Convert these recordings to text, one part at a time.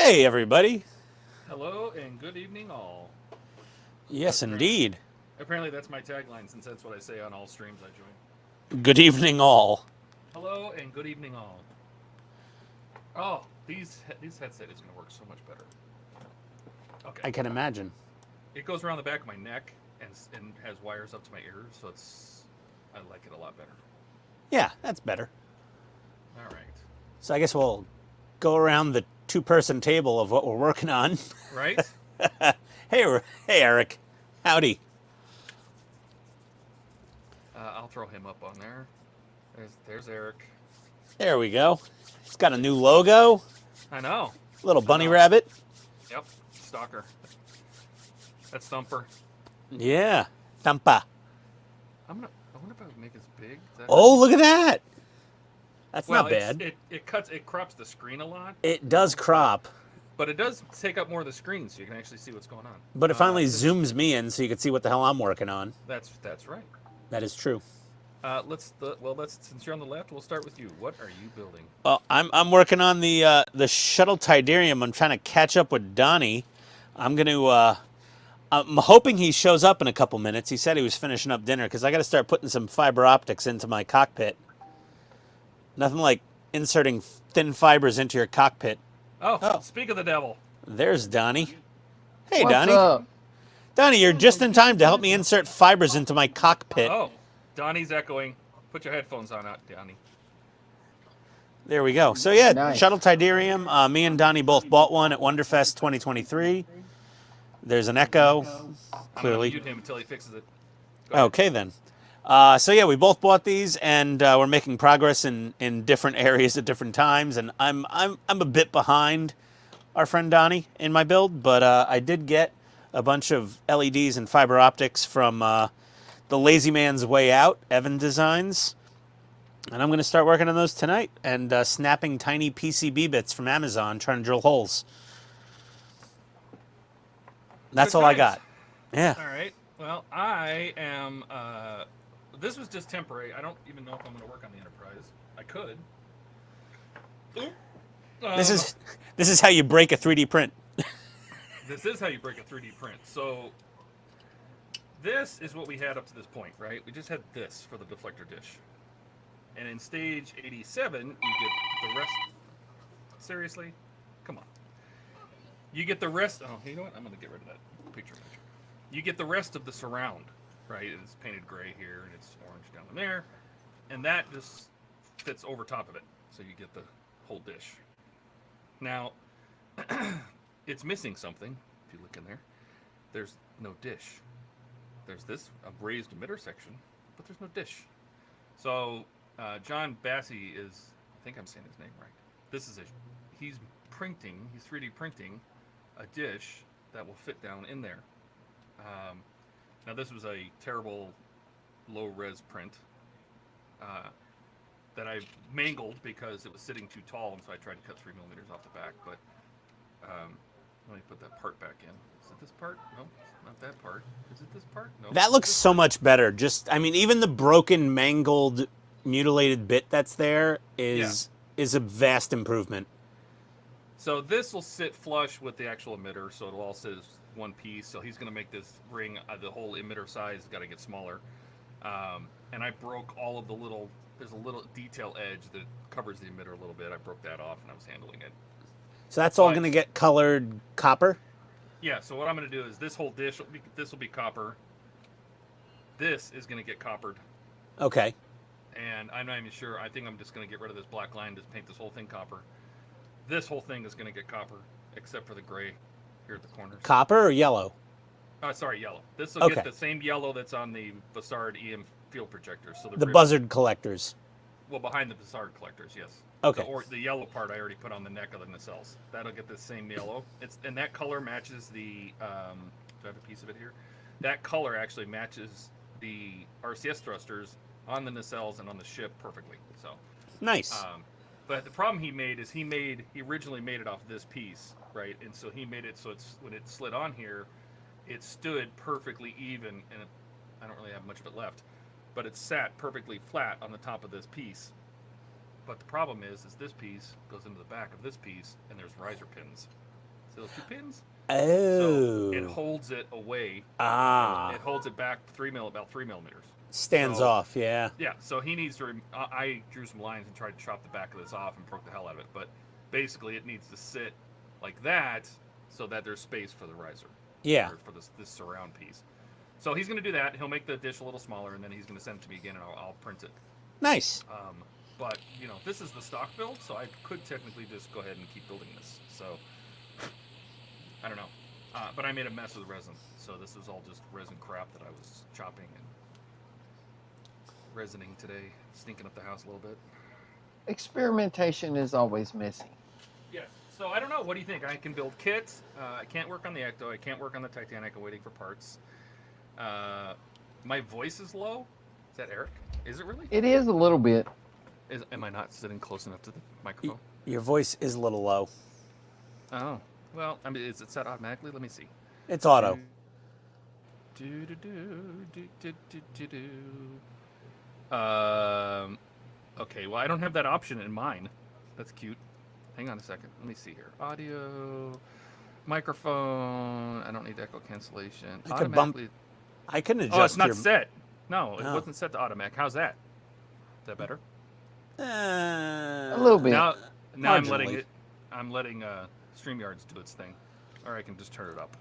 Hey, everybody. Hello and good evening, all. Yes, indeed. Apparently, that's my tagline since that's what I say on all streams I join. Good evening, all. Hello and good evening, all. Oh, these headset is going to work so much better. Okay, I can imagine. it goes around the back of my neck and has wires up to my ears, so I like it a lot better. Yeah, that's better. All right, So I guess we'll go around the two-person table of what we're working on. right? Hey, Eric. Howdy. I'll throw him up on there. There's Eric. There we go. It's got a new logo. I know. Little I bunny know. rabbit. Yep, Stalker. That's Thumper. Yeah. Thumpa. I wonder if I would make this big. Oh, look at that. That's well, not bad. it crops the screen a lot. It does crop, But it does take up more of the screen, so you can actually see what's going on. but it finally zooms me in so you can see what the hell I'm working on. That's right. That is true. Let's since you're on the left, we'll start with you. What are you building? Well, I'm working on the shuttle Tidarium. I'm trying to catch up with Donnie. I'm hoping he shows up in a couple minutes. He said he was finishing up dinner because I got to start putting some fiber optics into my cockpit. Nothing like inserting thin fibers into your cockpit. Oh, speak of the devil. There's Donnie. Hey, What's Donnie. up? Donnie, you're just in time to help me insert fibers into my cockpit. Oh, Donnie's echoing. Put your headphones on, Donnie. There we go. So yeah, Nice. shuttle Tidarium. Me and Donnie both bought one at Wonderfest 2023. There's an echo, clearly. I'm gonna mute him until he fixes it. Go ahead. Okay then. So yeah, we both bought these, and we're making progress in different areas at different times. And I'm a bit behind our friend Donnie in my build, but I did get a bunch of LEDs and fiber optics from the Lazy Man's Way Out, Evan Designs. And I'm going to start working on those tonight and snapping tiny PCB bits from Amazon, trying to drill holes. That's Good all I times. got. Yeah. All right. Well, I am. This was just temporary. I don't even know if I'm going to work on the Enterprise. I could. Oop. This is how you break a 3D print. This is how you break a 3D print. So this is what we had up to this point, right? We just had this for the deflector dish. And in stage 87, you get the rest. Seriously? Come on. You get the rest. Oh, you know what? I'm going to get rid of that picture. You get the rest of the surround, right? It's painted gray here, and it's orange down in there. And that just fits over top of it. So you get the whole dish. Now, it's missing something. If you look in there, there's no dish. There's this raised emitter section, but there's no dish. So John Bassey is, I think I'm saying his name right. He's 3D printing a dish that will fit down in there. Now this was a terrible low-res print that I mangled because it was sitting too tall, and so I tried to cut 3 millimeters off the back. But let me put that part back in. Is it this part? No, it's not that part. Is it this part? No. That looks so much better. Even the broken, mangled, mutilated bit that's there is a vast improvement. So this will sit flush with the actual emitter, so it'll all sit as one piece. So he's going to make this ring, the whole emitter size has got to get smaller. And I broke all of the little, there's a little detail edge that covers the emitter a little bit. I broke that off and I was handling it. So that's all going to get colored copper? Yeah, so what I'm going to do is this whole dish, this will be copper. This is going to get coppered. Okay. And I'm not even sure. I think I'm just going to get rid of this black line, just paint this whole thing copper. This whole thing is going to get copper, except for the gray here at the corners. Copper or yellow? Sorry, yellow. This will get the same yellow that's on the Bussard EM field projectors. So the buzzard collectors. Well, behind the Bussard collectors, yes. Okay. The yellow part I already put on the neck of the nacelles. That'll get the same yellow. And that color matches the. Do I have a piece of it here? That color actually matches the RCS thrusters on the nacelles and on the ship perfectly. So. Nice. But the problem he made is he originally made it off this piece, right? And so he made it so it's when it slid on here, it stood perfectly even, and I don't really have much of it left, but it sat perfectly flat on the top of this piece. But the problem is this piece goes into the back of this piece, and there's riser pins. See those 2 pins? Oh. So it holds it away. Ah. It holds it back about 3 millimeters. Stands off, yeah. Yeah, so he needs to. I drew some lines and tried to chop the back of this off and broke the hell out of it. But basically, it needs to sit like that so that there's space for the riser. Yeah. Or for this surround piece. So he's going to do that. He'll make the dish a little smaller, and then he's going to send it to me again, and I'll print it. Nice. But, you know, this is the stock build, so I could technically just go ahead and keep building this. So, I don't know. But I made a mess with the resin. So this is all just resin crap that I was chopping and resining today, stinking up the house a little bit. Experimentation is always messy. Yes. So I don't know. What do you think? I can build kits. I can't work on the Ecto. I can't work on the Titanic. I'm waiting for parts. My voice is low. Is that Eric? Is it really? It is a little bit. Am I not sitting close enough to the microphone? Your voice is a little low. Oh. Well, I mean, is it set automatically? Let me see. It's auto. Okay, well, I don't have that option in mine. That's cute. Hang on a second. Let me see here. Audio, microphone. I don't need echo cancellation. I could bump. I can adjust. Oh, it's not set. No, it wasn't set to automatic. How's that? Is that better? A little bit. Now I'm letting StreamYards do its thing, or I can just turn it up.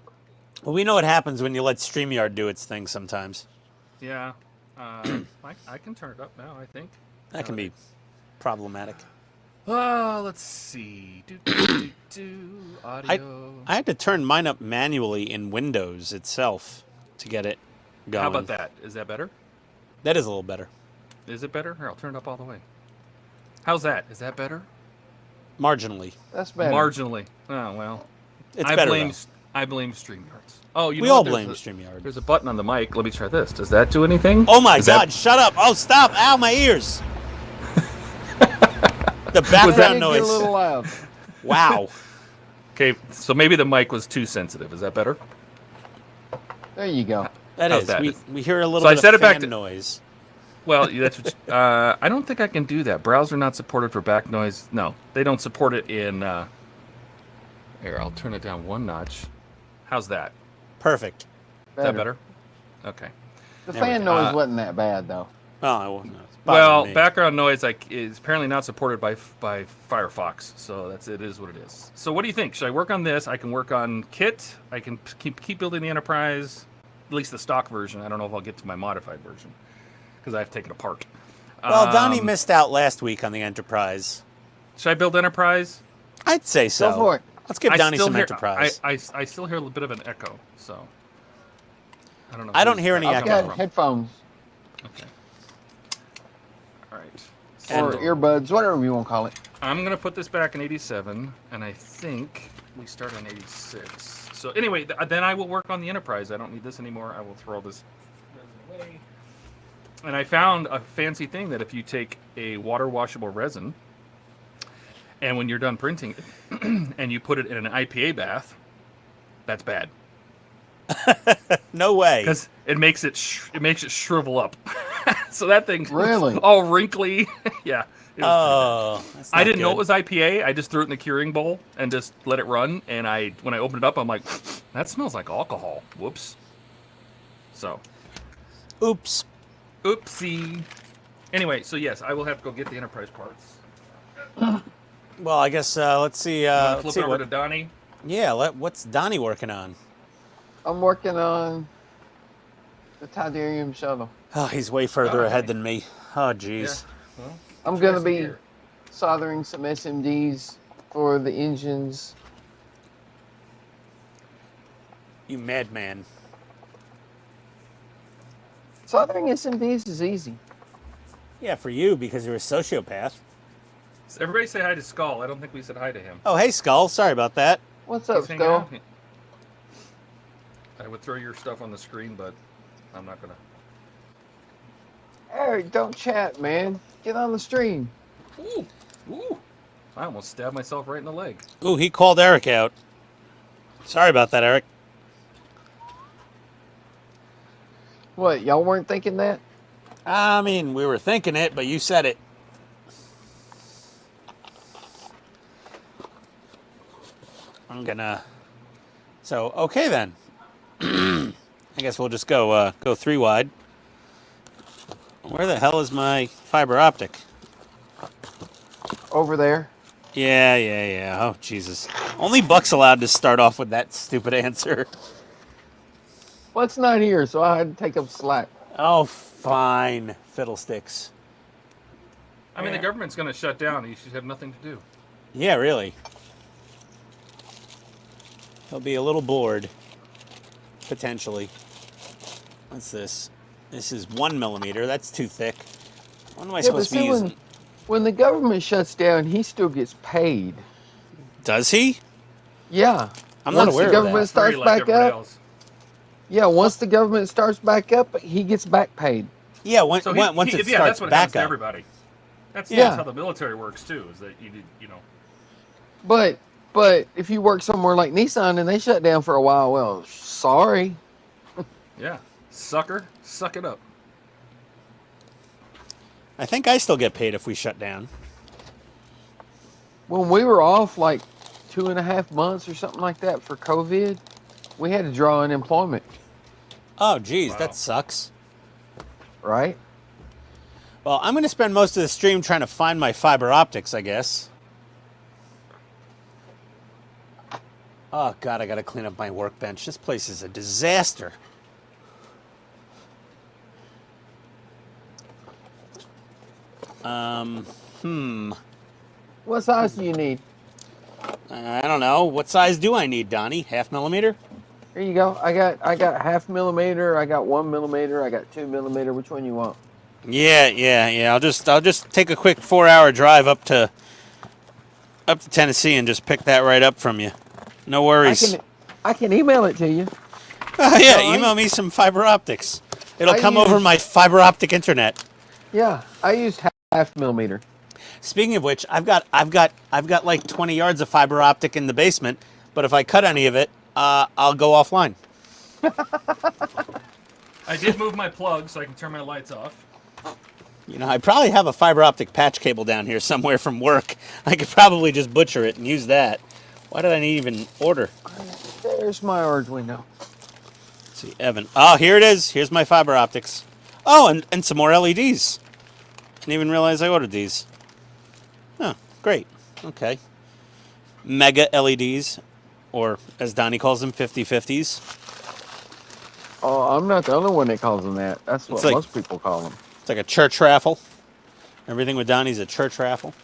Well, we know what happens when you let StreamYard do its thing sometimes. Yeah, I can turn it up now, I think. That can be problematic. Let's see. Audio. I had to turn mine up manually in Windows itself to get it going. How about that? Is that better? That is a little better. Is it better? Here, I'll turn it up all the way. How's that? Is that better? Marginally. That's better. Marginally. Oh, well. It's better, though. I blame StreamYards. Oh, we all blame StreamYard. There's a button on the mic. Let me try this. Does that do anything? Oh my God! Shut up! Oh, stop! Ow, my ears! The background noise. Get a little loud. Wow. Okay, so maybe the mic was too sensitive. Is that better? There you go. That How's is. that? We hear a little So I bit set of it back fan to- noise. Well, that's what I don't think I can do that. Browser not supported for back noise. No, they don't support it in. Here, I'll turn it down one notch. How's that? Perfect. Is that better? Okay. The There we fan go. noise wasn't that bad, though. Oh, it wasn't. Well, background noise is apparently not supported by Firefox, so it is what it is. So what do you think? Should I work on this? I can work on Kit. I can keep building the Enterprise, at least the stock version. I don't know if I'll get to my modified version because I have to take it apart. Well, Donnie missed out last week on the Enterprise. Should I build Enterprise? I'd say so. Go for it. Let's give Donnie some Enterprise. I still hear a bit of an echo, so I don't know. I don't hear any I've echo. got headphones Okay. All right. or So earbuds, whatever you want to call it. I'm gonna put this back in 87, and I think we start on 86. So anyway, then I will work on the Enterprise. I don't need this anymore. I will throw this resin away. And I found a fancy thing that if you take a water washable resin, and when you're done printing it, and you put it in an IPA bath, that's bad. No way. Because it makes it shrivel up. So that thing's Really? all wrinkly. Yeah. It was pretty bad. That's I not didn't know good. it was IPA. I just threw it in the curing bowl and just let it run. And when I opened it up, I'm like, that smells like alcohol. Whoops. So, Oops. oopsie. Anyway, so yes, I will have to go get the Enterprise parts. Well, I guess let's see. Flip Let's see it over what. to Donnie. Yeah. What's Donnie working on? I'm working on the Tidarium shuttle. Oh, he's way further Oh, ahead okay. than me. Oh, jeez. Well, I'm try going to some be gear. soldering some SMDs for the engines. You madman. Soldering SMDs is easy. Yeah, for you because you're a sociopath. So everybody say hi to Skull. I don't think we said hi to him. Oh, hey, Skull. Sorry about that. What's up, He's hanging Skull? out. I would throw your stuff on the screen, but I'm not gonna. Eric, don't chat, man. Get on the stream. Ooh, ooh! I almost stabbed myself right in the leg. Ooh, he called Eric out. Sorry about that, Eric. What, y'all weren't thinking that? I mean, we were thinking it, but you said it. I'm gonna So, okay then. I guess we'll just go 3 wide. Where the hell is my fiber optic? Over there. Yeah. Oh, Jesus. Only Buck's allowed to start off with that stupid answer. Buck's not here, so I had to take up slack. Oh, fine. Fiddlesticks. I mean, the government's going to shut down. You should have nothing to do. Yeah, really. He'll be a little bored. Potentially. What's this? This is 1 millimeter. That's too thick. What am I supposed to be using? When the government shuts down, he still gets paid. Does he? Yeah. I'm not aware of that. Once the government starts Free like back everybody up. else. Yeah, once the government starts back up, he gets back paid. Yeah, once So it yeah, starts that's what happens back to up. everybody. That's Yeah. how the military works too. Is that you know. But if you work somewhere like Nissan and they shut down for a while, well, sorry. Yeah, sucker, suck it up. I think I still get paid if we shut down. When we were off like 2.5 months or something like that for COVID, we had to draw unemployment, Oh, geez, Wow. that sucks. right? Well, I'm going to spend most of the stream trying to find my fiber optics, I guess. Oh, God, I got to clean up my workbench. This place is a disaster. What size do you need? I don't know. What size do I need, Donnie? 1/2 millimeter? Here you go. I got 0.5 millimeter. I got 1 millimeter. I got 2 millimeter. Which one you want? Yeah. I'll just take a quick 4-hour drive up to Tennessee and just pick that right up from you. No worries. I can email it to you. Oh, yeah, No, email me some fiber optics. It'll I come over use- my fiber optic internet. Yeah, I used 0.5 millimeter. Speaking of which, I've got like 20 yards of fiber optic in the basement, but if I cut any of it, I'll go offline. I did move my plug so I can turn my lights off. You know, I probably have a fiber optic patch cable down here somewhere from work. I could probably just butcher it and use that. Why did I need even order? There's my Arduino. Let's see, Evan. Oh, here it is. Here's my fiber optics. Oh, and some more LEDs. Didn't even realize I ordered these. Oh, great. Okay. Mega LEDs, or as Donnie calls them, 50/50s. Oh, I'm not the only one that calls them that. That's what like- most people call them. It's like a church raffle. Everything with Donnie's a church raffle.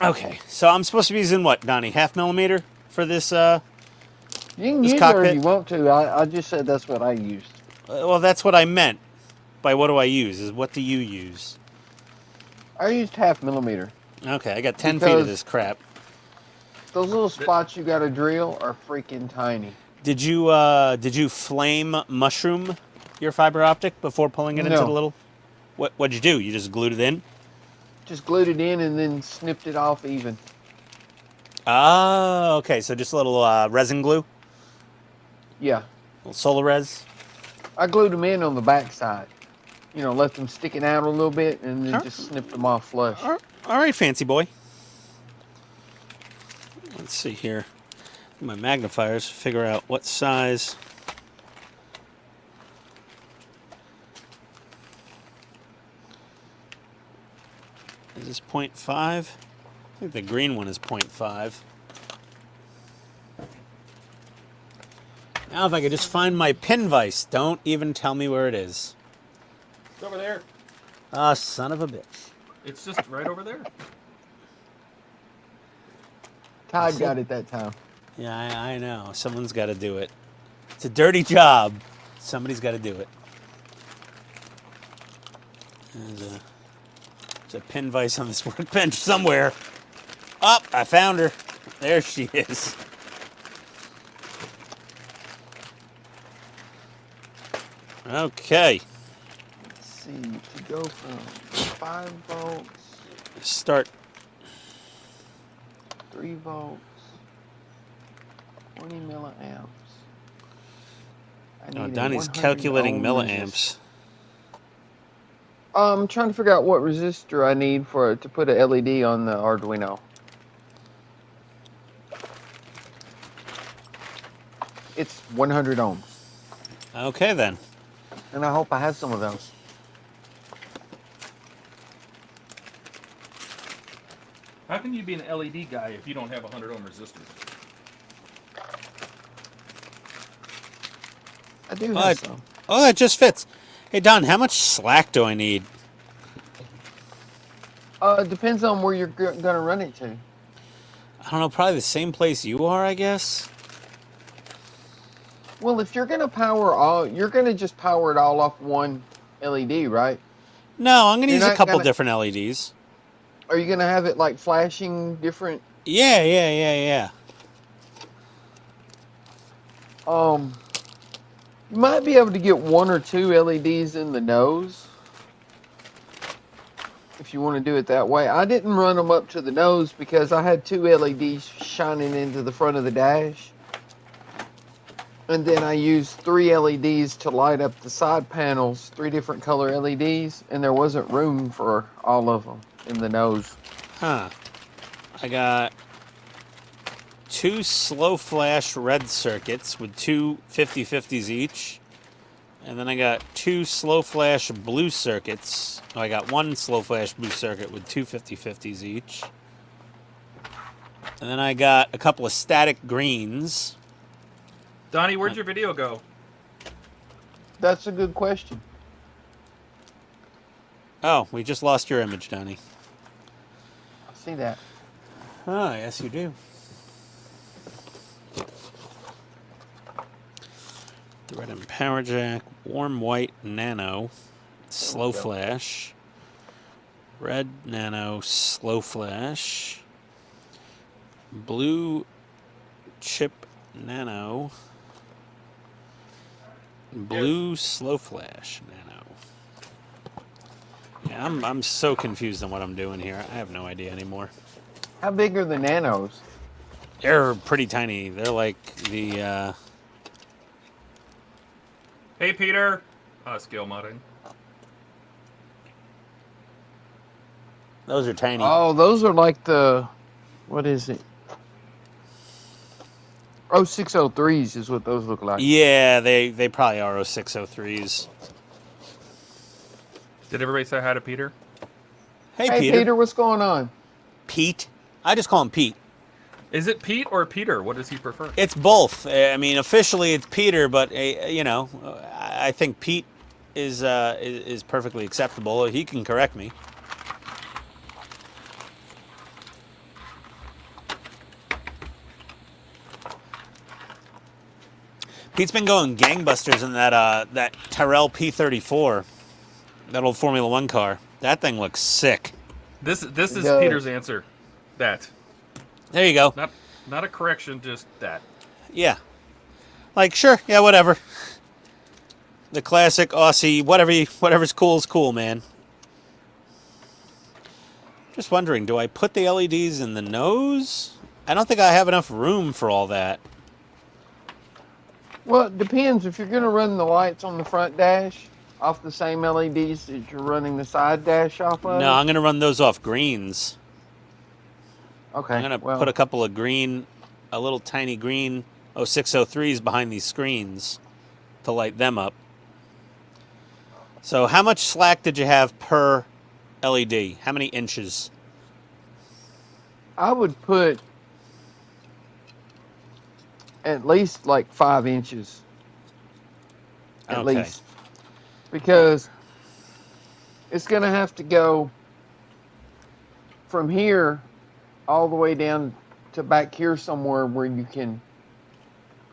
Okay, so I'm supposed to be using what, Donnie? 1/2 millimeter for this? You can This use it cockpit? if you want to. I just said that's what I used. Well, that's what I meant. By what do I use? Is what do you use? I used 0.5 millimeter. Okay, I got 10 feet of Because- this crap. Those little spots you got to drill are freaking tiny. Did you flame mushroom your fiber optic before pulling it into No. the little? What'd you do? You just glued it in? Just glued it in and then snipped it off even. Oh, okay. So just a little resin glue, Yeah. little solar res. I glued them in on the back side. You know, left them sticking out a little bit and then Huh? just snipped them off flush. All right, fancy boy. Let's see here. My magnifiers figure out what size. Is this 0.5? I think the green one is 0.5. Now if I could just find my pin vise. Don't even tell me where it is. It's over there. Ah, son of a bitch. It's just right over there. Todd got it that time. Yeah, I know. Someone's got to do it. It's a dirty job. Somebody's got to do it. There's a pin vise on this workbench somewhere. Oh, I found her. There she is. Okay. Let's see, to go from 5 volts, Start. 3 volts, 20 milliamps. I Oh, need a Donnie's 100 calculating ohm milliamps. I'm trying to figure out what resistor I need to put a LED on the Arduino. It's 100 ohms. Okay, then. And I hope I have some of those. How can you be an LED guy if you don't have 100 ohm resistors? I do have some. Oh, that just fits. Hey, Don, how much slack do I need? It depends on where you're going to run it to. I don't know, probably the same place you are, I guess. Well, if you're going to power all, you're going to just power it all off one LED, right? No, I'm going to use a not couple gonna- different LEDs. Are you going to have it like flashing different? Yeah. You might be able to get 1 or 2 LEDs in the nose. If you want to do it that way. I didn't run them up to the nose because I had 2 LEDs shining into the front of the dash. And then I used 3 LEDs to light up the side panels, 3 different color LEDs, and there wasn't room for all of them in the nose. Huh. I got 2 slow flash red circuits with 2 50/50s each. And then I got 2 slow flash blue circuits. Oh, I got 1 slow flash blue circuit with 2 50/50s each. And then I got a couple of static greens. Donnie, where'd your video go? That's a good question. Oh, we just lost your image, Donnie. I see that. Oh, yes, you do. Thread and power jack, warm white nano, slow flash, red nano, slow flash, blue chip nano, blue slow flash nano. Yeah, I'm so confused on what I'm doing here. I have no idea anymore. How big are the nanos? They're pretty tiny. They're like the Hey, Peter. Scale modding. those are tiny. Oh, those are like the, what is it? 0603s is what those look like. Yeah, they probably are 0603s. Did everybody say hi to Peter? Hey, Hey, Peter, what's going on? Pete. I just call him Pete. Is it Pete or Peter? What does he prefer? It's both. I mean, officially it's Peter, but you know, I think Pete is perfectly acceptable. He can correct me. Pete's been going gangbusters in that Tyrrell P34, that old Formula One car. That thing looks sick. This is does. Peter's answer. That. There you go. Not a correction, just that. Yeah. Like, sure, yeah, whatever. The classic Aussie, whatever's cool is cool, man. Just wondering, do I put the LEDs in the nose? I don't think I have enough room for all that. Well, it depends. If you're going to run the lights on the front dash off the same LEDs that you're running the side dash off of. No, I'm going to run those off greens. Okay. I'm going to put a couple of green, a little tiny green 0603s behind these screens to light them up. So how much slack did you have per LED? How many inches? I would put at least like 5 inches. At Okay. least. Because it's going to have to go from here all the way down to back here somewhere where you can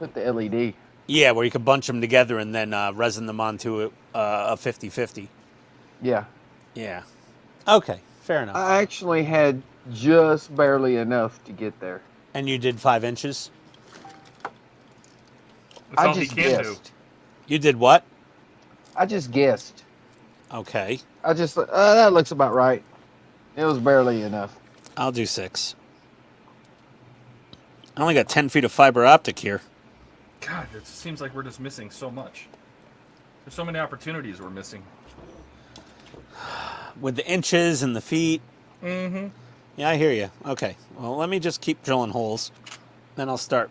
put the LED. Yeah, where you could bunch them together and then resin them onto a 50/50. Yeah. Yeah. Okay, fair enough. I actually had just barely enough to get there. And you did 5 inches? That's I all he just can do. guessed. You did what? I just guessed. Okay. I just that looks about right. It was barely enough. I'll do 6. I only got 10 feet of fiber optic here. God, it seems like we're just missing so much. There's so many opportunities we're missing. With the inches and the feet. Mm-hmm. Yeah, I hear you. Okay. Well, let me just keep drilling holes. Then I'll start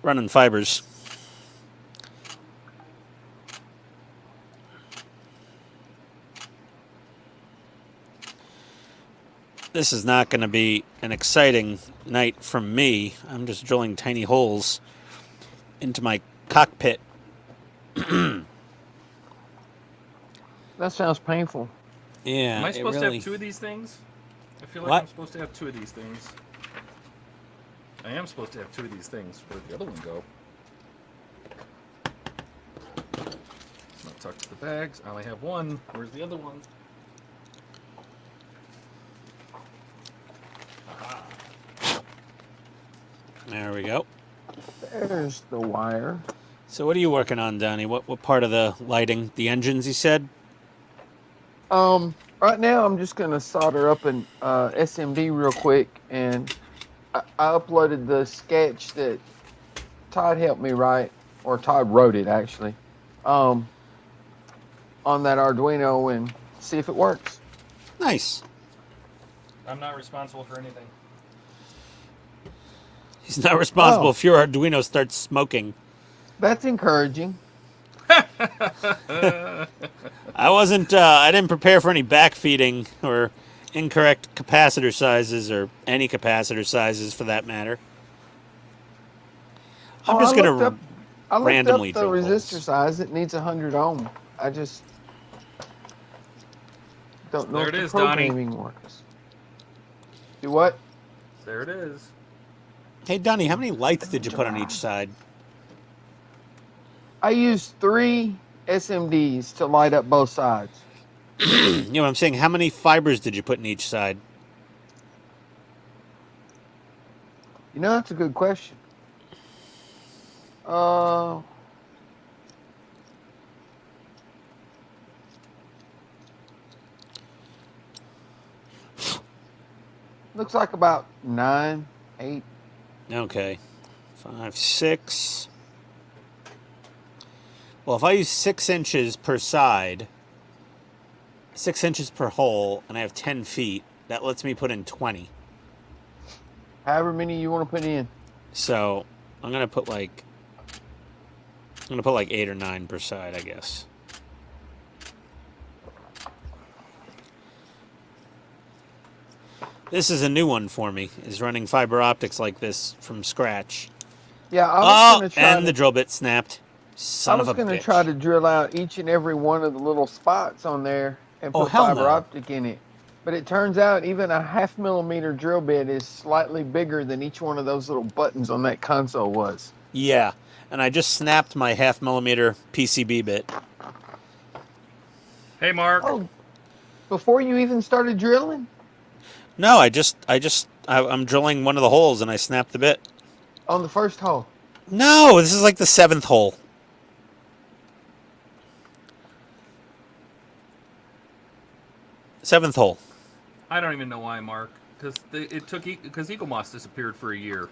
running fibers. This is not going to be an exciting night from me. I'm just drilling tiny holes into my cockpit. That sounds painful. Yeah, Am I supposed to really... have 2 of these things? I feel like What? I'm supposed to have 2 of these things. I am supposed to have 2 of these things. Where'd the other one go? I'll tuck to the bags. I only have 1. Where's the other one? Aha. There we go. There's the wire. So what are you working on, Donnie? What part of the lighting? The engines, you said? Right now I'm just gonna solder up an SMD real quick, and I uploaded the sketch that Todd helped me write, or Todd wrote it actually, on that Arduino, and see if it works. Nice. I'm not responsible for anything. He's not responsible Oh. if your Arduino starts smoking. That's encouraging. I didn't prepare for any backfeeding or incorrect capacitor sizes or any capacitor sizes for that matter. I'm just going to I looked randomly up the drill resistor holes. size. It needs 100 ohm. I just don't know There if it the is, Donnie. programming works. Do what? There it is. Hey, Donnie, how many lights did you put on each side? I used 3 SMDs to light up both sides. You know what I'm saying? How many fibers did you put in each side? You know, that's a good question. Looks like about 9, 8. Okay. 5, 6. Well, if I use 6 inches per side, 6 inches per hole, and I have 10 feet, that lets me put in 20. However many you want to put in. So I'm gonna put like 8 or 9 per side, I guess. This is a new one for me, is running fiber optics like this from scratch. Yeah, I was Oh, gonna try and to, the drill bit snapped. I Son was of a gonna bitch. try to drill out each and every one of the little spots on there and Oh, put hell fiber no. optic in it. But it turns out even a 0.5 millimeter drill bit is slightly bigger than each one of those little buttons on that console was. Yeah, and I just snapped my 0.5 millimeter PCB bit. Hey, Mark. Oh, before you even started drilling? No, I'm drilling one of the holes and I snapped the bit. On the first hole. No, this is like the 7th hole. Seventh hole. I don't even know why, Mark. Because Eagle Moss disappeared for a year.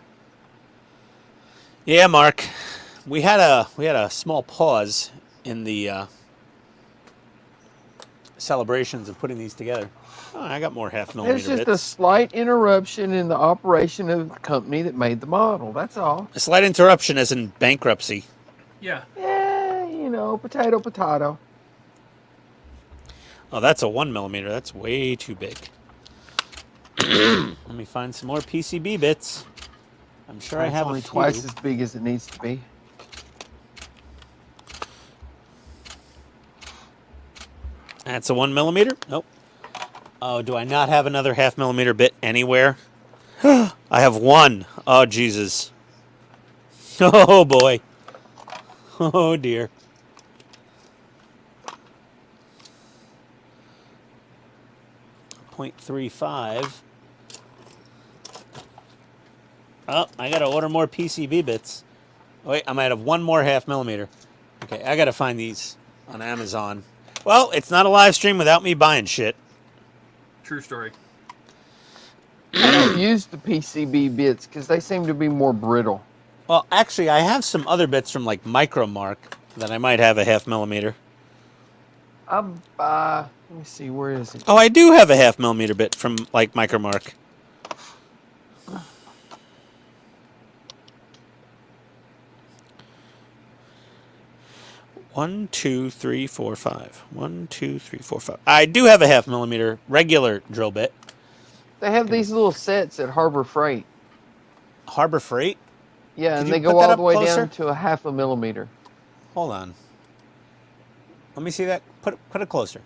Yeah, Mark. We had a small pause in the celebrations of putting these together. Oh, I got more 0.5 millimeter There's just a bits. slight interruption in the operation of the company that made the model. That's all. A slight interruption as in bankruptcy. Yeah. Yeah, you know, potato, potato. Oh, that's a 1 millimeter. That's way too big. Let me find some more PCB bits. I'm sure I It's have only a few. twice as big as it needs to be. That's a 1 millimeter? Nope. Oh, do I not have another 0.5 millimeter bit anywhere? I have one. Oh, Jesus. Oh, boy. Oh, dear. .35. Oh, I gotta order more PCB bits. Wait, I might have one more 0.5 millimeter. Okay, I gotta find these on Amazon. Well, it's not a live stream without me buying shit. True story. I don't use the PCB bits because they seem to be more brittle. Well, actually, I have some other bits from like Micromark that I might have a 0.5 millimeter. Let me see, where is it? Oh, I do have a 0.5 millimeter bit from like Micromark. One, two, three, four, five. 1, 2, 3, 4, 5. I do have a 0.5 millimeter regular drill bit. They have these little sets at Harbor Freight. Harbor Freight? Yeah, Could and you they put go that all up the way closer? down to a 1/2 millimeter. Hold on. Let me see that. Put it closer.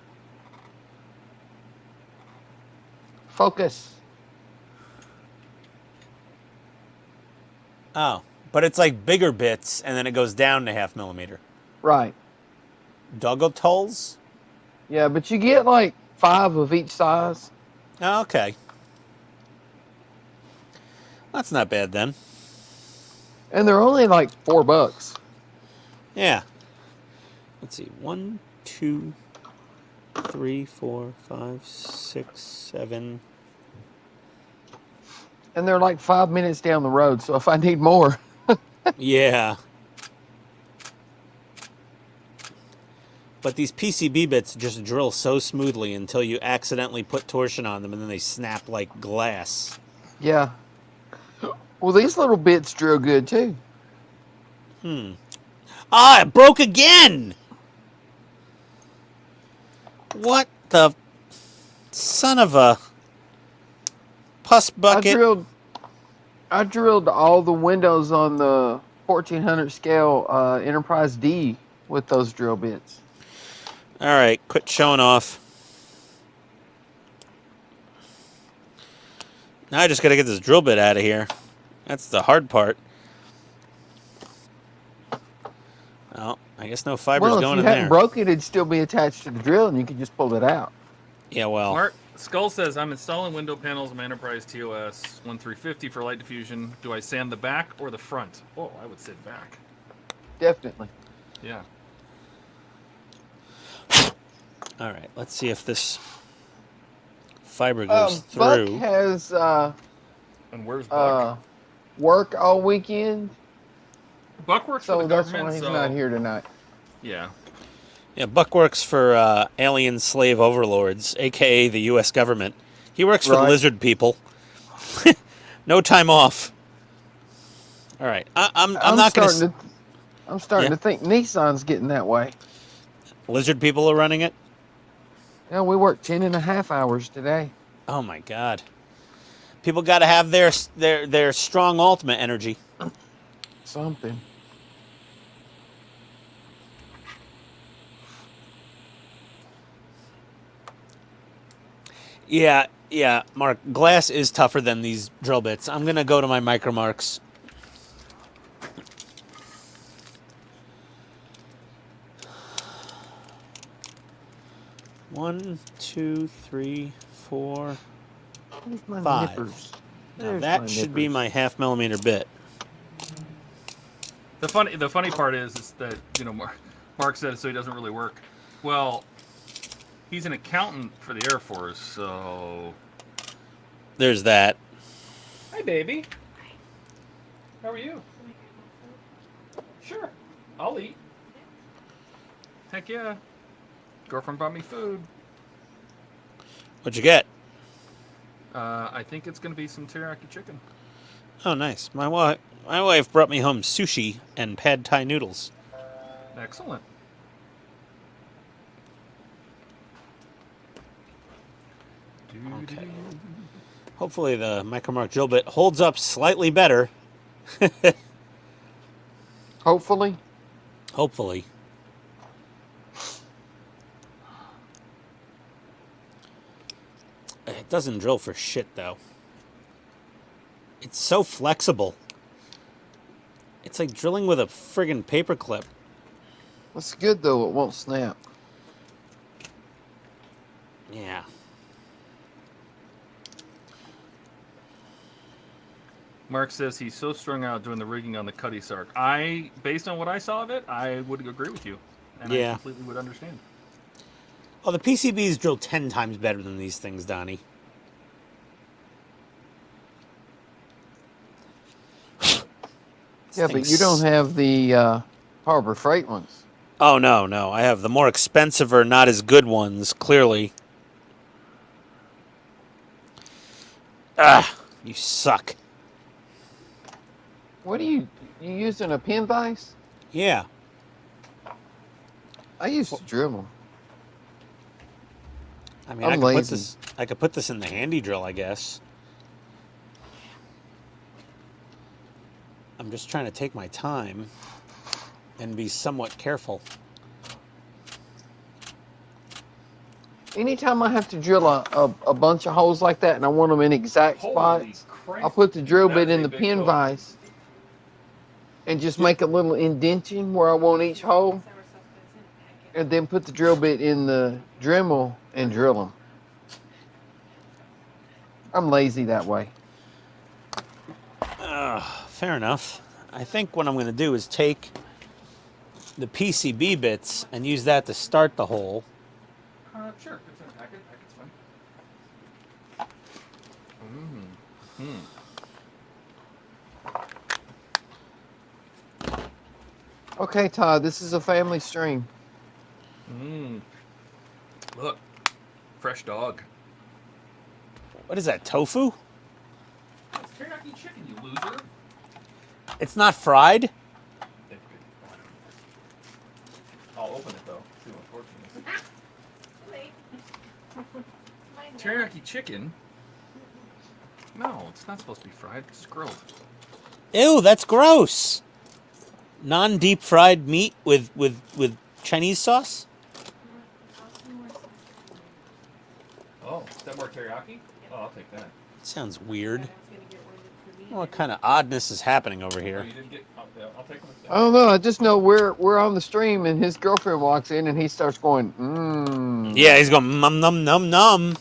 Focus. Oh, but it's like bigger bits, and then it goes down to 1/2 millimeter. Right. Doggotulls? Yeah, but you get like 5 of each size. Oh, okay. That's not bad then. And they're only like $4. Yeah. Let's see. 1, 2, 3, 4, 5, 6, 7. And they're like 5 minutes down the road, so if I need more. Yeah. But these PCB bits just drill so smoothly until you accidentally put torsion on them and then they snap like glass. Yeah. Well, these little bits drill good too. Ah, it broke again! What the son of a pus bucket? I drilled all the windows on the 1400 scale Enterprise D with those drill bits. All right, quit showing off. Now I just got to get this drill bit out of here. That's the hard part. Well, I guess no fiber's Well, if going you in hadn't there. broke it, it'd still be attached to the drill, and you could just pull it out. Yeah, well. Mark Skull says, I'm installing window panels on my Enterprise TOS 1350 for light diffusion. Do I sand the back or the front? Oh, I would say back. Definitely. Yeah. All right, let's see if this fiber goes Buck through. has And where's Buck? work all weekend, Buck works for so the that's government, why he's so... not here tonight. Yeah. Yeah, Buck works for alien slave overlords, a.k.a. the U.S. government. He works for the Right. lizard people. No time off. All right, I'm not going to... I'm starting Yeah. to think Nissan's getting that way. Lizard people are running it? Yeah, we worked 10.5 hours today. Oh, my God. People got to have their strong ultimate energy. Something. Yeah, Mark, glass is tougher than these drill bits. I'm going to go to my micro marks. One, 2, 3, 4. Where's my 5. nippers? Now There's that my should be nippers. my 1/2 millimeter bit. The funny part is that, you know, Mark said it so he doesn't really work. Well, he's an accountant for the Air Force, so... There's that. Hi, baby. How are you? Sure. I'll eat. Heck yeah. Girlfriend brought me food. What'd you get? I think it's going to be some teriyaki chicken. Oh, nice. My wife brought me home sushi and pad thai noodles. Excellent. Okay. Hopefully the Micromark drill bit holds up slightly better. Hopefully. Hopefully. It doesn't drill for shit, though. It's so flexible. It's like drilling with a friggin' paper clip. That's good, though. It won't snap. Yeah. Mark says he's so strung out doing the rigging on the Cuddy Sark. Based on what I saw of it, I would agree with you. And Yeah. I completely would understand. Oh, the PCBs drill 10 times better than these things, Donnie. Yeah, but you don't have the Harbor Freight ones. Oh, no. I have the more expensive or not as good ones, clearly. Ah, you suck. What are you using, a pin vise? Yeah. I used to drill them. I mean, I'm I lazy. could put this in the handy drill, I guess. I'm just trying to take my time and be somewhat careful. Anytime I have to drill a bunch of holes like that and I want them in exact Holy spots, Christ. I'll put the drill That bit is in a the big pin hook. vise and just make a little indenting where I want each hole, and then put the drill bit in the Dremel and drill them. I'm lazy that way. Fair enough. I think what I'm going to do is take the PCB bits and use that to start the hole. Sure. It's in a packet. Packet's fine. Okay, Todd, this is a family stream. Look, fresh dog. What is that, tofu? It's teriyaki chicken, you loser. It's not fried? I'll open it though. See what unfortunate. Teriyaki chicken? No, it's not supposed to be fried. It's grilled. Ew, that's gross. Non-deep fried meat with Chinese sauce? Oh, is that more teriyaki? Oh, I'll take that. Sounds weird. What kind of oddness is happening over Oh, here? you didn't get. I'll take one. I don't know. I just know we're on the stream, and his girlfriend walks in, and he starts going, mmm. Yeah, he's going num num num num.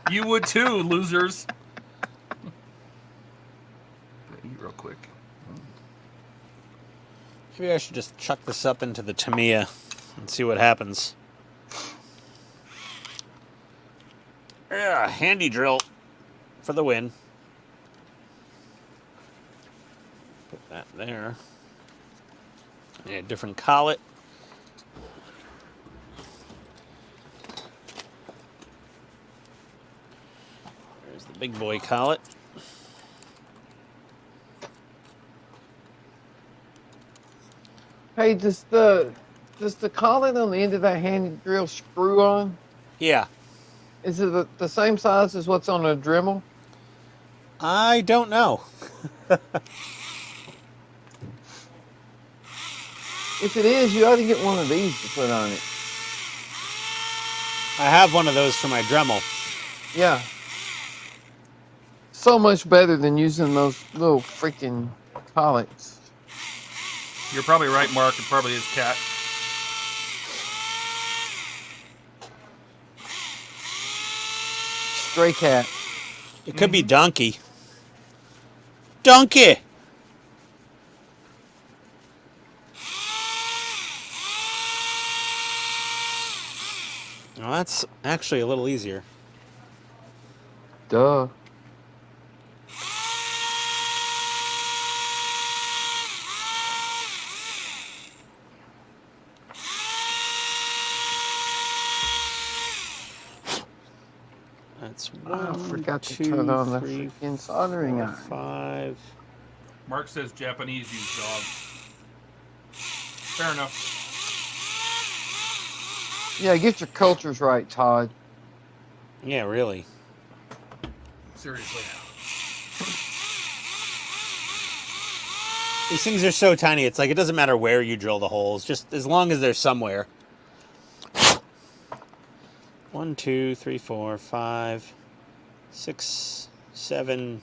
You would too, losers. Eat real quick. Maybe I should just chuck this up into the Tamiya and see what happens. Yeah, handy drill for the win. Put that there. Yeah, different collet. There's the big boy collet. Hey, does the collet on the end of that hand drill screw on? Yeah. Is it the same size as what's on a Dremel? I don't know. If it is, you ought to get one of these to put on it. I have one of those for my Dremel. Yeah. So much better than using those little freaking collets. You're probably right, Mark. It probably is cat. Stray cat. It could be donkey. Donkey! Well, that's actually a little easier. Duh. That's I one, forgot to two, turn on the three, freaking soldering four, iron. 5. Mark says Japanese use dog. Fair enough. Yeah, get your cultures right, Todd. Yeah, really. Seriously. These things are so tiny, it's like it doesn't matter where you drill the holes, just as long as they're somewhere. 1, 2, 3, 4, 5, 6, 7,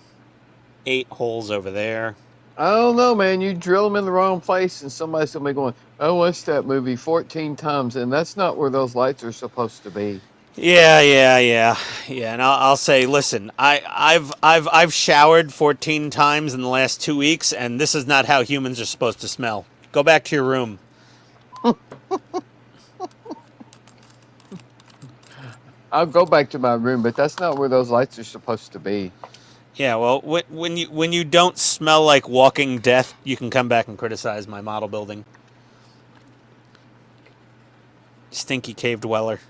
8 holes over there. I don't know, man. You drill them in the wrong place, and somebody's gonna be going, "I watched that movie 14 times, and that's not where those lights are supposed to be." Yeah. And I'll say, listen, I've showered 14 times in the last 2 weeks, and this is not how humans are supposed to smell. Go back to your room. I'll go back to my room, but that's not where those lights are supposed to be. Yeah, well, when you don't smell like walking death, you can come back and criticize my model building. Stinky cave dweller.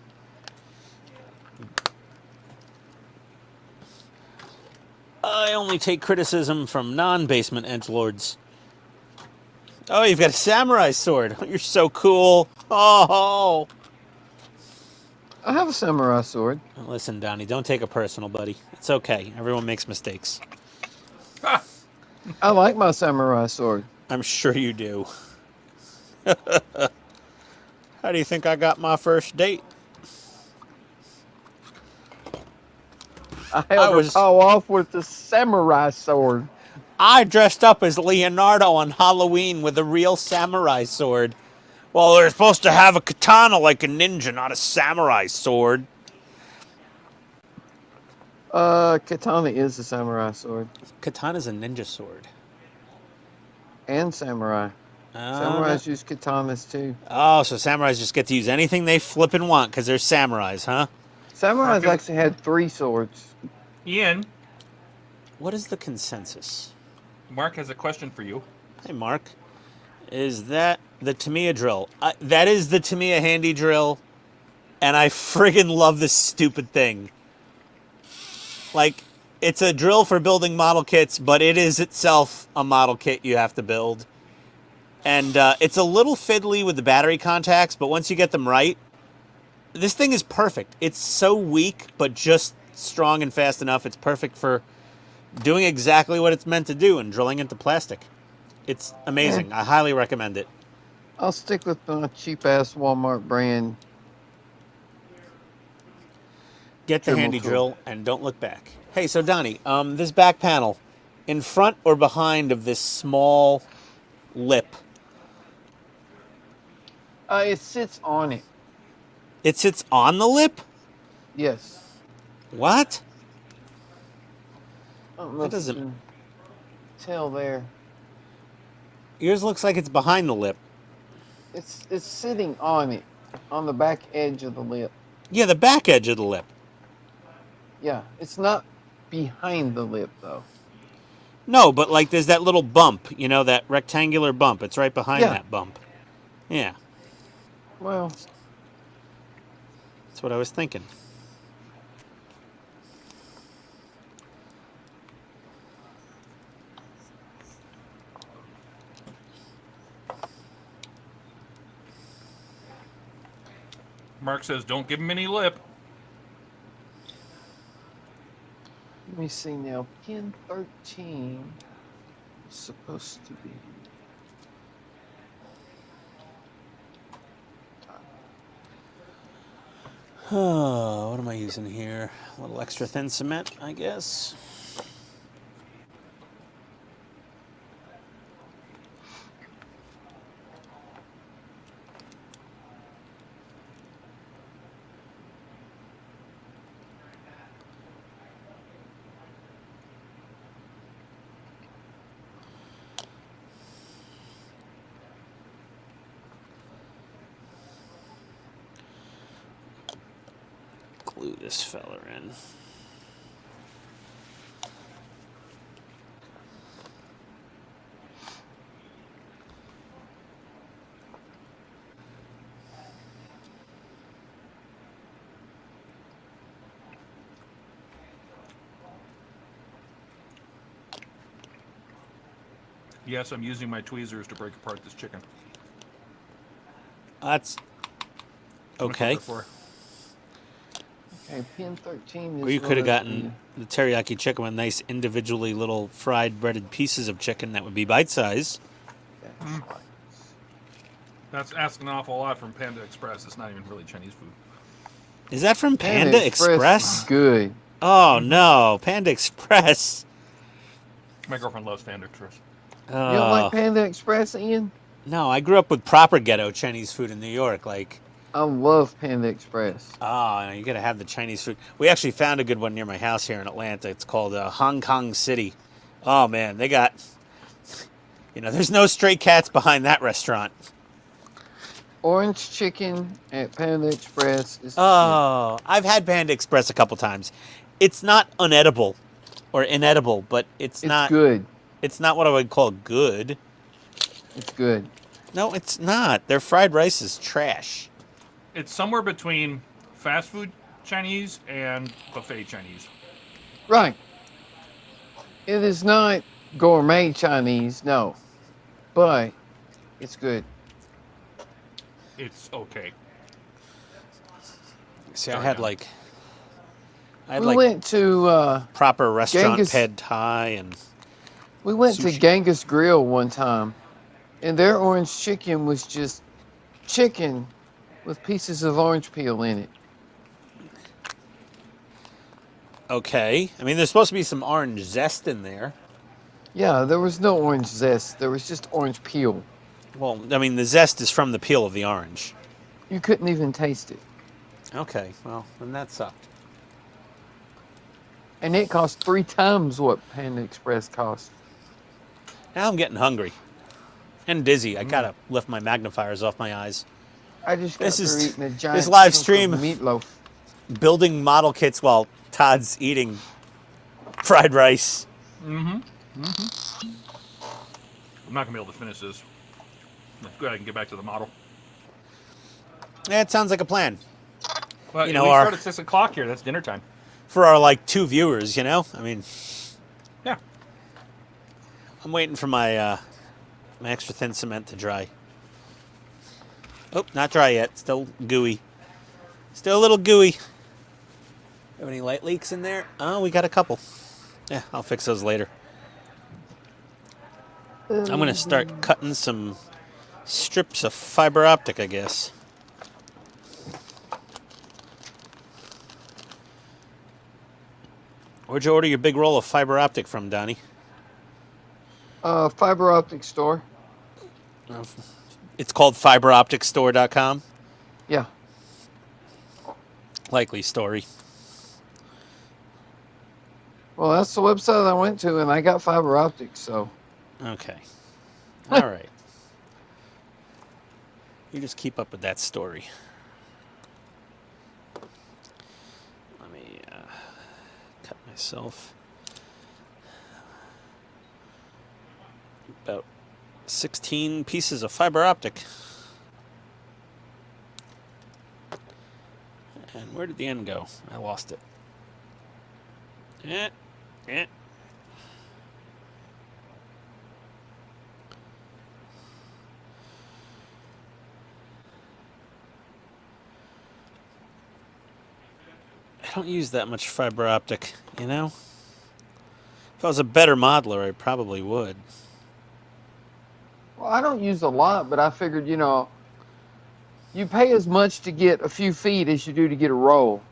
I only take criticism from non-basement edgelords. Oh, you've got a samurai sword. You're so cool. Oh. I have a samurai sword. Listen, Donnie, don't take it personal, buddy. It's okay. Everyone makes mistakes. Ha! I like my samurai sword. I'm sure you do. How do you think I got my first date? I I held her was paw off with the samurai sword. I dressed up as Leonardo on Halloween with a real samurai sword. Well, they're supposed to have a katana like a ninja, not a samurai sword. Katana is a samurai sword. Katana's a ninja sword. And samurai. Samurais use katanas too. Oh, so samurais just get to use anything they flippin' want because they're samurais, huh? Samurais Marcus- actually had 3 swords. Ian, What is the consensus? Mark has a question for you. Hey, Mark. Is that the Tamiya drill? That is the Tamiya handy drill, and I friggin' love this stupid thing. Like, it's a drill for building model kits, but it is itself a model kit you have to build. And it's a little fiddly with the battery contacts, but once you get them right, this thing is perfect. It's so weak, but just strong and fast enough. It's perfect for doing exactly what it's meant to do and drilling into plastic. It's amazing. I highly recommend it. I'll stick with my cheap-ass Walmart brand. Get the Dremel handy tool. drill and don't look back. Hey, so Donnie, this back panel, in front or behind of this small lip, It sits on it. it sits on the lip? Yes. What? I don't know That if you doesn't- can tell there. Yours looks like it's behind the lip. It's sitting on it, on the back edge of the lip. Yeah, the back edge of the lip. Yeah, it's not behind the lip though. No, but like there's that little bump, you know, that rectangular bump. It's right behind Yeah. that bump. Yeah, Well, that's what I was thinking. Mark says, don't give him any lip. let me see now. Pin 13 is supposed to be. What am I using here? A little extra thin cement, I guess. Glue this feller in. Yes, I'm using my tweezers to break apart this chicken. That's That's what okay. they're for. Okay, pin 13 is. Or you could have one of gotten the teriyaki chicken with nice individually little fried breaded pieces of chicken that would be bite size. that's right. That's asking an awful lot from Panda Express. It's not even really Chinese food. Is that from Panda is Express? good. Oh no, Panda Express. My girlfriend loves Panda Express. You don't like Oh, Panda Express, Ian? no, I grew up with proper ghetto Chinese food in New York. Like, I love Panda Express. oh, you gotta have the Chinese food. We actually found a good one near my house here in Atlanta. It's called Hong Kong City. Oh man, they got, there's no stray cats behind that restaurant. Orange chicken at Panda Express is. Oh, I've had Panda Express a couple times. It's not unedible or inedible, but it's not. good. It's not what I would call good. It's good. No, it's not. Their fried rice is trash. It's somewhere between fast food Chinese and buffet Chinese. Right. It is not gourmet Chinese, no. But it's good. It's okay. See, Oh, I had yeah. like We went to proper restaurant Genghis- pad thai and We went to Sushi. Genghis Grill one time, and their orange chicken was just chicken with pieces of orange peel in it. Okay. I mean, there's supposed to be some orange zest in there. Yeah, there was no orange zest. There was just orange peel. Well, I mean, the zest is from the peel of the orange. You couldn't even taste it. Okay, well, then that sucked. And it cost 3 times what Panda Express cost. Now I'm getting hungry. And dizzy. I gotta lift my magnifiers off my eyes. I just got This through is- eating a giant this live chunk of stream- meatloaf. Building model kits while Todd's eating fried rice. I'm not gonna be able to finish this. Let's go ahead and get back to the model. Yeah, it sounds like a plan. But You we know, our- start at 6 o'clock here. That's dinner time. For our, like, 2 viewers, you know? I mean, Yeah. I'm waiting for my, my extra thin cement to dry. Oh, not dry yet. Still gooey. Still a little gooey. Have any light leaks in there? Oh, we got a couple. Yeah, I'll fix those later. I'm going to start cutting some strips of fiber optic, I guess. Where'd you order your big roll of fiber optic from, Donnie? Fiber optic store. It's called fiberopticstore.com. Yeah. Likely story. Well, that's the website I went to, and I got fiber optics, so. Okay. All right. You just keep up with that story. Let me cut myself about 16 pieces of fiber optic. And where did the end go? I lost it. Yeah. I don't use that much fiber optic, you know? If I was a better modeler, I probably would. Well, I don't use a lot, but I figured, you know, you pay as much to get a few feet as you do to get a roll.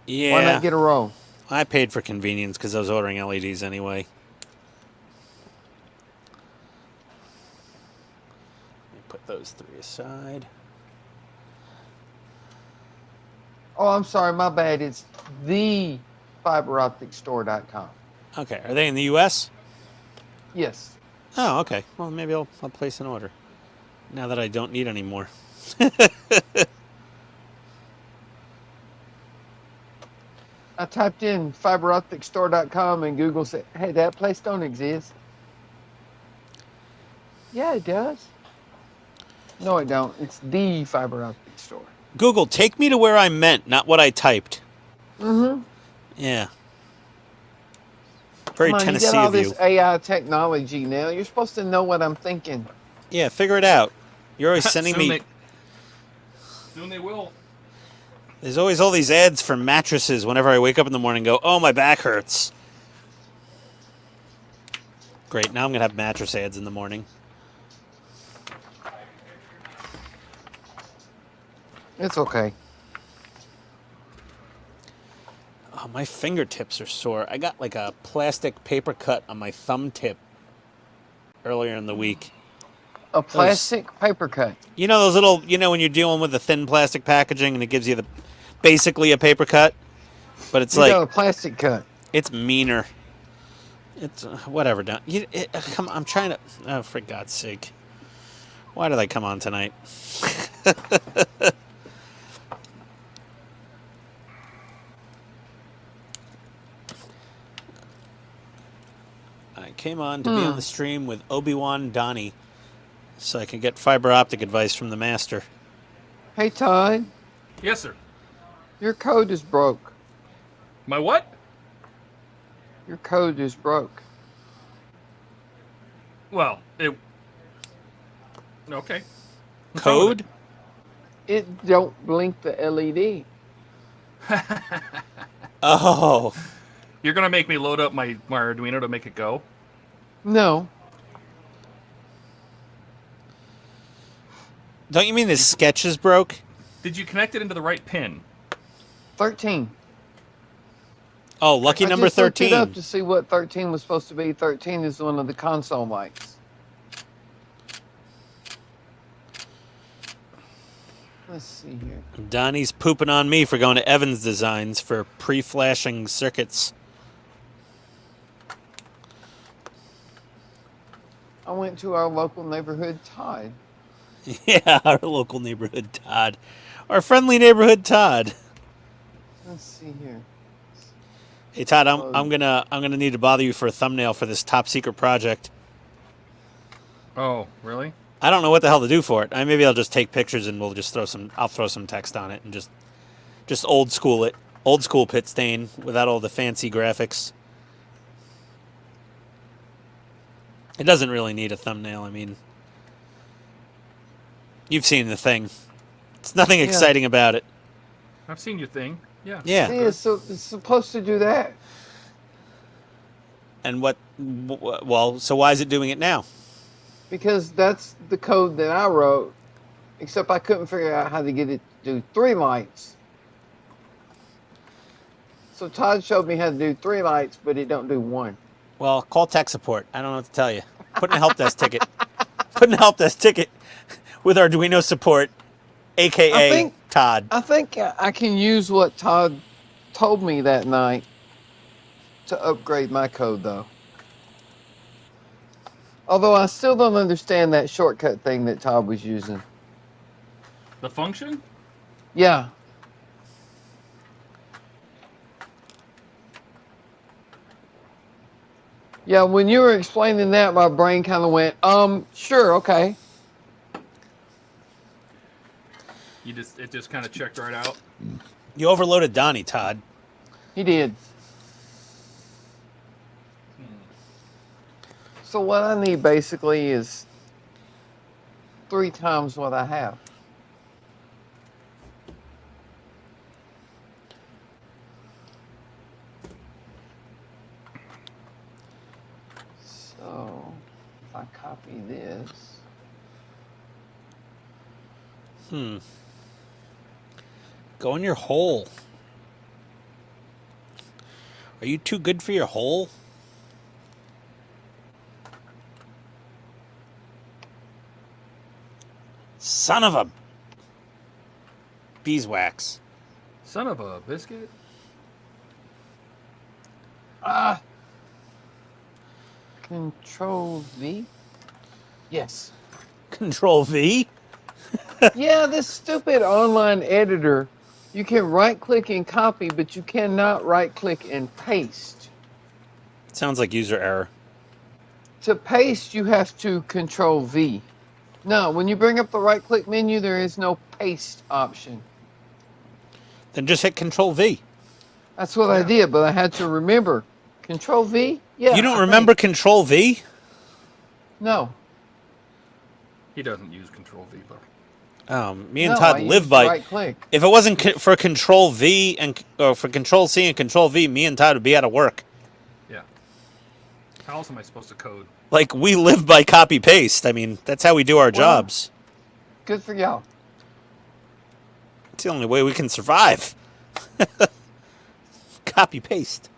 Yeah. Why not get a roll? I paid for convenience because I was ordering LEDs anyway. Let me put those 3 aside. Oh, I'm sorry, my bad. It's the fiberopticstore.com. Okay, are they in the U.S.? Yes. Oh, okay. Well, maybe I'll place an order now that I don't need any more. I typed in fiberopticstore.com and Google said, hey, that place don't exist. Yeah, it does. No, it don't. It's the fiber optic store. Google, take me to where I meant, not what I typed. Mm-hmm. Yeah. Very Come on, Tennessee you got all of you. this AI technology now. You're supposed to know what I'm thinking. Yeah, figure it out. You're always sending me... Soon they will. There's always all these ads for mattresses whenever I wake up in the morning and go, oh, my back hurts. Great, now I'm going to have mattress ads in the morning. It's okay. Oh, my fingertips are sore. I got like a plastic paper cut on my thumb tip earlier in the week. A plastic paper cut. You know those little, you know when you're dealing with the thin plastic packaging and it gives you the basically a paper cut, but it's You like got a plastic cut. it's meaner. It's whatever. Come on, I'm trying to. Oh, for God's sake! Why did I come on tonight? I came on to be on the stream with Obi-Wan Donnie, so I can get fiber optic advice from the master. Hey, Todd, Yes, sir. your code is broke. My what? Your code is broke. Well, it. Okay. Code? It don't blink the LED. Oh. You're gonna make me load up my Arduino to make it go? No. Don't you mean the sketches broke? Did you connect it into the right pin? 13. Oh, lucky I number just looked it up 13. to see what 13 was supposed to be. 13 is one of the console mics. Let's see here. Donnie's pooping on me for going to Evans Designs for pre-flashing circuits. I went to our local neighborhood TODD. Yeah, our local neighborhood Todd. Our friendly neighborhood Todd. Let's see here. Hey Todd, I'm gonna need to bother you for a thumbnail for this top secret project. Oh, really? I don't know what the hell to do for it. Maybe I'll just take pictures and I'll throw some text on it and just old school it. Old school PITSTAIN without all the fancy graphics. It doesn't really need a thumbnail. I mean, you've seen the thing. It's nothing exciting about it. I've seen your thing. Yeah. Yeah. Yeah, so it's supposed to do that. And well, so why is it doing it now? Because that's the code that I wrote, except I couldn't figure out how to get it to do 3 lights. So Todd showed me how to do 3 lights, but it don't do 1. Well, call tech support. I don't know what to tell you. Put in a help desk ticket. Put in a help desk ticket with Arduino support, a.k.a. Todd. I think I can use what Todd told me that night to upgrade my code, though. Although I still don't understand that shortcut thing that Todd was using. The function? Yeah. Yeah, when you were explaining that, my brain kind of went, sure, okay. It just kind of checked right out. You overloaded Donnie, Todd. He did. So what I need basically is 3 times what I have. So if I copy this. Go in your hole. Are you too good for your hole? Son of a beeswax. Son of a biscuit. Ah. Control V. Yes. Control V? Yeah, this stupid online editor. You can right click and copy, but you cannot right click and paste. Sounds like user error. To paste, you have to Control V. No, when you bring up the right click menu, there is no paste option. Then just hit Control V. That's what I did, but I had to remember. Control V? Yeah. You don't I remember think. Control V? No. He doesn't use Control V, though. Me and No, Todd I live used by. right click. If it wasn't for Control V or for Control C and Control V, me and Todd would be out of work. Yeah. How else am I supposed to code? Like, we live by copy paste. I mean, that's how we do our jobs. Good for y'all. It's the only way we can survive. Copy paste.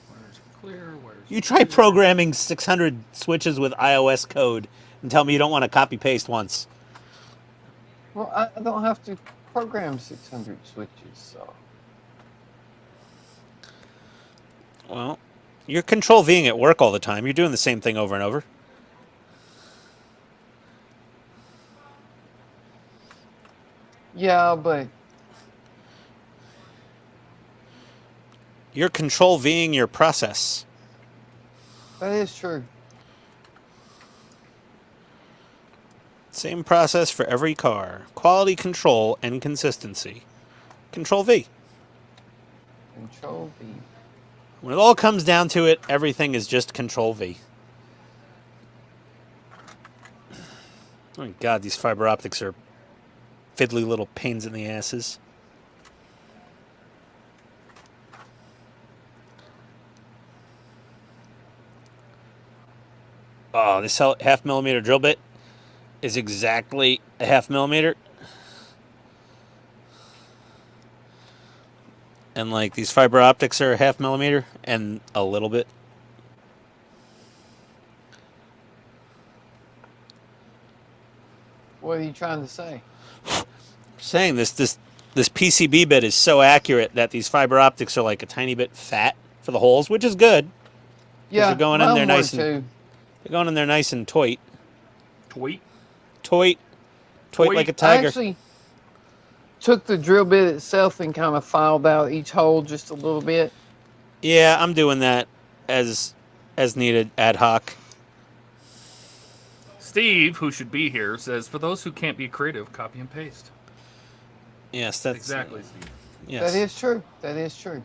Where's clear? Where's You try programming 600 switches with iOS code and tell me you don't want to copy paste once. Well, I don't have to program 600 switches, so. Well, you're Control Ving at work all the time. You're doing the same thing over and over. Yeah, but You're Control Ving your process. that is true. Same process for every car. Quality control and consistency. Control V. Control V. When it all comes down to it, everything is just Control V. Oh my God, these fiber optics are fiddly little pains in the asses. Wow, this half millimeter drill bit is exactly a half millimeter. And like these fiber optics are a half millimeter and a little bit. What are you trying to say? Saying this PCB bit is so accurate that these fiber optics are like a tiny bit fat for the holes, which is good. Yeah, they're going in there mine were nice and too. they're going in there nice and toit Tweet. like a I tiger. actually took the drill bit itself and kind of filed out each hole just a little bit. Yeah, I'm doing that as needed, ad hoc. Steve, who should be here, says, "For those who can't be creative, copy and paste." Yes, that's Exactly, Steve. Yes. That is true. That is true.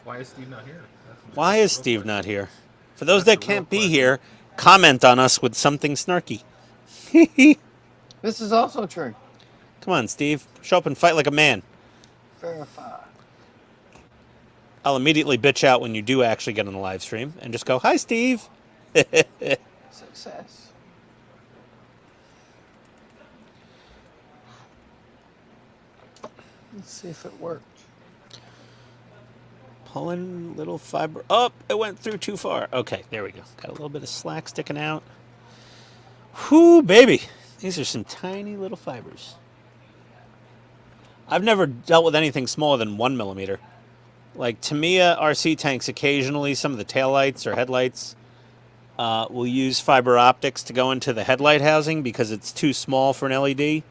Why is Steve not here? Why is Steve not here? For those That's that a real can't be question. here, comment on us with something snarky. This is also true. Come on, Steve. Show up and fight like a man. Verify. I'll immediately bitch out when you do actually get on the live stream and just go, "Hi, Steve." Success. Let's see if it worked. Pulling little fiber up. It went through too far. Okay, there we go. Got a little bit of slack sticking out. Whoo, baby. These are some tiny little fibers. I've never dealt with anything smaller than 1 millimeter. Like Tamiya RC tanks, occasionally some of the taillights or headlights will use fiber optics to go into the headlight housing because it's too small for an LED.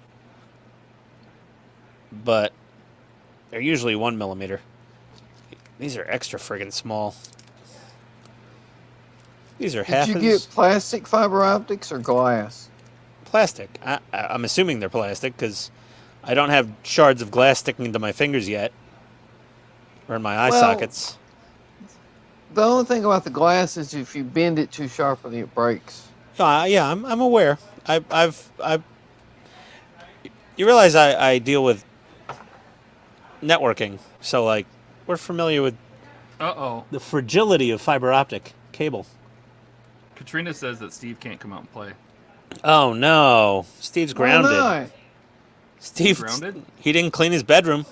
But they're usually 1 millimeter. These are extra friggin' small. These are half Did you as get plastic fiber optics or glass? plastic. I'm assuming they're plastic because I don't have shards of glass sticking into my fingers yet. Or in my eye sockets. The only thing about the glass is if you bend it too sharply, it breaks. Yeah, I'm aware. You realize I deal with networking, so like we're familiar with the fragility of fiber optic cable. Katrina says that Steve can't come out and play. Oh no, Steve's grounded. Why not? Steve Grounded? He didn't clean his bedroom.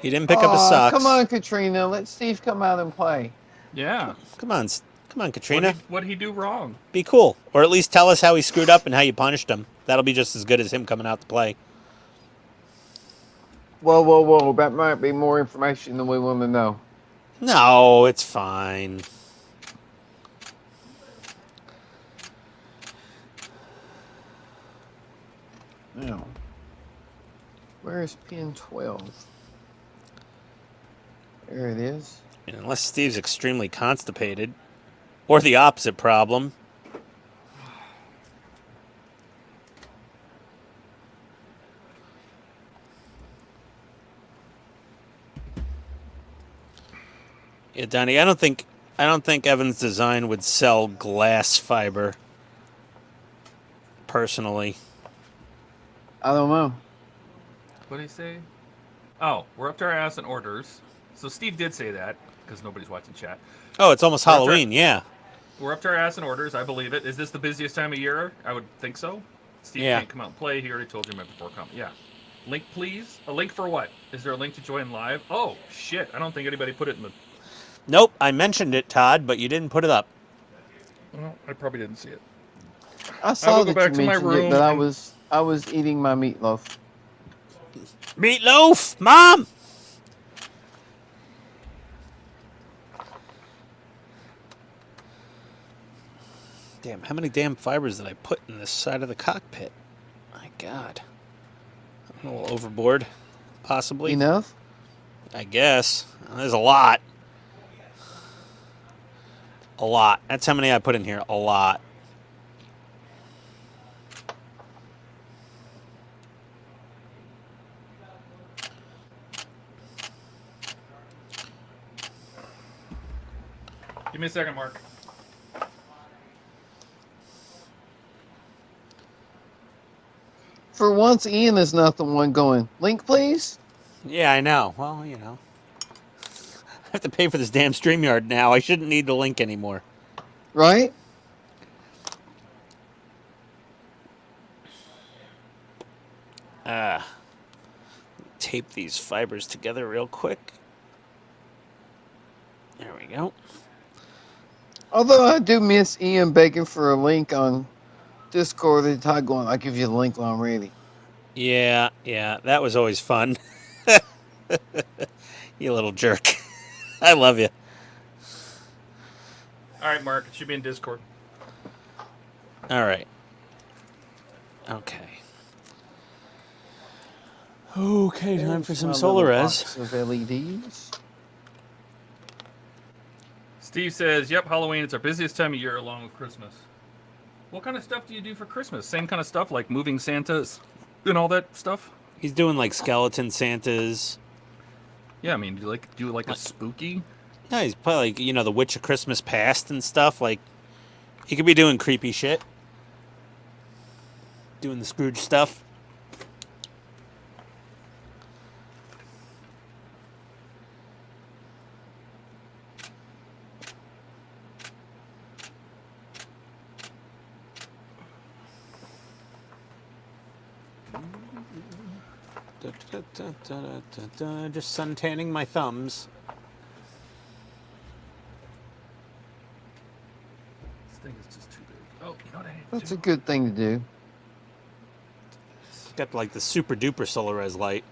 He didn't pick up his socks. Come on, Katrina. Let Steve come out and play. Yeah. Come on, Katrina. What'd he do wrong? Be cool, or at least tell us how he screwed up and how you punished him. That'll be just as good as him coming out to play. Whoa. That might be more information than we want to know. No, it's fine. Now, where is pin 12? There it is. And unless Steve's extremely constipated, or the opposite problem. Yeah, Donnie, I don't think Evan's design would sell glass fiber. Personally. I don't know. What did he say? Oh, we're up to our ass in orders. So Steve did say that, because nobody's watching chat. Oh, it's almost Halloween, yeah. We're up to our ass in orders, I believe it. Is this the busiest time of year? I would think so. Steve can't come out and play. He already told you before coming. Yeah. Link, please. A link for what? Is there a link to join live? Oh, shit. I don't think anybody put it in the... Nope, I mentioned it, Todd, but you didn't put it up. Well, I probably didn't see it. I saw will that go back you to my mentioned it, room but and- I was eating my meatloaf. Meatloaf, Mom! Damn, how many damn fibers did I put in this side of the cockpit? My God. I'm a little overboard, possibly. Enough? I guess. There's a lot. A lot. That's how many I put in here. A lot. Give me a second, Mark. For once, Ian is not the one going, link, please? Yeah, I know. Well, you know. have to pay for this damn StreamYard now. I shouldn't need the link anymore. Right? Tape these fibers together real quick. There we go. Although I do miss Ian begging for a link on Discord and Todd going, I'll give you the link when I'm ready. Yeah, that was always fun. You little jerk. I love you. All right, Mark. It should be in Discord. All right. Okay. Okay, time for some solar res. Box of LEDs. Steve says, "Yep, Halloween. It's our busiest time of year, along with Christmas." What kind of stuff do you do for Christmas? Same kind of stuff, like moving Santas and all that stuff. He's doing like skeleton Santas. Yeah, I mean, do you like a spooky? Yeah, he's probably like, the Witch of Christmas Past and stuff. Like, he could be doing creepy shit. Doing the Scrooge stuff. Just sun tanning my thumbs. This thing is just too big. Oh, you know what I need to That's do? a good thing to do. It's got like the super duper solar res light.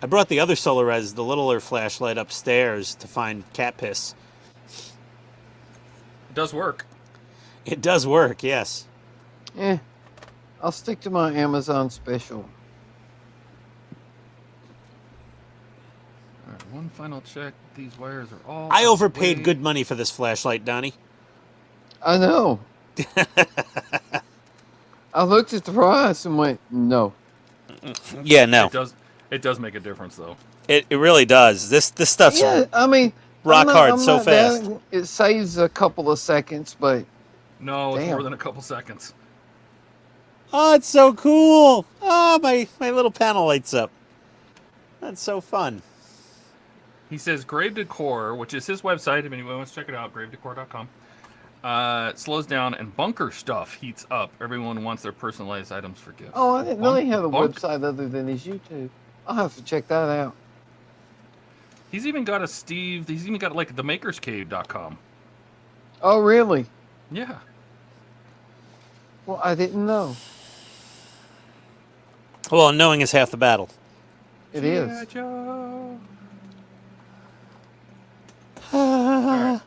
I brought the other solar res, the littler flashlight, upstairs to find cat piss. It does work. It does work, yes. I'll stick to my Amazon special. All right, one final check. These wires are all. I overpaid way- good money for this flashlight, Donnie. I know. I looked at the price and went, no. Yeah, no. It does make a difference, though. It really does. This stuff's Yeah, I mean, rock hard I'm so not fast. doubting it saves a couple of seconds, but No, it's Damn. more than a couple seconds. Oh, it's so cool. Oh, my little panel lights up. That's so fun. He says Grave Decor, which is his website. If anyone wants to check it out, gravedecor.com. Slows down and bunker stuff heats up. Everyone wants their personalized items for gifts. oh, I didn't know he had a Bunk- website other than his YouTube. I'll have to check that out. He's even got He's even got like themakerscave.com. Oh, really? Yeah. Well, I didn't know. Well, knowing is half the battle. It is. G.I. Joe. Alright.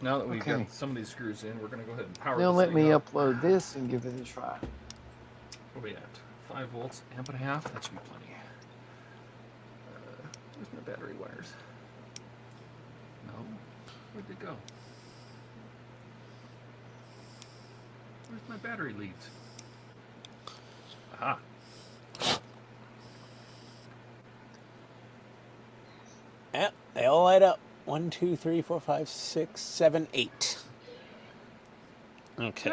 Now that we've Okay. got some of these screws in, we're going to go ahead and power Now this let thing me up. upload this and give it a try. What are we at? 5 volts, amp and a half? That should be plenty. Where's my battery wires? No. Where'd they go? Where's my battery leads? Aha. Yep, they all light up. 1, 2, 3, 4, 5, 6, 7, 8. Okay.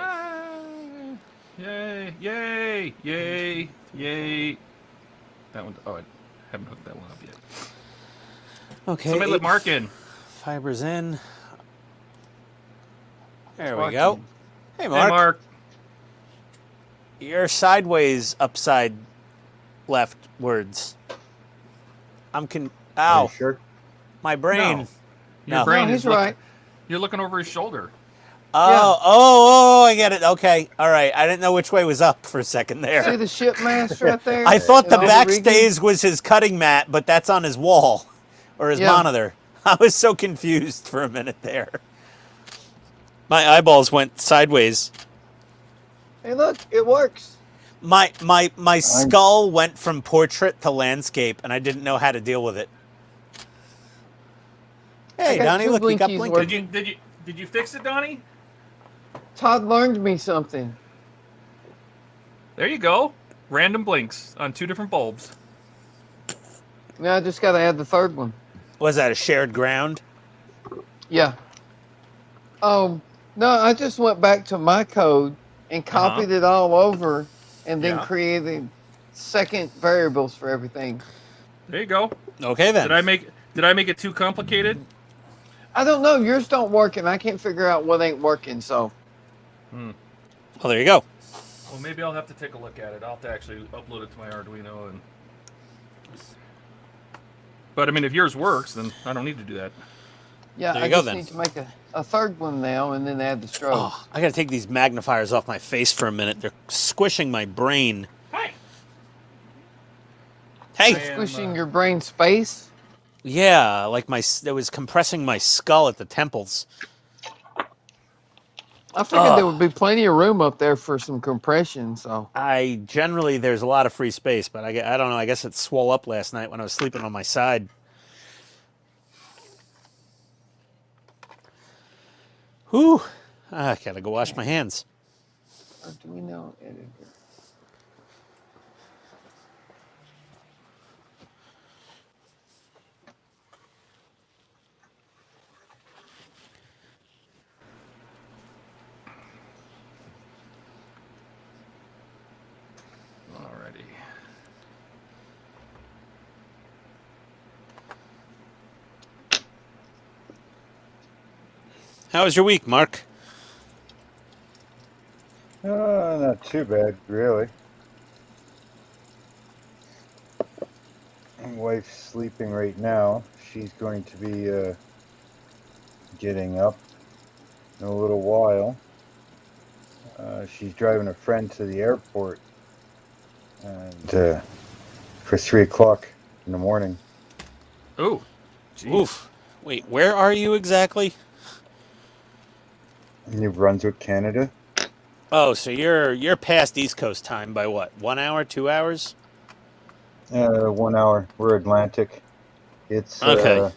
Yay! Yay! Yay! Yay! That one. Oh, I haven't hooked that one up yet. Okay. Somebody let 8 Mark in. fibers in. There we Mark go. in. Hey, Mark. Hey, Mark. You're sideways, upside, leftwards. Ow. Are you sure? My brain. No. Your No. brain No, is he's right. You're looking over his shoulder. Oh, I get it. Okay. All right. I didn't know which way was up for a second See there. the shipmaster right there? I thought And the all rigging? backstays was his cutting mat, but that's on his wall or his Yeah. monitor. I was so confused for a minute there. My eyeballs went sideways. Hey, look, it works. My skull went from portrait to landscape, and I didn't know how to deal with it. Hey, got Donnie, two look, you got blinkies blinking. working. Did you fix it, Donnie? Todd learned me something. There you go. Random blinks on 2 different bulbs. Now I just got to add the third one. Was that a shared ground? Yeah. No, I just went back to my code and copied it all over and then Yeah. created second variables for everything. There you go. Okay, then. Did I make it too complicated? I don't know. Yours don't work, and I can't figure out what ain't working. So. Hmm. Well, there you go. Well, maybe I'll have to take a look at it. I'll have to actually upload it to my Arduino. But I mean, if yours works, then I don't need to do that. Yeah, There you I go, just then. need to make a third one now, and then add the strobes. Oh, I got to take these magnifiers off my face for a minute. They're squishing my brain. Hi. Hey. Squishing your brain space. Yeah, like it was compressing my skull at the temples. I figured there would be plenty of room up there for some compression. So. There's a lot of free space, but I don't know. I guess it swole up last night when I was sleeping on my side. Whew. I gotta go wash my hands. Arduino editor. Alrighty. How was your week, Mark? Not too bad, really. My wife's sleeping right now. She's going to be getting up in a little while. She's driving a friend to the airport and for 3 o'clock in the morning. Oh, geez. Oof. Wait, where are you exactly? New Brunswick, Canada. Oh, so you're past East Coast time by what? 1 hour, 2 hours? 1 hour. We're Atlantic. It's Okay.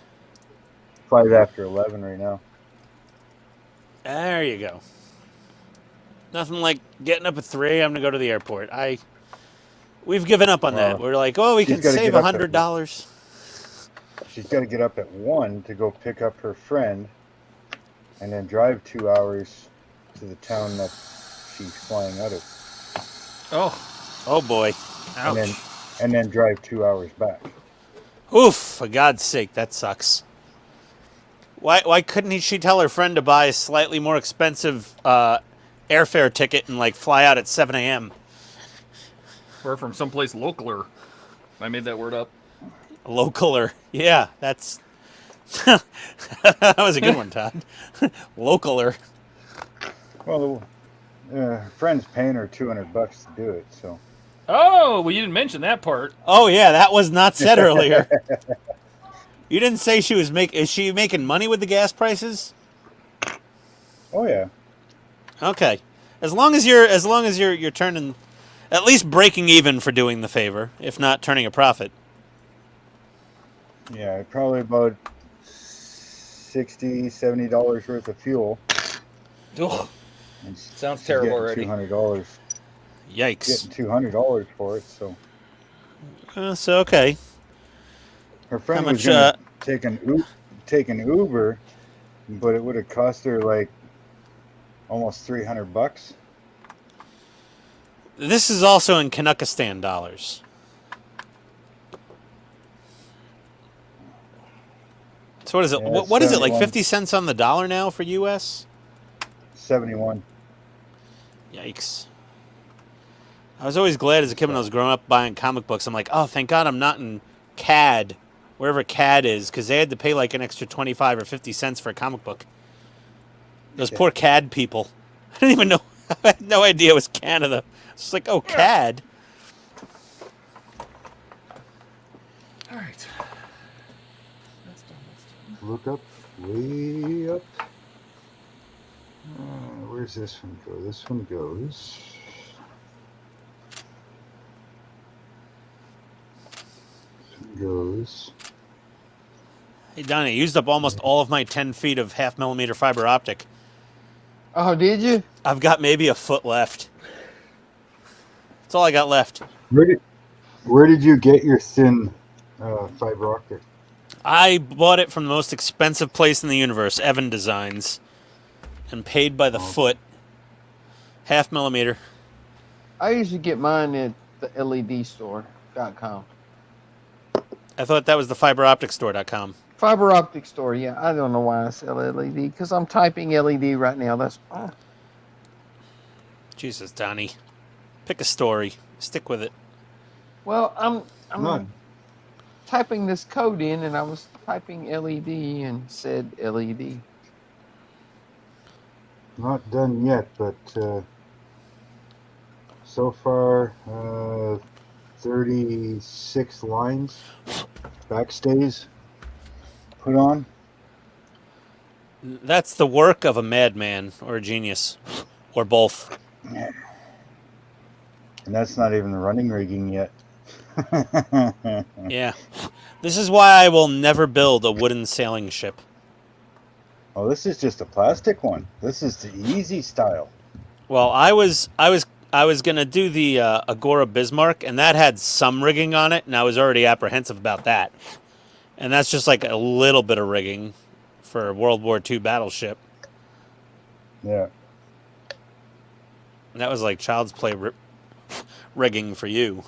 5 after 11 right now. There you go. Nothing like getting up at 3. I'm gonna go to the airport. We've given up on that. We're like, oh, we she's can gotta save get up at- $100. She's got to get up at 1 to go pick up her friend and then drive 2 hours to the town that she's flying out of. Oh boy. Ouch. And then drive 2 hours back. Oof! For God's sake, that sucks. Why couldn't she tell her friend to buy a slightly more expensive airfare ticket and like fly out at 7 a.m.? Or from someplace localer. I made that word up. Localer. Yeah, that's that was a good one, Todd. Localer. Well, her friend's paying her $200 to do it, so. Oh, well, you didn't mention that part. Oh yeah, that was not said earlier. You didn't say she was Is she making money with the gas prices? Oh yeah. Okay. As long as you're turning, at least breaking even for doing the favor, if not turning a profit. Yeah, probably about $60, $70 worth of fuel. Ugh. And Sounds she's terrible getting already. $200. Yikes. Getting $200 for it, so. So okay. Her friend How was much, going to take an Uber, but it would have cost her like almost $300. This is also in Canuckistan dollars. So what is it? Yeah, What is it, like 71. 50 cents on the dollar now for U.S.? 71. Yikes. I was always glad as a kid when I was growing up buying comic books. I'm like, oh, thank God I'm not in CAD, wherever CAD is, because they had to pay like an extra 25 or 50 cents for a comic book. Those poor CAD people. I didn't even know. I had no idea it was Canada. It's like, oh, CAD. All right. That's done. Look up, way up. Where's this one go? This one goes. This one goes. Hey, Donnie, I used up almost all of my 10 feet of 0.5 millimeter fiber optic. Oh, did you? I've got maybe a foot left. That's all I got left. Where did you get your thin fiber optic? I bought it from the most expensive place in the universe, Evan Designs, and paid by the foot. 0.5 millimeter. I usually get mine at the LEDstore.com. I thought that was the fiberopticstore.com. Fiber optic store. Yeah, I don't know why I sell LED because I'm typing LED right now. That's Jesus, Donnie. Pick a story. Stick with it. well, I'm Not typing this code in, and I was typing LED and said LED. not done yet, but so far 36 lines backstays put on. That's the work of a madman or a genius. Or both. And that's not even the running rigging yet. Yeah. This is why I will never build a wooden sailing ship. Oh, this is just a plastic one. This is the easy style. Well, I was gonna do the Agora Bismarck, and that had some rigging on it, and I was already apprehensive about that. And that's just like a little bit of rigging for a World War II battleship. Yeah. And that was like child's play rigging for you.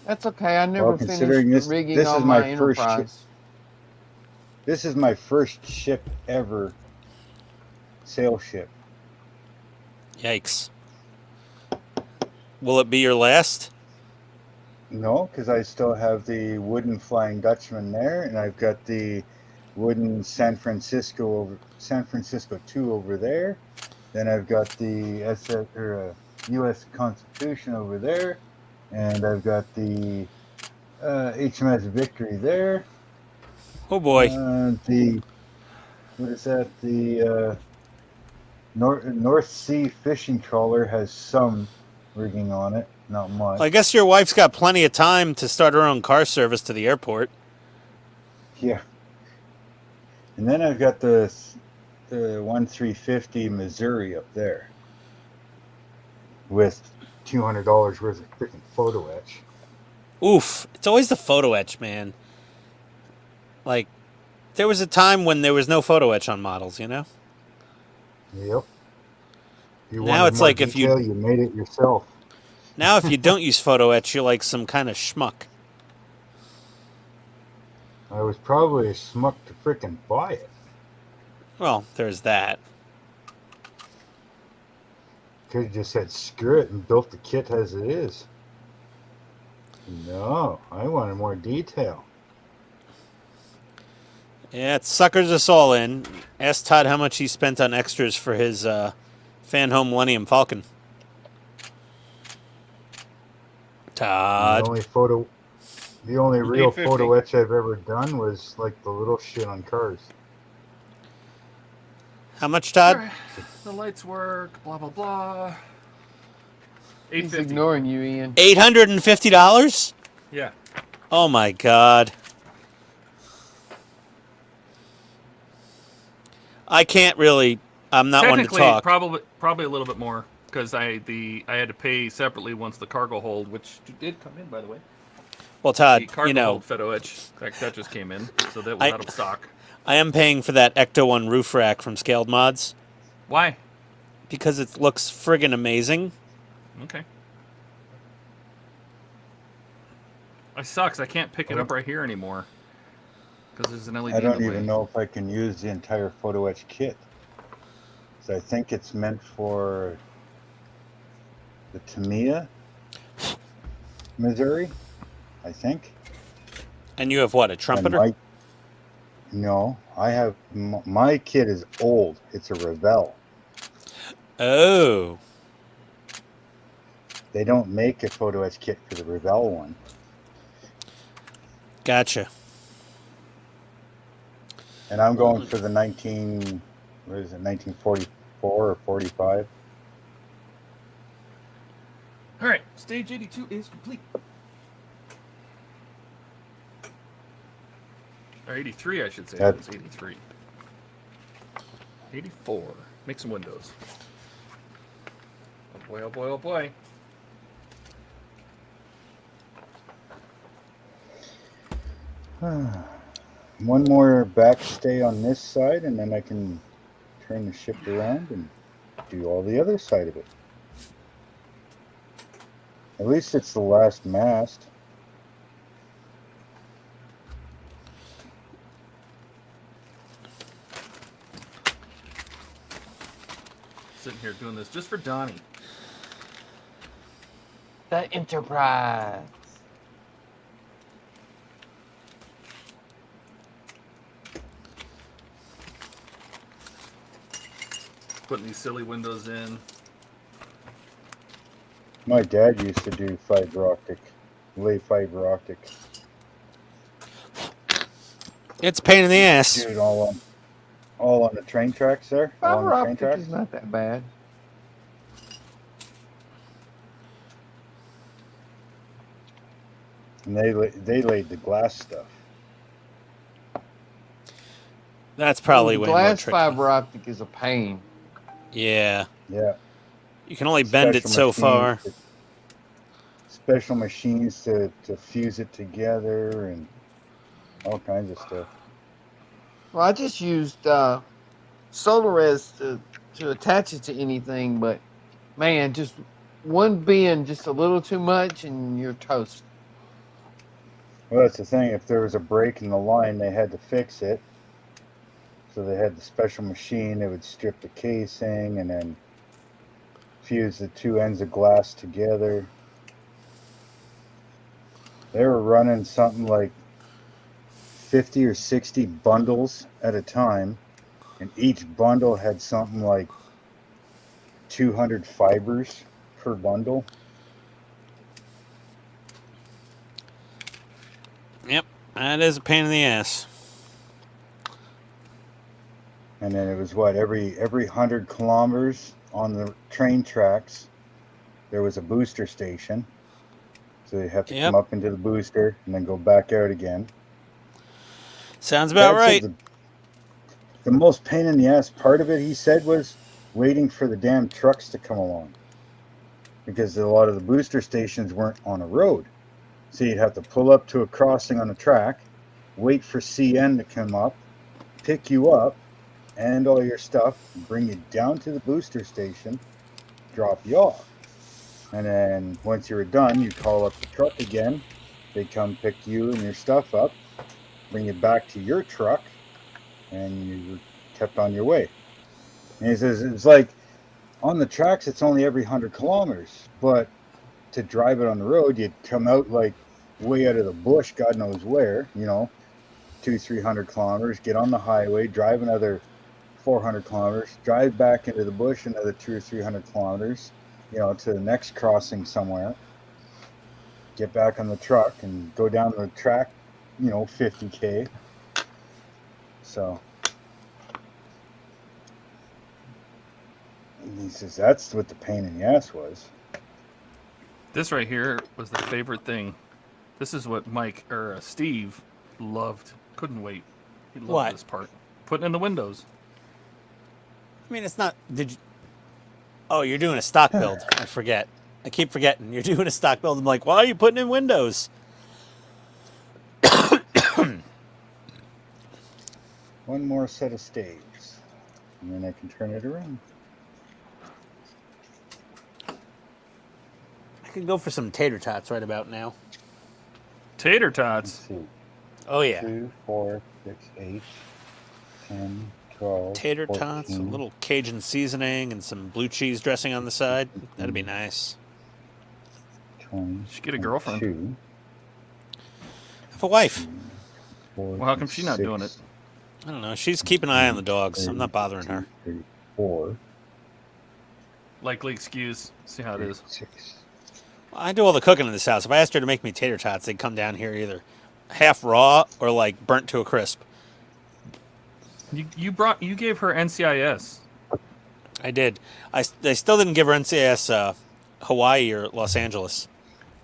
That's okay. I never considering finished this- rigging this on is my my first Enterprise. This is my first ship ever. Sail ship. Yikes. Will it be your last? No, because I still have the wooden Flying Dutchman there, and I've got the wooden San Francisco 2 over there. Then I've got the U.S. Constitution over there, and I've got the HMS Victory there. Oh boy. The what is that? The North Sea fishing trawler has some rigging on it, not much. Well, I guess your wife's got plenty of time to start her own car service to the airport. Yeah. And then I've got the 1350 Missouri up there with $200 worth of freaking photo etch. Oof. It's always the photo etch, man. Like, there was a time when there was no photo etch on models, you know? Yep. You Now wanted it's more like if detail, you made it yourself. Now if you don't use photo etch, you're like some kind of schmuck. I was probably a schmuck to freaking buy it. Well, there's that. Could have just said screw it and built the kit as it is. No, I wanted more detail. Yeah, it suckers us all in. Ask Todd how much he spent on extras for his Fan Home Millennium Falcon. Todd. The only real 850. photo etch I've ever done was like the little shit on cars. How much, Todd? Alright, the lights work, blah, blah, blah. He's 850. ignoring you, Ian. $850? Yeah. Oh my god. I can't really. I'm not one to Technically, talk. probably a little bit more because I had to pay separately once the cargo hold, which did come in, by the way. Well, The Todd, cargo you know, hold photo etch that just came in, so that was out of stock. I am paying for that Ecto 1 roof rack from Scaled Mods Why? because it looks friggin' amazing. Okay. I sucks. I can't pick it up right here anymore because there's an LED. I in don't the even way. know if I can use the entire photo etch kit. So I think it's meant for the Tamiya, Missouri, I think. And you have what, a And trumpeter? no, I have my kit is old. It's a Revell. Oh. They don't make a photo etch kit for the Revell one. Gotcha. And I'm going for the 1944 or 45. All right, stage 82 is complete. Or 83, I should say. That- It's 83. 84. Make some windows. Oh boy, oh boy, oh boy. One more backstay on this side, and then I can turn the ship around and do all the other side of it. At least it's the last mast. sitting here doing this just for Donnie. The Enterprise. Putting these silly windows in. My dad used to do lay fiber optic. It's a pain in the ass. Do it all on the train tracks there. Along Fiber the train optic tracks. is not that bad. And they laid the glass stuff. That's probably way more Glass tricky. fiber optic is a pain. Yeah. Yeah. You can only bend it so far. Special machines to fuse it together and all kinds of stuff. Well, I just used Solarez to attach it to anything, but man, just one bend, just a little too much, and you're toast. Well, that's the thing. If there was a break in the line, they had to fix it. So they had the special machine that would strip the casing and then fuse the two ends of glass together. They were running something like 50 or 60 bundles at a time, and each bundle had something like 200 fibers per bundle. Yep, that is a pain in the ass. And then it was what, every 100 kilometers on the train tracks, there was a booster station. So they'd have to come up into the booster and then go back out again. Sounds about right. The most pain in the ass part of it, he said, was waiting for the damn trucks to come along. Because a lot of the booster stations weren't on a road. So you'd have to pull up to a crossing on a track, wait for CN to come up, pick you up, and all your stuff, bring you down to the booster station, drop you off. And then once you were done, you call up the truck again. They come pick you and your stuff up, bring you back to your truck, and you kept on your way. And he says, it's like, on the tracks, it's only every 100 kilometers. But to drive it on the road, you'd come out like way out of the bush, God knows where, 200-300 kilometers, get on the highway, drive another 400 kilometers, drive back into the bush another 200 or 300 kilometers, to the next crossing somewhere, get back on the truck and go down the track, 50K. So he says that's what the pain in the ass was. This right here was the favorite thing. This is what Steve loved. Couldn't wait. He loved this part. Putting in the windows. I mean, it's not... Did you... Oh, you're doing a stock build. I forget. I keep forgetting. You're doing a stock build. I'm like, why are you putting in windows? One more set of staves, and then I can turn it around. I could go for some tater tots right about now. Tater tots? Oh, yeah. 2, 4, 6, 8, 10, 12, tater 14, tots, a little Cajun seasoning, and some blue cheese dressing on the side. That'd be nice. 20. Should get a girlfriend. 2, have a wife. 4, well, how come she's not doing it? I don't know. She's keeping an eye on the dogs. I'm not bothering her. 4. Likely excuse. See how it is. 6. I do all the cooking in this house. If I asked her to make me tater tots, they'd come down here either half raw or like burnt to a crisp. You gave her NCIS. I did. They still didn't give her NCIS Hawaii or Los Angeles.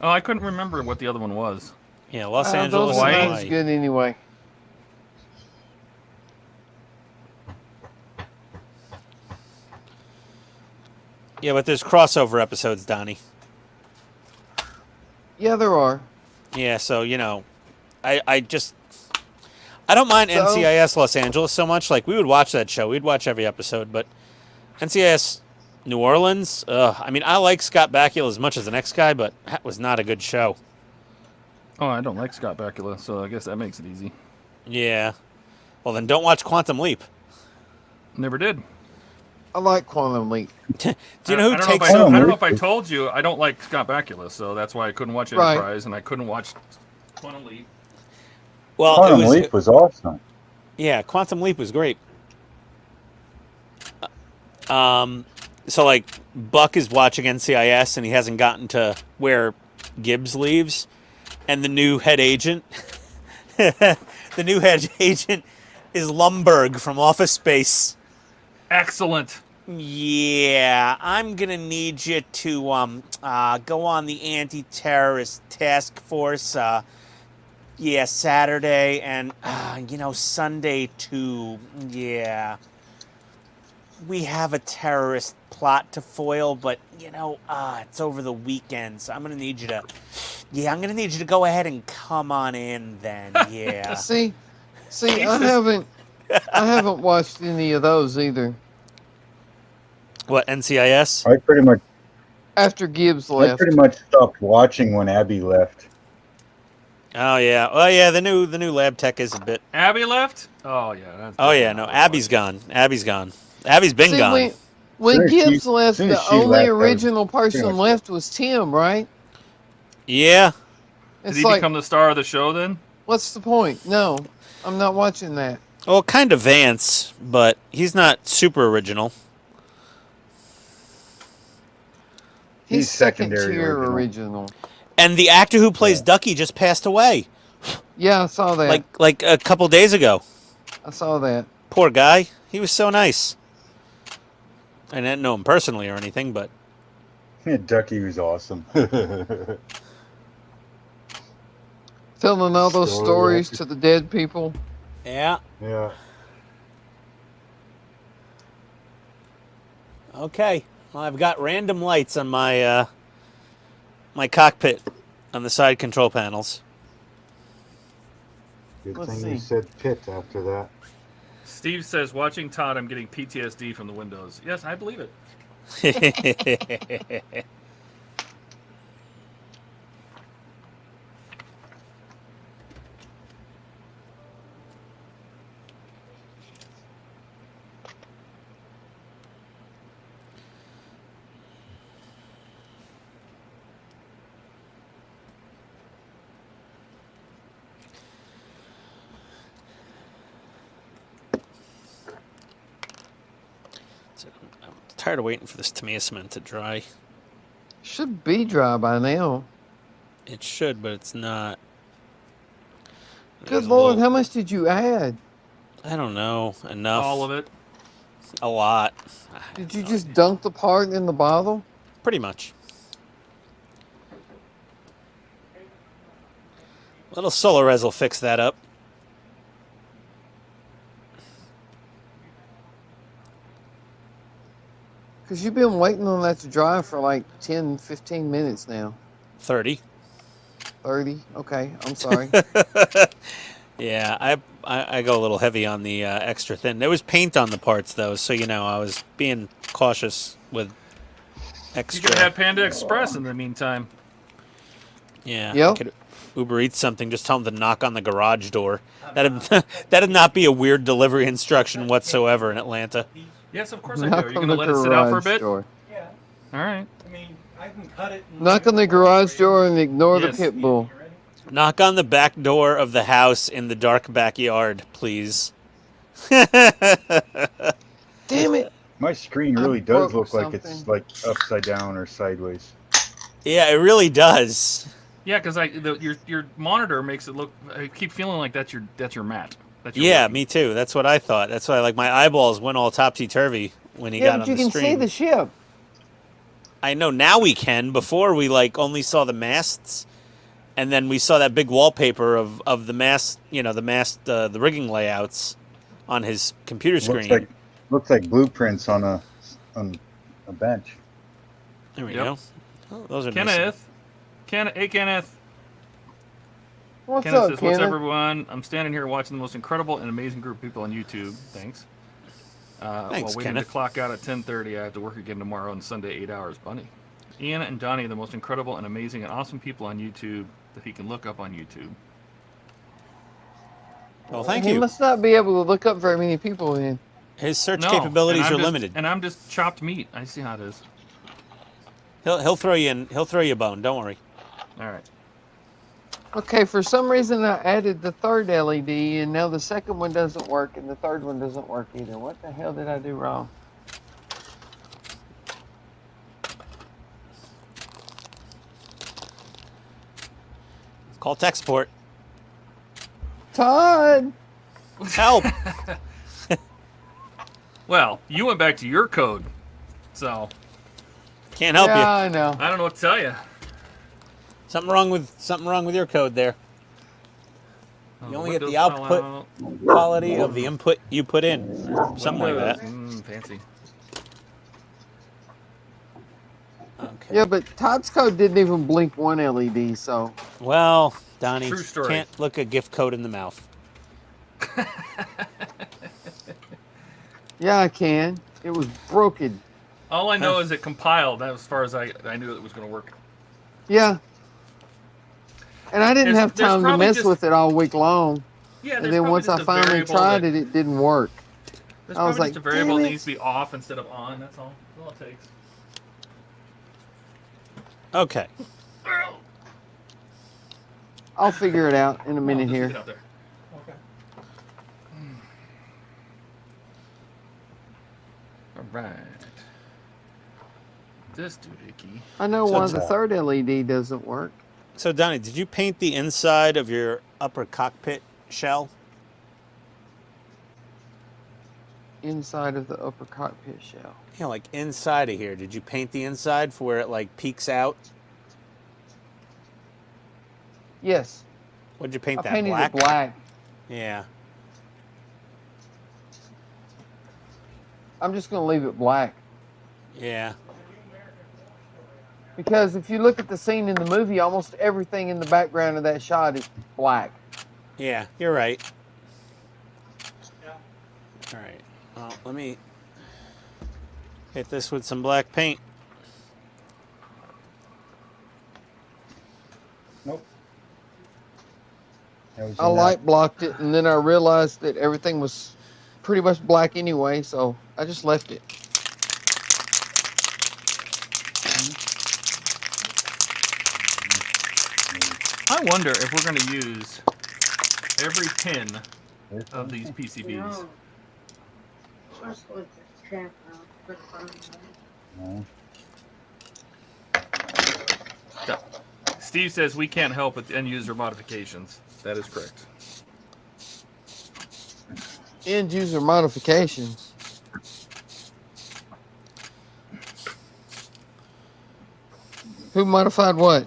Oh, I couldn't remember what the other one was. Yeah, Los Angeles, Hawaii. Hawaii. Sounds good anyway. Yeah, but there's crossover episodes, Donnie. Yeah, there are. Yeah, so, I don't mind NCIS Los Angeles so much. Like, we would watch that show. We'd watch every episode, but NCIS New Orleans, I mean, I like Scott Bakula as much as the next guy, but that was not a good show. Oh, I don't like Scott Bakula, so I guess that makes it easy. Yeah. Well, then don't watch Quantum Leap. Never did. I like Quantum Leap. Do you know who I don't takes know if I, over? I don't know if I told you, I don't like Scott Bakula, so that's why I couldn't watch Right. Enterprise and I couldn't watch Quantum Leap. Well, Quantum Leap was awesome. Yeah, Quantum Leap was great. So like Buck is watching NCIS and he hasn't gotten to where Gibbs leaves, and the new head agent, the new head agent is Lumberg from Office Space. Excellent. Yeah, I'm gonna need you to go on the anti-terrorist task force. Yeah, Saturday and Sunday too. Yeah. We have a terrorist plot to foil, but it's over the weekend, so I'm gonna need you to go ahead and come on in then. Yeah. See, I haven't watched any of those either. What, NCIS? I pretty much After Gibbs I left. pretty much stopped watching when Abby left. Oh yeah. Oh yeah. The new lab tech is a bit. Abby left? Oh yeah. That's Oh yeah. No, Abby's gone. Abby's gone. Abby's been See, gone. when Soon as Gibbs she- left, soon as the she only left, I was original pretty person much left was Tim, right? Yeah. Did It's he like, become the star of the show then? what's the point? No, I'm not watching that. Well, kind of Vance, but he's not super original. He's second secondary tier original. original. And the actor who plays Yeah. Ducky just passed away, Yeah, I saw that. like a couple days ago. I saw that. Poor guy. He was so nice. I didn't know him personally or anything, but Ducky was awesome. Telling all those Story. stories to the dead people. yeah. Yeah. Okay. Well, I've got random lights on my my cockpit on the side control panels. Good Let's thing see. you said pit after that. Steve says, watching Todd, I'm getting PTSD from the windows. Yes, I believe it. I'm tired of waiting for this Tamiya cement to dry. Should be dry by now. It should, but it's not. Good There's a Lord, little- how much did you add? I don't know. Enough. All of it. A lot. Did you just dunk the part in the bottle? Pretty much. Little Solarez will fix that up. Because you've been waiting on that to dry for like 10, 15 minutes now. 30. 30? Okay, I'm sorry. Yeah, I go a little heavy on the extra thin. There was paint on the parts though, so I was being cautious with You extra. could have had Panda Express in the meantime. Yeah. Yep. I could Uber Eats something. Just tell them to knock on the garage door. That'd not be a weird delivery instruction whatsoever in Atlanta. Yes, of course I do. Knock Are you on going to the let it sit out for a garage bit? door. Yeah, All right. I mean, I can cut it. And Knock on the garage door and ignore Yes. the pit bull. Knock on the back door of the house in the dark backyard, please. Damn it! My screen I really does broke look like it's something. like upside down or sideways. Yeah, it really does. Yeah, because your monitor makes it look. I keep feeling like that's your mat. That's your Yeah, wing. me too. That's what I thought. That's why my eyeballs went all topsy-turvy when he Yeah, got but on you the can stream. see the ship. I know now we can. Before we only saw the masts, and then we saw that big wallpaper of the mast. The rigging layouts on his computer screen. Looks like blueprints on a bench. There we Yep. go. Oh, those are nice. Hey Kenneth. What's Kenneth up, says, "What's up, Kenneth? everyone? I'm standing here watching the most incredible and amazing group of people on YouTube. Thanks. Thanks, while waiting Kenneth. to clock out at 10:30, I have to work again tomorrow on Sunday, 8 hours. Bunny. Ian and Donnie are the most incredible and amazing and awesome people on YouTube that he can look up on YouTube. Well, thank He you. must not be able to look up very many people in. His search No, capabilities and are I'm just- limited. And I'm just chopped meat. I see how it is. He'll throw you in. He'll throw you a bone. Don't worry. All right. Okay, for some reason I added the third LED, and now the second one doesn't work, and the third one doesn't work either. What the hell did I do wrong? Call tech support. Todd! Help! Well, you went back to your code, so Can't help yeah, you. I know. I don't know what to tell you. Something wrong with your code there. You only get Windows the fell output out. quality of the input you put in. Something like that. Fancy. Okay. Yeah, but Todd's code didn't even blink one LED, so. Well, Donnie, True story. can't look a gift code in the mouth. Yeah, I can. It was broken. All I know is it compiled. As far as I knew it was going to work. Yeah. And I didn't have There's time to probably mess just- with it all week long. Yeah, And there's then probably once just I a finally variable tried that- it didn't work. There's I was probably just a like, variable damn that it. needs to be off instead of on. That's all. That's all it takes. Okay. I'll figure it out in a Come on, minute just here. get out there. Okay. All right. This doohickey. I know So why it's the third LED doesn't work. So, Donnie, did you paint the inside of your upper cockpit shell? Inside of the upper cockpit shell. You know, like inside of here. Did you paint the inside for where it like peeks out? Yes. What'd you paint I that painted black? it black. Yeah. I'm just going to leave it black. Yeah. Because if you look at the scene in the movie, almost everything in the background of that shot is black. Yeah, you're right. Yeah. All right. Well, let me hit this with some black paint. Nope. That was I in light blocked it, and then I realized that everything was pretty much black anyway, so I just left it. I wonder if we're going to use every pin that. of these PCBs. No. Steve says we can't help with end user modifications. That is correct. End user modifications. Who modified what?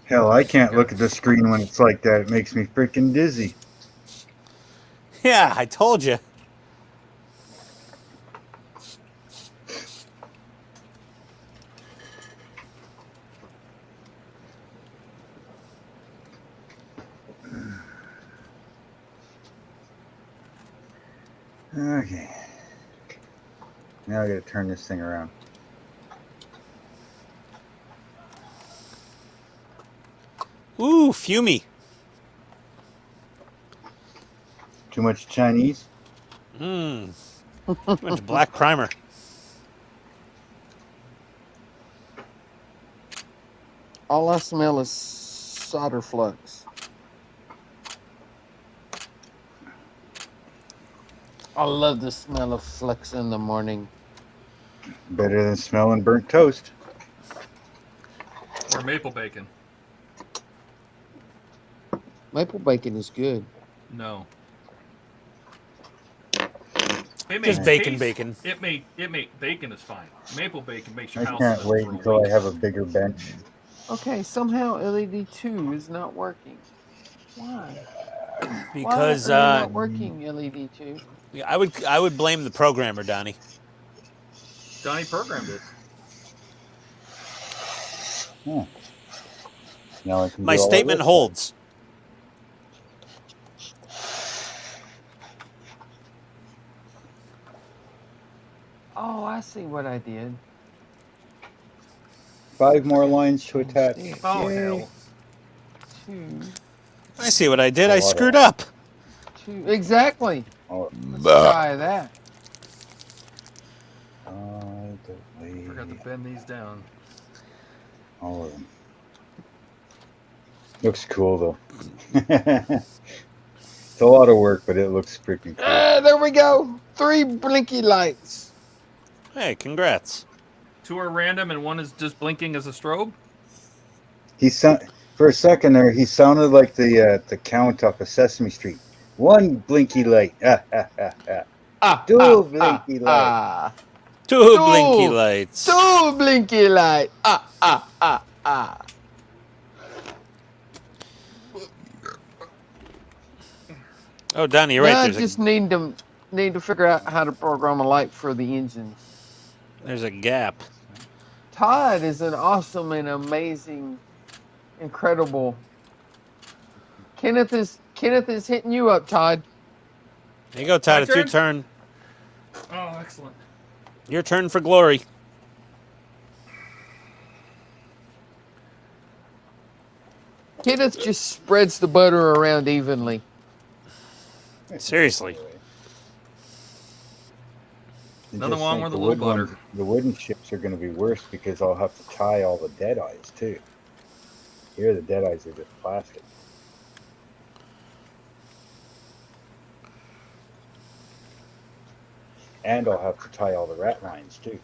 Hell, I can't look at the screen when it's like that. It makes me freaking dizzy. Yeah, I told you. Okay. Now I gotta turn this thing around. Ooh, fumey. Too much Chinese? Mmm. Too much black primer. All I smell is solder flux. I love the smell of flux in the morning. Better than smelling burnt toast. Or maple bacon. Maple bacon is good. No. It Just may bacon, taste- bacon. It may bacon is fine. Maple bacon makes your I house can't smell wait for a until week. I have a bigger bench. Okay, somehow LED 2 is not working. Why? Because Why are you not working, LED 2? yeah, I would blame the programmer, Donnie. Donnie programmed it. Oh. Now I can My do all of statement this. holds. Oh, I see what I did. 5 more lines to Change attach. this. Oh Yay. hell! 2, I see what I did. A I lot of screwed that. up. 2. Exactly. Oh, Let's try that. Forgot to bend these down. all of them. Looks cool though. It's a lot of work, but it looks freaking cool. There we go. 3 blinky lights. Hey, congrats. 2 are random and 1 is just blinking as a strobe. For a second there, he sounded like the Count off of Sesame Street. 1 blinky light. Dual blinky light. 2 blinky lights. 2 blinky light. Oh, Donnie, you're Now right. I just need to figure out how to program a light for the engines. There's a gap. Todd is an awesome and amazing, incredible. Kenneth is hitting you up, Todd. There you go, Todd. My It's your turn. Oh, excellent. Your turn for glory. Kenneth just spreads the butter around evenly. Seriously. Nothing wrong with a little butter. The wooden ships are going to be worse because I'll have to tie all the dead eyes too. Here, the dead eyes are just plastic. And I'll have to tie all the rat lines too.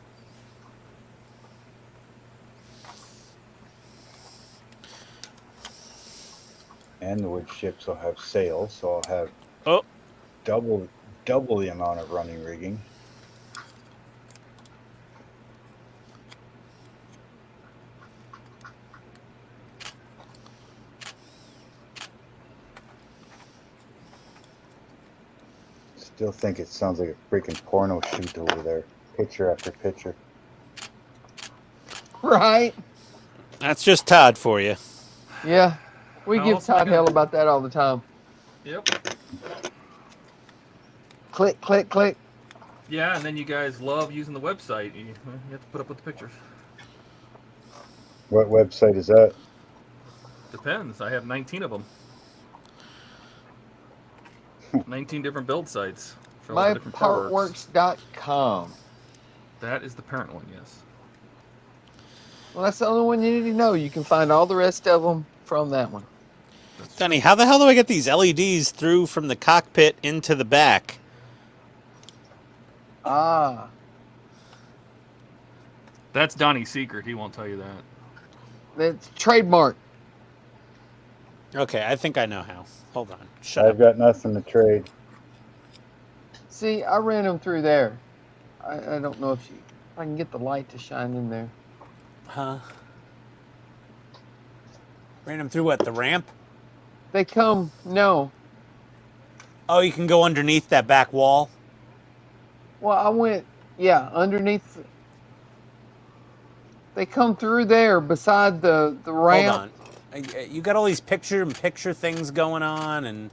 And the wood ships will have sails, so I'll have double the amount of running rigging. Still think it sounds like a freaking porno shoot over there. Picture after picture. Right? That's just Todd for you. Yeah. We How give else am I Todd gonna- hell about that all the time. Yep. Click, click, click. Yeah, and then you guys love using the website. You have to put up with the pictures. What website is that? Depends. I have 19 of them. 19 different build sites for all the different part works. MyPartworks.com. That is the parent one, yes. Well, that's the only one you need to know. You can find all the rest of them from that one. Donnie, how the hell do I get these LEDs through from the cockpit into the back? Ah. That's Donnie's secret. He won't tell you that. That's trademark. Okay, I think I know how. Hold on. Shut up. I've got nothing to trade. See, I ran them through there. I don't know if I can get the light to shine in there. Huh? Ran them through what, the ramp? They come, no. Oh, you can go underneath that back wall? Well, I went, yeah, underneath. They come through there beside the ramp. Hold on. You got all these picture-in-picture things going on, and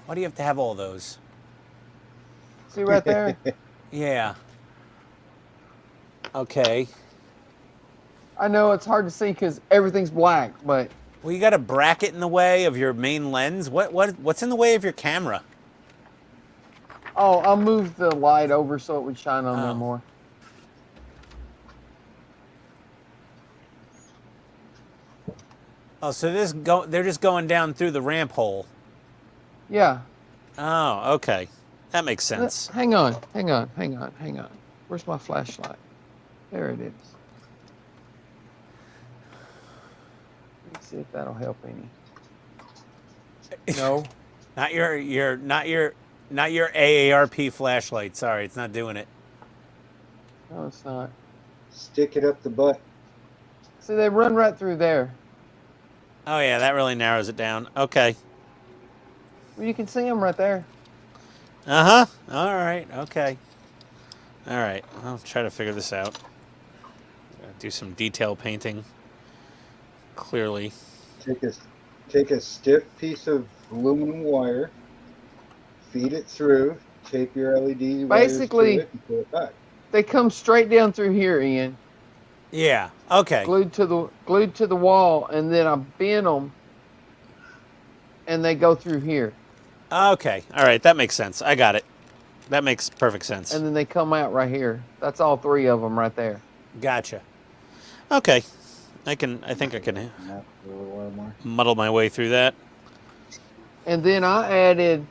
why do you have to have all those? See right there? Yeah. Okay. I know it's hard to see because everything's black, but Well, you got a bracket in the way of your main lens. What's in the way of your camera? oh, I'll move the light over so it would shine on there Oh. more. Oh, so they're just going down through the ramp hole. Yeah. Oh, okay. That makes sense. Hang on. Where's my flashlight? There it is. Let's see if that'll help any. No. Not your AARP flashlight. Sorry, it's not doing it. No, it's not. Stick it up the butt. See, they run right through there. Oh yeah, that really narrows it down. Okay. Well, you can see them right there. Uh-huh. All right. Okay. All right. I'll try to figure this out. Do some detail painting. Clearly. Take a stiff piece of aluminum wire, feed it through, tape your LED wires Basically- to it and pull it back. They come straight down through here, Ian, Yeah. Okay. glued to the wall, and then I bend them, and they go through here, Okay. All right. That makes sense. I got it. That makes perfect sense. and then they come out right here. That's all 3 of them right there. Gotcha. Okay. I think I can And that's a little while more. muddle my way through that. And then I added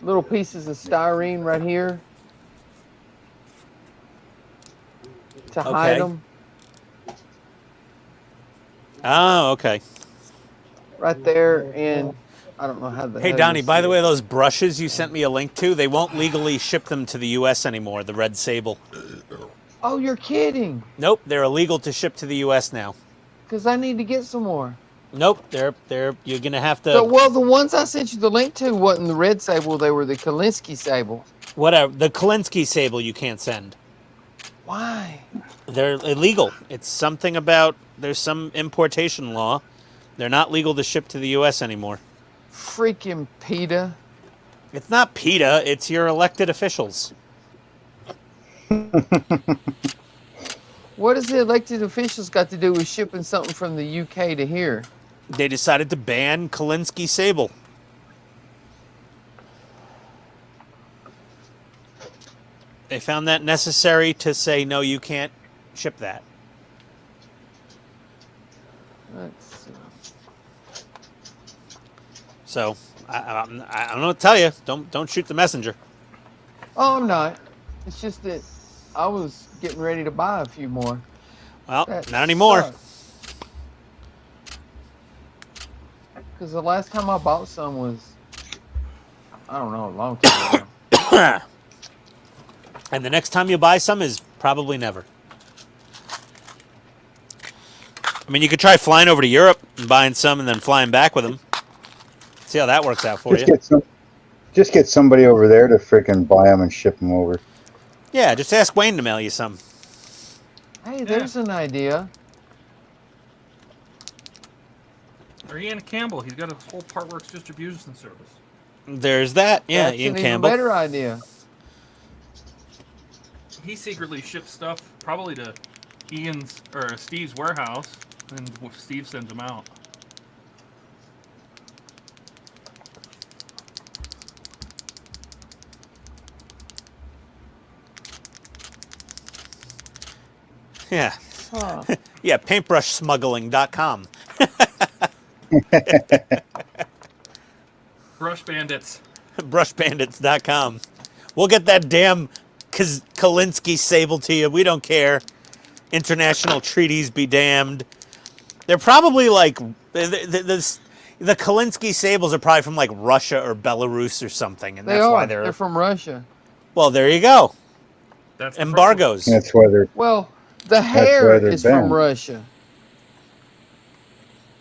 little pieces of styrene right here to hide Okay. them. Oh, okay. Right there, and I don't know how the Hey, hell Donnie, you by see the it. way, those brushes you sent me a link to, they won't legally ship them to the U.S. anymore, the Red Sable. Oh, you're kidding! Nope, they're illegal to ship to the U.S. now. Because I need to get some more. Nope, you're going to have to... So, well, the ones I sent you the link to wasn't the red sable; they were the Kalinsky sable. Whatever, the Kalinsky Sable you can't send. Why? They're illegal. It's something about... There's some importation law. They're not legal to ship to the U.S. anymore. Freaking PETA. It's not PETA, it's your elected officials. What has the elected officials got to do with shipping something from the UK to here? They decided to ban Kalinsky Sable. They found that necessary to say, no, you can't ship that. Let's see. So, I don't know what to tell you. Don't shoot the messenger. Oh, I'm not. It's just that I was getting ready to buy a few more. Well, not anymore. Because the last time I bought some was, I don't know, a long time ago. And the next time you buy some is probably never. I mean, you could try flying over to Europe and buying some and then flying back with them. See how that works out for you. Just get somebody over there to freaking buy them and ship them over. Yeah, just ask Wayne to mail you some. Hey, there's an idea. Or Ian Campbell, he's got a whole Partworks distribution service. There's that. Yeah, That's Ian an even Campbell. better idea. He secretly ships stuff probably to Ian's or Steve's warehouse, and Steve sends them out. Yeah. Huh. Yeah, paintbrushsmuggling.com. Brush bandits. Brushbandits.com. We'll get that damn Kalinsky Sable to you. We don't care. International treaties be damned. They're probably like... The Kalinsky Sables are probably from like Russia or Belarus or something. And They that's are. why They're from Russia. Well, there you go. That's the Embargoes. That's why they're Well, the hair why they're is from banned. Russia. problem.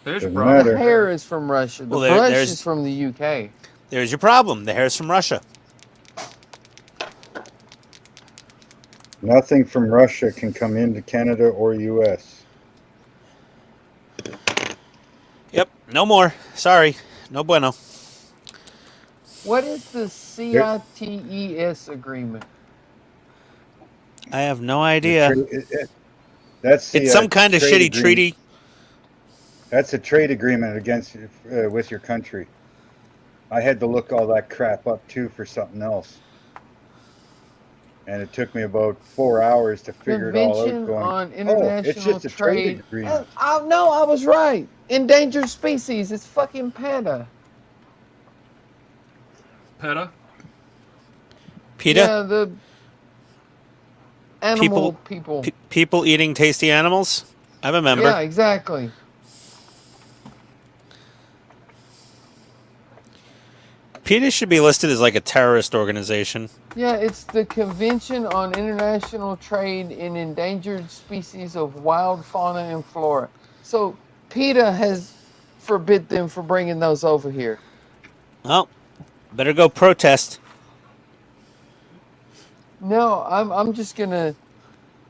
There's your Doesn't problem. matter. The hair is from Russia. The Well, brush there's- is from the UK. There's your problem. The hair's from Russia. nothing from Russia can come into Canada or U.S. Yep. No more. Sorry. No bueno. What is the CITES agreement? I have no idea. That's the, It's some kind of trade shitty agreement. treaty. That's a trade agreement against with your country. I had to look all that crap up too for something else, and it took me about 4 hours to figure it all out. Convention Going, on oh, International it's just a trade agreement. No, I was right. Endangered species. It's fucking PETA. PETA. PETA? Yeah, the animal people. People eating tasty animals? I'm a member. Yeah, exactly. PETA should be listed as like a terrorist organization. Yeah, it's the Convention on International Trade in Endangered Species of Wild Fauna and Flora. So PETA has forbid them from bringing those over here. Well, better go protest. No, I'm just gonna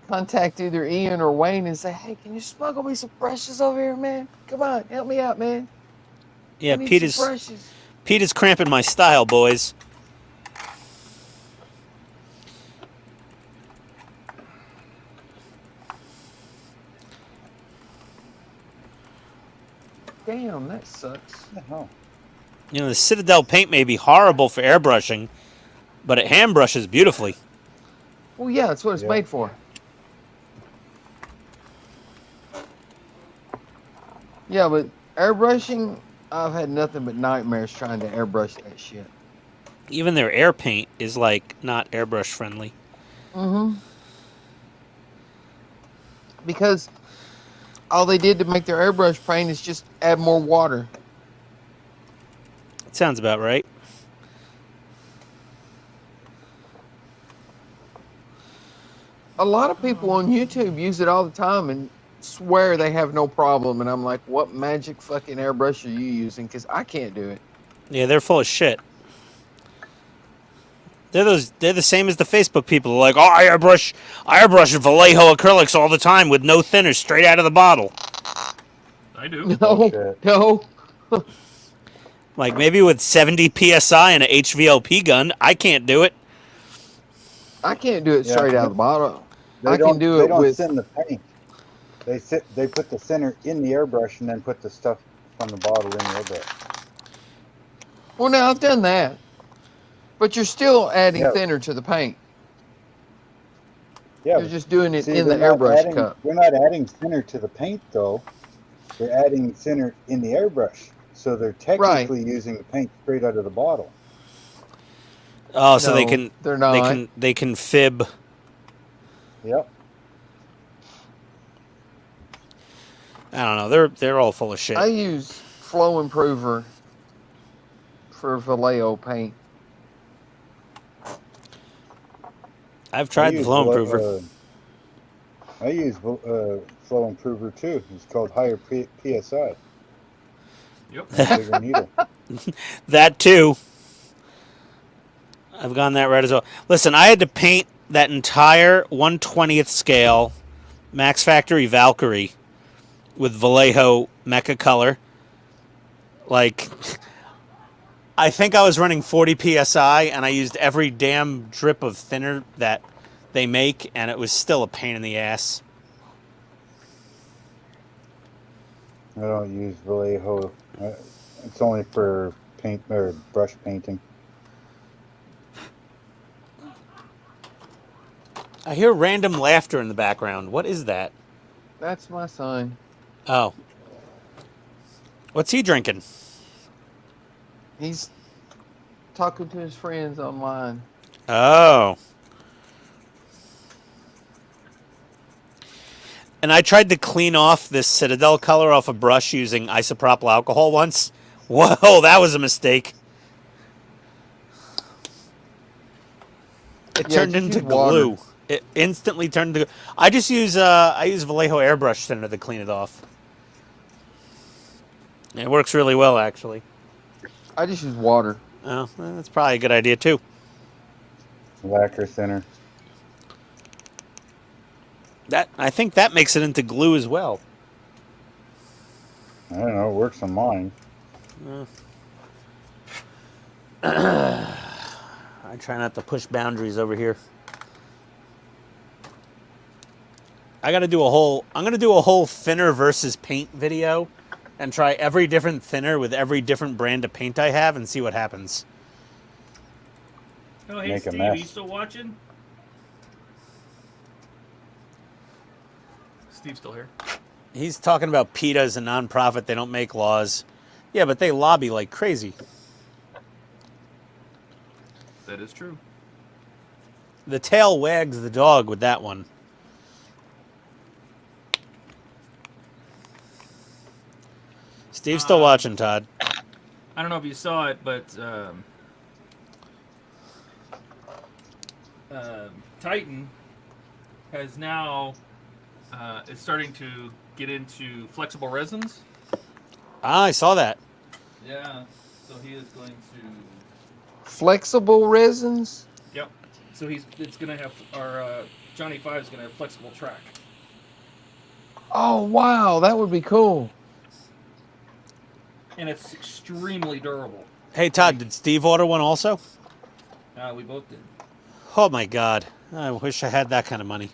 contact either Ian or Wayne and say, hey, can you smuggle me some brushes over here, man? Come on, help me out, man. Yeah, I need PETA's some brushes. cramping my style, boys. damn, that sucks. What the hell? You know, the Citadel paint may be horrible for airbrushing, but it hand brushes beautifully. Well, yeah, that's what it's Yeah. made for. Yeah, but airbrushing, I've had nothing but nightmares trying to airbrush that shit. Even their air paint is like not airbrush friendly. Mm-hmm. Because all they did to make their airbrush paint is just add more water. It sounds about right. A lot of people on YouTube use it all the time and swear they have no problem. And I'm like, what magic fucking airbrush are you using? Because I can't do it. Yeah, they're full of shit. They're the same as the Facebook people. They're like, oh, I airbrush Vallejo acrylics all the time with no thinner, straight out of the bottle. I do. No, Bullshit. no. Like maybe with 70 psi and a HVLP gun, I can't do it. I can't do it Yeah, straight out of the bottle. I They can do They it don't with. thin the paint. They put the thinner in the airbrush and then put the stuff from the bottle in the airbrush. Well, now I've done that, but you're still adding Yeah. thinner to the paint. Yeah. You're just doing it See, in the they're not airbrush adding- cup. They're not adding thinner to the paint though. They're adding thinner in the airbrush. So they're technically using the paint straight out of the bottle. Oh, so they No, can They're not. they can fib. Yep. I don't know. They're all full of shit. I use Flow Improver for Vallejo paint. I've tried the use Flow Val- Improver. I use Flow Improver too. It's called higher PSI. Yep. Bigger needle. That too. I've gone that route as well. Listen, I had to paint that entire 1/20th scale Max Factory Valkyrie with Vallejo Mecha Color. Like, I think I was running 40 psi, and I used every damn drip of thinner that they make, and it was still a pain in the ass. I don't use Vallejo. It's only for paint or brush painting. I hear random laughter in the background. What is that? That's my son. Oh. What's he drinking? He's talking to his friends online. Oh. And I tried to clean off this Citadel color off a brush using isopropyl alcohol once. Whoa, that was a mistake. It Yeah, turned just into use water. glue. It instantly turned into. I just use Vallejo airbrush thinner to clean it off. It works really well, actually. I just use water. Oh, well, that's probably a good idea too. Lacquer thinner. I think that makes it into glue as well. I don't know. It works on mine. I try not to push boundaries over here. I'm gonna do a whole thinner versus paint video and try every different thinner with every different brand of paint I have and see what happens. Oh, hey, Make a Steve, mess. you still watching? Steve's still here. He's talking about PETA as a nonprofit. They don't make laws. Yeah, but they lobby like crazy. That is true. The tail wags the dog with that one. Steve's still watching, Todd. I don't know if you saw it, but Titan has now is starting to get into flexible resins. Ah, I saw that. Yeah, so he is going to. Flexible resins? Yep. So it's gonna have our Johnny 5 is gonna have flexible track. Oh, wow. That would be cool. And it's extremely durable. Hey, Todd, did Steve order one also? We both did. Oh, my God. I wish I had that kind of money.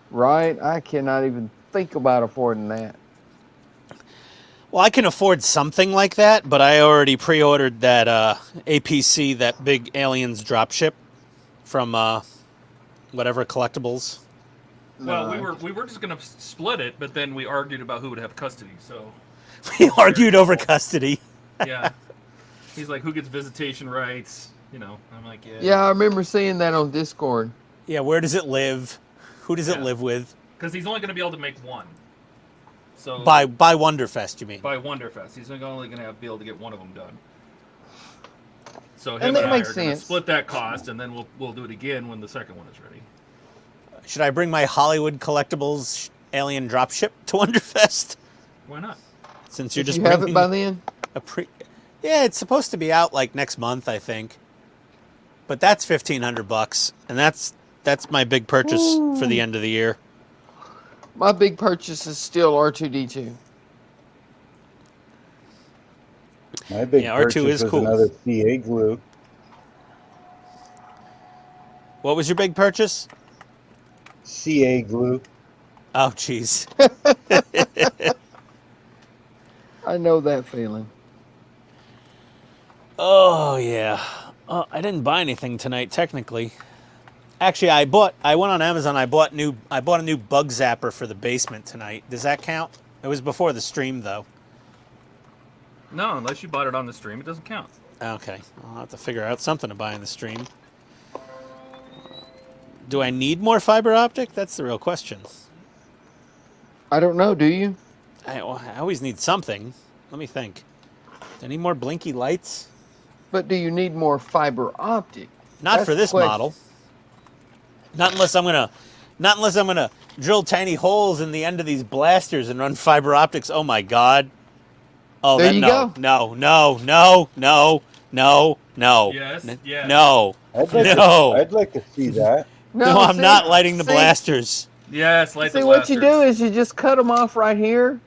Right? I cannot even think about affording that. Well, Well, I can afford something like that, but I already pre-ordered that APC, that big Aliens dropship from whatever collectibles. Well, No. we were just gonna split it, but then we argued about who would have custody. So We argued over custody. yeah, he's like, who gets visitation rights? You know, I'm like, yeah. Yeah, I remember seeing that on Discord. Yeah, where does it live? Who does it Yeah. live with? Because he's only gonna be able to make one. So By Wonderfest, you mean? by Wonderfest, he's only gonna be able to get one of them done. So him And and, that I makes are gonna sense. split that cost, and then we'll do it again when the second one is ready. Should I bring my Hollywood Collectibles alien dropship to Wonderfest? Why not? Since you're Did just you have it bringing by then? a Yeah, it's supposed to be out like next month, I think. But that's $1,500, and that's my big purchase for the end of the year. My big purchase is still R2D2. My big Yeah, R2 purchase is was cool. another CA glue. What was your big purchase? CA glue. Oh, jeez. I know that feeling. Oh, yeah. I didn't buy anything tonight, technically. Actually, I went on Amazon. I bought a new bug zapper for the basement tonight. Does that count? It was before the stream, though. No, unless you bought it on the stream, it doesn't count. Okay, I'll have to figure out something to buy in the stream. Do I need more fiber optic? That's the real question. I don't know, do you? I always need something. Let me think. Do I need more blinky lights? But do you need more fiber optic? Not That's for the this question. model. Not unless I'm gonna drill tiny holes in the end of these blasters and run fiber optics. Oh my god. Oh, There that, you no, go. no. Yes, yes. No. I'd like to see that. No, I'm see- not lighting the see- blasters. Yes, light See, the what you do blasters. is you just cut them off right here,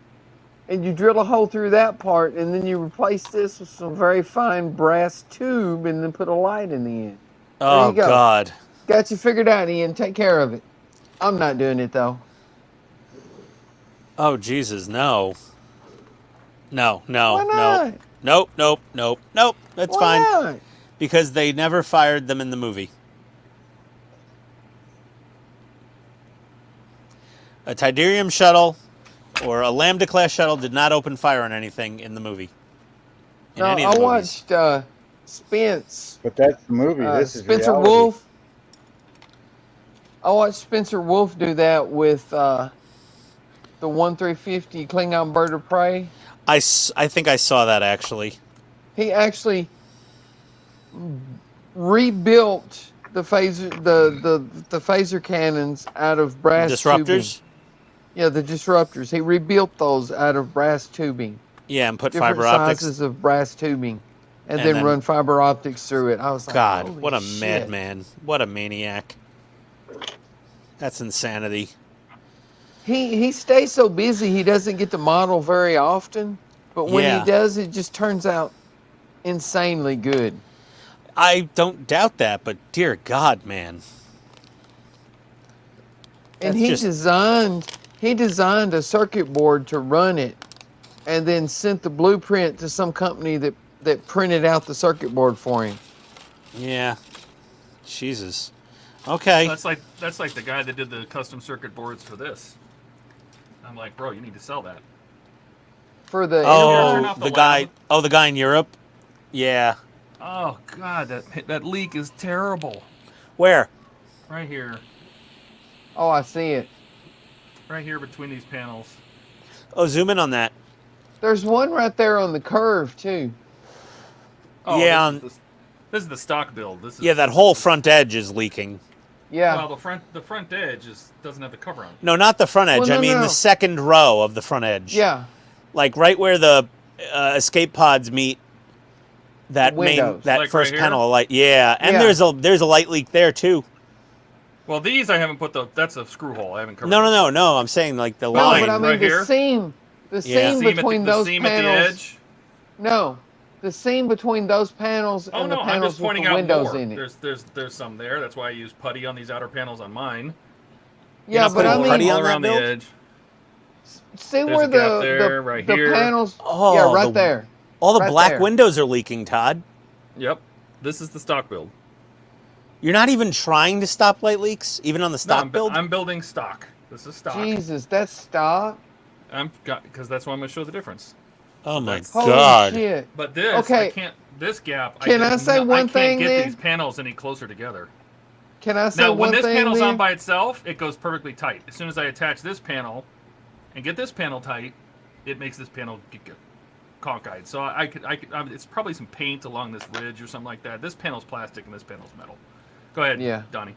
and you drill a hole through that part, and then you replace this with some very fine brass tube, and then put a light in the end. Oh you go. god. Got you figured out, Ian. Take care of it. I'm not doing it, though. Oh Jesus, no. No. Why not? Nope. That's Why fine. not? Because they never fired them in the movie. A Tidarium shuttle or a Lambda class shuttle did not open fire on anything in the movie. In No, any of I the movies. watched Spence. But that's the movie. This is Spencer reality. Wolf. I watched Spencer Wolf do that with the 1-350 Klingon Bird of Prey. I think I saw that actually. He actually rebuilt the phaser the phaser cannons out of brass Disruptors? tubing. Yeah, the disruptors. He rebuilt those out of brass tubing. Yeah, and put Different fiber optics. sizes of brass tubing. And And then then- run fiber optics through it. I was like, God, holy what a shit. madman. What a maniac. That's insanity. He stays so busy he doesn't get to model very often. But when Yeah. he does, it just turns out insanely good. I don't doubt that, but dear God, man. And That's he just- designed a circuit board to run it, and then sent the blueprint to some company that printed out the circuit board for him. Yeah. Jesus. Okay. That's like the guy that did the custom circuit boards for this. I'm like, bro, you need to sell that. For the turn Oh, off the the guy. lab. Oh, the guy in Europe. Yeah. Oh god, that leak is terrible. Where? Right here. Oh, I see it. Right here between these panels. Oh, zoom in on that. There's one right there on the curve too. Oh, Yeah, this is the stock build. This is Yeah, that whole front edge is leaking. Yeah. Well, the front edge doesn't have the cover on it. No, not the front edge. Well, I mean no. the second row of the front edge. Yeah. Like right where the escape pods meet that The windows. that Like first right here? panel of light. Yeah, and Yeah. there's a light leak there too. Well, these I haven't put that's a screw hole. I haven't covered. No. I'm saying like the No, line. but I mean right here? the seam Yeah. Seam between those at panels. the edge. No, the seam between those panels Oh and the no, I'm panels just with pointing the out windows more. in it. There's some there. That's why I use putty on these outer panels on mine. Yeah, not but I putting mean, putty all on that around the build? edge. See There's where a gap there, right the here. panels? Oh, yeah, right there. All the Right black there. windows are leaking, Todd. Yep. This is the stock build. You're not even trying to stop light leaks, even on the No, stock build? I'm building stock. This is stock. Jesus, that's stock. Because that's why I'm going to show the difference. Oh my that's- Holy God. shit. But this, I Okay. can't. This gap. Can I say one thing, I can't get then? these panels any closer together. Can I say Now, one when this thing panel's then? on by itself, it goes perfectly tight. As soon as I attach this panel and get this panel tight, it makes this panel get cockeyed. So it's probably some paint along this ridge or something like that. This panel's plastic and this panel's metal. Go ahead, Yeah. Donnie.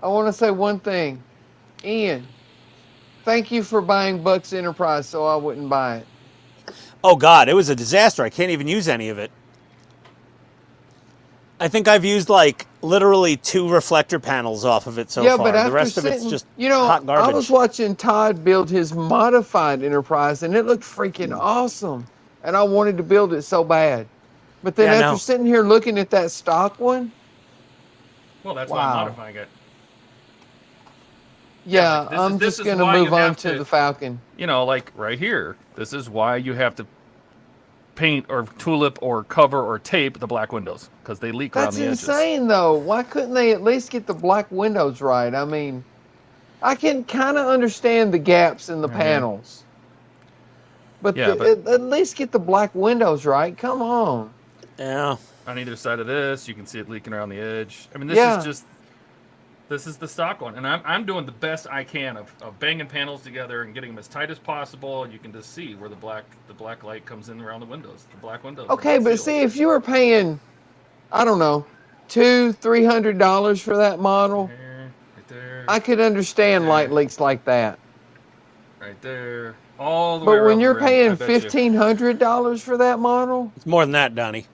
I want to say one thing. Ian, thank you for buying Buck's Enterprise so I wouldn't buy it. Oh God, it was a disaster. I can't even use any of it. I think I've used like literally 2 reflector panels off of it so yeah, far. but after The rest sitting, of it's just you know, hot garbage. I was watching Todd build his modified Enterprise, and it looked freaking awesome. And I wanted to build it so bad. But then Yeah, after no. sitting here looking at that stock one, Well, that's why I'm Wow. modifying it. yeah, like, this I'm is- this just is going to why you move on have to to- the Falcon. You know, like right here. This is why you have to paint or tulip or cover or tape the black windows because they leak around That's the edges. insane, though. Why couldn't they at least get the black windows right? I mean, I can kind of understand the gaps in the panels. But, Yeah, at least get the black windows right. Come on. Yeah. On either side of this, you can see it leaking around the edge. I mean, Yeah. this is the stock one, and I'm doing the best I can of banging panels together and getting them as tight as possible. And you can just see where the black light comes in around the windows, the black windows. are Okay, not but sealed. see, if you were paying, I don't know, $200-300 for that model, Here, right there, I could understand There. light leaks like that. right there, all the way But when around you're the rim, I paying bet you. $1,500 for that model, It's more than that, Donnie.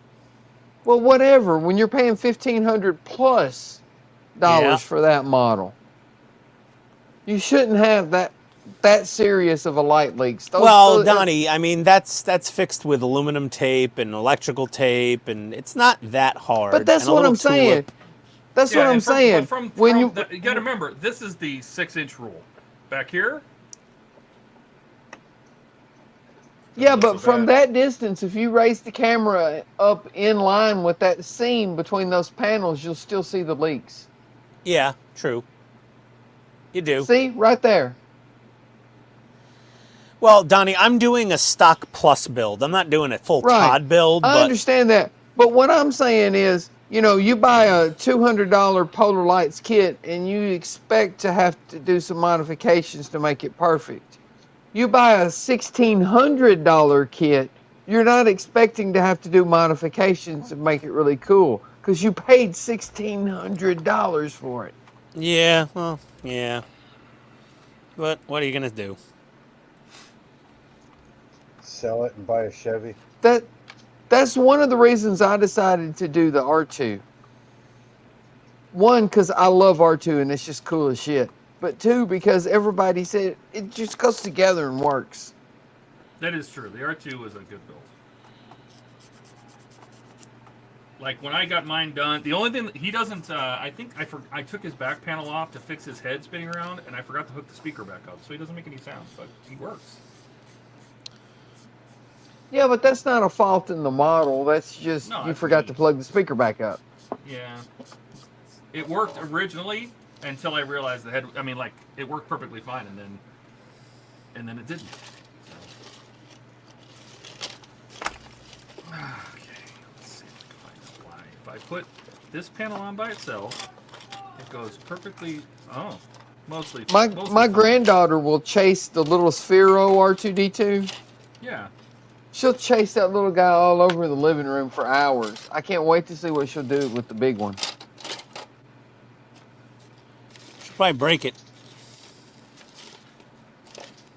well, whatever. When you're paying $1,500 plus Yeah. for that model, you shouldn't have that serious of a light leaks. Well, Donnie, I mean that's fixed with aluminum tape and electrical tape, and it's not that hard. But that's and a what little I'm saying. tulip. That's what I'm saying. But from When you you got to remember, this is the 6-inch rule. Back here. Yeah, Not but so from bad. that distance, if you raise the camera up in line with that seam between those panels, you'll still see the leaks. Yeah, true. You do. See, right there. Well, Donnie, I'm doing a stock plus build. I'm not doing a full Right. Todd build, I but understand that. But what I'm saying is, you know, you buy a $200 Polar Lights kit and you expect to have to do some modifications to make it perfect. You buy a $1,600 kit, you're not expecting to have to do modifications to make it really cool because you paid $1,600 for it. yeah, well, yeah. But what are you gonna do? Sell it and buy a Chevy. That's one of the reasons I decided to do the R2. One, because I love R2 and it's just cool as shit. But 2, because everybody said it just goes together and works. That is true. The R2 was a good build. Like when I got mine done, the only thing that he doesn't, I think I took his back panel off to fix his head spinning around, and I forgot to hook the speaker back up, so he doesn't make any sound, but he works. Yeah, but that's not a fault in the model. That's just No, you that's forgot me. to plug the speaker back up. Yeah, it worked originally until I realized the head. I mean, like it worked perfectly fine, and then it didn't. Okay, let's see if I can find out why. If I put this panel on by itself, it goes perfectly. Oh, mostly. My mostly my fine. granddaughter will chase the little Sphero R2D2. Yeah. She'll chase that little guy all over the living room for hours. I can't wait to see what she'll do with the big one. Should probably break it.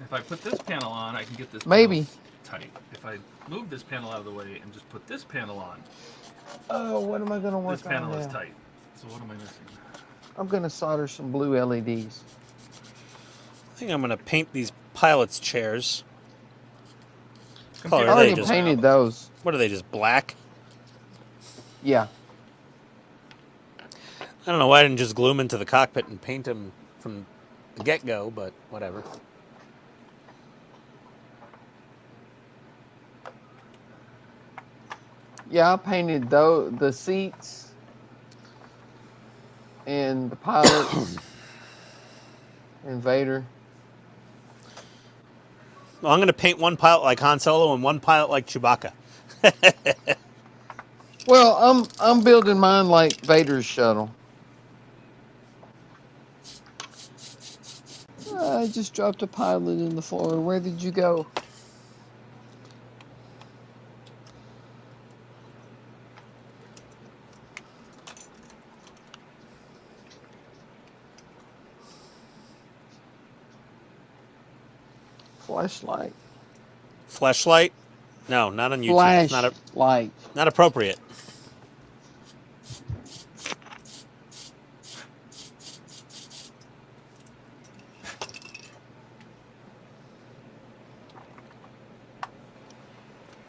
If I put this panel on, I can get this Maybe. panel tight. If I move this panel out of the way and just put this panel on, Oh, what am I going to work this on panel now? is tight. So what am I missing? I'm going to solder some blue LEDs. I think I'm gonna paint these pilots' chairs. I Color are they already just? painted those. What are they? Just black? Yeah. I don't know why I didn't just glue them into the cockpit and paint them from the get-go, but whatever. Yeah, I painted the seats and the pilots and Vader. Well, I'm going to paint one pilot like Han Solo and one pilot like Chewbacca. Well, I'm building mine like Vader's shuttle. I just dropped a pilot in the floor. Where did you go? Flashlight. Fleshlight? No, not on YouTube. It's Flashlight. not appropriate.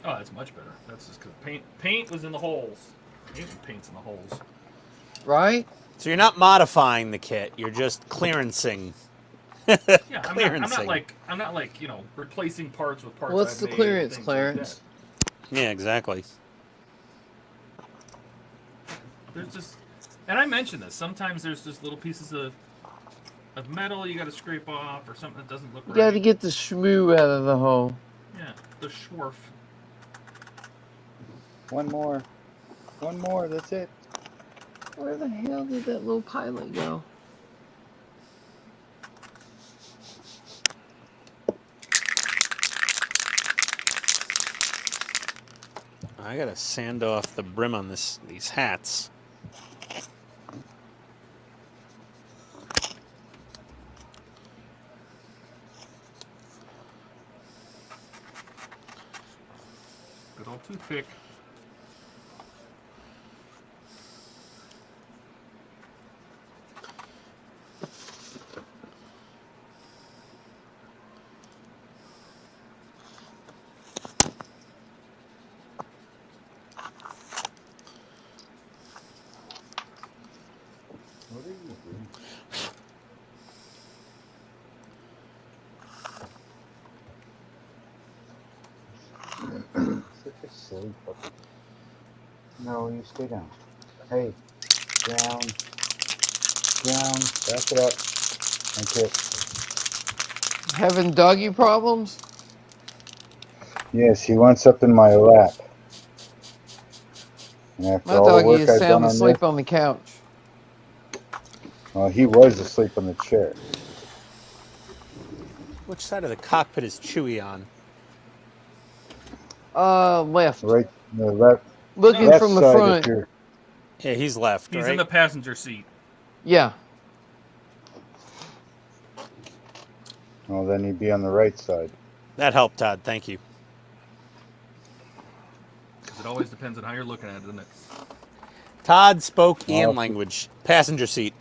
Oh, that's much better. That's just because paint was in the holes. Paint's in the holes. Right? So you're not modifying the kit. You're just clearancing. Yeah, I'm Clearancing. not like replacing parts with parts. What's I've the made, clearance, things Clarence? Like Yeah, exactly. that. There's just, and I mentioned this. Sometimes there's just little pieces of metal you got to scrape off, or something that doesn't look You right. got to get the shmoo out of the hole. Yeah, the schwarf. One more. One more, that's it. Where the hell did that little pilot go? I gotta sand off the brim on these hats. Good old toothpick. What are you doing? Such a silly puppy. No, you stay down. Hey, down, down, back it up, and kick. Having doggy problems? Yes, he wants up in my lap. And after My all the doggy work is I've sound done on asleep this, on the couch. well, he was asleep on the chair. Which side of the cockpit is Chewie on? Left. Right, the left, Looking left from the side front. of your. Yeah, he's left, He's right? in the passenger seat. Yeah. Well, then he'd be on the right side. That helped, Todd. Thank you. Because it always depends on how you're looking at it, doesn't it? Todd spoke Well, Ian language. Passenger seat.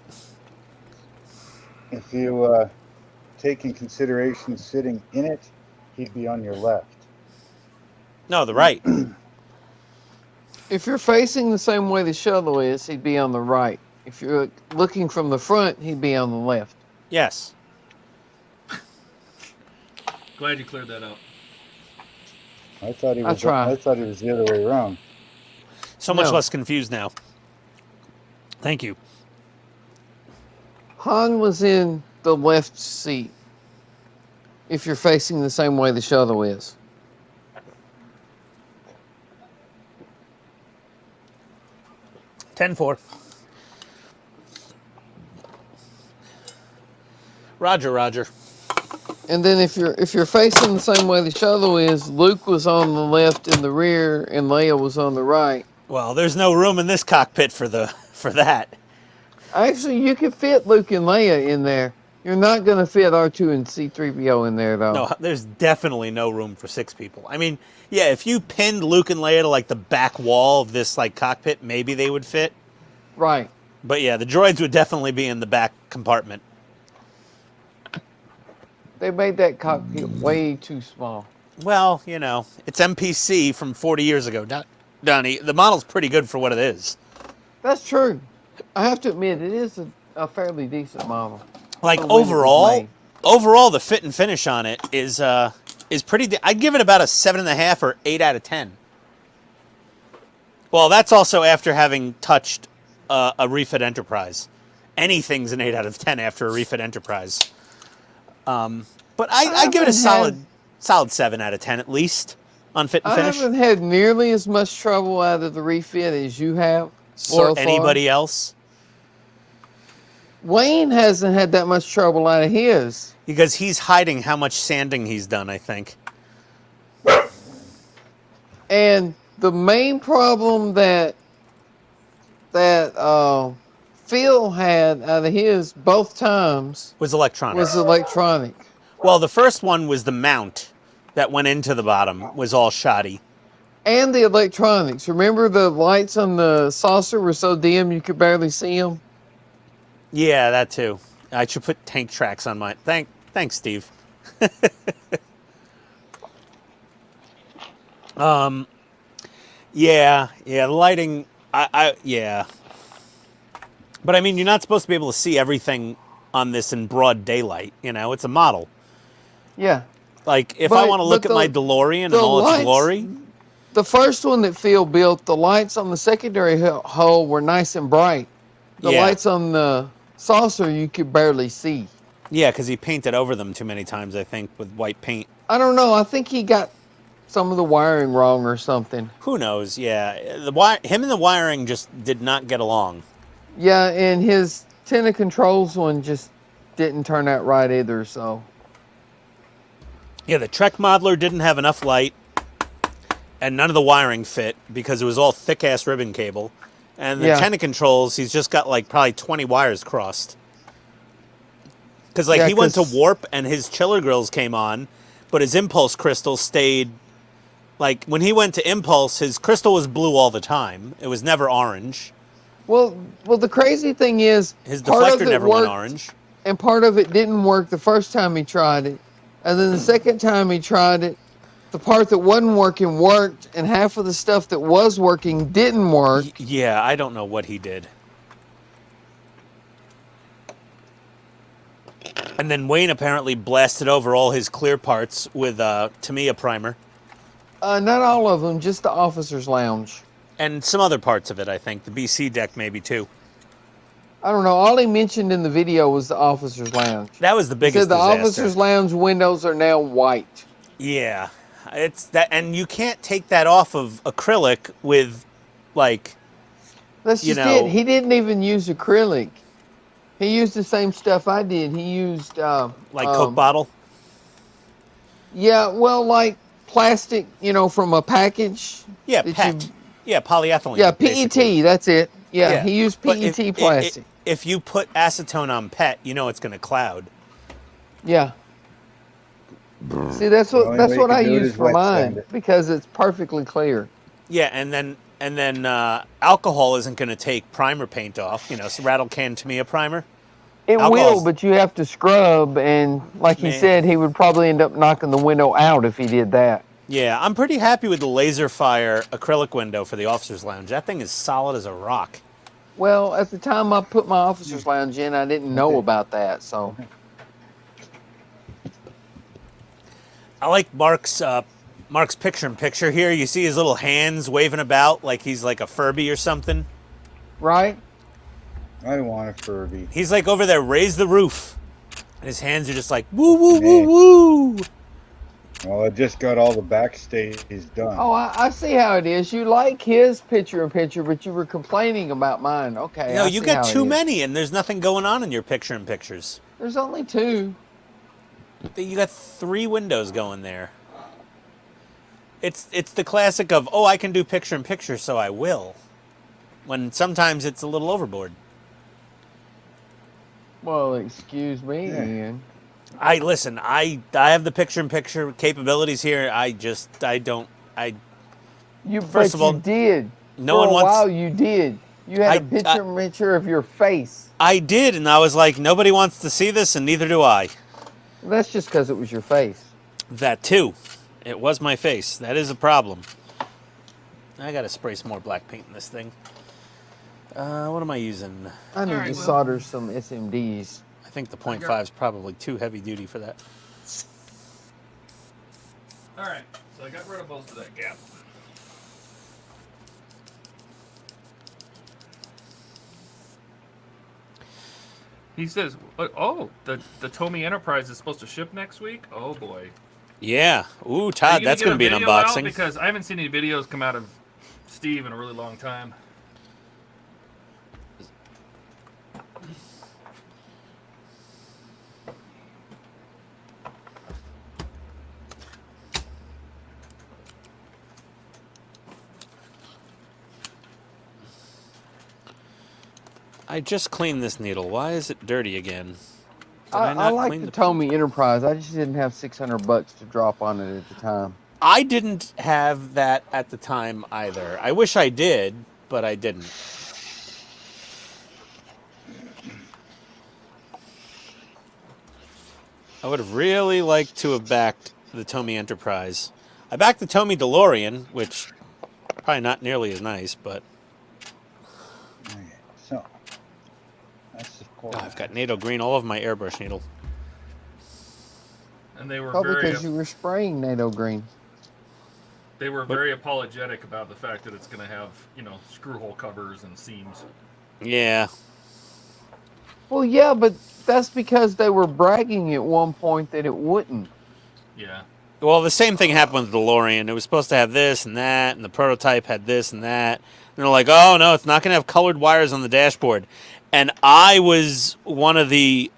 If you take in consideration sitting in it, he'd be on your left. No, the right. If you're facing the same way the shuttle is, he'd be on the right. If you're looking from the front, he'd be on the left. Yes. Glad you cleared that up. I thought he I was. try. I thought he was the other way around. So much No. less confused now. Thank you. Han was in the left seat. If you're facing the same way the shuttle is. 10-4. Roger, Roger. And then if you're facing the same way the shuttle is, Luke was on the left in the rear and Leia was on the right. Well, there's no room in this cockpit for that. Actually, you could fit Luke and Leia in there. You're not going to fit R2 and C-3PO in there, though. No, there's definitely no room for 6 people. I mean, yeah, if you pinned Luke and Leia to like the back wall of this like cockpit, maybe they would fit. Right. But yeah, the droids would definitely be in the back compartment. They made that cockpit way too small. Well, you know, it's MPC from 40 years ago, Donnie. The model's pretty good for what it is. That's true. I have to admit, it is a fairly decent model. Like For when it was made. overall, the fit and finish on it is pretty. I'd give it about a 7.5 or 8 out of 10. Well, that's also after having touched a refit Enterprise. Anything's an 8 out of 10 after a refit Enterprise. But I give it a solid 7 out of 10 at least on fit and I finish. haven't had nearly as much trouble out of the refit as you have so Or far. anybody else. Wayne hasn't had that much trouble out of his. Because he's hiding how much sanding he's done, I think. And the main problem that Phil had out of his both times Was electronics. was electronic. Well, the first one was the mount that went into the bottom was all shoddy. And the electronics. Remember the lights on the saucer were so dim you could barely see them? Yeah, that too. I should put tank tracks on mine. Thanks, Steve. Yeah, the lighting, yeah. But I mean, you're not supposed to be able to see everything on this in broad daylight, you know? It's a model. Yeah. Like, if I want to look at my DeLorean in all its glory... The first one that Phil built, the lights on the secondary hull were nice and bright. The lights on the saucer you could barely see. Yeah, because he painted over them too many times, I think, with white paint. I don't know. I think he got some of the wiring wrong or something. Who knows? Yeah, him and the wiring just did not get along. Yeah, and his tenant controls one just didn't turn out right either. So. Yeah, the Trek modeler didn't have enough light, and none of the wiring fit because it was all thick ass ribbon cable. And the tenant controls, he's just got like probably 20 wires crossed. Because like he went to warp and his chiller grills came on, but his impulse crystal stayed. Like when he went to impulse, his crystal was blue all the time. It was never orange. Well, the crazy thing is his deflector never went orange, and part of it didn't work the first time he tried it, and then the second time he tried it, the part that wasn't working worked, and half of the stuff that was working didn't work. Yeah, I don't know what he did. And then Wayne apparently blasted over all his clear parts with Tamiya primer. Not all of them, just the officer's lounge. And some other parts of it, I think. The BC deck maybe too. I don't know. All he mentioned in the video was the officer's lounge. That was the biggest disaster. The disaster. officer's lounge windows are now white. Yeah. It's that, and you can't take that off of acrylic with, like, That's just it. He didn't even use acrylic. He used the same stuff I did. He used like Coke bottle. Yeah, well, like plastic, from a package. Yeah, PET. Yeah, polyethylene. Yeah, PET. Basically. That's it. Yeah, he used PET plastic. If you put acetone on PET, it's going to cloud. Yeah. See, that's what I use for mine because it's perfectly clear. Yeah, and then alcohol isn't going to take primer paint off. So rattle can Tamiya primer. It will, but you have to scrub, and like he said, he would probably end up knocking the window out if he did that. Yeah, I'm pretty happy with the laser fire acrylic window for the officer's lounge. That thing is solid as a rock. Well, at the time I put my officer's lounge in, I didn't know about that, so. I like Mark's picture-in-picture here. You see his little hands waving about like he's like a Furby or something. Right? I want a Furby. He's like over there, raise the roof. And his hands are just like, woo, woo, woo, woo. Well, I just got all the backstage done. Oh, I see how it is. You like his picture-in-picture, but you were complaining about mine. Okay, No, you got too many, and there's nothing going on in your picture-in-pictures. There's only 2. You got 3 windows going there. It's the classic of, oh, I can do picture-in-picture, so I will. When sometimes it's a little overboard. Well, excuse me, Ian. Listen, I have the picture-in-picture capabilities here. First of all, you did. No one wants. For a while, you did. You had a picture-in-picture of your face. I did, and I was like, nobody wants to see this, and neither do I. That's just because it was your face. That too. It was my face. That is a problem. I gotta spray some more black paint in this thing. What am I using? I need to solder some SMDs. I think the 0.5 is probably too heavy duty for that. Alright, so I got rid of most of that gap. He says, "Oh, the Tomy Enterprise is supposed to ship next week. Oh boy." Yeah. Ooh, Are you Todd, that's get going to be an video out? unboxing. Because I haven't seen any videos come out of Steve in a really long time. I just cleaned this needle. Why is it dirty again? Did I not like clean the Tomy Enterprise. I just didn't have $600 to drop on it at the time. I didn't have that at the time either. I wish I did, but I didn't. I would have really liked to have backed the Tomy Enterprise. I backed the Tomy DeLorean, which probably not nearly as nice, but Okay, so that's the oh, I've got NATO green all over my airbrush needle. And they were Probably very because you were spraying NATO green. very apologetic about the fact that it's going to have, you know, screw hole covers and seams. Yeah. Well, yeah, but that's because they were bragging at one point that it wouldn't. Yeah. Well, the same thing happened with the DeLorean. It was supposed to have this and that, and the prototype had this and that. And they're like, oh, no, it's not going to have colored wires on the dashboard. And I was one of the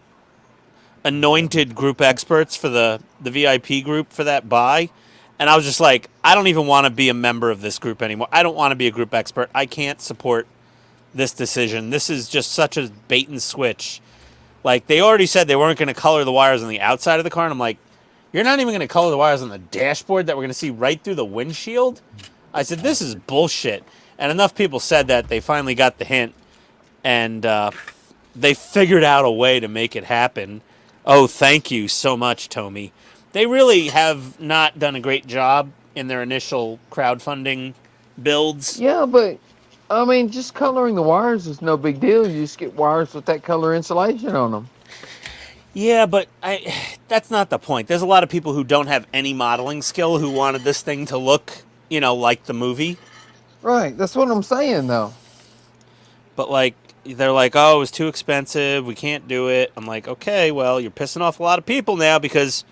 anointed group experts for the VIP group for that buy. And I was just like, I don't even want to be a member of this group anymore. I don't want to be a group expert. I can't support this decision. This is just such a bait and switch. Like, they already said they weren't going to color the wires on the outside of the car. And I'm like, you're not even going to color the wires on the dashboard that we're going to see right through the windshield? I said, this is bullshit. And enough people said that they finally got the hint. And they figured out a way to make it happen. Oh, thank you so much, Tomy. They really have not done a great job in their initial crowdfunding builds. Yeah, but, I mean, just coloring the wires is no big deal. You just get wires with that color insulation on them. Yeah, but that's not the point. There's a lot of people who don't have any modeling skill who wanted this thing to look, you know, like the movie. Right, that's what I'm saying, though. But, like, they're like, oh, it was too expensive. We can't do it. I'm like, okay, well, you're pissing off a lot of people now because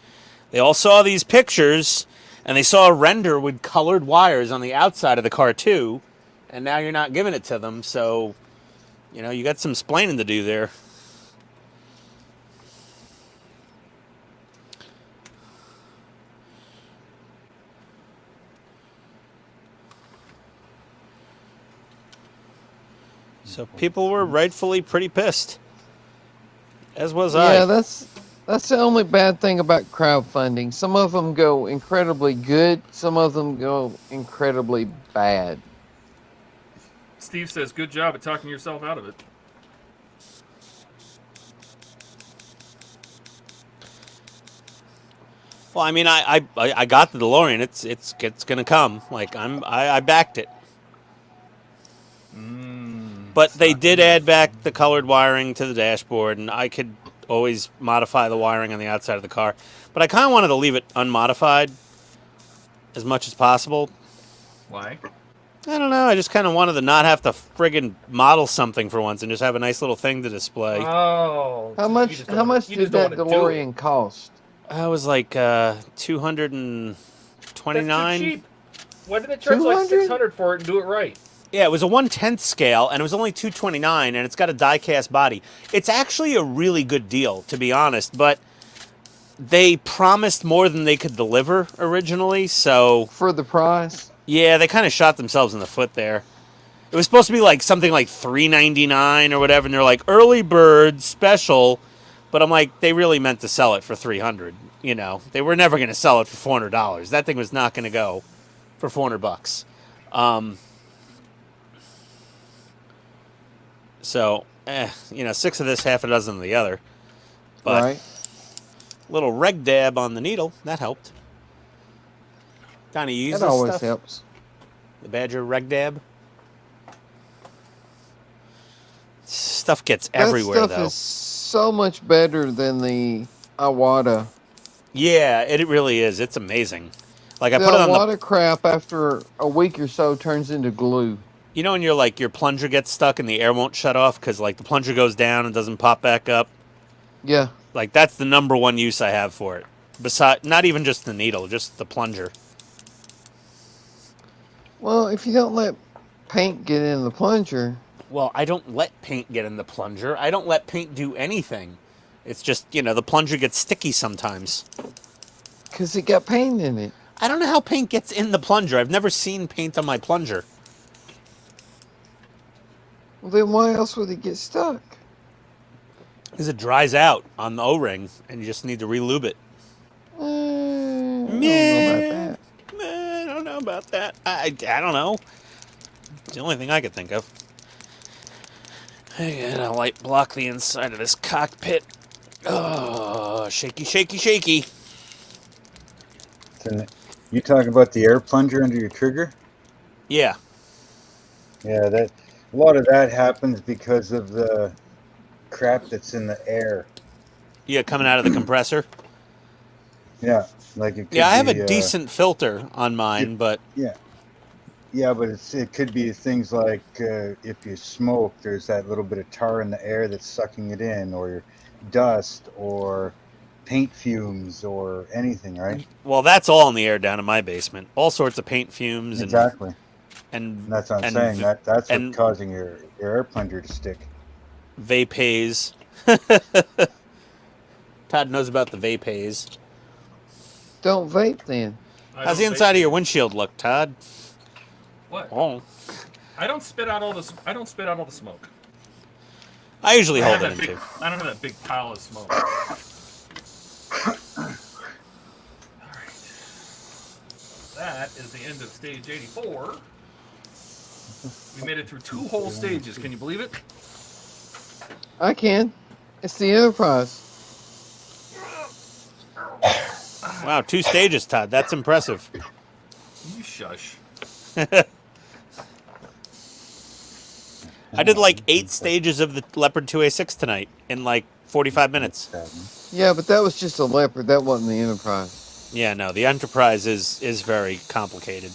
they all saw these pictures and they saw a render with colored wires on the outside of the car, too. And now you're not giving it to them. So, you know, you got some splaining to do there. So people were rightfully pretty pissed, as was I. Yeah, that's the only bad thing about crowdfunding. Some of them go incredibly good. Some of them go incredibly bad. Steve says, good job at talking yourself out of it. Well, I mean, I got the DeLorean. It's gonna come. Like I backed it. But they did add back the colored wiring to the dashboard, and I could always modify the wiring on the outside of the car. But I kind of wanted to leave it unmodified as much as possible. Why? I don't know. I just kind of wanted to not have to friggin' model something for once and just have a nice little thing to display. Oh. How much did that DeLorean cost? I was like $229. That's too cheap. Why didn't they charge like $600 for it and do it right? Yeah, it was a 1/10 scale, and it was only $229, and it's got a die-cast body. It's actually a really good deal, to be honest, but they promised more than they could deliver originally, so... For the price? Yeah, they kind of shot themselves in the foot there. It was supposed to be like something like $399 or whatever, and they're like, early bird, special, but I'm like, they really meant to sell it for $300, you know? They were never going to sell it for $400. That thing was not going to go for $400. So, you know, 6 of this, half a dozen of the other. But right. Little reg dab on the needle, that helped. Donnie, you use That this always stuff? helps. The Badger reg dab? Stuff gets everywhere, that stuff though. is so much better than the Iwata. Yeah, it really is. It's amazing. Like, I The put it on the... Iwata crap, after a week or so, turns into glue. You know when you're like, your plunger gets stuck and the air won't shut off because, like, the plunger goes down and doesn't pop back up? Yeah. Like, that's the number one use I have for it. Besides, not even just the needle, just the plunger. Well, if you don't let paint get in the plunger, Well, I don't let paint get in the plunger. I don't let paint do anything. It's just, the plunger gets sticky sometimes. because it got paint in it. I don't know how paint gets in the plunger. I've never seen paint on my plunger. Well, then why else would it get stuck? Because it dries out on the O-ring, and you just need to re-lube it. I don't know about that. I don't know about that. I don't know. It's the only thing I could think of. I gotta light block the inside of this cockpit. Oh, shaky, shaky, shaky. You talking about the air plunger under your trigger? Yeah. Yeah, a lot of that happens because of the crap that's in the air. Yeah, coming out of the compressor. Yeah, like it could Yeah, I have be, a decent filter on mine, but yeah, but it could be things like if you smoke, there's that little bit of tar in the air that's sucking it in, or dust, or paint fumes, or anything, right? well, that's all in the air down in my basement. All sorts of paint fumes Exactly. and That's what I'm and saying. That's and- what's causing your air plunger to stick. vape haze. Todd knows about the vape haze. Don't vape then. How's the inside of your windshield look, Todd? What? Oh, I don't spit out all the smoke. I usually hold I it in don't too. have that big pile of smoke. All right. That is the end of stage 84. We made it through 2 whole stages. Can you believe it? I can. It's the Enterprise. Wow, 2 stages, Todd. That's impressive. You shush. I did like 8 stages of the Leopard 2A6 tonight in like 45 minutes. Yeah, but that was just a Leopard. That wasn't the Enterprise. Yeah, no, the Enterprise is very complicated.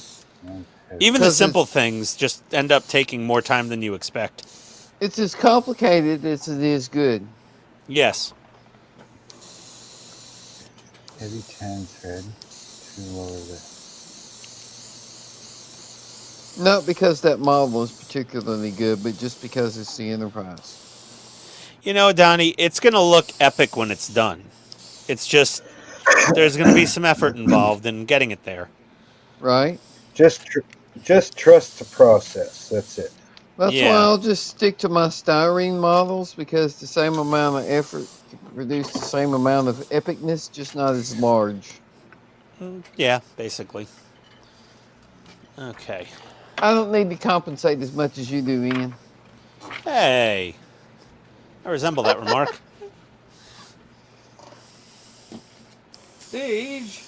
Even the 'Cause simple things just end up taking more time than you expect. It's as complicated as it is good. Yes. Heavy tan thread to lower the. Not because that model is particularly good, but just because it's the Enterprise. You know, Donnie, it's going to look epic when it's done. It's just, there's going to be some effort involved in getting it there. Right? Just trust the process. That's it. That's Yeah. why I'll just stick to my styrene models, because the same amount of effort can produce the same amount of epicness, just not as large. Yeah, basically. Okay. I don't need to compensate as much as you do, Ian. Hey. I resemble that remark. Stage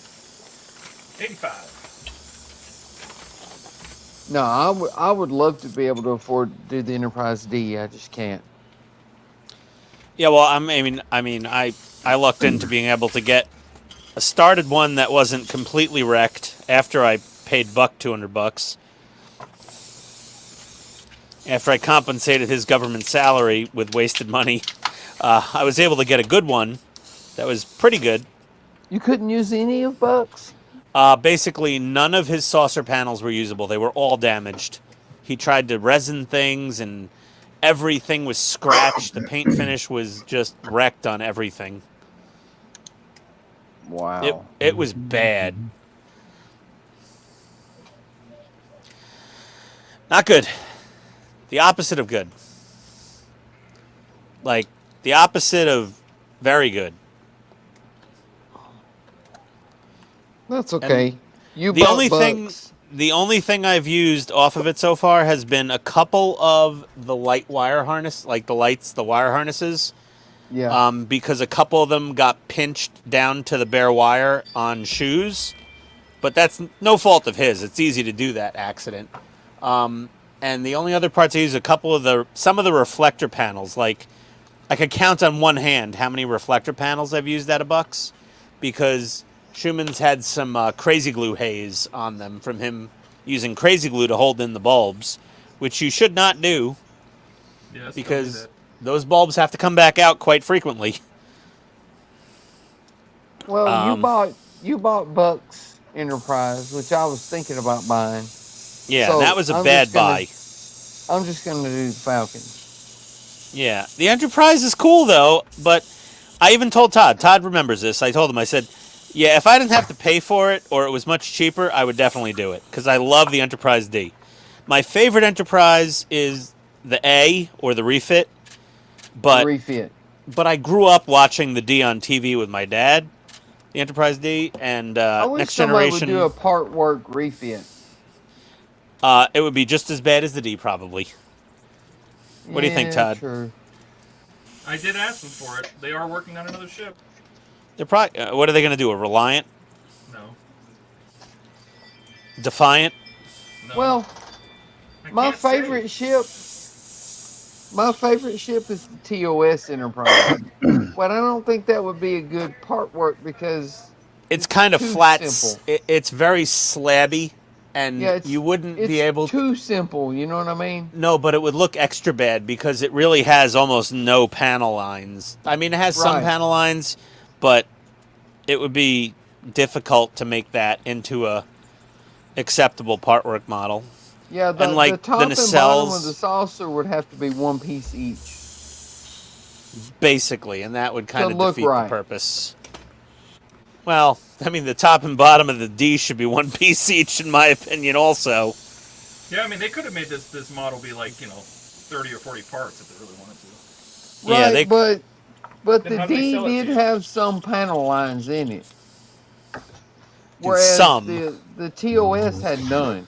85. No, I would love to be able to afford to do the Enterprise D. I just can't. Yeah, well, I lucked into being able to get a started one that wasn't completely wrecked after I paid Buck $200. After I compensated his government salary with wasted money, I was able to get a good one that was pretty good. You couldn't use any of Buck's? Basically, none of his saucer panels were usable. They were all damaged. He tried to resin things, and everything was scratched. The paint finish was just wrecked on everything. Wow. It was bad. Not good. The opposite of good. Like, the opposite of very good. That's okay. You The bought only Buck's. the only thing I've used off of it so far has been a couple of the light wire harness, like the wire harnesses. Yeah. Because a couple of them got pinched down to the bare wire on shoes. But that's no fault of his. It's easy to do that accident. And the only other parts I use some of the reflector panels. Like, I could count on one hand how many reflector panels I've used out of Buck's, because Schumann's had some crazy glue haze on them from him using crazy glue to hold in the bulbs, which you should not do, Yes, because those bulbs have to come back out quite frequently. Well, Um, you bought Bucks Enterprise, which I was thinking about buying. Yeah, and that So was a bad buy. I'm just gonna do the Falcons. Yeah, the Enterprise is cool though, but I even told Todd. Todd remembers this. I told him. I said, "Yeah, if I didn't have to pay for it or it was much cheaper, I would definitely do it because I love the Enterprise D. My favorite Enterprise is the A or the refit, but Refit. I grew up watching the D on TV with my dad, the Enterprise D, and I wish Next somebody would do Generation. a part work refit. It would be just as bad as the D, probably. What do you think, Yeah, Todd? true. I did ask them for it. They are working on another ship. They're probably. What are they going to do? A Reliant, No. Defiant? No. Well, I my can't say. favorite ship. My favorite ship is the TOS Enterprise, but I don't think that would be a good part work because It's kind of too flat. simple. It's very slabby, and Yeah, you wouldn't be it's able. too simple. You know what I mean? No, but it would look extra bad because it really has almost no panel lines. I mean, it has some Right. panel lines, but it would be difficult to make that into a acceptable part work model. Yeah, And, the like, top the and bottom of nacelles- the saucer would have to be one piece each. Basically, and that would kind of look defeat the right. purpose. Well, I mean, the top and bottom of the D should be one piece each, in my opinion, also. Yeah, I mean, they could have made this model be like, 30 or 40 parts if they really wanted to. Yeah, Right, they- but Then the how do they D sell it did to you? have some panel lines in it, whereas some. the TOS had none.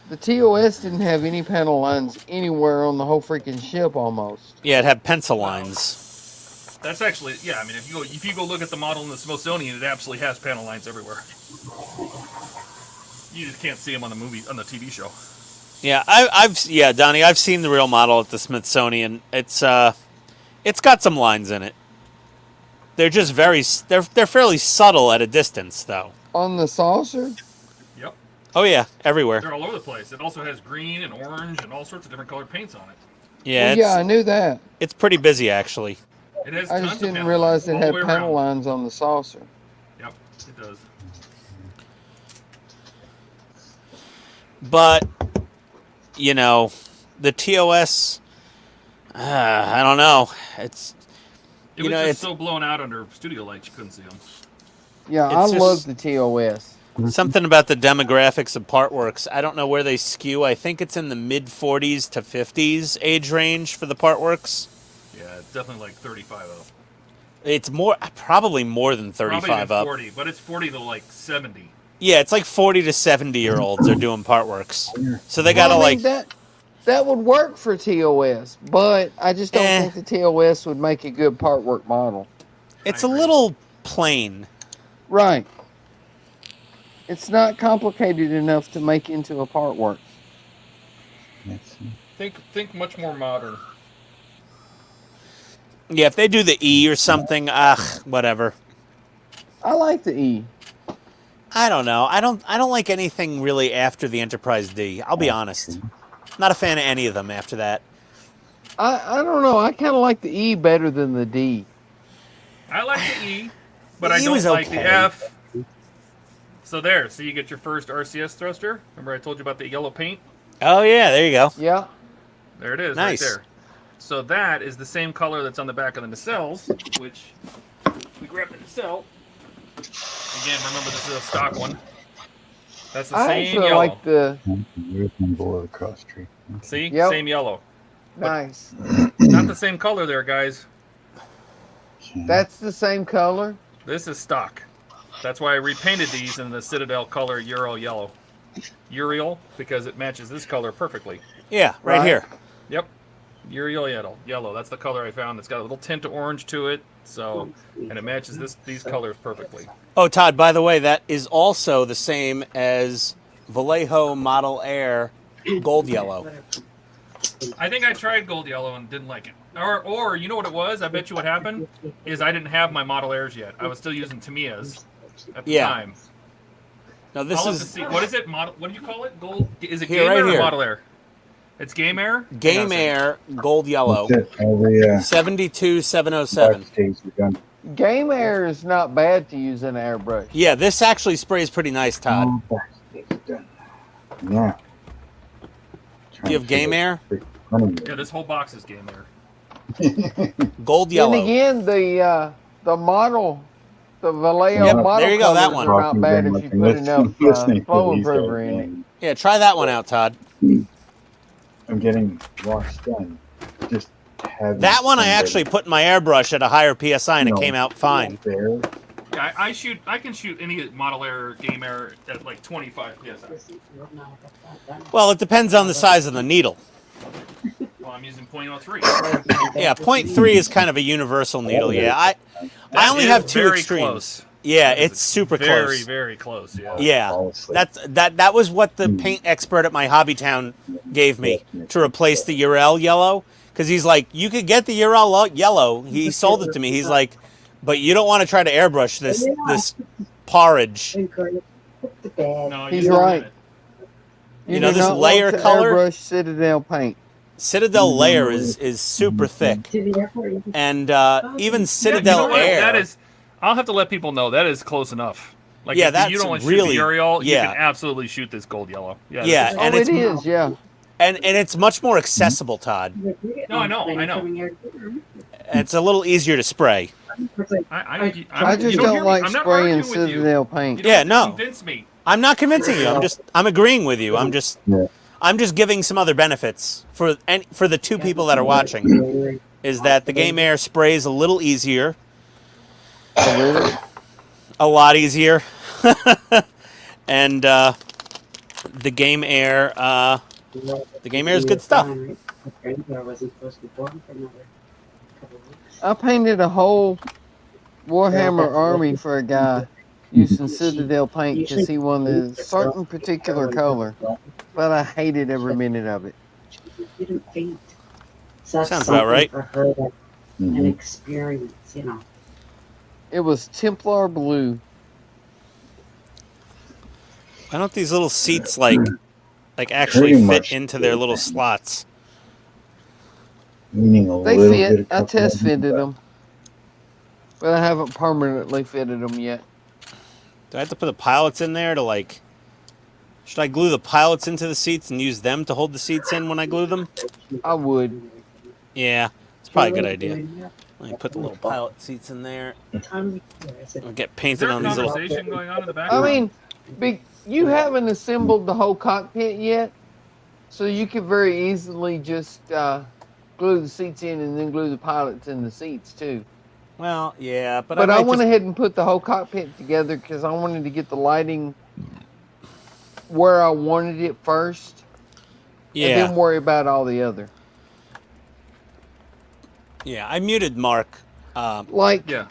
The TOS didn't have any panel lines anywhere on the whole freaking ship almost. Yeah, it had pencil lines. That's actually, yeah. I mean, if you go look at the model in the Smithsonian, it absolutely has panel lines everywhere. You just can't see them on the TV show. Yeah, yeah, Donnie, I've seen the real model at the Smithsonian. It's got some lines in it. They're just they're fairly subtle at a distance, though. On the saucer? Yep, Oh yeah, everywhere. they're all over the place. It also has green and orange and all sorts of different colored paints on it. Yeah, Well, yeah, I knew that. it's pretty busy actually. It has I tons just of didn't panel realize lines it all the had way panel around. lines on the saucer. Yep, it does. But the TOS. I don't know. It's It was just so blown out under studio lights you couldn't see them. Yeah, It's I just- love the TOS. something about the demographics of Partworks. I don't know where they skew. I think it's in the mid 40s to 50s age range for the Partworks. Yeah, it's definitely like 35 up. It's probably more than Probably 35 even up. 40, but it's 40 to like 70. Yeah, it's like 40 to 70-year-olds are doing Partworks. So they gotta Well, I like. mean, that would work for TOS, but I just don't think the TOS would make a good part work model. It's I a agree. little plain. Right. It's not complicated enough to make into a part work. Let's see. Think much more modern. Yeah, if they do the E or something, whatever. I like the E. I don't know. I don't like anything really after the Enterprise D. I'll be honest. Not a fan of any of them after that. I don't know. I kind of like the E better than the D. I like the E, but The I E don't was like okay. the F. So you get your first RCS thruster. Remember I told you about the yellow paint? Oh yeah, there you go. Yeah. There it is, Nice. right there. So that is the same color that's on the back of the nacelles, which we grab the nacelle. Again, remember this is a stock one. That's the I same actually yellow. like the There's one below the cross tree. See? Yep. Same yellow. nice. Not the same color there, guys. That's the same color. This is stock. That's why I repainted these in the Citadel color Euro yellow. Uriel, because it matches this color perfectly. Yeah, right Right. here. Yep. Uriel yellow. That's the color I found. It's got a little tint of orange to it. So, and it matches these colors perfectly. Oh, Todd, by the way, that is also the same as Vallejo Model Air Gold Yellow. I think I tried gold yellow and didn't like it. Or you know what it was? I bet you what happened is I didn't have my Model Airs yet. I was still using Tamiya's at the Yeah. time. Now this I'll have to is see. What is it? What do you call it? Gold? Is it Here, Gamer right or here. Model Air? It's Game Air. Game Air Gold Yellow. That's it. All the 72707. backstays are done. Game air is not bad to use an airbrush. Yeah, this actually sprays pretty nice, Todd. All backstays are done. Yeah. Do you have Game Air? Yeah, this whole box is Game Air. Gold Yellow. And again, the model, the Vallejo Yep, model there you go, that colors one. are not bad if you put enough flow improver in it. Yeah, try that one out, Todd. I'm getting wash done. Just having That one I somebody actually put in my airbrush at a higher PSI and it No. came out fine. there. Yeah, I can shoot any Model Air, Game Air at like 25 psi. Well, it depends on the size of the needle. Well, I'm using .03. Yeah, 0.3 is kind of a universal needle. Yeah, I only have two very extremes. Close. Yeah, That is it's super very, close. very close. Yeah. Yeah, Fall asleep. that was what the paint expert at my hobby town gave me to replace the Urel yellow, because he's like, you could get the Urel yellow. He sold it to me. He's like, but you don't want to try to airbrush this porridge. No, He's you don't right. want it. You know, do this not layer want to color? airbrush Citadel paint. Citadel layer is super thick, and even Yeah, you know Citadel what? Air. That is. I'll have to let people know that is close enough. Like, Yeah, if that's you don't want to really- shoot the Uriel, yeah. you can absolutely shoot this gold yellow. Yeah. Yeah, this is- and Oh, it's it is, yeah. and it's much more accessible, Todd. No, I know. And it's a little easier to spray. I just you don't hear me. like I'm not spraying arguing with you. Citadel You paint. don't Yeah, have to no. Convince me. I'm not convincing you. I'm agreeing with you. Yeah. I'm just giving some other benefits for the two people that are watching. Is that the Game Air sprays a little easier, a lot easier, and the Game Air is good stuff. I painted a whole Warhammer army for a guy using Citadel paint because he wanted a certain particular color, but I hated every minute of it. Sounds about right. For her, an Mhm. experience, you know. It was Templar blue. Why don't these little seats like actually Pretty fit much into their little slots? Meaning a They little fit. bit of I test couple of fitted them, but I haven't permanently fitted them yet. Do I have to put the pilots in there to like? Should I glue the pilots into the seats and use them to hold the seats in when I glue them? I would. Yeah, it's probably a good idea. Let me put the little pilot seats in there. I'll get Is painted there a on these little. conversation going on in the I background? mean, you haven't assembled the whole cockpit yet, so you could very easily just glue the seats in and then glue the pilots in the seats too. Well, yeah, but But I might went just- ahead and put the whole cockpit together because I wanted to get the lighting where I wanted it first, and Yeah, then worry about all the other. yeah. I muted Mark. Like Yeah.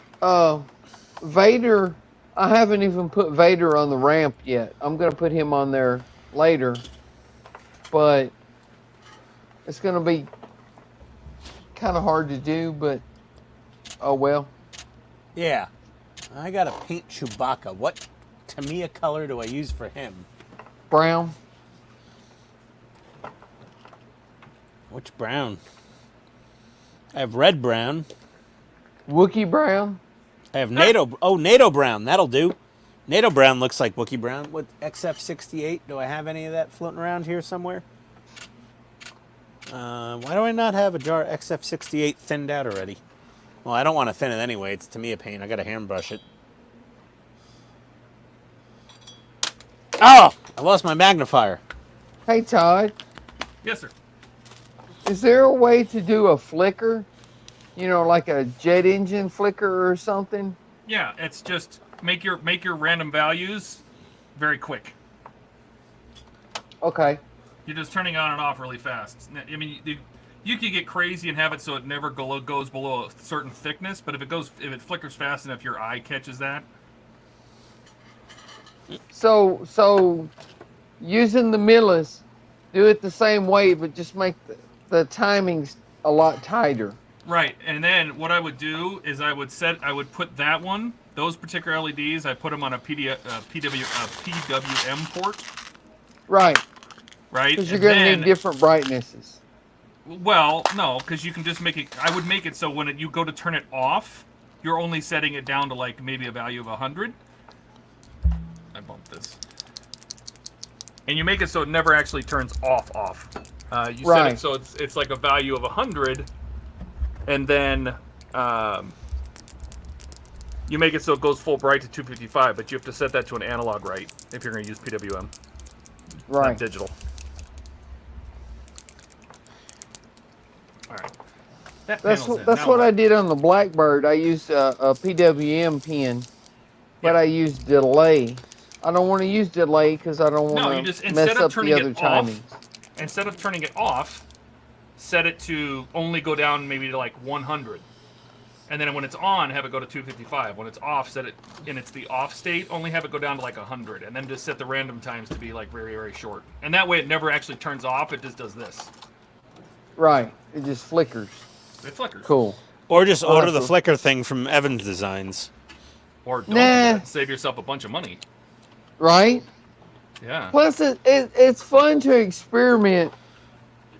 Vader, I haven't even put Vader on the ramp yet. I'm gonna put him on there later, but it's gonna be kind of hard to do. But oh well. Yeah, I gotta paint Chewbacca. What Tamiya color do I use for him? Brown. Which brown? I have red brown. Wookiee brown. I have NATO. Oh, NATO brown. That'll do. NATO brown looks like Wookiee brown. What XF68? Do I have any of that floating around here somewhere? Why do I not have a jar XF68 thinned out already? Well, I don't want to thin it anyway. It's Tamiya paint. I got to hand brush it. Oh! I lost my magnifier. Hey Todd, Yes, sir. is there a way to do a flicker? You know, like a jet engine flicker or something? Yeah, it's just make your random values very quick. Okay. You're just turning on and off really fast. I mean, you can get crazy and have it so it never goes below a certain thickness, but if it flickers fast enough, your eye catches that. So using the millers, do it the same way, but just make the timings a lot tighter. Right, and then what I would do is I would put that one, those particular LEDs, I put them on a PWM port, Right. right? Because you're And going to then- need different brightnesses. Well, no, because you can just make it. I would make it so when you go to turn it off, you're only setting it down to like maybe a value of 100. I bumped this. And you make it so it never actually turns off. You set Right. it so it's like a value of 100, and then you make it so it goes full bright to 255. But you have to set that to an analog right if you're going to use PWM, Right. not digital. All right. That's what I did on the Blackbird. I used a PWM pin, but I used delay. I don't want to use delay because I don't No, you want just to mess instead of up turning the other it off, timings. instead of turning it off, set it to only go down maybe to like 100. And then when it's on, have it go to 255. When it's off, set it, and it's the off state, only have it go down to like 100. And then just set the random times to be like very, very short. And that way it never actually turns off, it just does this. Right. It just flickers. It flickers. Cool. Or just I'll order have the to- flicker thing from Evans Designs. Or don't do Nah. that. Save yourself a bunch of money. Right? Yeah. Plus, it's fun to experiment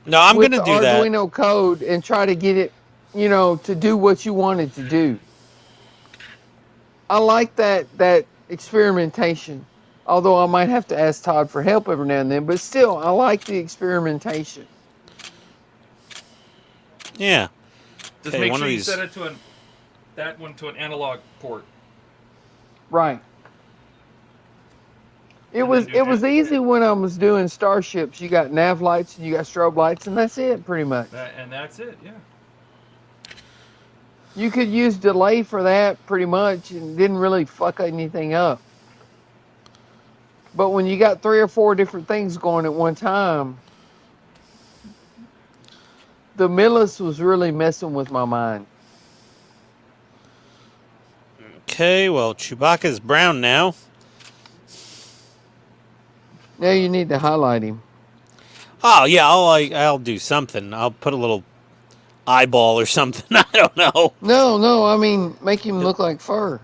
No, I'm with going to the do that. Arduino code and try to get it, to do what you want it to do. I like that experimentation. Although I might have to ask Todd for help every now and then, but still, I like the experimentation. Yeah. Just Okay, make one sure of you these- set it to that one to an analog port. Right. It And was then do easy when I was doing Starships. You got nav lights and you got strobe lights, and that's it pretty much. And that's it, yeah. You could use delay for that pretty much and didn't really fuck anything up. But when you got 3 or 4 different things going at one time, the Millis was really messing with my mind. Okay, well, Chewbacca's brown now. Now you need to highlight him. Oh, yeah, I'll do something. I'll put a little eyeball or something. I don't know. No, I mean, make him look like fur.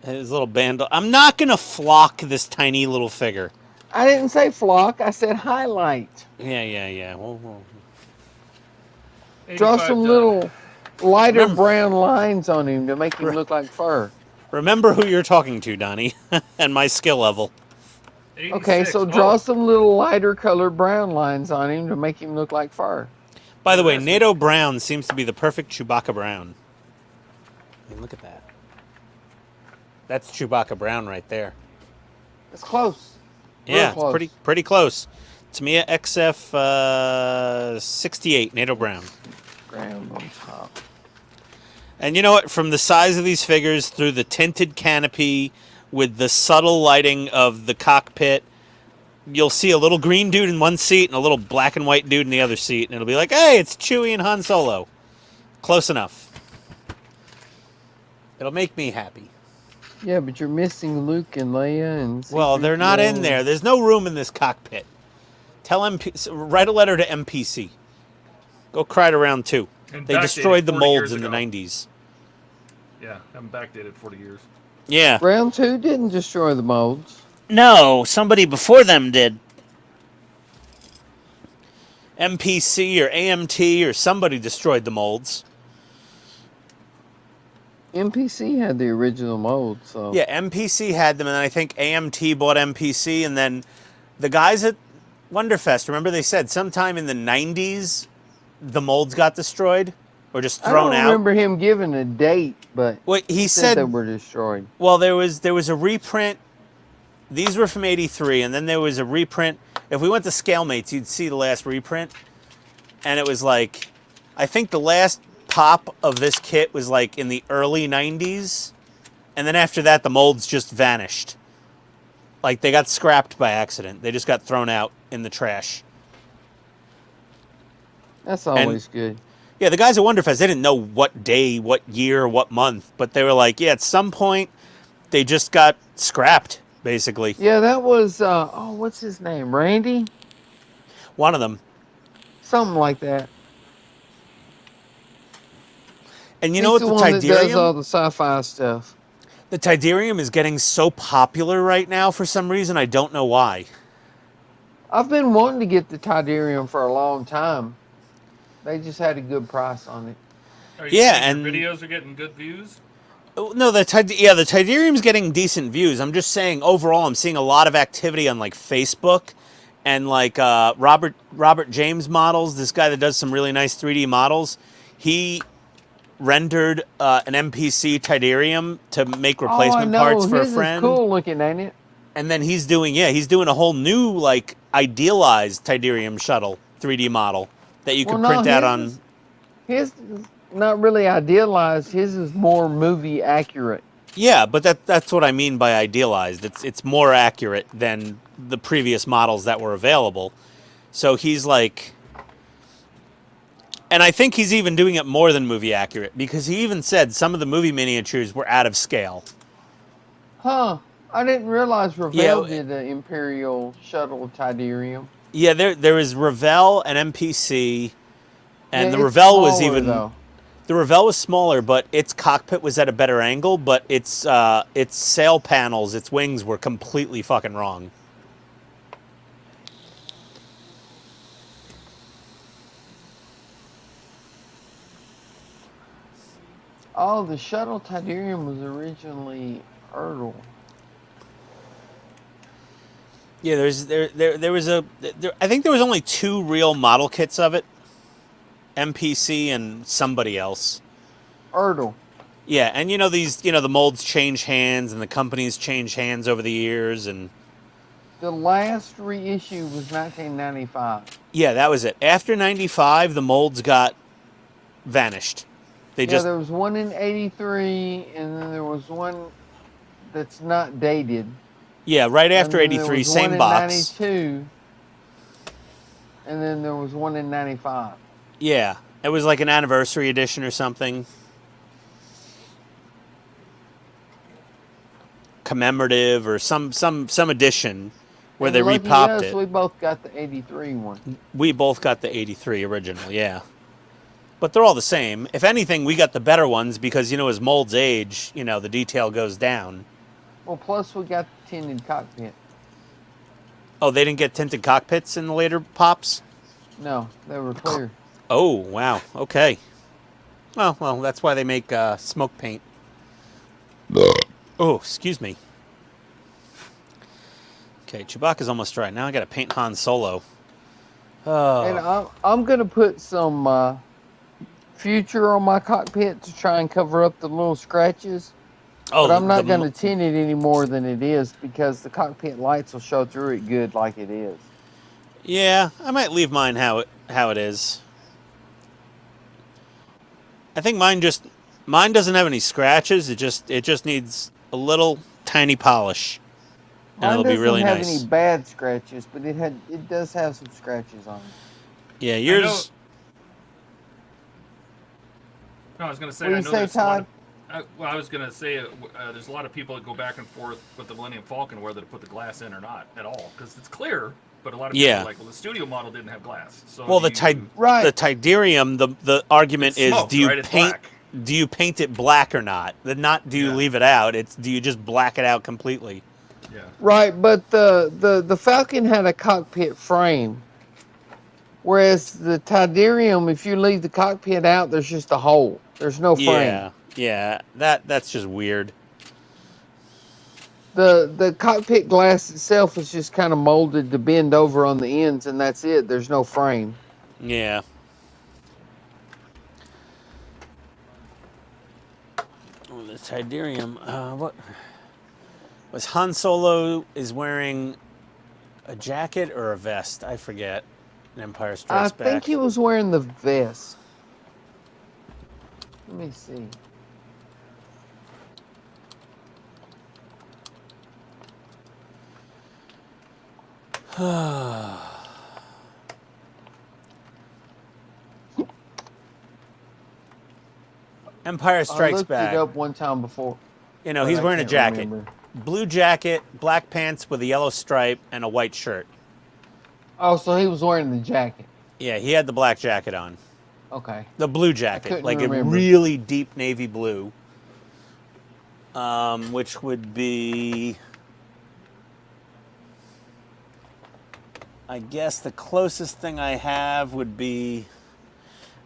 His little band. I'm not going to flock this tiny little figure. I didn't say flock, I said highlight. Yeah. Well, Draw 85 some done. little lighter Remember- brown lines on him to make him look like fur. remember who you're talking to, Donnie, and my skill level. 86. Okay, so draw some little lighter colored brown lines on him to make him look like fur. By the way, That's- NATO brown seems to be the perfect Chewbacca brown. I mean, look at that. That's Chewbacca brown right there. It's close. Real Yeah, close. it's pretty close. Tamiya XF 68 NATO brown. Ground on top. And you know what? From the size of these figures, through the tinted canopy, with the subtle lighting of the cockpit, you'll see a little green dude in one seat and a little black and white dude in the other seat, and it'll be like, hey, it's Chewie and Han Solo. Close enough. It'll make me happy. Yeah, but you're missing Luke and Leia and. Well, they're not in C-3PO. there. There's no room in this cockpit. Tell write a letter to MPC. Go cry to round 2. And They backdated destroyed the 40 molds years in the ago. 90s. Yeah, I'm backdated 40 years. Yeah. Round 2 didn't destroy the molds. No, somebody before them did. MPC or AMT or somebody destroyed the molds. MPC had the original mold, so. Yeah, MPC had them, and then I think AMT bought MPC, and then the guys at Wonderfest, remember they said sometime in the 90s the molds got destroyed or just I thrown don't out. remember him giving a date, but Well, he said they said, were destroyed. well, there was a reprint. These were from '83, and then there was a reprint. If we went to Scalemates, you'd see the last reprint, and it was like, I think the last pop of this kit was like in the early 90s, and then after that the molds just vanished. Like they got scrapped by accident. They just got thrown out in the trash. That's always good. Yeah, the guys at Wonderfest, they didn't know what day, what year, what month, but they were like, yeah, at some point they just got scrapped, basically. Yeah, that was, what's his name? Randy? One of them. Something like that. And you know what, He's the one that does all Tidarium? the sci-fi stuff. The Tidarium is getting so popular right now for some reason. I don't know why. I've been wanting to get the Tidarium for a long time. They just had a good price on it. Are you Yeah, saying your and videos are getting good views? no, the Tidarium's getting decent views. I'm just saying overall, I'm seeing a lot of activity on like Facebook, and like Robert James models. This guy that does some really nice 3D models. He rendered an MPC Tidarium to make Oh, I replacement parts know. for a His is friend. cool looking, ain't it? And then he's doing a whole new like idealized Tidarium shuttle 3D model that you Well, could no, print out on. his is not really idealized. His is more movie accurate. Yeah, but that's what I mean by idealized. It's more accurate than the previous models that were available. So he's like, and I think he's even doing it more than movie accurate because he even said some of the movie miniatures were out of scale. Huh. I didn't realize Revell Yeah. did the Imperial Shuttle Tidarium. Yeah, there is Revell and MPC, and Yeah, the it's Revell was smaller, even though. the Revell was smaller, but its cockpit was at a better angle. But its sail panels, its wings were completely fucking wrong. Oh, the Shuttle Tidarium was originally Ertl. Yeah, there was I think there was only 2 real model kits of it. MPC and somebody else. Ertl. Yeah, and the molds change hands and the companies change hands over the years, and The last reissue was 1995. yeah, that was it. After 95, the molds got vanished. They Yeah, just there was one in 83, and then there was one that's not dated. right after And then there 83, was same one in box. 92, and then there was one in 95. Yeah, it was like an anniversary edition or something. Commemorative or some edition where And they lucky repopped us, it. we both got the 83 one. We both got the 83 original, yeah. But they're all the same. If anything, we got the better ones because, as molds age, the detail goes down. Well, plus we got the tinted cockpit. Oh, they didn't get tinted cockpits in the later pops? No, they were clear. Oh, wow. Okay. Well, that's why they make smoke paint. Oh, excuse me. Okay, Chewbacca's almost dry. Now I gotta paint Han Solo. Oh. And I'm gonna put some future on my cockpit to try and cover up the little scratches. Oh, But I'm not going to tint it any more than it is because the cockpit lights will show through it good like it is. Yeah, I might leave mine how it is. I think mine doesn't have any scratches. It just needs a little tiny polish, and Mine it'll be really doesn't have nice. any bad scratches, but it does have some scratches on it. Yeah, yours. No, I was going to say, What do I you know say, there's a lot Todd? I was going to say there's a lot of people that go back and forth with the Millennium Falcon whether to put the glass in or not at all because it's clear, but a lot of people are like, well, the studio model didn't have glass. So well, the Tidarium, the argument is, smoked, do you right? do you paint it black or not? Not do you leave it out? It's do you just black it out completely? Yeah. Right, but the Falcon had a cockpit frame. Whereas the Tidarium, if you leave the cockpit out, there's just a hole. There's no frame. Yeah, that's just weird. The cockpit glass itself is just kind of molded to bend over on the ends, and that's it. There's no frame. Yeah. Oh, the Tidarium. What was Han Solo is wearing a jacket or a vest? I forget. Empire Strikes Back. I think he was wearing the vest. Let me see. Empire Strikes Back. I looked it up one time before. He's wearing a jacket. Remember. Blue jacket, black pants with a yellow stripe, and a white shirt. Oh, so he was wearing the jacket. Yeah, he had the black jacket on. Okay. The blue jacket, like remember. a really deep navy blue, which would be, I guess the closest thing I have would be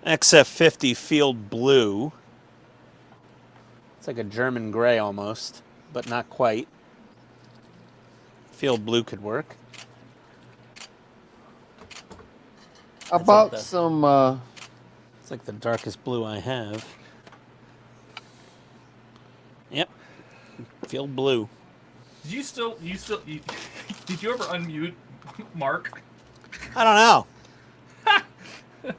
XF50 Field Blue. It's like a German gray almost, but not quite. Field Blue could work. I That's bought like some. It's like the darkest blue I have. Yep. Field Blue. Did you did you ever unmute Mark? I don't know.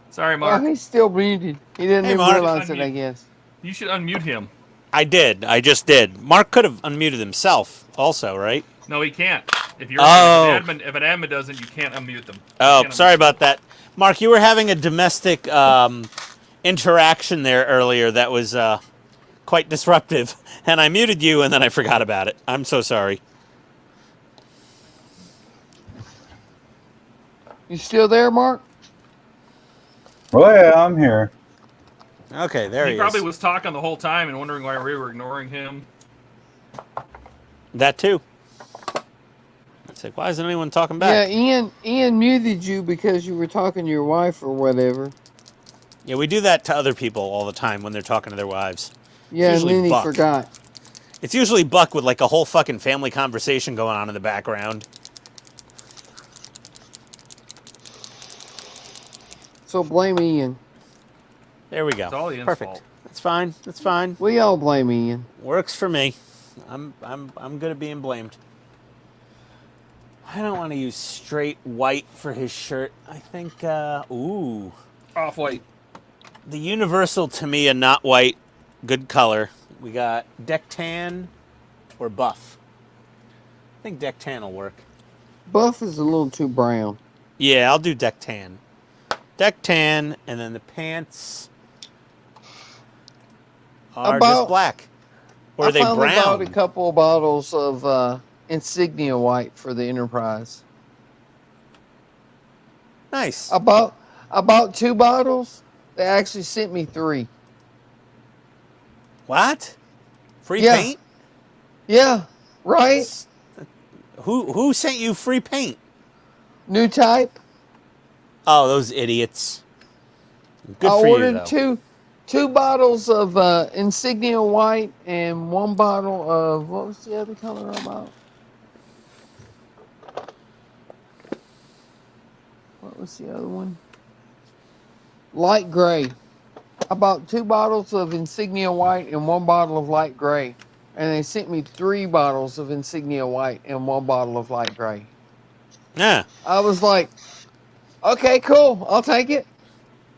Sorry, Mark. Oh, he's still muted. He didn't Hey, even Mark. realize it, I Unmute. guess. You should unmute him. I did. I just did. Mark could have unmuted himself also, right? No, he can't. If you're Oh. if an admin doesn't, you can't unmute them. Oh, You can't sorry unmute about that. Mark, you were having a domestic interaction there earlier that was quite disruptive, and I muted you, and then I forgot about it. I'm so sorry. You still there, Mark? Oh yeah, I'm here. Okay, there He he probably is. was talking the whole time and wondering why we were ignoring him. That too. It's like, why isn't anyone talking Yeah, back? Ian muted you because you were talking to your wife or whatever. Yeah, we do that to other people all the time when they're talking to their wives. Yeah, and usually then he Buck. forgot. It's usually Buck with like a whole fucking family conversation going on in the background. So blame Ian. There we go. It's all Ian's Perfect. fault. That's fine. That's fine. We all blame Ian. Works for me. I'm good at being blamed. I don't want to use straight white for his shirt. I think ooh. Off-white. The universal to me a not white, good color. We got deck tan or buff. I think deck tan will work. Buff is a little too brown. Yeah, I'll do deck tan. Deck tan, and then the pants are just black. Or are they I finally bought brown? a couple of bottles of Insignia White for the Enterprise. Nice. I bought 2 bottles. They actually sent me 3. What? Free Yeah. paint? Yeah, right? Who sent you free paint? New type. Oh, those idiots. Good I for you, ordered though. two bottles of Insignia White and 1 bottle of, what was the other color I bought? What was the other one? Light gray. I bought 2 bottles of Insignia White and 1 bottle of light gray. And they sent me 3 bottles of Insignia White and 1 bottle of light gray. Yeah. I was like, okay, cool. I'll take it.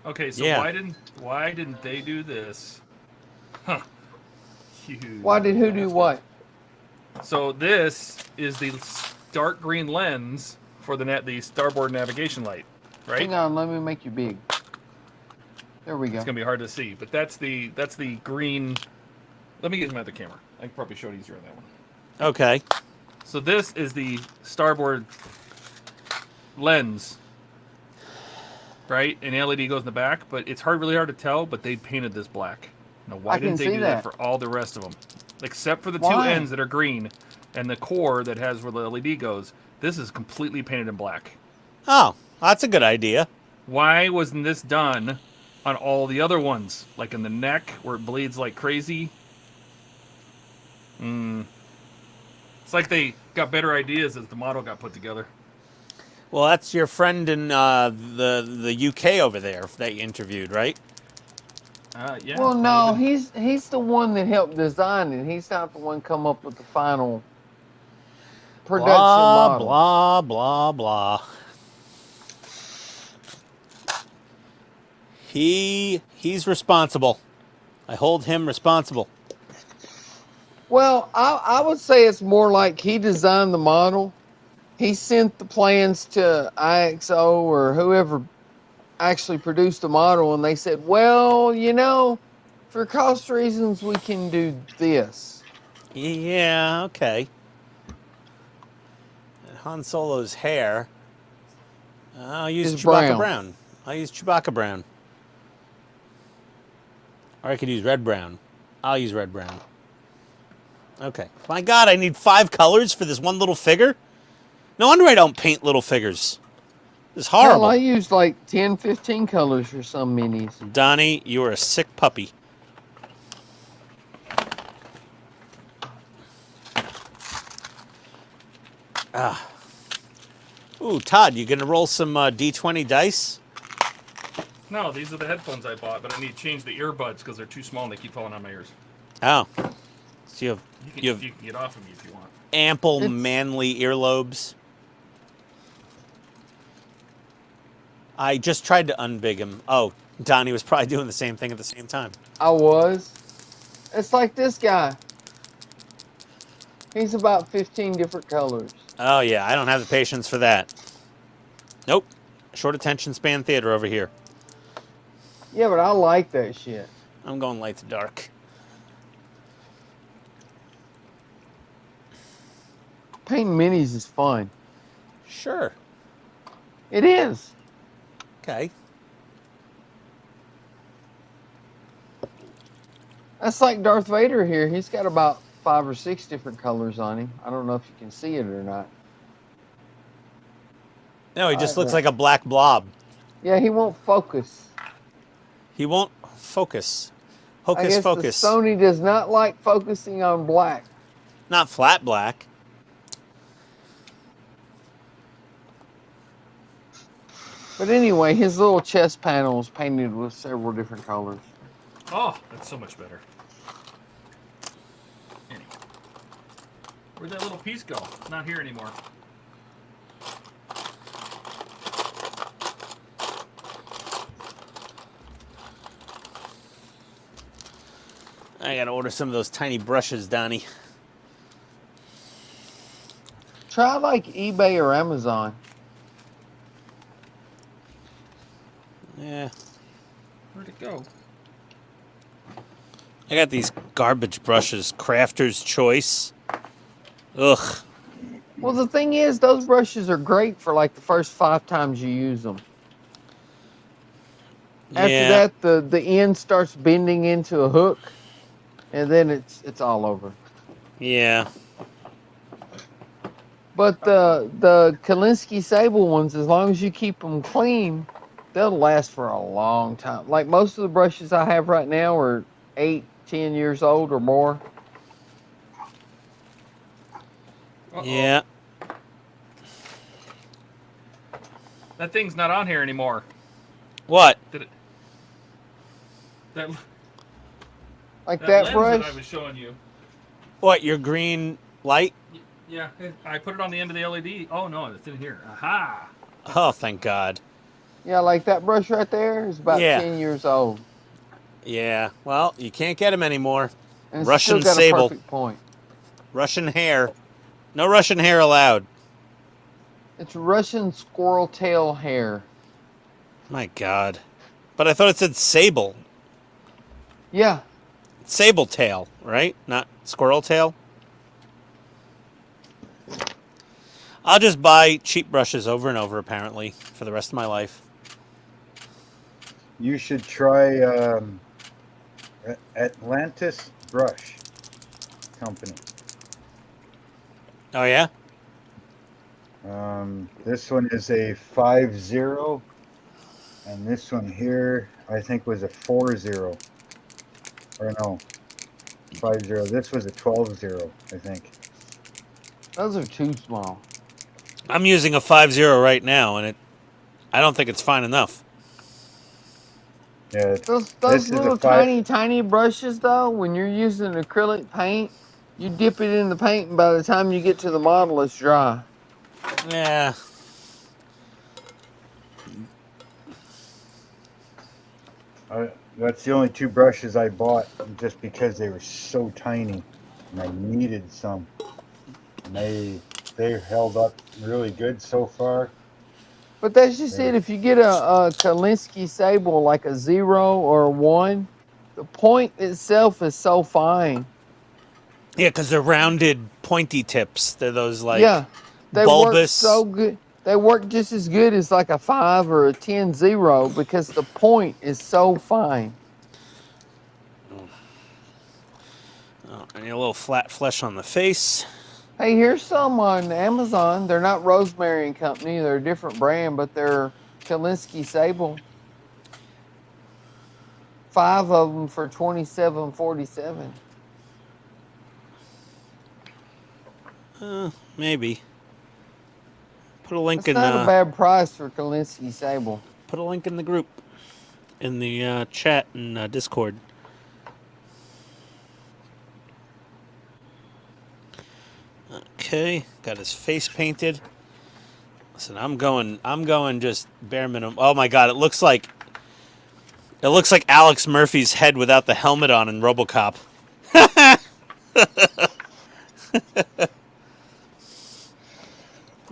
Okay, so Yeah. why didn't they do this? Huh. Why did who do what? So this is the dark green lens for the starboard navigation light, right? Hang on, let me make you big. There we go. It's gonna be hard to see, but that's the green. Let me get my other camera. I can probably show it easier on that one. Okay. So this is the starboard lens, right? And LED goes in the back, but it's really hard to tell. But they painted this black. Now, why I can didn't they see do that that. for all the rest of them, except for the 2 Why? ends that are green and the core that has where the LED goes? This is completely painted in black. Oh, that's a good idea. Why wasn't this done on all the other ones, like in the neck where it bleeds like crazy? It's like they got better ideas as the model got put together. Well, that's your friend in the UK over there that you interviewed, right? Yeah. Well, no, he's the one that helped design it. He's not the one come up with the final production Blah, model. blah, blah, blah. He's responsible. I hold him responsible. Well, I would say it's more like he designed the model. He sent the plans to IXO or whoever actually produced the model, and they said, well, you know, for cost reasons, we can do this. Yeah, okay. And Han Solo's hair. I'll use Is Chewbacca brown. brown. I'll use Chewbacca brown. Or I could use red brown. I'll use red brown. Okay. My God, I need 5 colors for this one little figure? No wonder I don't paint little figures. It's Hell, horrible. I used like 10, 15 colors for some minis. Donnie, you are a sick puppy. Ah. Ooh, Todd, you gonna roll some D20 dice? No, these are the headphones I bought, but I need to change the earbuds because they're too small and they keep falling on my ears. Oh. So You can get off of me if you want. ample, It's- manly earlobes. I just tried to unbig him. Oh, Donnie was probably doing the same thing at the same time. I was. It's like this guy. He's about 15 different colors. Oh, yeah, I don't have the patience for that. Nope. Short attention span theater over here. Yeah, but I like that shit. I'm going light to dark. Painting minis is fun. Sure. It is. Okay. That's like Darth Vader here. He's got about 5 or 6 different colors on him. I don't know if you can see it or not. No, he just I looks won't. like a black blob. Yeah, he won't focus. He won't focus. I Hocus guess focus. the Sony does not like focusing on black. Not flat black. But anyway, his little chest panel is painted with several different colors. Oh, that's so much better. Anyway. Where'd that little piece go? It's not here anymore. I gotta order some of those tiny brushes, Donnie. Try like eBay or Amazon. Yeah. Where'd it go? I got these garbage brushes, Crafter's Choice. Ugh. Well, the thing is, those brushes are great for like the first 5 times you use them. After Yeah. that, the end starts bending into a hook, and then it's all over. Yeah. But the Kalinsky Sable ones, as long as you keep them clean, they'll last for a long time. Like most of the brushes I have right now are 8, 10 years old or more. Uh-oh. Yeah. That thing's not on here anymore. What? Did it? That Like that that lens brush. that I was showing you. What, your green light? Yeah, I put it on the end of the LED. Oh no, it's in here. Aha! Oh, thank God. Yeah, like that brush right there is about Yeah. 10 years old. Yeah. Well, you can't get them anymore. And it's Russian still got Sable. a perfect point. Russian hair. No Russian hair allowed. It's Russian squirrel tail hair. My God. But I thought it said sable. Yeah. Sable tail, right? Not squirrel tail? I'll just buy cheap brushes over and over, apparently, for the rest of my life. You should try Atlantis Brush Company. Oh, yeah? This one is a 5.0, and this one here I think was a 4.0. Or no, 5.0. This was a 12.0, I think. Those are too small. I'm using a 5.0 right now, and I don't think it's fine enough. Yeah, Those This is a little five- tiny brushes, though, when you're using acrylic paint, you dip it in the paint, and by the time you get to the model, it's dry. Yeah. that's the only 2 brushes I bought just because they were so tiny, and I needed some. And they held up really good so far. But that's just it. If you get a Kalinsky Sable, like a 0 or a 1, the point itself is so fine. Yeah, because they're rounded, pointy tips. They're those, like, Yeah, they work bulbous. so good. They work just as good as like a 5 or a 10-0 because the point is so fine. Oh, and a little flat flesh on the face. Hey, here's some on Amazon. They're not Rosemary and Company. They're a different brand, but they're Kalinsky Sable. 5 of them for $27.47. Maybe. Put a link That's in. not a bad price for Kalinsky Sable. Put a link in the group, in the chat and Discord. Okay, got his face painted. Listen, I'm going just bare minimum. Oh my God, it looks like Alex Murphy's head without the helmet on in RoboCop.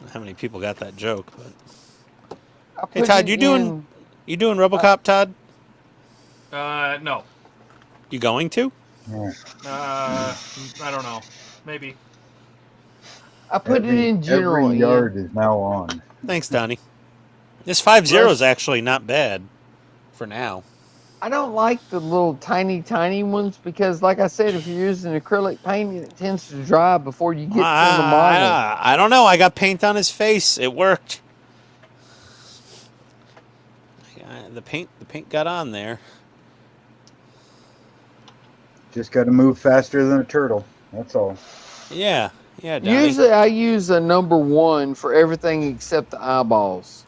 How many people got that joke? But hey, Todd, you doing RoboCop, Todd? No. You going to? I don't know. Maybe. I put it in general. Every yard is now on. Thanks, Donnie. This 5.0 is actually not bad for now. I don't like the little tiny ones because, like I said, if you're using acrylic paint, it tends to dry before you get to the model. I don't know. I got paint on his face. It worked. The paint got on there. Just got to move faster than a turtle. That's all. Yeah, Donnie. Usually, I use a number 1 for everything except the eyeballs.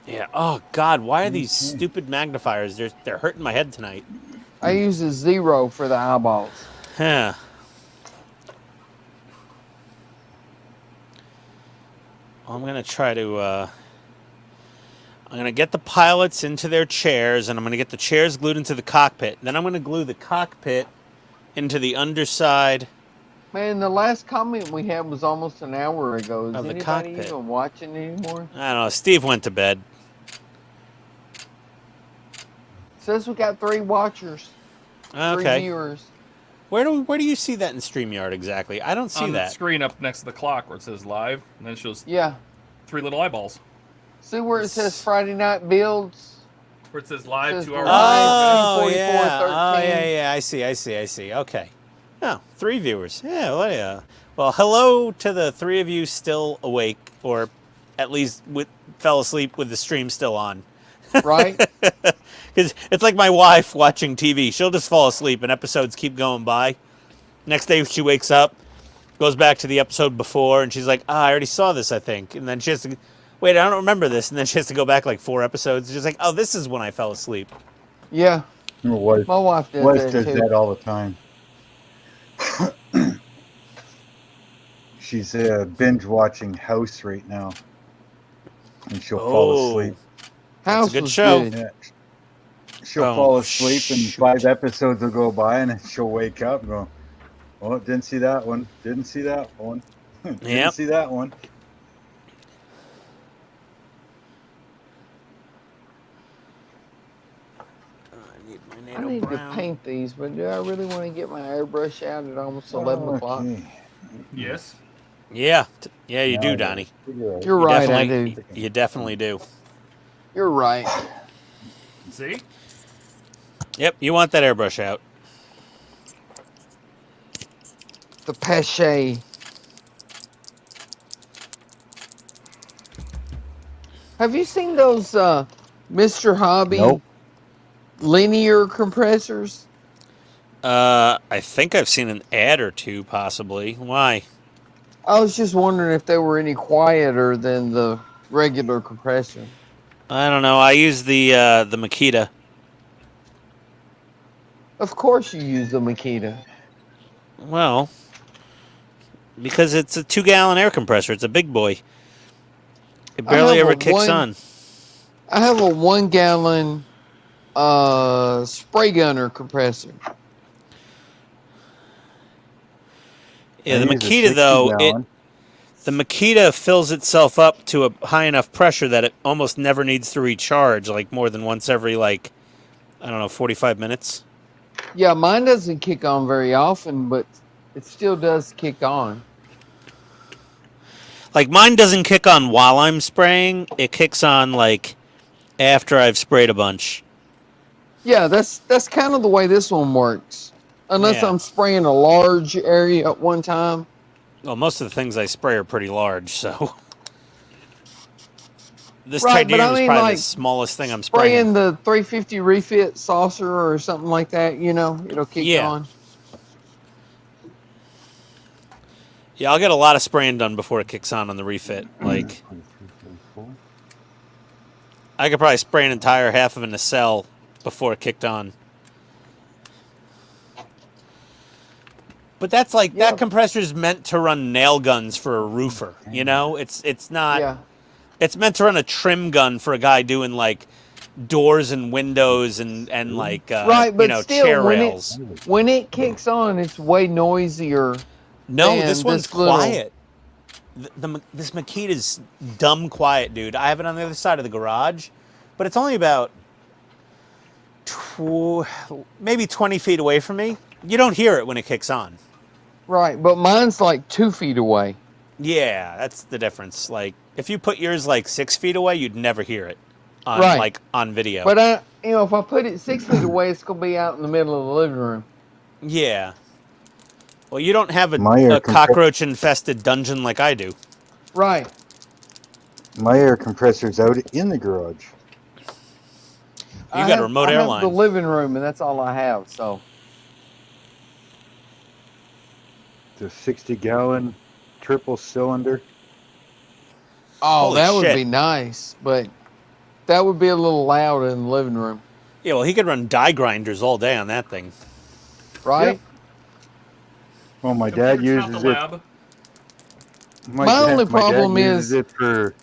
Yeah. Oh God, why are these stupid magnifiers? They're hurting my head tonight. I use a 0 for the eyeballs. Huh. I'm gonna try to. I'm gonna get the pilots into their chairs, and I'm gonna get the chairs glued into the cockpit. Then I'm gonna glue the cockpit into the underside. Man, the last comment we had was almost an hour ago. Is Of the anybody cockpit. even watching anymore? I don't know. Steve went to bed. Says we got 3 watchers, 3 Okay. viewers. Where do you see that in StreamYard exactly? I don't see On the that. screen up next to the clock where it says live, and then it shows Yeah. 3 little eyeballs. See where it says Friday Night Builds? Where it says live Says 2 hours. live. Oh 44, yeah. 13. Oh yeah. I see. Okay. Oh, 3 viewers. Yeah. Well, yeah. Well, hello to the 3 of you still awake, or at least fell asleep with the stream still on. Right? Because it's like my wife watching TV. She'll just fall asleep and episodes keep going by. Next day she wakes up, goes back to the episode before, and she's like, I already saw this, I think. And then she has to, wait, I don't remember this. And then she has to go back like 4 episodes. She's like, oh, this is when I fell asleep. Yeah. My wife My wife does that too. that all the time. She's binge watching House right now, and she'll fall asleep. House a good was show. good. Yeah. She'll Oh, fall asleep, and shoot. 5 episodes will go by, and then she'll wake up and go, "Oh, didn't see that one. Didn't see that one. Didn't Yep. see that one." I need to paint these, but do I really want to get my airbrush out at almost 11 o'clock? Okay. Yes. Yeah. Yeah, you do, Now, Donnie. figure out- You're You right, I definitely- do. You definitely do. You're right. See? Yep, you want that airbrush out. The Pache. Have you seen those Mr. Hobby Nope. linear compressors? I think I've seen an ad or 2, possibly. Why? I was just wondering if they were any quieter than the regular compressor. I don't know. I use the Makita. Of course you use the Makita. Well, because it's a 2-gallon air compressor. It's a big boy. It barely have ever a kicks on. I have a 1-gallon spray gunner compressor. Yeah, I the use a Makita though, 60-gallon. the Makita fills itself up to a high enough pressure that it almost never needs to recharge, like more than once every 45 minutes. Yeah, mine doesn't kick on very often, but it still does kick on. Like mine doesn't kick on while I'm spraying. It kicks on like after I've sprayed a bunch. Yeah, that's kind of the way this one works. Unless Yeah. I'm spraying a large area at one time. Well, most of the things I spray are pretty large, so this Right, but titanium I is mean, probably like, the smallest thing I'm spraying spraying. the 350 refit saucer or something like that, you know, it'll kick Yeah. on. Yeah, I'll get a lot of spraying done before it kicks on the refit. Like, 2, 3, 4. I could probably spray an entire half of a nacelle before it kicked on. But that's like Yeah. that compressor is meant to run nail guns for a roofer. You know, it's not. Yeah. It's meant to run a trim gun for a guy doing like doors and windows and like Right, you but know, still, chair rails. when it kicks on, it's way noisier. No, than this one's little- quiet. This Makita's dumb quiet, dude. I have it on the other side of the garage, but it's only about maybe 20 feet away from me. You don't hear it when it kicks on. Right, but mine's like 2 feet away. Yeah, that's the difference. Like, if you put yours like 6 feet away, you'd never hear it on Right. like on video. But if I put it 6 feet away, it's gonna be out in the middle of the living room. Yeah. Well, you don't have My air a cockroach-infested dungeon like I do. Right. My air compressor's out in the garage. You got a remote I airline. have the living room, and that's all I have. So The 60-gallon triple cylinder. oh, Holy that would shit. be nice, but that would be a little loud in the living room, Yeah, well, he could run die grinders all day on that thing. right? Yep. Well, my dad Computer's not uses the it. lab. My only problem dad is- uses it for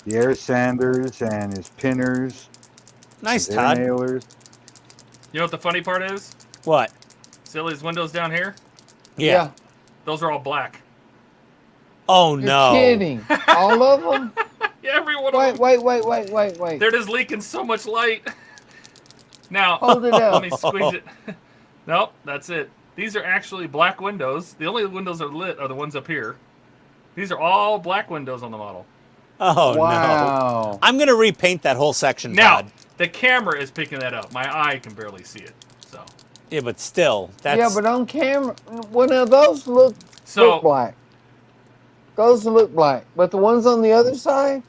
the air sanders and his pinners, Nice, his air Todd. nailers. You know what the funny part is? What? Silly's windows down here, Yeah. those are all black. Oh, You're no. kidding. All of them? Yeah, every one of Wait, them. wait. They're just leaking so much light. Now, Hold it let up. me squeeze it. Nope, that's it. These are actually black windows. The only windows that are lit are the ones up here. These are all black windows on the model. Oh, no. Wow. I'm going to repaint that whole section, Now, Todd. the camera is picking that up. My eye can barely see it. So, Yeah, but still, that's... Yeah, but on camera, well, now those look so black. Those look black, but the ones on the other side,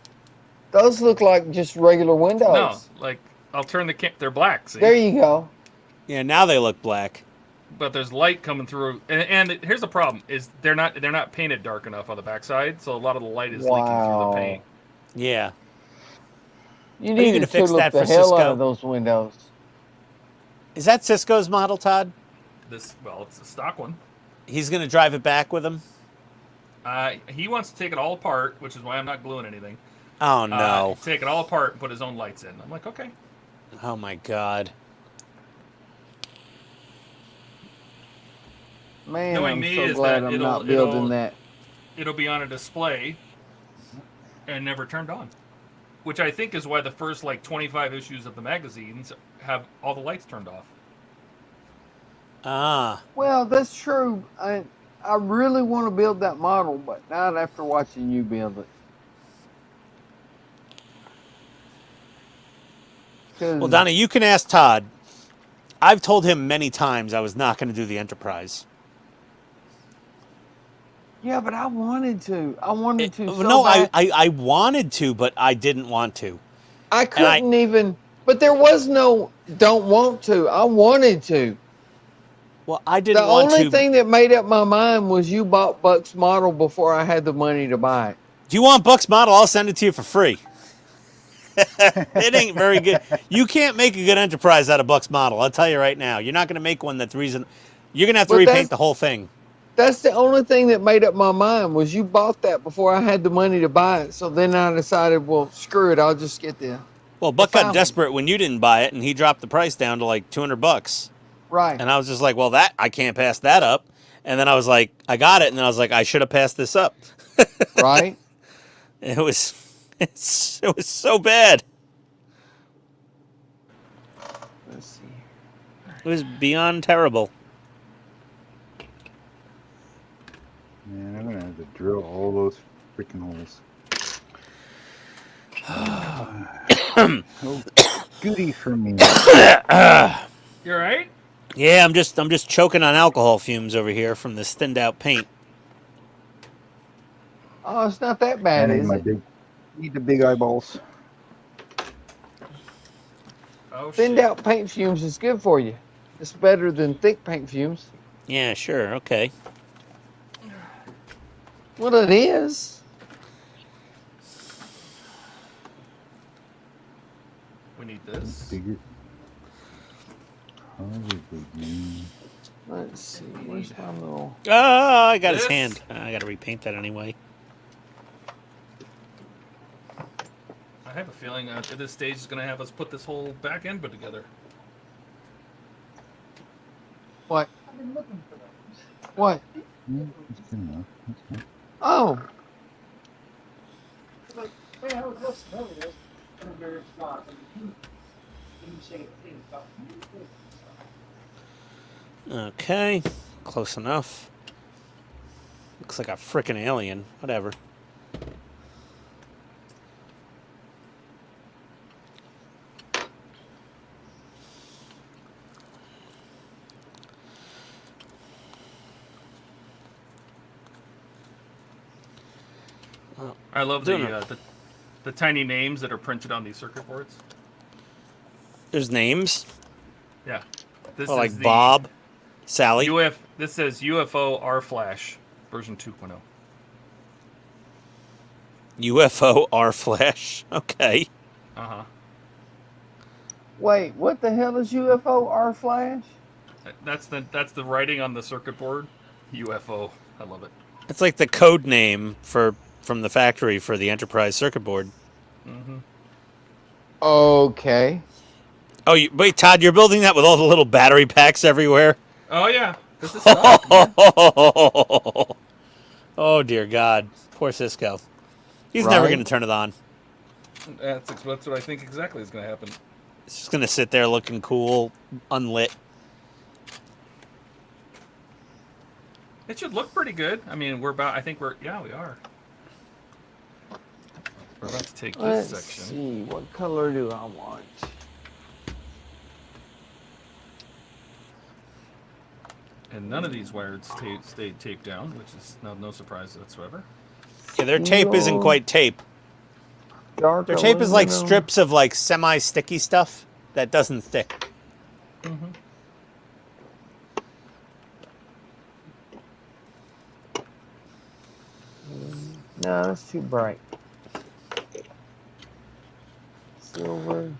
those look like just regular windows. no, like I'll turn the they're black. See, There you go. Yeah, now they look black. but there's light coming through. And here's the problem: is they're not painted dark enough on the backside, so a lot of the light is leaking through Wow. the paint. Yeah. You Are you need gonna to fix look that the for hell out Cisco? of those windows. Is that Cisco's model, Todd? Well, it's a stock one. He's going to drive it back with him? He wants to take it all apart, which is why I'm not gluing anything. Oh, no. Take it all apart and put his own lights in. I'm like, okay. Oh, my God. Man, Knowing I'm me so is glad that I'm it'll- not building it'll- that. It'll be on a display and never turned on. Which I think is why the first like 25 issues of the magazines have all the lights turned off. Ah. Well, that's true. I really want to build that model, but not after watching you build it. 'Cause- Well, Donnie, you can ask Todd. I've told him many times I was not going to do the Enterprise. Yeah, but I wanted to. I wanted to. So No, bad. I wanted to, but I didn't want to. I couldn't even. But there was no don't want to. I wanted to. Well, I didn't The want only to. thing that made up my mind was you bought Buck's model before I had the money to buy it. Do you want Buck's model? I'll send it to you for free. It ain't very good. You can't make a good Enterprise out of Buck's model. I'll tell you right now. You're not going to make one that's reason. You're going to have to But repaint the whole thing. That's the only thing that made up my mind was you bought that before I had the money to buy it. So then I decided, well, screw it. I'll just get the Well, Buck got fountain. desperate when you didn't buy it, and he dropped the price down to like $200. right. And I was just like, well, that I can't pass that up. And then I was like, I got it, and then I was like, I should have passed this up. Right. It was so bad. Let's see. It was beyond terrible. Man, I'm gonna have to drill all those freaking holes. Oh, goody for me. You all right? Yeah, I'm just choking on alcohol fumes over here from this thinned out paint. Oh, it's not that I bad, need is my it? big, need the big eyeballs. Oh Thinned shit. out paint fumes is good for you. It's better than thick paint fumes. Yeah, sure. Okay. Well, it is. We need this. Bigger. Probably green. Let's see. Where's my little? Oh, I got his This- hand. I got to repaint that anyway. I have a feeling at this stage is going to have us put this whole back end put together. What? What? Yeah, that's good enough. That's good. Oh, Like, hey, I was listening to this. And there's not. And you say things about Okay. Close enough. Looks like a frickin' alien. Whatever. I love Doing the tiny names that are printed on these circuit boards. There's names. Yeah. This Oh, like is the Bob, Sally. This says UFO R Flash version 2.0. UFO R Flash. Okay. Uh-huh. wait. What the hell is UFO R Flash? That's the writing on the circuit board. UFO. I love it. It's like the code name from the factory for the Enterprise circuit board. Mm-hmm. Okay. Oh, wait, Todd, you're building that with all the little battery packs everywhere? Oh yeah. This is stock, man. Oh, dear God. Poor Cisco. He's never Right. going to turn it on. That's what I think exactly is going to happen. It's just going to sit there looking cool, unlit. It should look pretty good. I mean, we are. We're about to take this Let's section. see. What color do I want? And none of these wires stayed taped down, which is no surprise whatsoever. Yeah, their tape isn't Steel. quite tape. Dark Their tape is like aluminum. strips of like semi-sticky stuff that doesn't stick. Mm-hmm. No, that's too bright. Silver.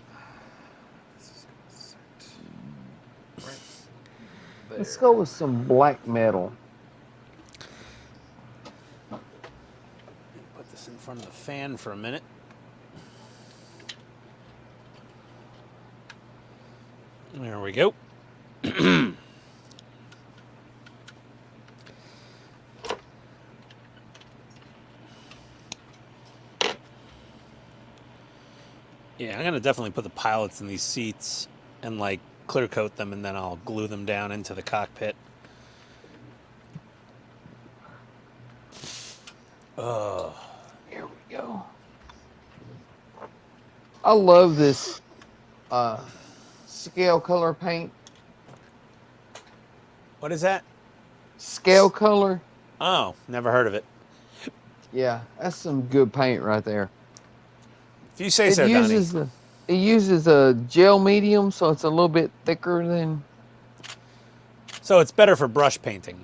Let's go with some black metal. Put this in front of the fan for a minute. There we go. Yeah, I'm gonna definitely put the pilots in these seats and like clear coat them, and then I'll glue them down into the cockpit. Oh, Here we go. I love this scale color paint. what is that? Scale color. Oh, never heard of it. Yeah, that's some good paint right there. If you say It so, Donnie. uses a gel medium, so it's a little bit thicker than. So it's better for brush painting.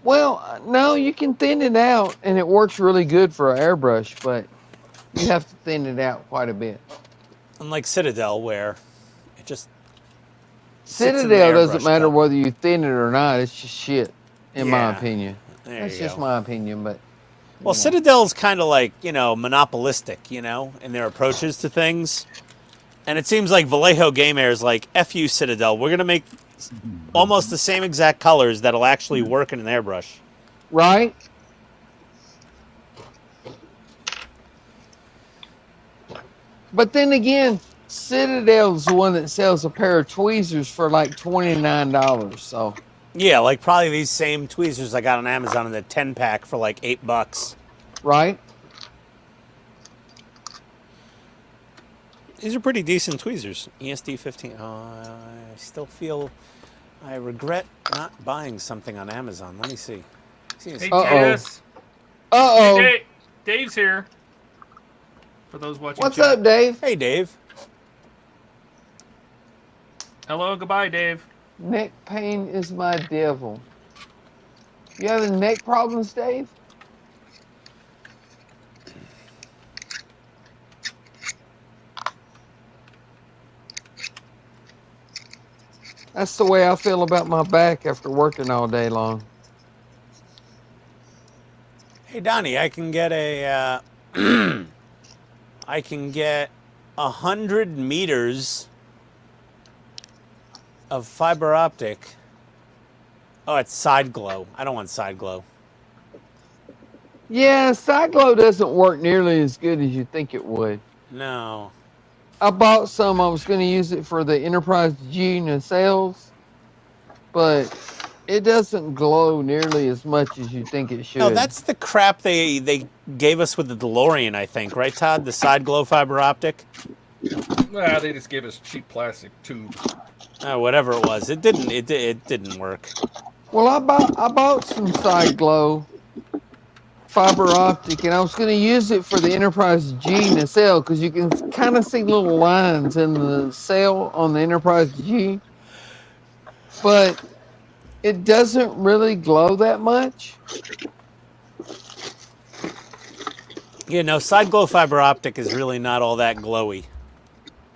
Well, no, you can thin it out, and it works really good for an airbrush, but you have to thin it out quite a bit. Unlike Citadel, where it just sits in the Citadel doesn't airbrush matter cup. why you thin it or not. It's just shit, in my Yeah. opinion. There That's you just go. my opinion, but. Well, you know. Citadel's kind of like, monopolistic, in their approaches to things. And it seems like Vallejo Game Air is like, F you, Citadel. We're going to make almost the same exact colors that'll actually work in an airbrush. Right? But then again, Citadel's the one that sells a pair of tweezers for like $29. So, Yeah, like probably these same tweezers I got on Amazon in the 10-pack for like $8. right? These are pretty decent tweezers. ESD 15. I still feel I regret not buying something on Amazon. Let me see. Hey, Uh-oh. Jess. Uh-oh. Hey, Dave's here. For those watching What's chat. up, Dave? Hey, Dave. Hello, goodbye, Dave. Neck pain is my devil. You having neck problems, Dave? That's the way I feel about my back after working all day long. Hey, Donnie, I can get a, I can get 100 meters of fiber optic. Oh, it's side glow. I don't want side glow. Yeah, side glow doesn't work nearly as good as you think it would. No. I bought some. I was going to use it for the Enterprise G nacelles, but it doesn't glow nearly as much as you think it should. No, that's the crap they gave us with the DeLorean, I think, right, Todd? The side glow fiber optic? Nah, they just gave us cheap plastic tube. Whatever it was. It didn't work. Well, I bought some side glow fiber optic, and I was going to use it for the Enterprise G nacelle because you can kind of see little lines in the cell on the Enterprise G, but it doesn't really glow that much. Yeah, no, side glow fiber optic is really not all that glowy.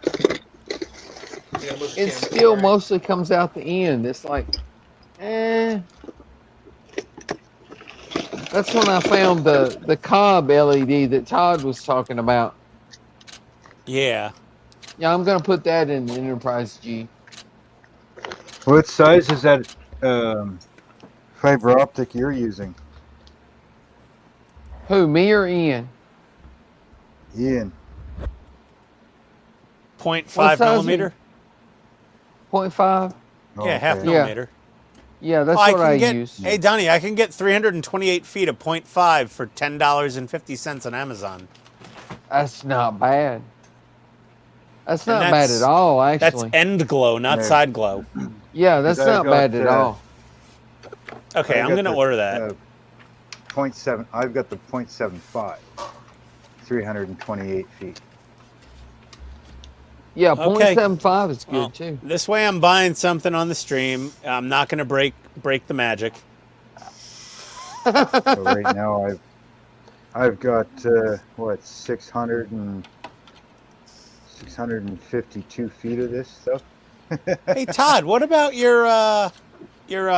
Yeah, look, It still mostly comes out the end. It's like, That's when I found the Cobb LED that Todd was talking about. Yeah. Yeah, I'm gonna put that in the Enterprise G. What size is that fiber optic you're using, Who, me or Ian? Ian? 0.5 size millimeter? 0.5? Oh, Yeah, half okay. millimeter. Yeah, that's Oh, what I get, use. Hey, Donnie, I can get 328 feet of 0.5 for $10.50 on Amazon. That's not bad. That's not And bad that's- at all, That's actually. end glow, not Yeah. side glow. Yeah, that's I've not got, bad at all. Okay, I've I'm got going to the, order that. 0.7. I've got the 0.75. 328 feet. Yeah, Okay. 0.75 is good Well, too. this way I'm buying something on the stream. I'm not going to break the magic. So right now I've got what 652 feet of this stuff. Hey, Todd, what about your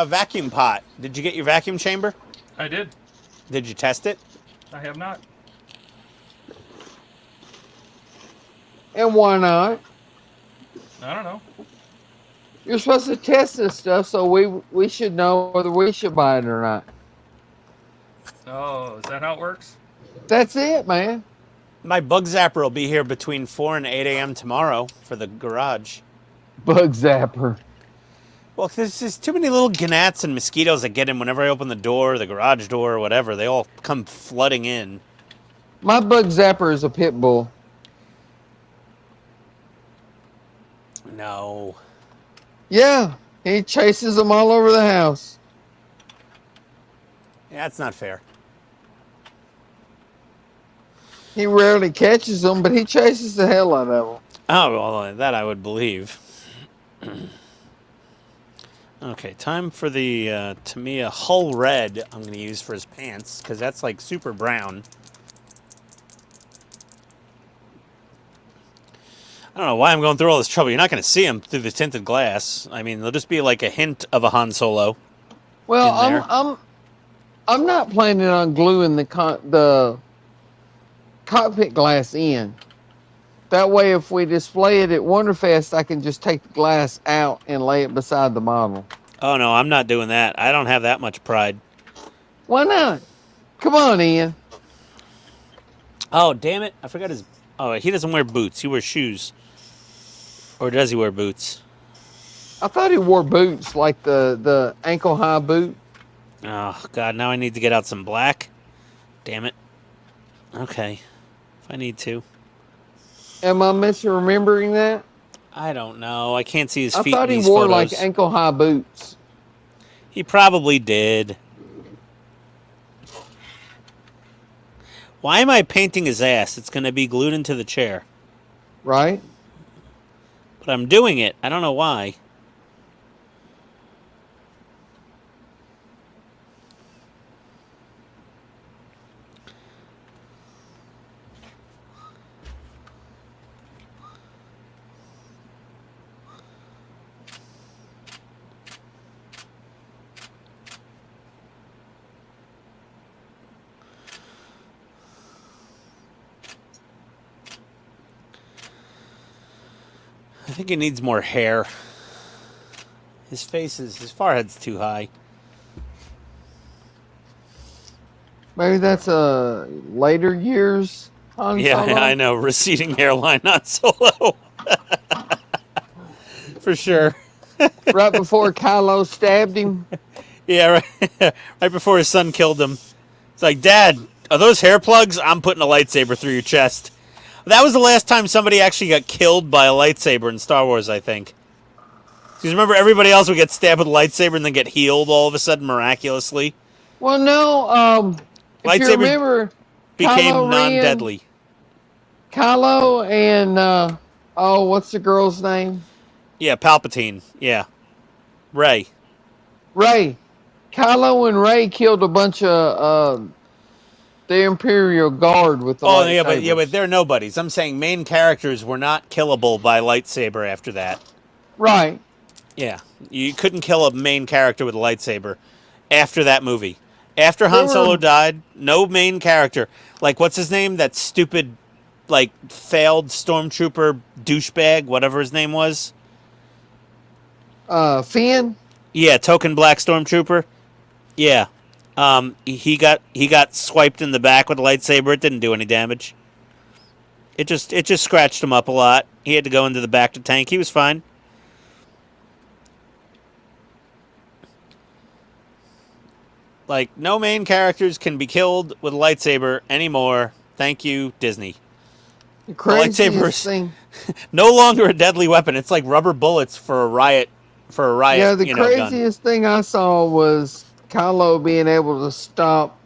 vacuum pot? Did you get your vacuum chamber? I did. Did you test it? I have not. And why not? I don't know. You're supposed to test this stuff, so we should know whether we should buy it or not. Oh, is that how it works? That's it, man. My bug zapper will be here between 4 and 8 a.m. tomorrow for the garage. Bug zapper. Well, there's just too many little gnats and mosquitoes that get in whenever I open the door, the garage door, or whatever. They all come flooding in. My bug zapper is a pit bull. No. Yeah, he chases them all over the house. Yeah, that's not fair. He rarely catches them, but he chases the hell out of them. Oh, well, that I would believe. Okay, time for the Tamiya Hull Red I'm going to use for his pants, because that's like super brown. I don't know why I'm going through all this trouble. You're not going to see him through the tinted glass. I mean, there'll just be like a hint of a Han Solo. Well, in there. I'm not planning on gluing the cockpit glass in. That way, if we display it at Wonderfest, I can just take the glass out and lay it beside the model. Oh, no, I'm not doing that. I don't have that much pride. Why not? Come on, Ian. Oh, damn it. I forgot his... Oh, he doesn't wear boots. He wears shoes. Or does he wear boots? I thought he wore boots, like the ankle-high boot. Oh, God, now I need to get out some black. Damn it. Okay, if I need to. Am I misremembering that? I don't know. I can't see his I feet thought in he these wore photos. like ankle-high boots. He probably did. Why am I painting his ass? It's going to be glued into the chair. Right? But I'm doing it. I don't know why. I think he needs more hair. His forehead's too high. Maybe that's a later years Han Yeah, Solo? I know. Receding hairline, not Solo. For sure. Right before Kylo stabbed him. Yeah, right, right before his son killed him. It's like, Dad, are those hair plugs? I'm putting a lightsaber through your chest. That was the last time somebody actually got killed by a lightsaber in Star Wars, I think. Because remember, everybody else would get stabbed with a lightsaber and then get healed all of a sudden miraculously. Well, no, if you Lightsabers remember, became Kylo Ren, non-deadly. Kylo and, what's the girl's name? Yeah, Palpatine. Yeah. Rey. Rey. Kylo and Rey killed a bunch of the Imperial Guard with the Oh, lightsabers. yeah, but they're nobodies. I'm saying main characters were not killable by lightsaber after that. Right. Yeah, you couldn't kill a main character with a lightsaber after that movie. After Han Solo died, no main character. Like, what's his name? That stupid, like, failed stormtrooper douchebag, whatever his name was. Finn? Yeah, token black stormtrooper. Yeah. He got swiped in the back with a lightsaber. It didn't do any damage. It just scratched him up a lot. He had to go into the back to tank. He was fine. Like, no main characters can be killed with a lightsaber anymore. Thank you, Disney. The craziest lightsaber's thing. no longer a deadly weapon. It's like rubber bullets for a riot. Yeah, the gun. craziest thing I saw was Kylo being able to stop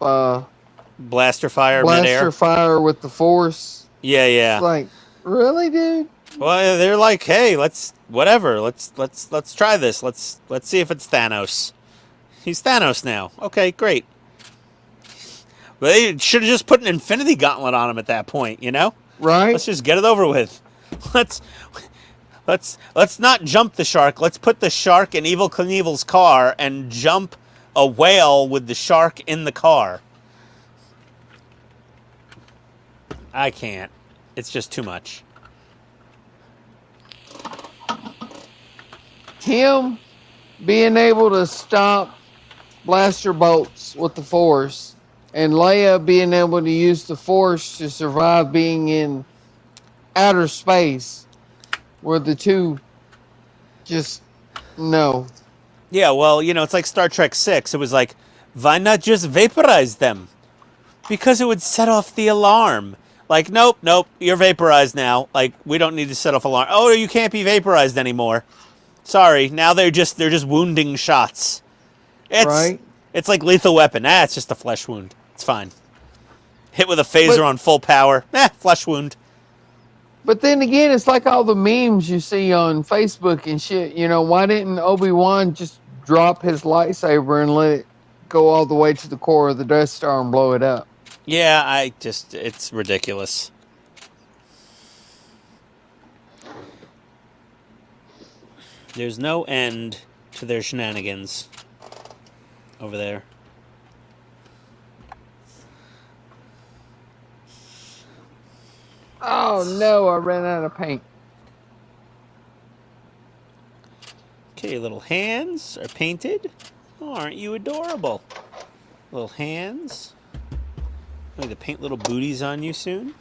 Blaster fire blaster midair. fire with the Force. Yeah, yeah. It's like, really, dude? Well, they're like, hey, let's try this. Let's see if it's Thanos. He's Thanos now. Okay, great. But they should have just put an Infinity Gauntlet on him at that point, you know? Right? Let's just get it over with. Let's not jump the shark. Let's put the shark in Evel Knievel's car and jump a whale with the shark in the car. I can't. It's just too much. Him being able to stop blaster bolts with the Force, and Leia being able to use the Force to survive being in outer space, were the two just no. Yeah, well, you know, it's like Star Trek 6. It was like, why not just vaporize them? Because it would set off the alarm. Like, nope, you're vaporized now. Like, we don't need to set off alarm. Oh, you can't be vaporized anymore. Sorry, now they're just wounding shots. Right? It's like Lethal Weapon. It's just a flesh wound. It's fine. Hit with a phaser on full power. Flesh wound. But then again, it's like all the memes you see on Facebook and shit. You know, why didn't Obi-Wan just drop his lightsaber and let it go all the way to the core of the Death Star and blow it up? Yeah, it's ridiculous. There's no end to their shenanigans over there. Oh no, I ran out of paint. Okay, little hands are painted. Oh, aren't you adorable? Little hands. I'm going to paint little booties on you soon.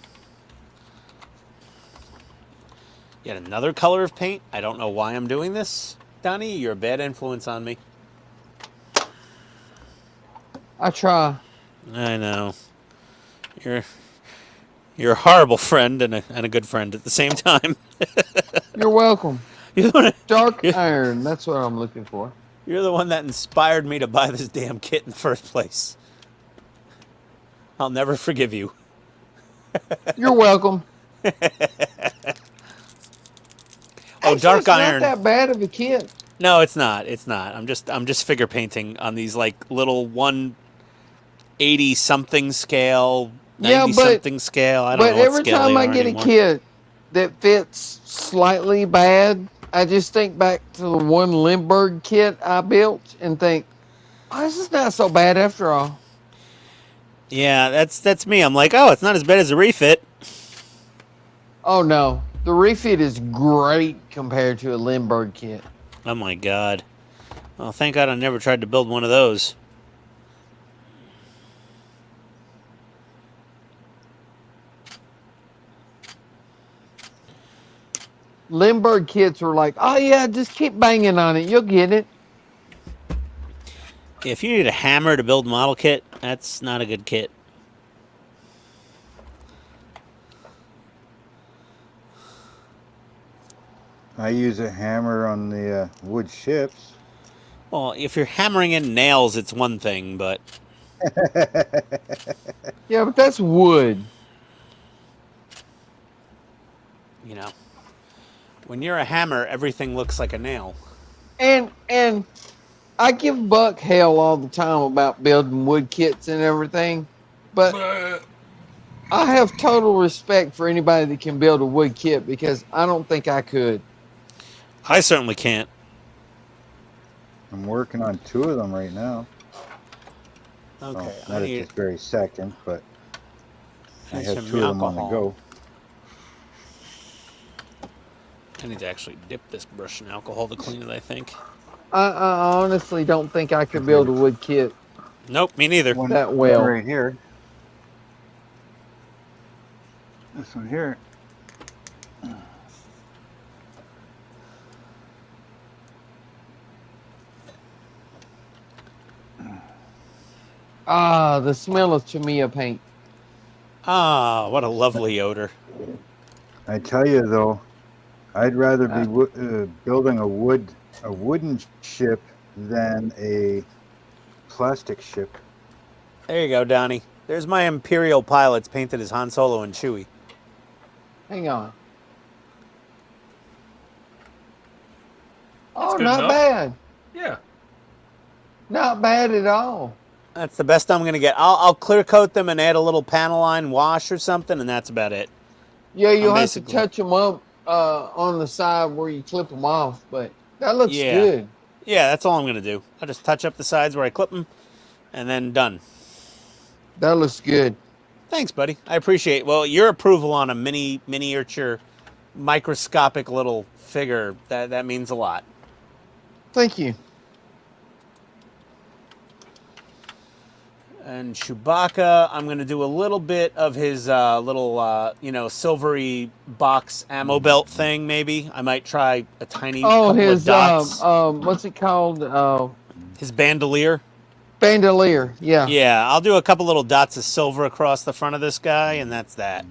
Yet another color of paint. I don't know why I'm doing this. Donnie, you're a bad influence on me. I try. I know. You're a horrible friend and a good friend at the same time. You're welcome. You're the one, Dark iron, that's what I'm looking for. you're the one that inspired me to buy this damn kit in the first place. I'll never forgive you. You're welcome. Oh, Actually, dark it's not iron. that bad of a kit. No, it's not. It's not. I'm just figure painting on these like little 180 something scale, Yeah, 90 something scale. I don't know but what every scale they time I are get a anymore. kit that fits slightly bad, I just think back to the one Lindbergh kit I built and think, oh, this is not so bad after all. Yeah, that's me. I'm like, oh, it's not as bad as a refit. Oh no, the refit is great compared to a Lindbergh kit. Oh my god. Well, thank God I never tried to build one of those. Lindbergh kits were like, oh yeah, just keep banging on it, you'll get it. If you need a hammer to build a model kit, that's not a good kit. I use a hammer on the wood ships. Well, if you're hammering in nails, it's one thing, but Yeah, but that's wood. you know, when you're a hammer, everything looks like a nail. And I give Buck hell all the time about building wood kits and everything, but I have total respect for anybody that can build a wood kit because I don't think I could. I certainly can't. I'm working on 2 of them right now. Okay, Well, I not at need, this very second, but I need have some 2 of them on the alcohol. go. I need to actually dip this brush in alcohol to clean it, I think. I honestly don't think I could build a wood kit Nope, me neither. One that well. right here. This one here. Ah, the smell of Tamiya paint. Ah, what a lovely odor. I tell you though, I'd rather be building a wooden ship than a plastic ship. There you go, Donnie. There's my Imperial pilots painted as Han Solo and Chewie. Hang on. That's Oh, good not enough. bad. Yeah. Not bad at all. That's the best I'm gonna get. I'll clear coat them and add a little panel line wash or something, and that's about it. Yeah, you'll have to basically- touch them up on the side where you clip them off, but that looks Yeah. good. Yeah, that's all I'm gonna do. I'll just touch up the sides where I clip them, and then done. That looks good. Thanks, buddy. I appreciate it. Well, your approval on a miniature, microscopic little figure, that means a lot. Thank you. And Chewbacca, I'm going to do a little bit of his little, silvery box ammo belt thing, maybe. I might try a tiny Oh, couple his of dots. what's it called? His bandolier. Bandolier. Yeah. Yeah, I'll do a couple little dots of silver across the front of this guy, and that's that.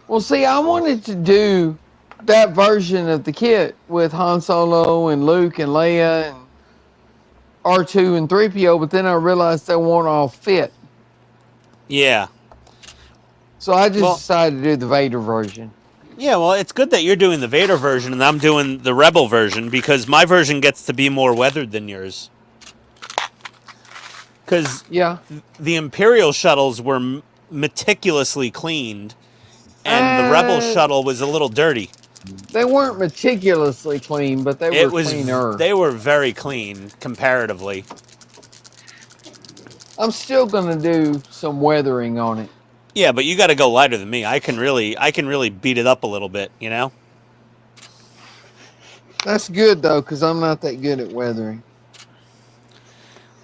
Well, see, I wanted to do that version of the kit with Han Solo and Luke and Leia and R2 and 3PO, but then I realized they won't all fit. Yeah. So I just decided to do the Vader version. Yeah, well, it's good that you're doing the Vader version and I'm doing the Rebel version because my version gets to be more weathered than yours. Because Yeah. the Imperial shuttles were meticulously cleaned, and the Rebel shuttle was a little dirty. They weren't meticulously clean, but they were cleaner. They were very clean comparatively. I'm still gonna do some weathering on it. Yeah, but you got to go lighter than me. I can really beat it up a little bit, you know? That's good though, because I'm not that good at weathering.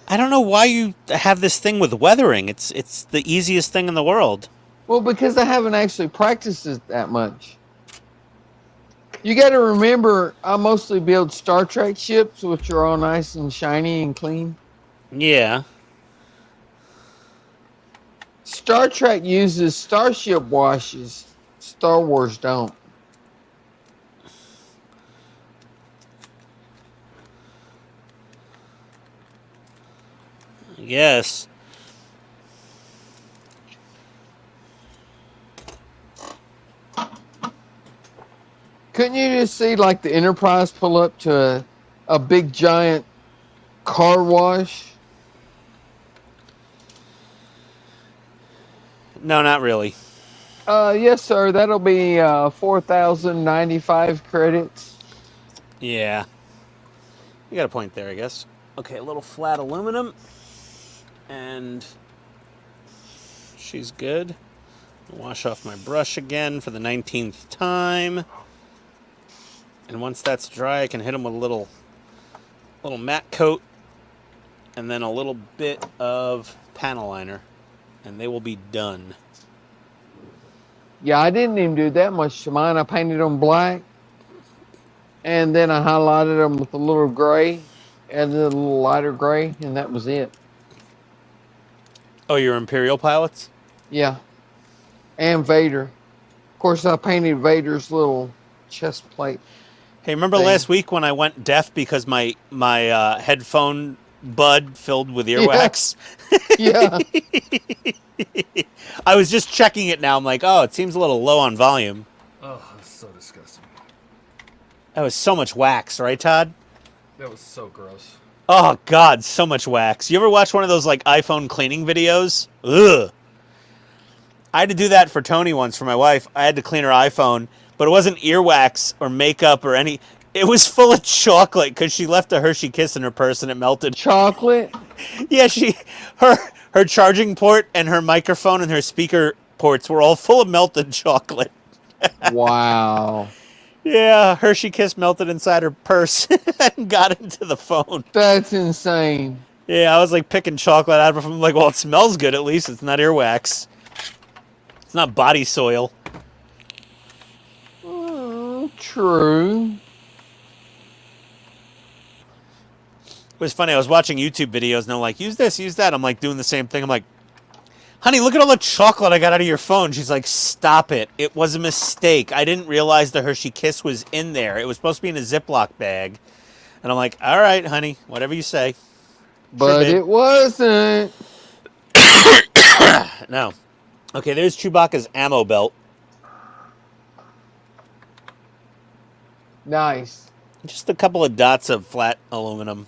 I don't know why you have this thing with weathering. It's the easiest thing in the world. Well, because I haven't actually practiced it that much. You got to remember, I mostly build Star Trek ships, which are all nice and shiny and clean. Yeah. Star Trek uses starship washes. Star Wars don't. I guess. couldn't you just see like the Enterprise pull up to a big giant car wash? No, not really. Yes, sir. That'll be 4,095 credits. Yeah. You got a point there, I guess. Okay, a little flat aluminum. And she's good. Wash off my brush again for the 19th time. And once that's dry, I can hit them with a little matte coat and then a little bit of panel liner, and they will be done. Yeah, I didn't even do that much to mine. I painted them black, and then I highlighted them with a little gray, and then a little lighter gray, and that was it. Oh, your Imperial pilots? Yeah, and Vader. Of course, I painted Vader's little chest plate. Hey, remember last week when I went deaf because my headphone bud filled with earwax? Yeah. I was just checking it now. I'm like, oh, it seems a little low on volume. Oh, that's so disgusting. That was so much wax, right, Todd? That was so gross. Oh, God, so much wax. You ever watch one of those, like, iPhone cleaning videos? Ugh. I had to do that for Tony once, for my wife. I had to clean her iPhone, but it wasn't earwax or makeup or any... It was full of chocolate because she left a Hershey Kiss in her purse and it melted. Chocolate? Yeah, her charging port and her microphone and her speaker ports were all full of melted chocolate. Wow. Yeah, Hershey Kiss melted inside her purse and got into the phone. That's insane. Yeah, I was like picking chocolate out of it. I'm like, well, it smells good at least. It's not earwax. It's not body soil. True. It was funny. I was watching YouTube videos and they're like, use this, use that. I'm like doing the same thing. I'm like, honey, look at all the chocolate I got out of your phone. She's like, stop it. It was a mistake. I didn't realize the Hershey Kiss was in there. It was supposed to be in a Ziploc bag. And I'm like, all right, honey, whatever you say. But Sure, it wasn't. No. Okay, there's Chewbacca's ammo belt. Nice. Just a couple of dots of flat aluminum.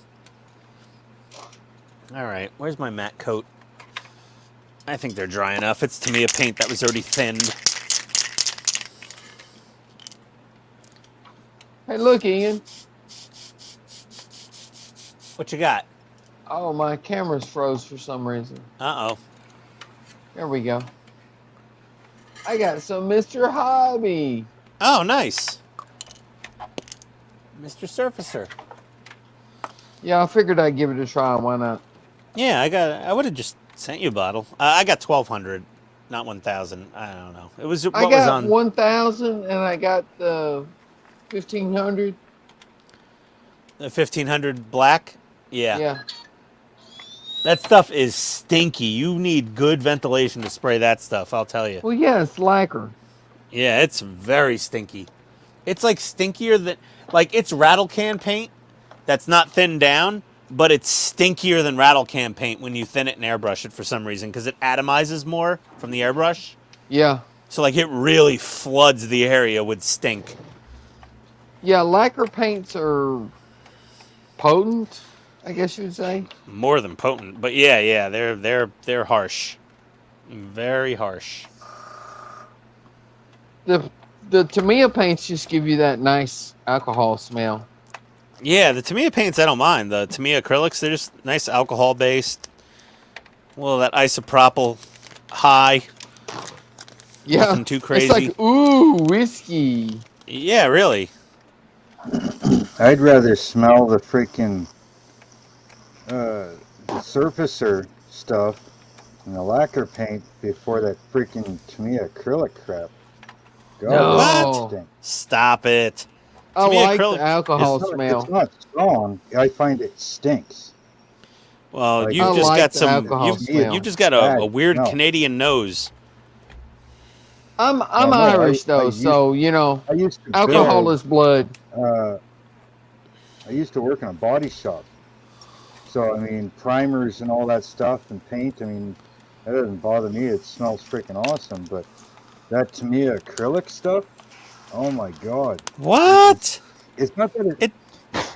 All right, where's my matte coat? I think they're dry enough. It's Tamiya paint that was already thinned. Hey, look, Ian. What you got? Oh, my camera's froze for some reason. Uh-oh. There we go. I got some Mr. Hobby. Oh, nice. Mr. Surfacer. Yeah, I figured I'd give it a try. Why not? Yeah, I would have just sent you a bottle. I got 1,200, not 1,000. I don't know. It was what I was got on 1,000 and I got the 1,500. the 1,500 black. Yeah. Yeah. That stuff is stinky. You need good ventilation to spray that stuff, I'll tell you. Well, yeah, it's lacquer. Yeah, it's very stinky. It's like stinkier than, like, it's rattle can paint that's not thinned down, but it's stinkier than rattle can paint when you thin it and airbrush it for some reason because it atomizes more from the airbrush. Yeah. So, like, it really floods the area with stink. Yeah, lacquer paints are potent, I guess you'd say. More than potent, but yeah, they're harsh. Very harsh. The Tamiya paints just give you that nice alcohol smell. Yeah, the Tamiya paints I don't mind. The Tamiya acrylics, they're just nice alcohol based. Well, that isopropyl high. Yeah. Nothing too crazy. It's like, ooh, whiskey. Yeah, really. I'd rather smell the freaking the surfacer stuff and the lacquer paint before that freaking Tamiya acrylic crap. God, No. that stinks. Stop it. I Tamiya like acrylic- the alcohol It's smell. not strong. I find it stinks. Well, Like- you've I just like got the some. alcohol smell. You've just got Bad a weird smell. Canadian nose. I'm no, Irish I though, used- so you know, I used to alcohol build, is blood. I used to work in a body shop. So, I mean, primers and all that stuff and paint, I mean, that doesn't bother me. It smells freaking awesome. But that Tamiya acrylic stuff, Oh my God! What? It's not that It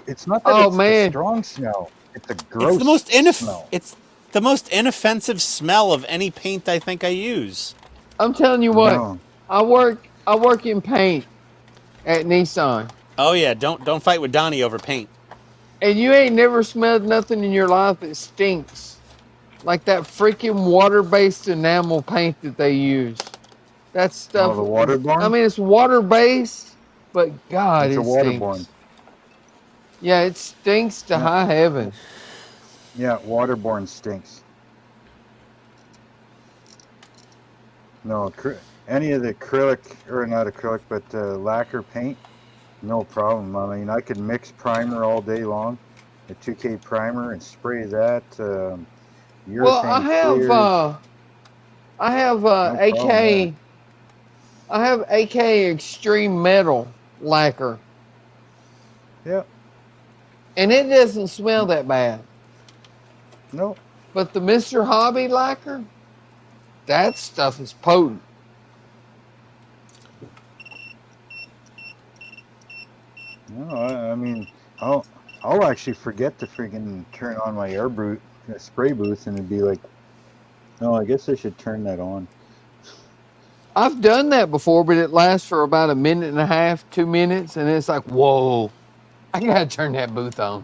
it's not that Oh, it's man. a strong smell. It's a it's gross the most smell. it's the most inoffensive smell of any paint I think I use. I'm telling you what. No. I work in paint at Nissan, Oh yeah, don't fight with Donnie over paint. and you ain't never smelled nothing in your life that stinks like that freaking water-based enamel paint that they use. That stuff. Oh, the waterborne? I mean, it's water-based, but God, It's a it waterborne. stinks. Yeah, it stinks to Yeah. high heaven. Yeah, waterborne stinks. No, any of the acrylic, or not acrylic, but lacquer paint, no problem. I mean, I could mix primer all day long, a 2K primer, and spray that. Urethane Well, I have No problem there. AK. I have AK Extreme Metal lacquer, Yeah, and it doesn't smell that bad. no. But the Mr. Hobby lacquer, that stuff is potent. No, I mean, I'll actually forget to freaking turn on my spray booth, and it'd be like, no, I guess I should turn that on. I've done that before, but it lasts for about a minute and a half, 2 minutes, and it's like, whoa, I gotta turn that booth on.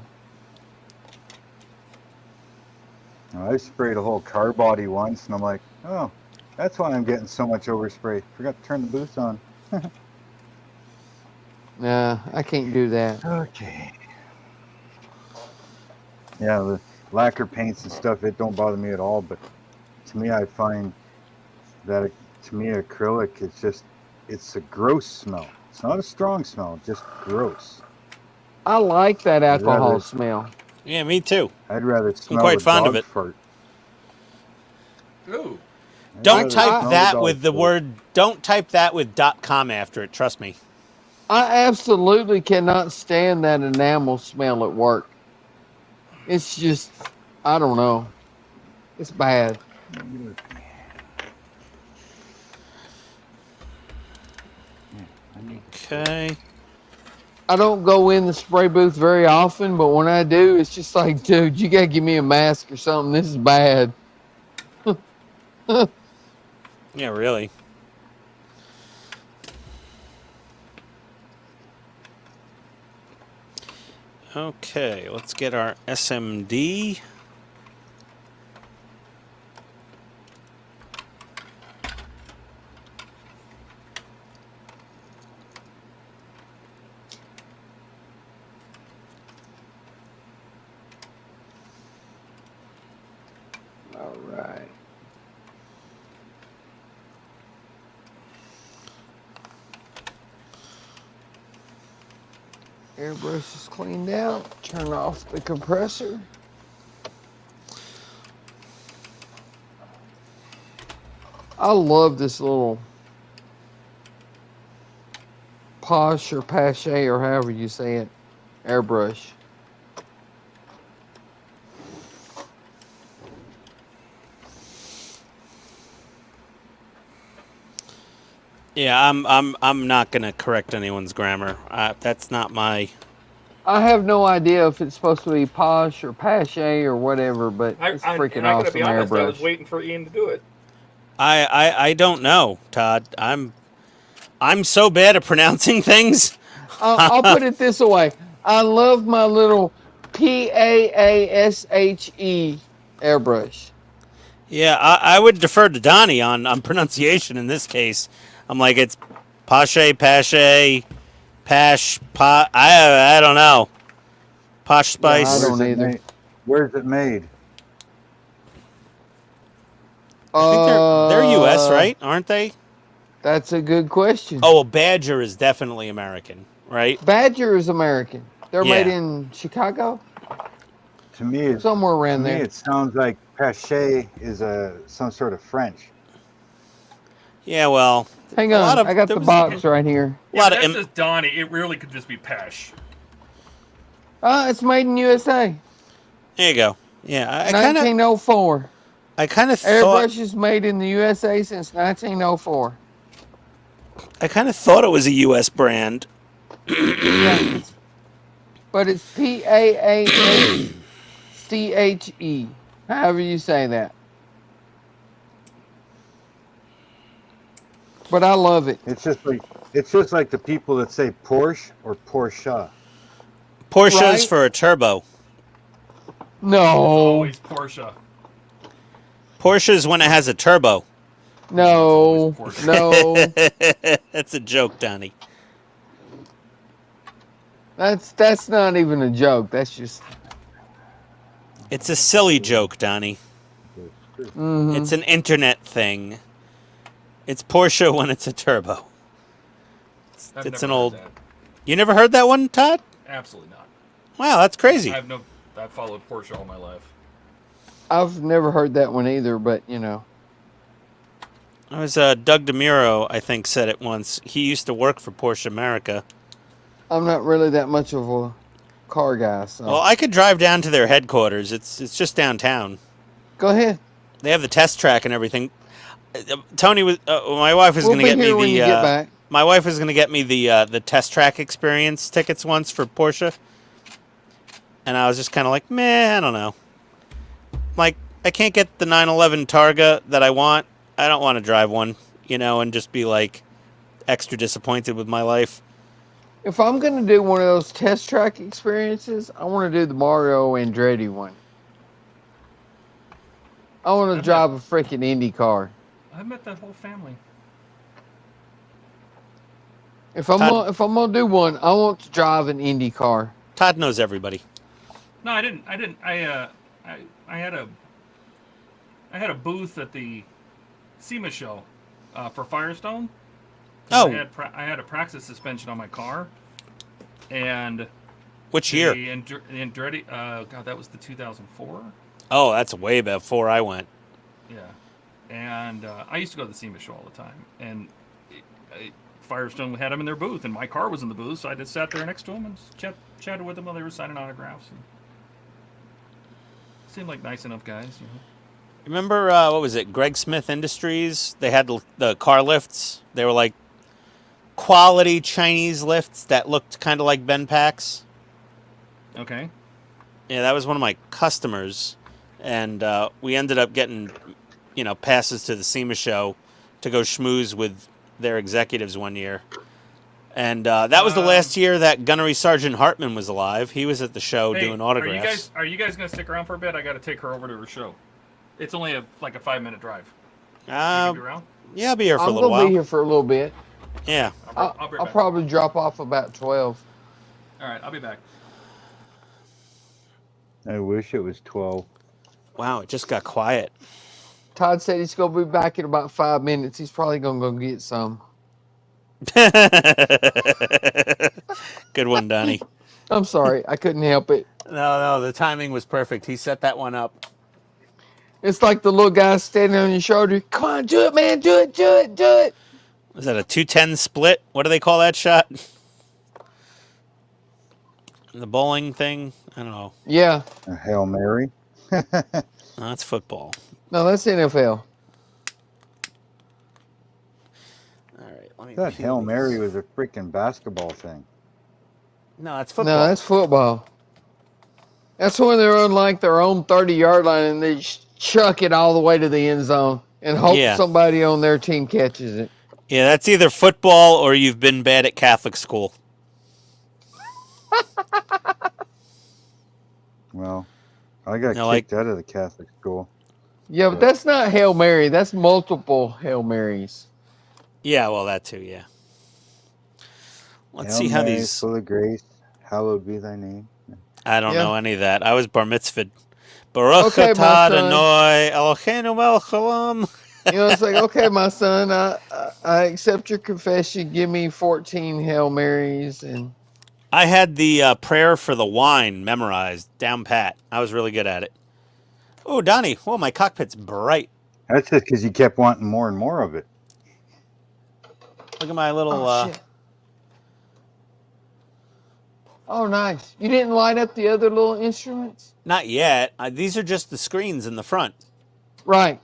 I sprayed a whole car body once, and I'm like, oh, that's why I'm getting so much overspray. Forgot to turn the booth on. Nah, I can't do that. Okay. Yeah, the lacquer paints and stuff, it don't bother me at all. But to me, I find that to me, acrylic, it's a gross smell. It's not a strong smell, just gross. I like that alcohol rather- smell. Yeah, me too. I'd rather smell quite a fond of dog it. fart. Ooh. I'd Don't rather type smell a that dog with the fart. word. Don't type that with .com after it. Trust me. I absolutely cannot stand that enamel smell at work. It's just, I don't know. It's bad. Okay. I don't go in the spray booth very often, but when I do, it's just like, dude, you gotta give me a mask or something. This is bad. Yeah, really. Okay, let's get our SMD. All right. Airbrush is cleaned out. Turn off the compressor. I love this little Posh or Pache or however you say it, airbrush. Yeah, I'm not gonna correct anyone's grammar. That's not my. I have no idea if it's supposed to be Posh or Pache or whatever, but it's freaking and I gotta awesome be honest, I was airbrush. waiting for Ian to do it. I don't know, Todd. I'm so bad at pronouncing things. I'll put it this way. I love my little PAASHE airbrush. Yeah, I would defer to Donnie on pronunciation in this case. I'm like, it's Pache, Pash, I don't know. Posh Spice. I don't Where's it either. made? Where's it made? I think they're U.S., right? Aren't they? That's a good question. Oh, well, Badger is definitely American, right? Badger is American. They're made Yeah. in Chicago, To me, somewhere around there. it sounds like Pache is some sort of French. Yeah, well, Hang a lot on, of- I got there the was- box right here. a lot Yeah, of that's just Donnie. It really could just be Pash. It's made in USA, There you go. Yeah, I kind of 1904. thought. Airbrush is made in the USA since 1904. I kind of thought it was a U.S. brand. Yeah, but it's PAAHCHE. However you say that. But I love it. It's just like the people that say Porsche or Porsche. Porsche's Right? for a turbo. No. Always Porsche. Porsche's when it has a turbo. No. It's always No. That's a joke, Donnie. That's not even a joke. That's just. It's a silly joke, Donnie. Mhm. It's an internet thing. It's Porsche when it's a turbo. I've It's never an heard old. that. You never heard that one, Todd? Absolutely not. Wow, that's crazy. I've followed Porsche all my life. I've never heard that one either, but you know. It was Doug DeMuro, I think, said it once. He used to work for Porsche America. I'm not really that much of a car guy, so. Well, I could drive down to their headquarters. It's just downtown. Go ahead. They have the test track and everything. Tony was. My wife was We'll going to be get me here when the. you get back. My wife was going to get me the test track experience tickets once for Porsche, and I was just kind of like, meh, I don't know. Like, I can't get the 911 Targa that I want. I don't want to drive one, and just be like extra disappointed with my life. If I'm gonna do one of those test track experiences, I want to do the Mario Andretti one. I want to drive a freaking Indy car. I met that whole family. If I'm gonna do one, I want to drive an Indy car. Todd knows everybody. No, I didn't. I had a booth at the SEMA show for Firestone. Oh, I had a Praxis suspension on my car, and which year? the Andretti. God, that was the 2004. Oh, that's way before I went. Yeah, and I used to go to the SEMA show all the time, and Firestone had them in their booth, and my car was in the booth, so I just sat there next to them and chatted with them while they were signing autographs. And seemed like nice enough guys, you know. Remember, what was it, Greg Smith Industries? They had the car lifts. They were like quality Chinese lifts that looked kind of like Ben Packs. Okay. Yeah, that was one of my customers. And we ended up getting, passes to the SEMA show to go schmooze with their executives one year. And that was the last year that Gunnery Sergeant Hartman was alive. He was at the show doing autographs. Are you guys going to stick around for a bit? I got to take her over to her show. It's only a 5-minute drive. Can you be around? Yeah, I'll be here for a little I'm while. gonna be here for a little bit. Yeah. I'll be right I'll back. probably drop off about 12. All right, I'll be back. I wish it was 12. Wow, it just got quiet. Todd said he's gonna be back in about 5 minutes. He's probably gonna go get some. Good one, Donnie. I'm sorry, I couldn't help it. No, the timing was perfect. He set that one up. It's like the little guy standing on your shoulder. Come on, do it, man. Do it, do it, do it. Was that a 210 split? What do they call that shot? The bowling thing? I don't know. Yeah. A Hail Mary. No, that's football. No, that's NFL. All right, let me. That peel Hail these. Mary was a freaking basketball thing. No, that's football. No, that's football. That's when they're on like their own 30-yard line and they just chuck it all the way to the end zone and hope Yeah. somebody on their team catches it. Yeah, that's either football or you've been bad at Catholic school. Well, I got No, kicked out of the Catholic school. Yeah, but that's not Hail Mary. That's multiple Hail Marys. Yeah, well, that too, yeah. Let's Hail see how Mary, these... full of grace, hallowed be thy name. I don't Yeah. know any of that. I was bar mitzvahed. Baruch Okay, my atah son. Adonai Eloheinu melech haolam. You know, it's like, okay, my son, I accept your confession. Give me 14 Hail Marys. And I had the prayer for the wine memorized, down pat. I was really good at it. Oh, Donnie. Oh, my cockpit's bright. That's just because you kept wanting more and more of it. Look at my little... oh, shit. Oh, nice. You didn't light up the other little instruments? Not yet. These are just the screens in the front. Right.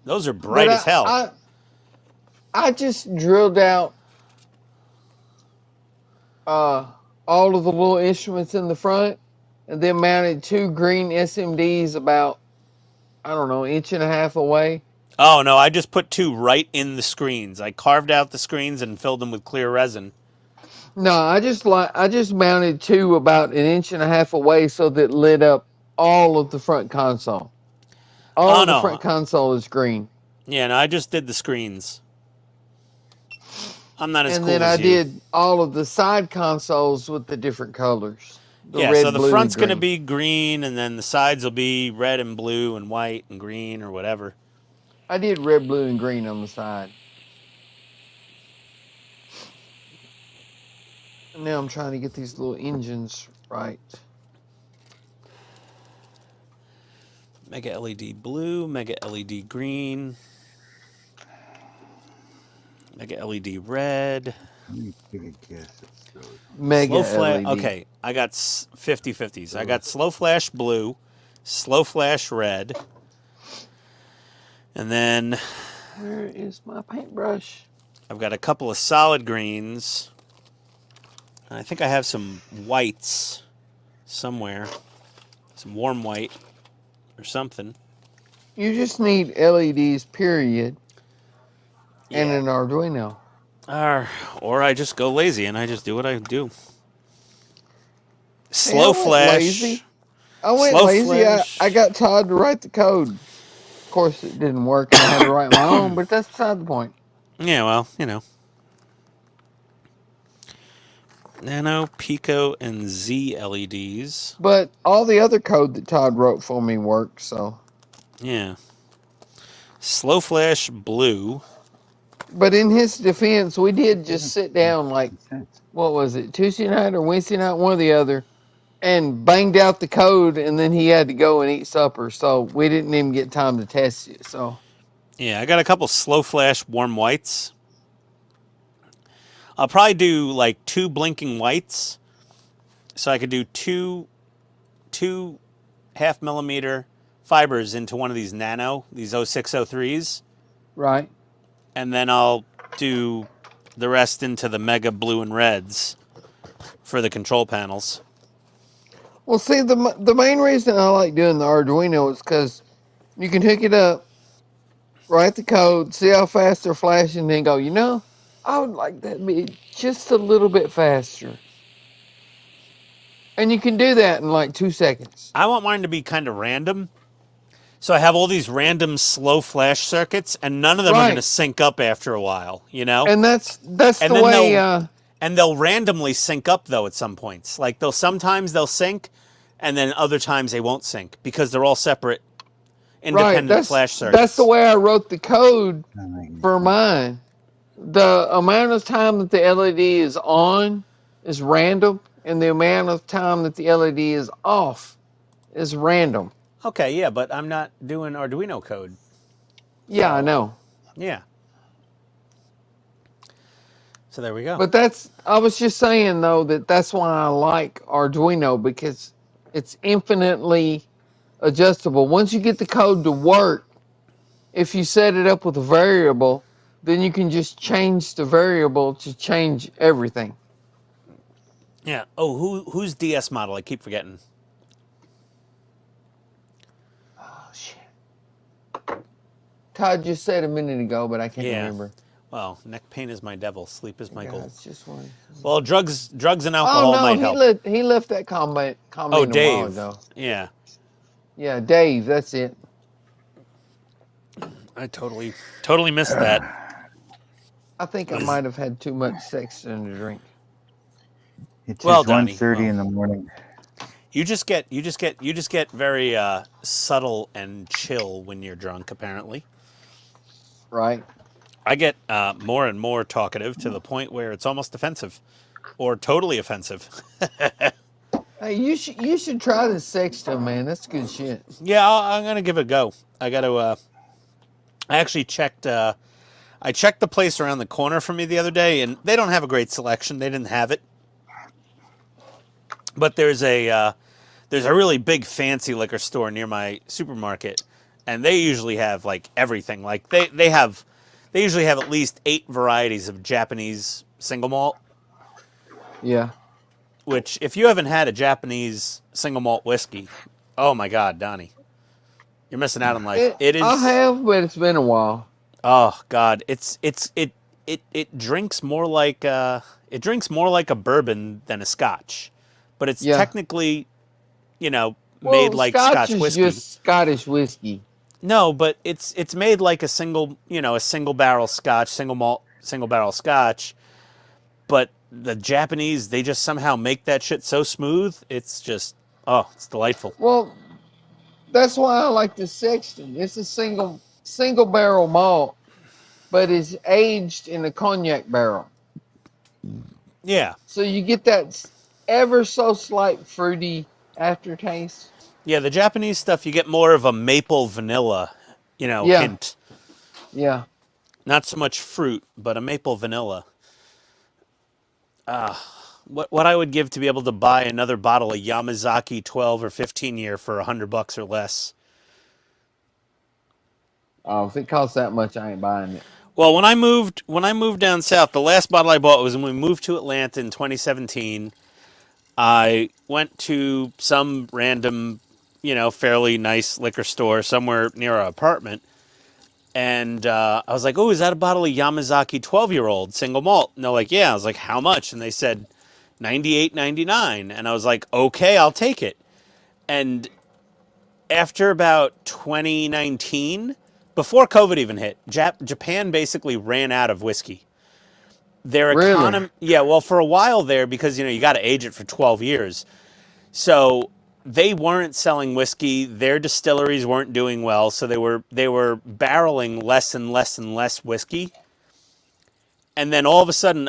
Those are bright But as hell. I just drilled out all of the little instruments in the front, and then mounted 2 green SMDs about, I don't know, 1.5 inches away. Oh no, I just put 2 right in the screens. I carved out the screens and filled them with clear resin. No, I just mounted 2 about 1.5 inches away so that it lit up all of the front console. All Oh of the no. front console is green. Yeah, no, I just did the screens. I'm not as And cool then as I you. did all of the side consoles with the different colors. The Yeah, red, so the blue, front's and going to green. be green, and then the sides will be red and blue and white and green or whatever. I did red, blue, and green on the side. And now I'm trying to get these little engines right. Mega LED blue, Mega LED green, Mega LED red. Let me take a guess at those. Mega Slow flash. LED. Okay, I got 50/50s. I got slow flash blue, slow flash red, and then Where is my paintbrush? I've got a couple of solid greens. I think I have some whites somewhere, some warm white or something. You just need LEDs, period, and Yeah. an Arduino. Or I just go lazy and I just do what I do. Hey, Slow I went flash. lazy. I went Slow lazy. flash. I got Todd to write the code. Of course, it didn't work, and I had to write my own, but that's beside the point. Yeah, well, you know. Nano, Pico, and Z LEDs. But all the other code that Todd wrote for me worked, so. Yeah. Slow flash blue. But in his defense, we did just sit down like, what was it, Tuesday night or Wednesday night, one or the other, and banged out the code, and then he had to go and eat supper, so we didn't even get time to test it, so. Yeah, I got a couple slow flash warm whites. I'll probably do like 2 blinking whites. So I could do two 0.5 millimeter fibers into one of these nano, these 0603s. Right. And then I'll do the rest into the mega blue and reds for the control panels. Well, see, the main reason I like doing the Arduino is because you can hook it up, write the code, see how fast they're flashing, and then go, you know, I would like that to be just a little bit faster. And you can do that in like 2 seconds. I want mine to be kind of random. So I have all these random slow flash circuits, and none of them are going to Right. sync up after a while, you know? And that's And the then way. And they'll randomly sync up, though, at some points. Like, sometimes they'll sync, and then other times they won't sync, because they're all separate, independent flash circuits. That's the way I wrote the code for mine. The amount of time that the LED is on is random, and the amount of time that the LED is off is random. Okay, yeah, but I'm not doing Arduino code. Yeah, So, I know. Yeah. So there we go. But I was just saying, though, that's why I like Arduino, because it's infinitely adjustable. Once you get the code to work, if you set it up with a variable, then you can just change the variable to change everything. Yeah. Oh, who's DS model? I keep forgetting. Oh, shit. Todd just said a minute ago, but I can't Yeah. remember. Well, neck pain is my devil. Sleep is my God, goal. it's just one. Well, drugs and alcohol Oh, no, might help. he left that comment Oh, a while Dave. ago. Yeah. Yeah, Dave, that's it. I totally missed that. I think I might have had too much sex in the drink. It's Well, just Donnie, 1:30 in the morning. You just get very subtle and chill when you're drunk, apparently. Right. I get more and more talkative to the point where it's almost offensive, or totally offensive. Hey, you should try this Sexto, man. That's good shit. Yeah, I'm gonna give it a go. I got to. I actually checked. I checked the place around the corner from me the other day, and they don't have a great selection. They didn't have it, but there's a really big fancy liquor store near my supermarket, and they usually have like everything. Like they have they usually have at least 8 varieties of Japanese single malt. Yeah. Which, if you haven't had a Japanese single malt whiskey, oh my God, Donnie, you're missing out on life. It is. I have, but it's been a while. Oh God, it drinks more like a bourbon than a Scotch, but it's technically, made like Scotch is whiskey. just Scottish whiskey. No, but it's made like a single barrel Scotch, single barrel Scotch. But the Japanese, they just somehow make that shit so smooth. It's just, it's delightful. Well, that's why I like the Sexton. It's a single barrel malt, but it's aged in a cognac barrel. Yeah. So you get that ever so slight fruity aftertaste. Yeah, the Japanese stuff, you get more of a maple vanilla, hint. Yeah. Not so much fruit, but a maple vanilla. What I would give to be able to buy another bottle of Yamazaki 12 or 15 year for $100 or less. Oh, if it costs that much, I ain't buying it. Well, when I moved down south, the last bottle I bought was when we moved to Atlanta in 2017. I went to some random, fairly nice liquor store somewhere near our apartment. And I was like, oh, is that a bottle of Yamazaki 12-year-old single malt? And they're like, yeah. I was like, how much? And they said $98.99. And I was like, okay, I'll take it. And after about 2019, before COVID even hit, Japan basically ran out of whiskey. Their economy, yeah, well, for a while there, because you got to age it for 12 years, so they weren't selling whiskey. Their distilleries weren't doing well, so they were barreling less and less and less whiskey. And then all of a sudden,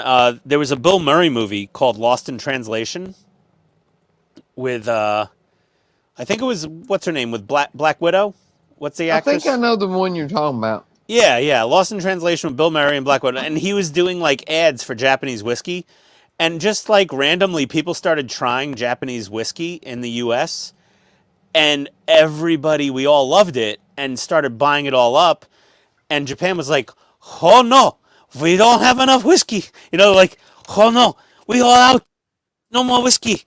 there was a Bill Murray movie called Lost in Translation with I think it was what's her name with Black Widow. What's the actress? I think I know the one you're talking about. Yeah, Lost in Translation with Bill Murray and Black Widow, and he was doing like ads for Japanese whiskey, and just like randomly, people started trying Japanese whiskey in the U.S., and we all loved it and started buying it all up, and Japan was like, oh no, we don't have enough whiskey, like, oh no, we all out, no more whiskey,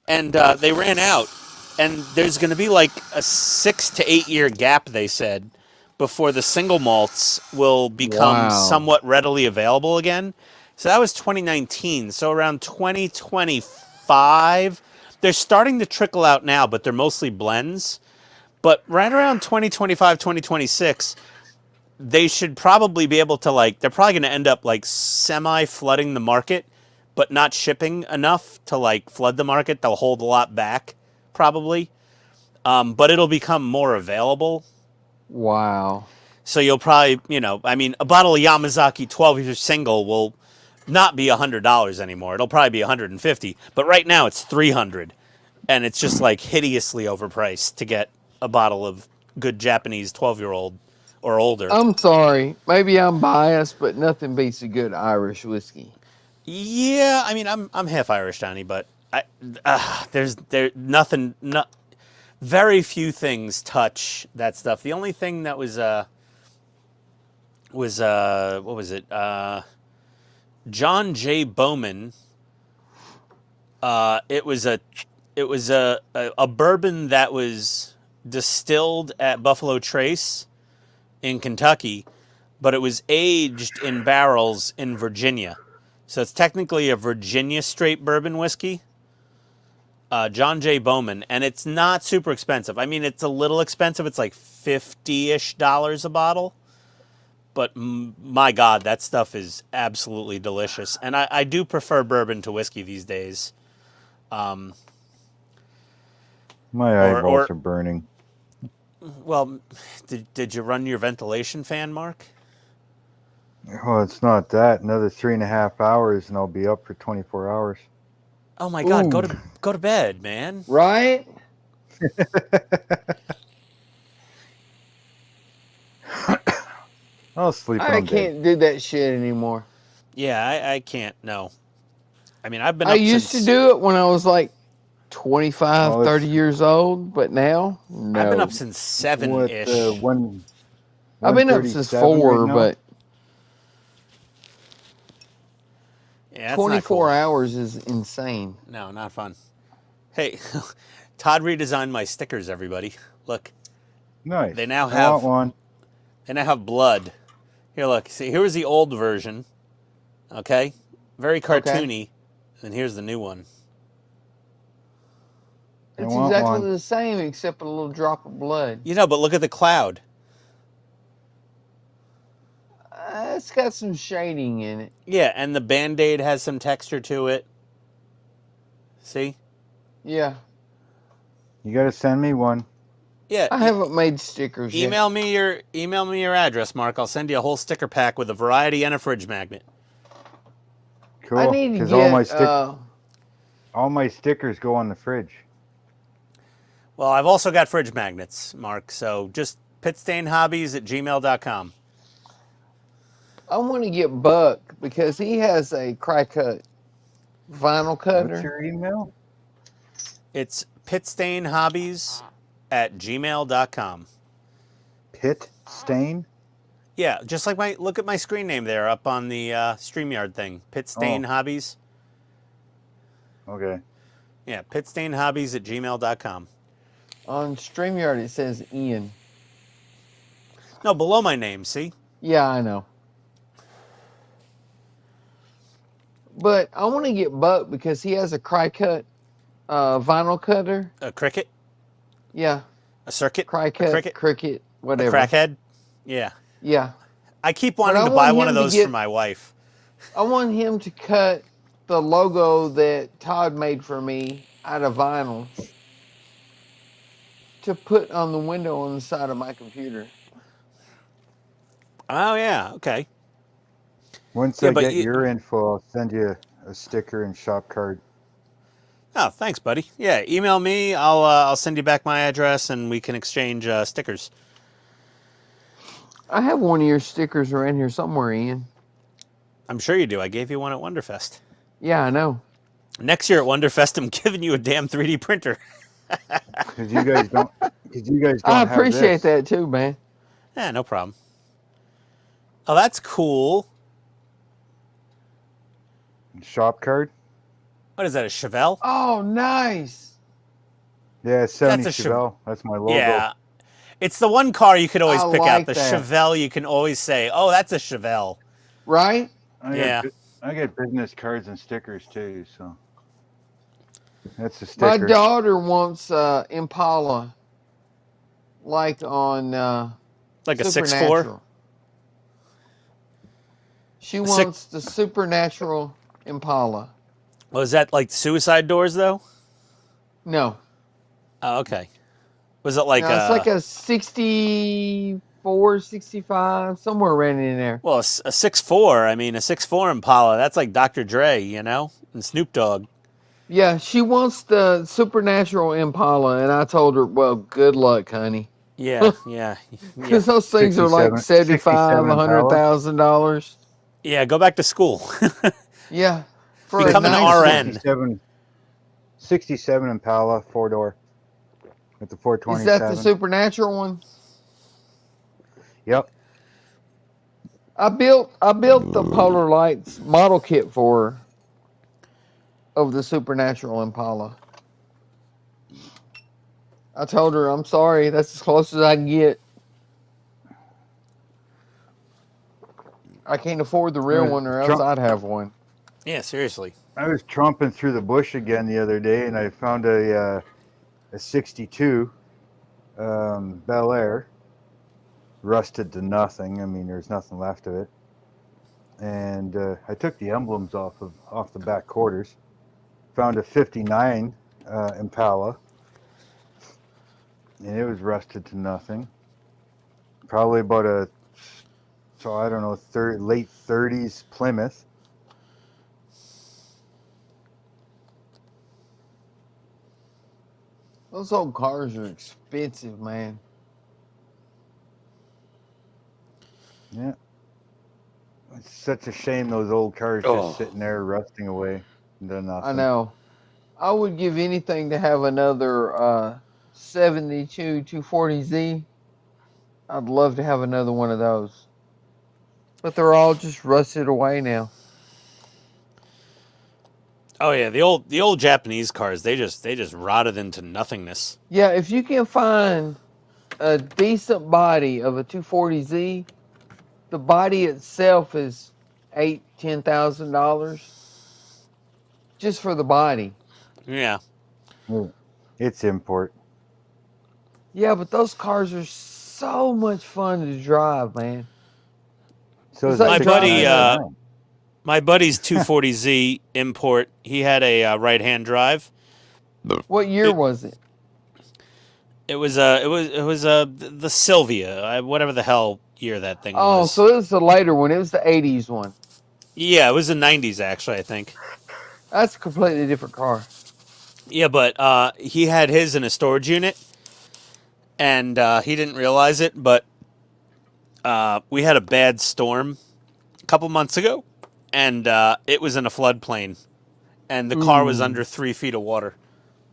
and they ran out, and there's going to be like a 6 to 8 year gap, they said, before the single malts will become somewhat readily available again. So that was 2019. So around 2025, they're starting to trickle out now, but they're mostly blends. But right around 2025, 2026, they should probably be able to they're probably going to end up semi-flooding the market, but not shipping enough to flood the market. They'll hold a lot back, probably. But it'll become more available. Wow. So you'll probably, a bottle of Yamazaki 12-year single will not be $100 anymore. It'll probably be $150. But right now it's $300, and it's just hideously overpriced to get a bottle of good Japanese 12-year-old or older. I'm sorry, maybe I'm biased, but nothing beats a good Irish whiskey. Yeah, I'm half Irish, Donnie, but there's nothing. Very few things touch that stuff. The only thing that was what was it? John J. Bowman. It was a bourbon that was distilled at Buffalo Trace in Kentucky, but it was aged in barrels in Virginia. So it's technically a Virginia straight bourbon whiskey. John J. Bowman, and it's not super expensive. It's a little expensive. It's like $50-ish a bottle. But my God, that stuff is absolutely delicious. And I do prefer bourbon to whiskey these days. My eyeballs are burning. Well, did you run your ventilation fan, Mark? Well, it's not that. Another 3.5 hours, and I'll be up for 24 hours. Oh my God, go to bed, man. Right? I'll sleep I on can't do that shit anymore. Yeah, I can't, no. I've been I up used since... to do it when I was 25, 30 years old, but now, no. I've been up since 7-ish. I've been up since 4, right but Yeah, that's not 24 cool. hours is insane. No, not fun. Hey, Todd redesigned my stickers, everybody. Look, Nice. they now I have want one. they now have blood. Here, look. See, here was the old version. Okay, very cartoony. And here's the new one. I It's want exactly one. the same except a little drop of blood. You know, but look at the cloud. It's got some shading in it. Yeah, and the Band-Aid has some texture to it. See? Yeah. You got to send me one. Yeah. I haven't made stickers yet. Email me your address, Mark. I'll send you a whole sticker pack with a variety and a fridge magnet. Cool. I need to 'Cause get all my stickers go on the fridge. Well, I've also got fridge magnets, Mark. So just pitstainhobbies@gmail.com. I want to get Buck because he has a cry-cut vinyl What's cutter. your email? It's pitstainhobbies@gmail.com. Pit Stain? Yeah, just like look at my screen name there up on the StreamYard thing. Pitstain Hobbies. Okay. Yeah, pitstainhobbies@gmail.com. On StreamYard it says Ian. No, below my name, see? Yeah, I know. But I want to get Buck because he has a cry-cut vinyl cutter. A cricket? Yeah, A circuit? cry-cut, cricket, A whatever. crackhead? Yeah. Yeah. I keep But wanting I to buy want one him of to those get- for my wife. I want him to cut the logo that Todd made for me out of vinyl to put on the window on the side of my computer. Oh, yeah, okay. Once Yeah, I but get your info, I'll send you a sticker and shop card. Oh, thanks, buddy. Yeah, email me. I'll send you back my address, and we can exchange stickers. I have one of your stickers around here somewhere, Ian. I'm sure you do. I gave you one at Wonderfest. Yeah, I know. Next year at Wonderfest, I'm giving you a damn 3D printer. Because you guys don't. I have appreciate this. that too, man. Yeah, no problem. Oh, that's cool. Shop card. What is that, a Chevelle? Oh, nice. Yeah, 70 That's a Chevelle. That's my logo. Yeah. It's the one car you could always I pick like out. The that. Chevelle, you can always say, oh, that's a Chevelle. Right? Yeah. I get business cards and stickers too, so that's the My sticker. daughter wants Impala, like on Like a 6'4"? Supernatural. She wants the Supernatural Impala. Was that like suicide doors, though? No. Oh, okay. Was it like No, it's like a 64, 65, somewhere around in there. Well, a 6'4", I mean, a 6'4" Impala, that's like Dr. Dre, you know? And Snoop Dogg. Yeah, she wants the Supernatural Impala, and I told her, well, good luck, honey. Yeah, yeah. Because those things are like 67 $100,000. Yeah, go back to school. Yeah. For Become a an nice RN. 67 Impala 4-door with the 427. Is that the Supernatural one? Yep. I built the Polar Lights model kit for her of the Supernatural Impala. I told her, I'm sorry, that's as close as I can get. I can't afford the real one, or else I'd have one. Yeah, seriously. I was tromping through the bush again the other day, and I found a 62 Bel Air, rusted to nothing. I mean, there's nothing left of it. And I took the emblems off the back quarters. Found a 59 Impala, and it was rusted to nothing. Probably about I don't know, late 30s Plymouth. Those old cars are expensive, man. Yeah. It's such a shame those old cars just sitting there rusting away and doing nothing. I know. I would give anything to have another 72 240Z. I'd love to have another one of those. But they're all just rusted away now. Oh yeah, the old Japanese cars, they just rotted into nothingness. Yeah, if you can find a decent body of a 240Z, the body itself is $10,000 just for the body. Yeah. It's import. Yeah, but those cars are so much fun to drive, man. So It's is like the My buddy, 699. My buddy's 240Z import, he had a right-hand drive. What year It- was it? It was the Sylvia, whatever the hell year that thing Oh, was. so it was the later one. It was the 80s one. Yeah, it was the 90s actually, I think. That's a completely different car. Yeah, but he had his in a storage unit, and he didn't realize it, but we had a bad storm a couple months ago, and it was in a floodplain, and the car was Ooh. under 3 feet of water,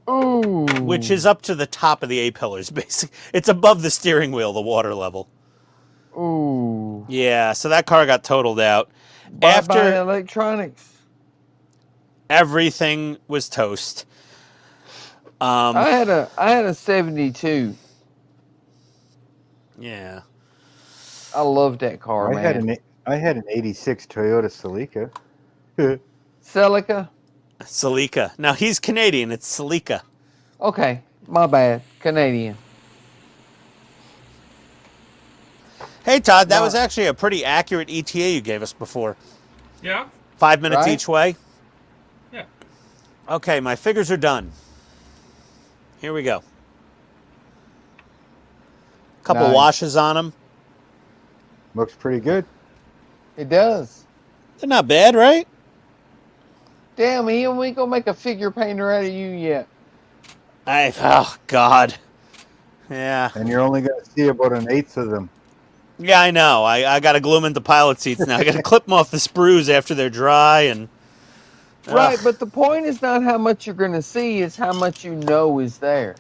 Ooh. which is up to the top of the A-pillars, basically. It's above the steering wheel, the water level. Ooh. Yeah, so that car got totaled out. Bye-bye After electronics. everything was toast. I had a 72. Yeah. I loved that car, man. I had an 86 Toyota Celica. Celica? Celica. Now, he's Canadian. It's Celica. Okay, my bad. Canadian. Hey, Todd, that No. was actually a pretty accurate ETA you gave us before. Yeah. 5 minutes Right? each way. Yeah. Okay, my figures are done. Here we go. Couple Nice. washes on them. Looks pretty good. It does. They're not bad, right? Damn, Ian, we ain't gonna make a figure painter out of you yet. Oh, God. Yeah. And you're only going to see about an eighth of them. Yeah, I know. I got to glue them into pilot seats now. I got to clip them off the sprues after they're dry. And Right, but the point is not how much you're gonna see, it's how much you know is there.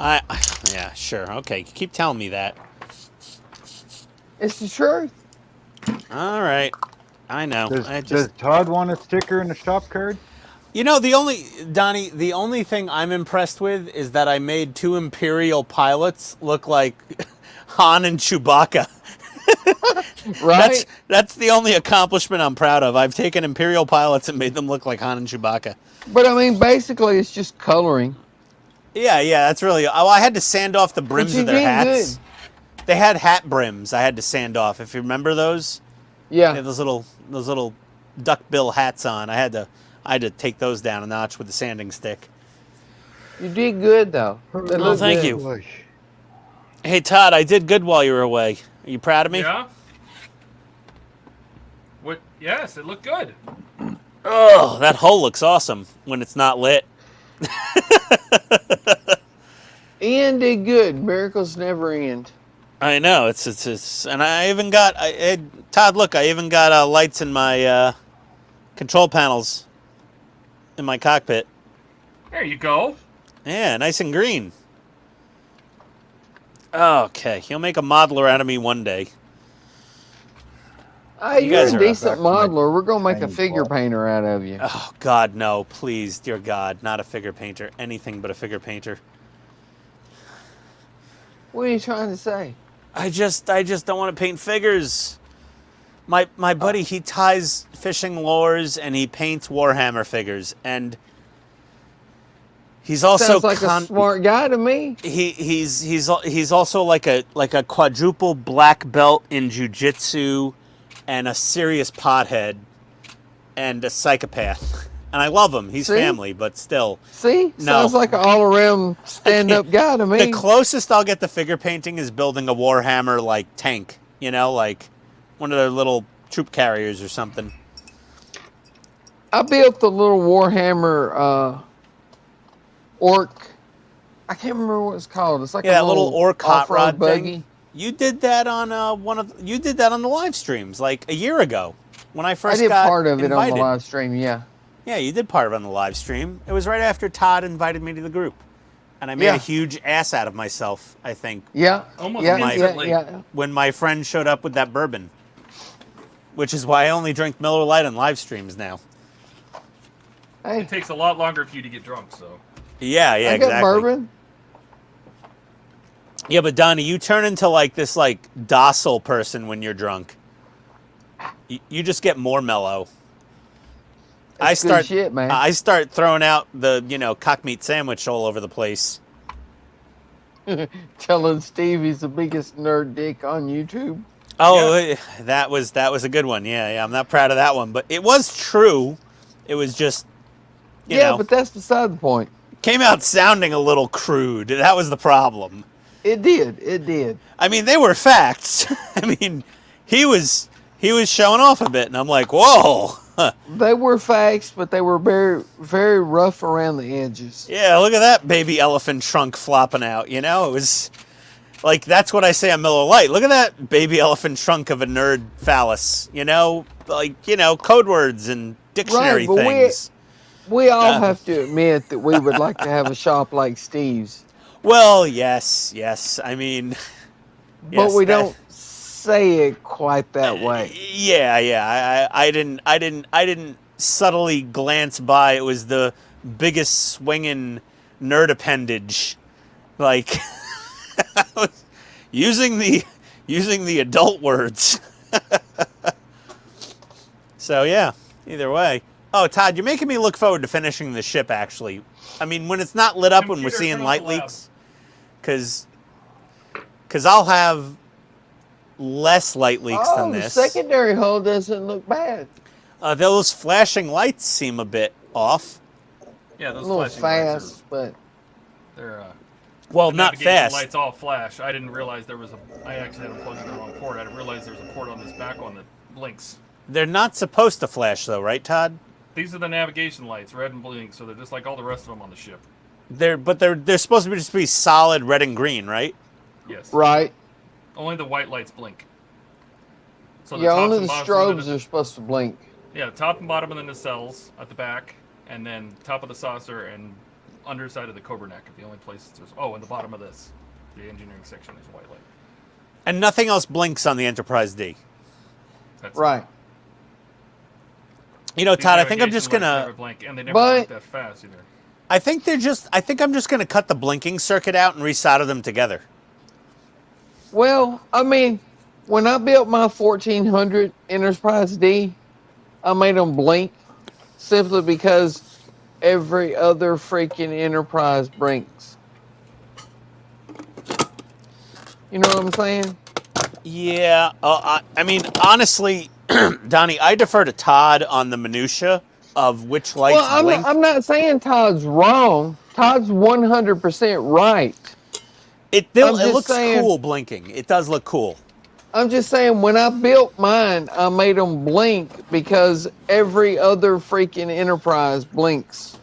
Yeah, sure. Okay, keep telling me that. It's the truth. All right. I know. Does Todd want a sticker and a shop card? You know, Donnie, the only thing I'm impressed with is that I made 2 Imperial pilots look like Han and Chewbacca. Right? That's the only accomplishment I'm proud of. I've taken Imperial pilots and made them look like Han and Chewbacca. But I mean, basically, it's just coloring. Yeah, that's really. Oh, I had to sand off the brims you of their did hats. good. They had hat brims. I had to sand off. If you remember those, they Yeah. had those little duckbill hats on. I had to take those down a notch with the sanding stick. You did good, though. They Oh, look thank good. you. Hey, Todd, I did good while you were away. Are you proud of me? Yeah. What? Yes, it looked good. Oh, that hole looks awesome when it's not lit. Ian did good. Miracles never end. I know it's and I even got Todd. Look, I even got lights in my control panels in my cockpit. There you go. Yeah, nice and green. Okay, he'll make a modeler out of me one day. Hey, You you're guys a are decent back to my modeler. We're gonna make a tiny figure ball. painter out of you. Oh God, no! Please, dear God, not a figure painter. Anything but a figure painter. What are you trying to say? I just don't want to paint figures. My buddy, he ties fishing lures and he paints Warhammer figures, and he's also Sounds like a smart guy to me. he's also like a quadruple black belt in jiu-jitsu and a serious pothead and a psychopath. And I love him. He's See? family, but still. See? No. Sounds like an all-around stand-up guy to me. The closest I'll get to figure painting is building a Warhammer like tank, you know, like one of their little troop carriers or something. I built the little Warhammer orc. I can't remember what it's called. It's like Yeah, a that little orc hot off-road rod buggy. thing. You did that on you did that on the live streams like a year ago when I I first did got part of it invited. on the live stream, yeah. Yeah, you did part of it on the live stream. It was right after Todd invited me to the group. And I made Yeah. a huge ass out of myself, I think, Yeah. Almost yeah, instantly. yeah. when my friend showed up with that bourbon. Which is why I only drink Miller Lite on live streams now. Hey, It takes a lot longer for you to get drunk, so. Yeah, I got exactly. bourbon. Yeah, but Donnie, you turn into like this like docile person when you're drunk. You just get more mellow. That's good shit, man. I start throwing out the, cock meat sandwich all over the place. Telling Steve he's the biggest nerd dick on YouTube. Oh, that was a good one. Yeah, I'm not proud of that one, but it was true. It was just, you know, but that's beside the point. came out sounding a little crude. That was the problem. It did. I mean, they were facts. I mean, he was showing off a bit, and I'm like, whoa. They were facts, but they were very, very rough around the edges. Yeah, look at that baby elephant trunk flopping out. It was like, that's what I say on Miller Lite. Look at that baby elephant trunk of a nerd phallus. Code words and dictionary Right, but things. We all have to admit that we would like to have a shop like Steve's. Well, yes. I mean, But yes, we don't say it quite that way. Yeah. I didn't subtly glance by. It was the biggest swinging nerd appendage, like using the adult words. So yeah. Either way. Oh, Todd, you're making me look forward to finishing the ship. Actually, I mean, when it's not lit up, when we're Computer, seeing turn light off the lab. leaks. Because I'll have less light leaks than The this. secondary hull doesn't look bad. Those flashing lights seem a bit off. Yeah, A those little flashing lights fast, but they're Well, the not navigation fast. lights all flash. I didn't realize I actually had them plugged in the wrong port. I didn't realize there was a port on this back on the blinks. They're not supposed to flash, though, right, Todd? These are the navigation lights, red and blink, so they're just like all the rest of them on the ship. They're supposed to just be solid red and green, right? Yes. right. Only the white lights blink. So Yeah, tops only and the bottoms strobes are supposed to blink. Yeah, top and bottom of the nacelles at the back, and then top of the saucer and underside of the Cobra neck are the only places there's. Oh, and the bottom of this, the engineering section, is a white light. And nothing else blinks on the Enterprise D. That's Right. These Todd, I think I'm navigation just lights gonna. never blink, and they never But- blink that fast either. I think I'm just gonna cut the blinking circuit out and resolder them together. Well, I mean, when I built my 1400 Enterprise D, I made them blink simply because every other freaking Enterprise blinks. You know what I'm saying? Yeah, I mean, honestly, Donnie, I defer to Todd on the minutia of which lights Well, blink. I'm not saying Todd's wrong. Todd's 100% right. It I'm just looks saying- cool blinking. It does look cool. I'm just saying, when I built mine, I made them blink because every other freaking Enterprise blinks.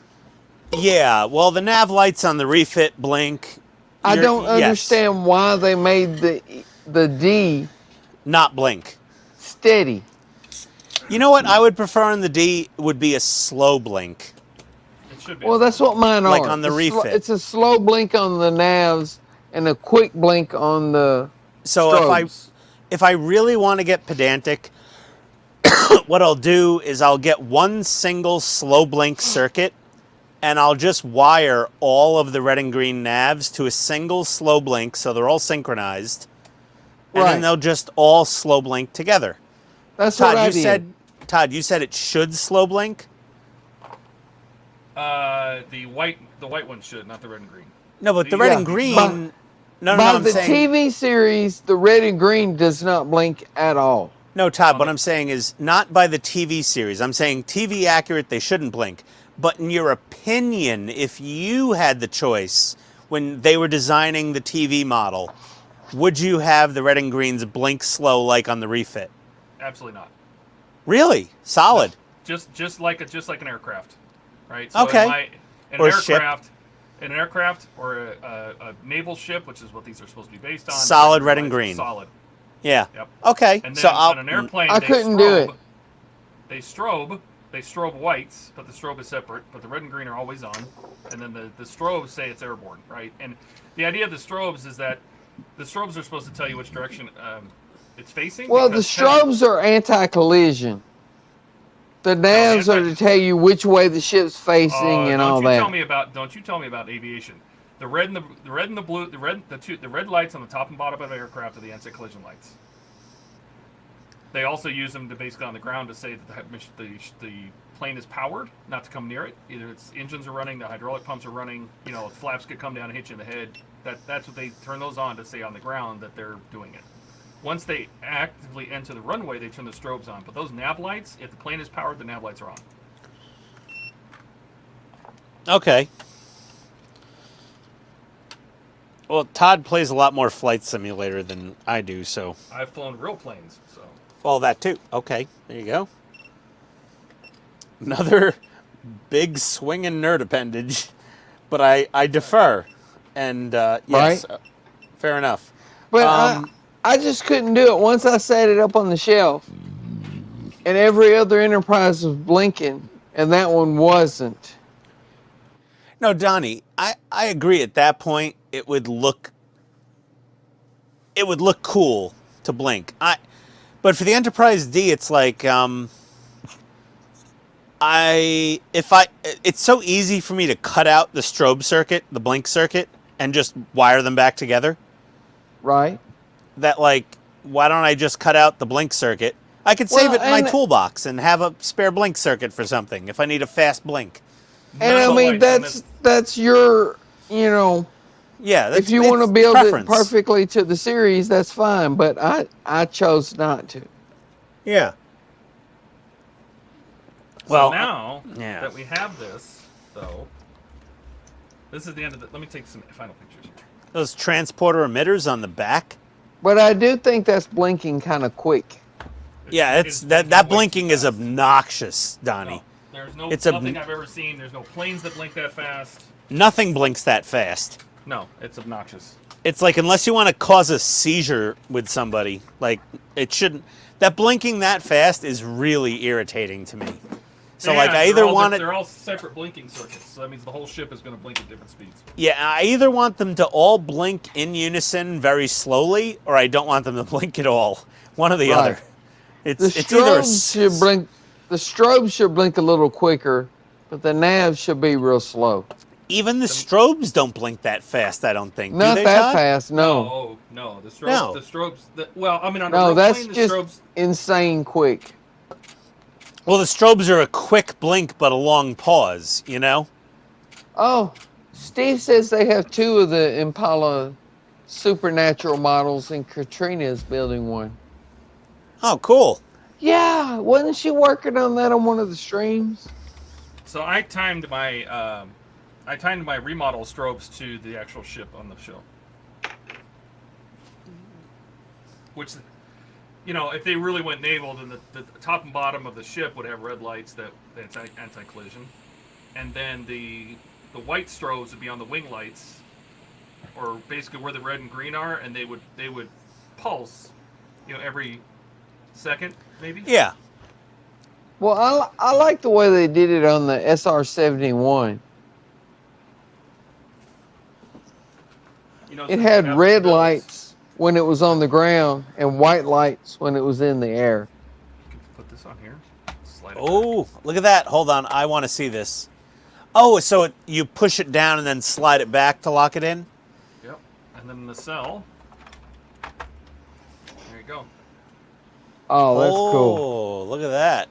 Yeah, well, the nav lights on the refit blink. I You're- don't yes, understand why they made the D not blink. steady. You know what I would prefer on the D would be a slow blink. It should be. Well, that's what mine Like are. on the It's refit. it's a slow blink on the navs and a quick blink on the So strobes. if I really want to get pedantic, what I'll do is I'll get one single slow blink circuit and I'll just wire all of the red and green navs to a single slow blink so they're all synchronized. And then Right. they'll just all slow blink together. That's what I did. Todd, you said it should slow blink? The white one should, not the red and green. No, but the red Yeah. and green. By- no, By I'm the saying. TV series, the red and green does not blink at all. No, Todd, what I'm saying is not by the TV series. I'm saying TV accurate, they shouldn't blink. But in your opinion, if you had the choice when they were designing the TV model, would you have the red and greens blink slow like on the refit? Absolutely not. Really? Solid. Just like an aircraft, right? So Okay. Or a ship. an aircraft or a naval ship, which is what these are supposed to be based on. Solid red and lights are green. Solid. Yeah. Yep. Okay. And then So on an airplane, I they couldn't do it. They strobe whites, but the strobe is separate. But the red and green are always on, and then the strobes say it's airborne, right? And the idea of the strobes is that the strobes are supposed to tell you which direction it's facing. Well, the because strobes are anti-collision. The navs are to tell you which way the ship's facing and all that. Don't you tell me about aviation. The red and the blue, the red lights on the top and bottom of the aircraft are the anti-collision lights. They also use them to basically on the ground to say that the plane is powered, not to come near it. Either its engines are running, the hydraulic pumps are running. You know, flaps could come down and hit you in the head. That's what they turn those on to say on the ground that they're doing it. Once they actively enter the runway, they turn the strobes on. But those nav lights, if the plane is powered, the nav lights are on. Okay. Well, Todd plays a lot more Flight Simulator than I do, so... I've flown real planes, so... Well, that too. Okay, there you go. Another big swinging nerd appendage, but I defer. And, yes, Right. Fair enough. But I just couldn't do it. Once I set it up on the shelf, and every other Enterprise was blinking, and that one wasn't. No, Donnie, I agree. At that point, it would look cool to blink. But for the Enterprise D, it's like it's so easy for me to cut out the strobe circuit, the blink circuit, and just wire them back together. Right. That, like, why don't I just cut out the blink circuit? I could save it in my toolbox and have a spare blink circuit for something if I need a fast blink. And I mean, that's your, you know, yeah. If you want to build it perfectly to the series, that's fine. But I chose not to. Yeah. So well, now that we have this, though, this is the end of it. Let me take some final pictures. Those transporter emitters on the back. But I do think that's blinking kind of quick. That blinking is obnoxious, Donnie. No. There's nothing I've ever seen. There's no planes that blink that fast. Nothing blinks that fast. No, it's obnoxious. It's like, unless you want to cause a seizure with somebody, like, it shouldn't. That blinking that fast is really irritating to me. So, like, I either want it... They're all separate blinking circuits, so that means the whole ship is going to blink at different speeds. Yeah, I either want them to all blink in unison very slowly, or I don't want them to blink at all. One or the other. It's either... The strobes should blink a little quicker, but the navs should be real slow. Even the strobes don't blink that fast, I don't think. Not that fast, no. No. The strobes, well, I mean, on no, a that's plane, just the strobes... insane quick. Well, the strobes are a quick blink, but a long pause, you know? Oh, Steve says they have 2 of the Impala Supernatural models, and Katrina is building one. Oh, cool. Yeah, wasn't she working on that on one of the streams? So I timed my remodel strobes to the actual ship on the show. Which, you know, if they really went naval, then the top and bottom of the ship would have red lights that's anti-collision, and then the white strobes would be on the wing lights, or basically where the red and green are, and they would pulse, you know, every second, maybe? Yeah. Well, I like the way they did it on the SR-71. You know, it had red lights when it was on the ground and white lights when it was in the air. You can put this on here. Slide it back. Look at that. Hold on. I want to see this. Oh, so you push it down and then slide it back to lock it in? Yep. And then the cell. There you go. Oh, that's cool. Look at that.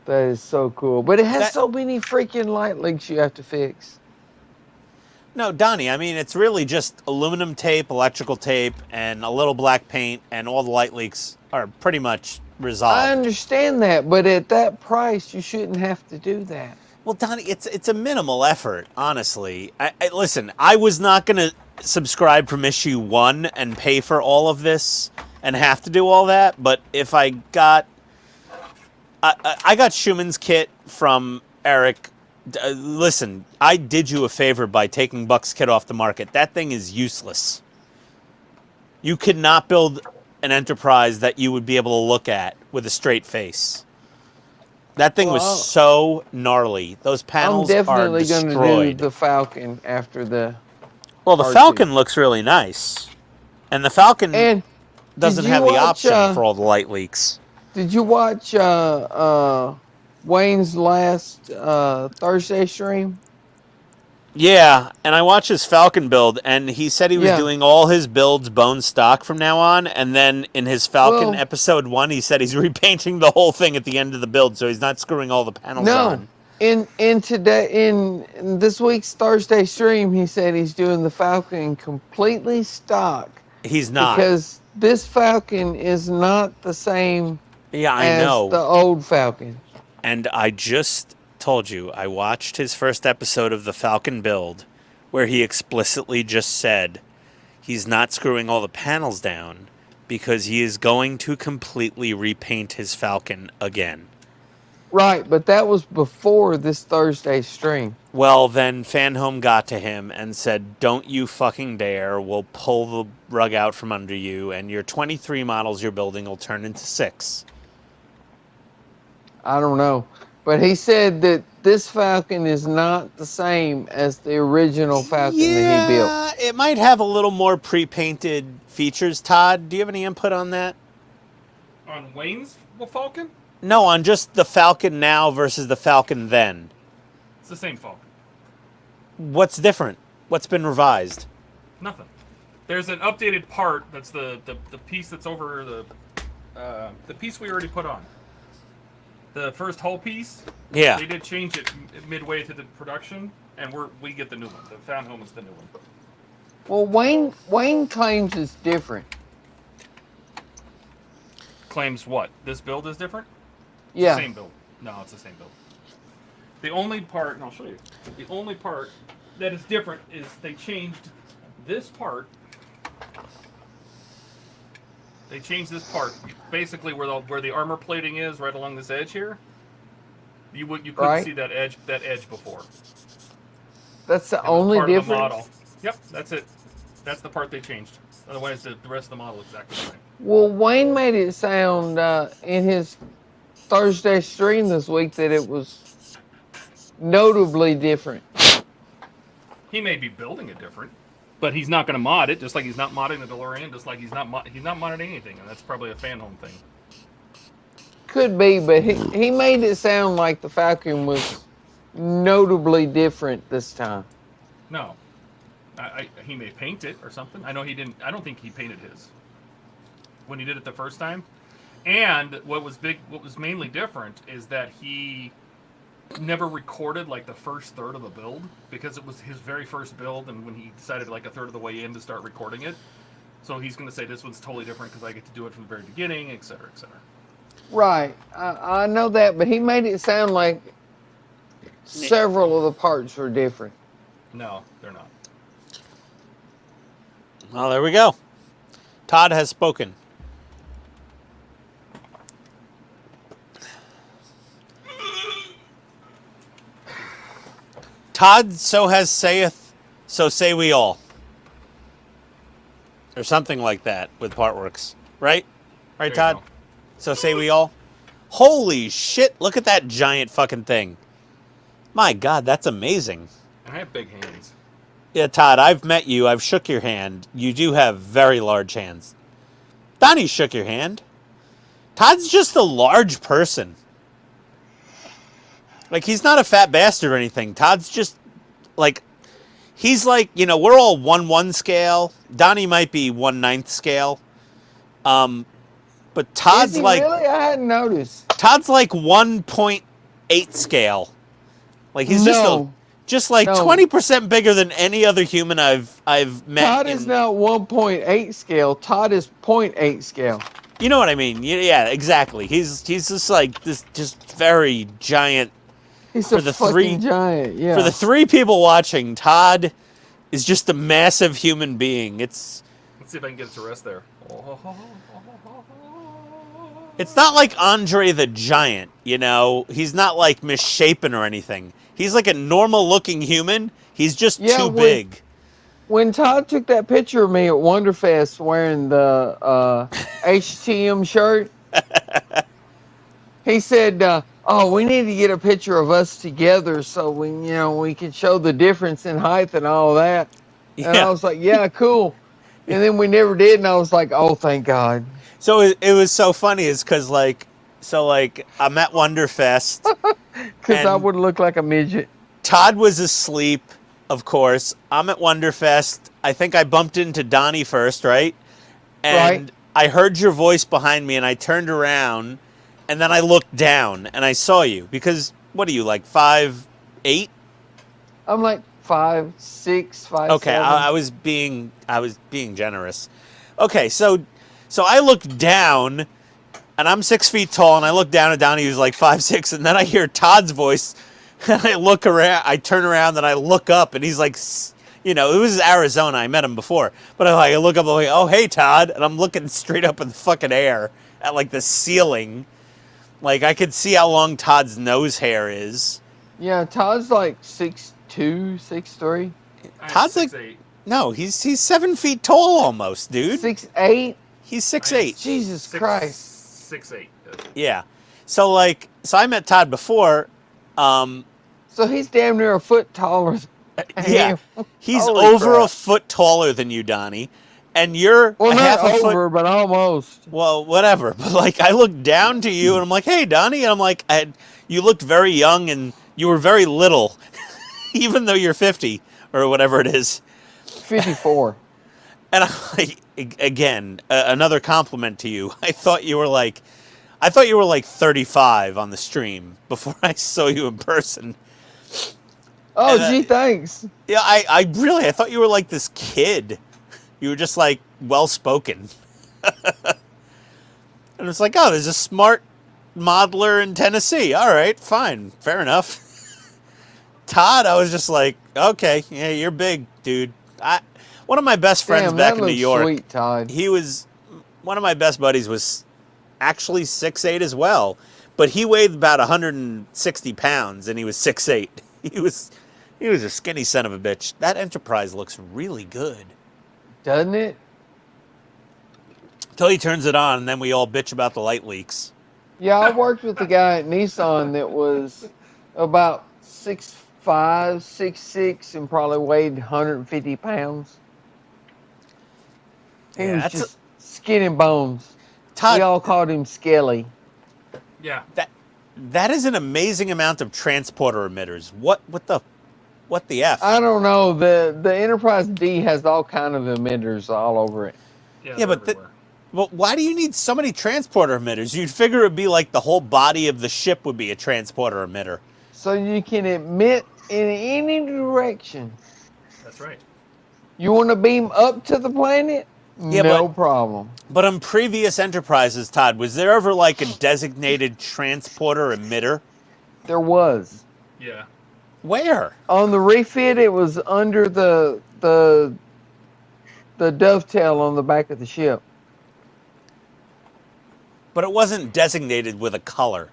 That is so cool. But it has so many freaking light links you have to fix. No, Donnie, I mean, it's really just aluminum tape, electrical tape, and a little black paint, and all the light leaks are pretty much resolved. I understand that, but at that price, you shouldn't have to do that. Well, Donnie, it's a minimal effort, honestly. Listen, I was not going to subscribe from issue 1 and pay for all of this and have to do all that, but if I got... I got Schumann's kit from Eric. Listen, I did you a favor by taking Buck's kit off the market. That thing is useless. You could not build an Enterprise that you would be able to look at with a straight face. That thing was so gnarly. Those panels are destroyed. I'm definitely going to do the Falcon after the... Well, the Falcon looks really nice. And the Falcon doesn't have the option for all the light leaks. Did you watch Wayne's last Thursday stream? Yeah, and I watched his Falcon build, and he said he was Yeah. doing all his builds bone stock from now on, and then in his Falcon Well, episode 1, he said he's repainting the whole thing at the end of the build, so he's not screwing all the panels no. on. In this week's Thursday stream, he said he's doing the Falcon completely stock. He's not. Because this Falcon is not the same Yeah, I as know. the old Falcon. And I just told you, I watched his first episode of the Falcon build, where he explicitly just said he's not screwing all the panels down because he is going to completely repaint his Falcon again. Right, but that was before this Thursday stream. Well, then Fanhome got to him and said, don't you fucking dare, we'll pull the rug out from under you, and your 23 models you're building will turn into 6. I don't know. But he said that this Falcon is not the same as the original Falcon that he built. Yeah, it might have a little more pre-painted features. Todd, do you have any input on that? On Wayne's Falcon? No, on just the Falcon now versus the Falcon then. It's the same Falcon. What's different? What's been revised? Nothing. There's an updated part that's the piece that's over the piece we already put on. The first hull piece. Yeah. They did change it midway to the production, and we get the new one. The Fanhome is the new one. Well, Wayne claims it's different. Claims what? This build is different? It's Yeah. the same build. No, it's the same build. The only part, and I'll show you. The only part that is different is they changed this part. They changed this part, basically where the armor plating is, right along this edge here. You couldn't Right. see that edge before. That's the It was only part of the difference. model. Yep, that's it. That's the part they changed. Otherwise, the rest of the model is exactly the same. Well, Wayne made it sound in his Thursday stream this week that it was notably different. He may be building it different, but he's not going to mod it, just like he's not modding the DeLorean, just like he's not modding anything, and that's probably a Fanhome thing. Could be, but he made it sound like the Falcon was notably different this time. No, he may paint it or something. I know he didn't. I don't think he painted his when he did it the first time. And what was mainly different is that he never recorded like the first third of the build because it was his very first build, and when he decided like a third of the way in to start recording it, so he's going to say this one's totally different because I get to do it from the very beginning, etc., etc. Right, I know that, but he made it sound like several of the parts were different. No, they're not. Well, there we go. Todd has spoken. Todd so has saith, so say we all. Or something like that with Partworks. Right? Right, There you Todd? go. So say we all? Holy shit, look at that giant fucking thing. My God, that's amazing. And I have big hands. Yeah, Todd, I've met you. I've shook your hand. You do have very large hands. Donnie shook your hand. Todd's just a large person. Like, he's not a fat bastard or anything. Todd's just, like, he's like, you know, we're all 1/1 scale. Donnie might be 1/9 scale. But Todd's Is he like, really? I hadn't noticed. Todd's like 1.8 scale. Like, he's just like No. 20% bigger than any other human I've met. Todd is not 1.8 scale. Todd is 0.8 scale. You know what I mean? Yeah, exactly. He's just like this, just very giant. He's For a the fucking three- giant. Yeah. For the 3 people watching, Todd is just a massive human being. Let's see if I can get it to rest there. It's not like Andre the Giant, you know? He's not like misshapen or anything. He's like a normal looking human. He's just too big. When Todd took that picture of me at Wonderfest wearing the HTM shirt, he said, "Oh, we need to get a picture of us together so we can show the difference in height and all that." And I Yeah. was like, "Yeah, cool." And then we never did, and I was like, "Oh, thank God." So it was so funny is because, like, So like I'm at Wonderfest. Because I And- would look like a midget. Todd was asleep, of course. I'm at Wonderfest. I think I bumped into Donnie first, right? And Right. I heard your voice behind me, and I turned around, and then I looked down, and I saw you. Because, what are you, like 5'8"? I'm like 5'6", 5'7". Okay, I was being generous. Okay, so I look down, and I'm 6 feet tall, and I look down at Donnie, who's like 5'6", and then I hear Todd's voice, and I look around, I turn around, and I look up, and he's like, you know, it was Arizona, I met him before, but I look up, I'm like, oh, hey, Todd, and I'm looking straight up in the fucking air at like the ceiling. Like, I could see how long Todd's nose hair is. Yeah, Todd's like 6'2", 6'3". Todd's like, 6'8". no, he's 7 feet tall almost, dude. 6'8". He's 6'8". Jesus Christ. 6'8". Yeah. So I met Todd before. So he's damn near a foot taller than Yeah. him. He's Holy over crap. a foot taller than you, Donnie. And you're Well, a not half a foot. over, but almost. Well, whatever. But like, I looked down to you, and I'm like, "Hey, Donnie," and I'm like, "You looked very young, and you were very little, even though you're 50 or whatever it is." 54. And I'm like, again, another compliment to you. I thought you were like 35 on the stream before I saw you in person. Oh, And, gee, thanks. Yeah, I thought you were like this kid. You were just like well spoken. And it's like, oh, there's a smart modeler in Tennessee. All right, fine, fair enough. Todd, I was just like, okay, yeah, you're big, dude. One of my best friends Damn, back that in New looks York. sweet, Todd. One of my best buddies was actually 6'8" as well, but he weighed about 160 pounds and he was 6'8". He was a skinny son of a bitch. That Enterprise looks really good. Doesn't it? Till he turns it on, and then we all bitch about the light leaks. Yeah, I worked with a guy at Nissan that was about 6'5", 6'6", and probably weighed 150 pounds. He Yeah, was that's just skin and bones. Todd, We all called him Skelly. Yeah. that is an amazing amount of transporter emitters. What the F? I don't know. The Enterprise D has all kind of emitters all over it. Yeah, Yeah, they're but everywhere. Well, why do you need so many transporter emitters? You'd figure it'd be like the whole body of the ship would be a transporter emitter. So you can emit in any direction. That's right. You want to beam up to the planet? Yeah, no problem. But on previous Enterprises, Todd, was there ever like a designated transporter emitter? There was. Yeah. Where? On the refit, it was under the dovetail on the back of the ship. But it wasn't designated with a color,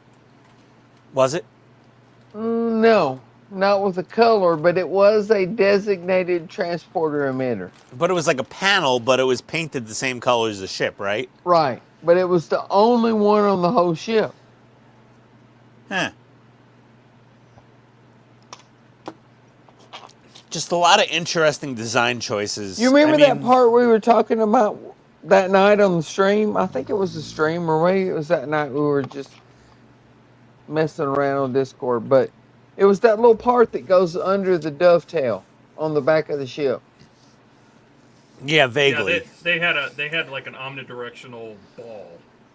was it? No, not with a color, but it was a designated transporter emitter. But it was like a panel, but it was painted the same color as the ship, right? Right, but it was the only one on the whole ship. Huh. Just a lot of interesting design choices. You remember I that mean, part we were talking about that night on the stream? I think it was the stream, or maybe it was that night we were just messing around on Discord. But it was that little part that goes under the dovetail on the back of the ship. Yeah, vaguely. Yeah, they had like an omnidirectional ball.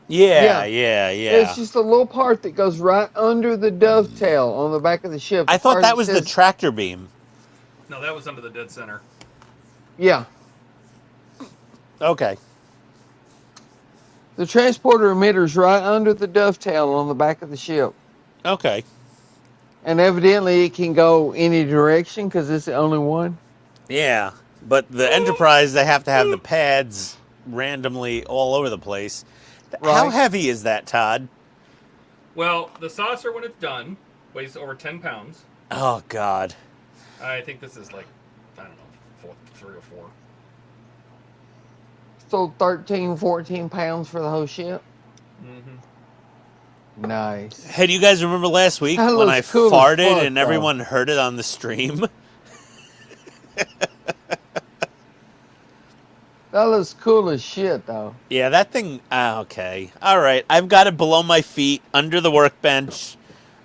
Yeah. It's just a little part that goes right under the dovetail on the back of the ship. I The thought part that was the says- tractor beam. No, that was under the dead center. Yeah. Okay. The transporter emitter's right under the dovetail on the back of the ship. Okay. And evidently it can go any direction because it's the only one. Yeah. But the Enterprise, they have to have the pads randomly all over the place. How Right. heavy is that, Todd? Well, the saucer, when it's done, weighs over 10 pounds. Oh, God. I think this is like, I don't know, 3 or 4. So 13, 14 pounds for the whole ship. Mm-hmm. Nice. Hey, do you guys remember last week That when I looks cool as farted fuck, and though. everyone heard it on the stream? That looks cool as shit, though. Yeah, that thing. Okay. All right. I've got it below my feet, under the workbench,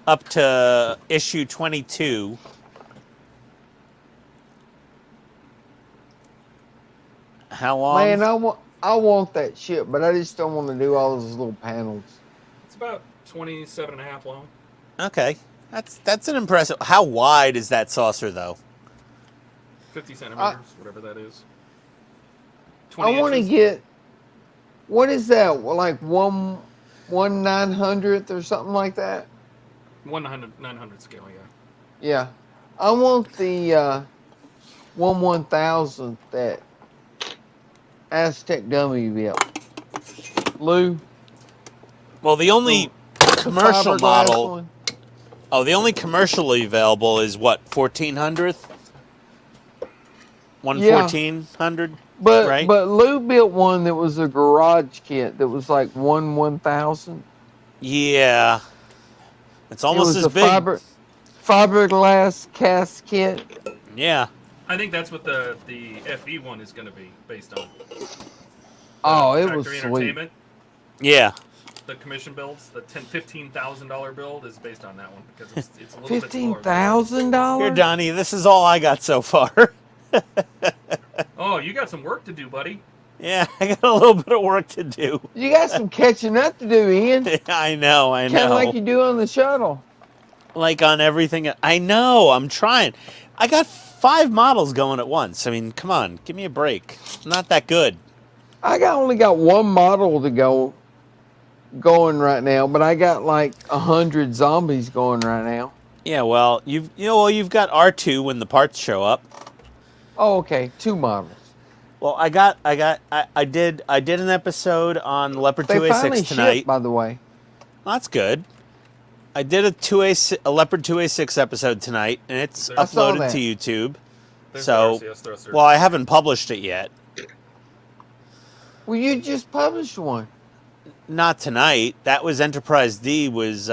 up to issue 22. How long? Man, I want that shit, but I just don't want to do all those little panels. It's about 27 and a half long. Okay. That's an impressive. How wide is that saucer, though? 50 centimeters, whatever that is. I 20 want to inches. get, what is that? Like 1/900th or something like that? 900 scale, yeah. Yeah. I want the 1/1000th that Aztec dummy built. Lou? Well, the only commercial Fiberglass model. one? Oh, the only commercially available is what, 1400th? 1/1400, right? But Lou built one that was a garage kit that was like 1/1000th. Yeah. It's almost it was as a big. fiberglass cast kit. Yeah. I think that's what the FE one is going to be based on. Oh, it was Factory sweet. Entertainment, Yeah. the commission builds, the $15,000 build is based on that one because it's a little bit slower. Here, $15,000? Donnie, this is all I got so far. Oh, you got some work to do, buddy. Yeah, I got a little bit of work to do. You got some catching up to do, Ian. I know. Kind of like you do on the shuttle. Like on everything. I know, I'm trying. I got 5 models going at once. I mean, come on, give me a break. I'm not that good. I only got one model to going right now, but I got like 100 zombies going right now. Yeah, well, you've got R2 when the parts show up. Oh, okay, 2 models. Well, I did an episode on Leopard They finally 2A6 tonight. shipped, by the way. Well, that's good. I did a Leopard 2A6 episode tonight, and it's I saw uploaded that. to YouTube. There's So, the RCS thruster. well, I haven't published it yet. Well, you just published one. Not tonight. That was Enterprise D was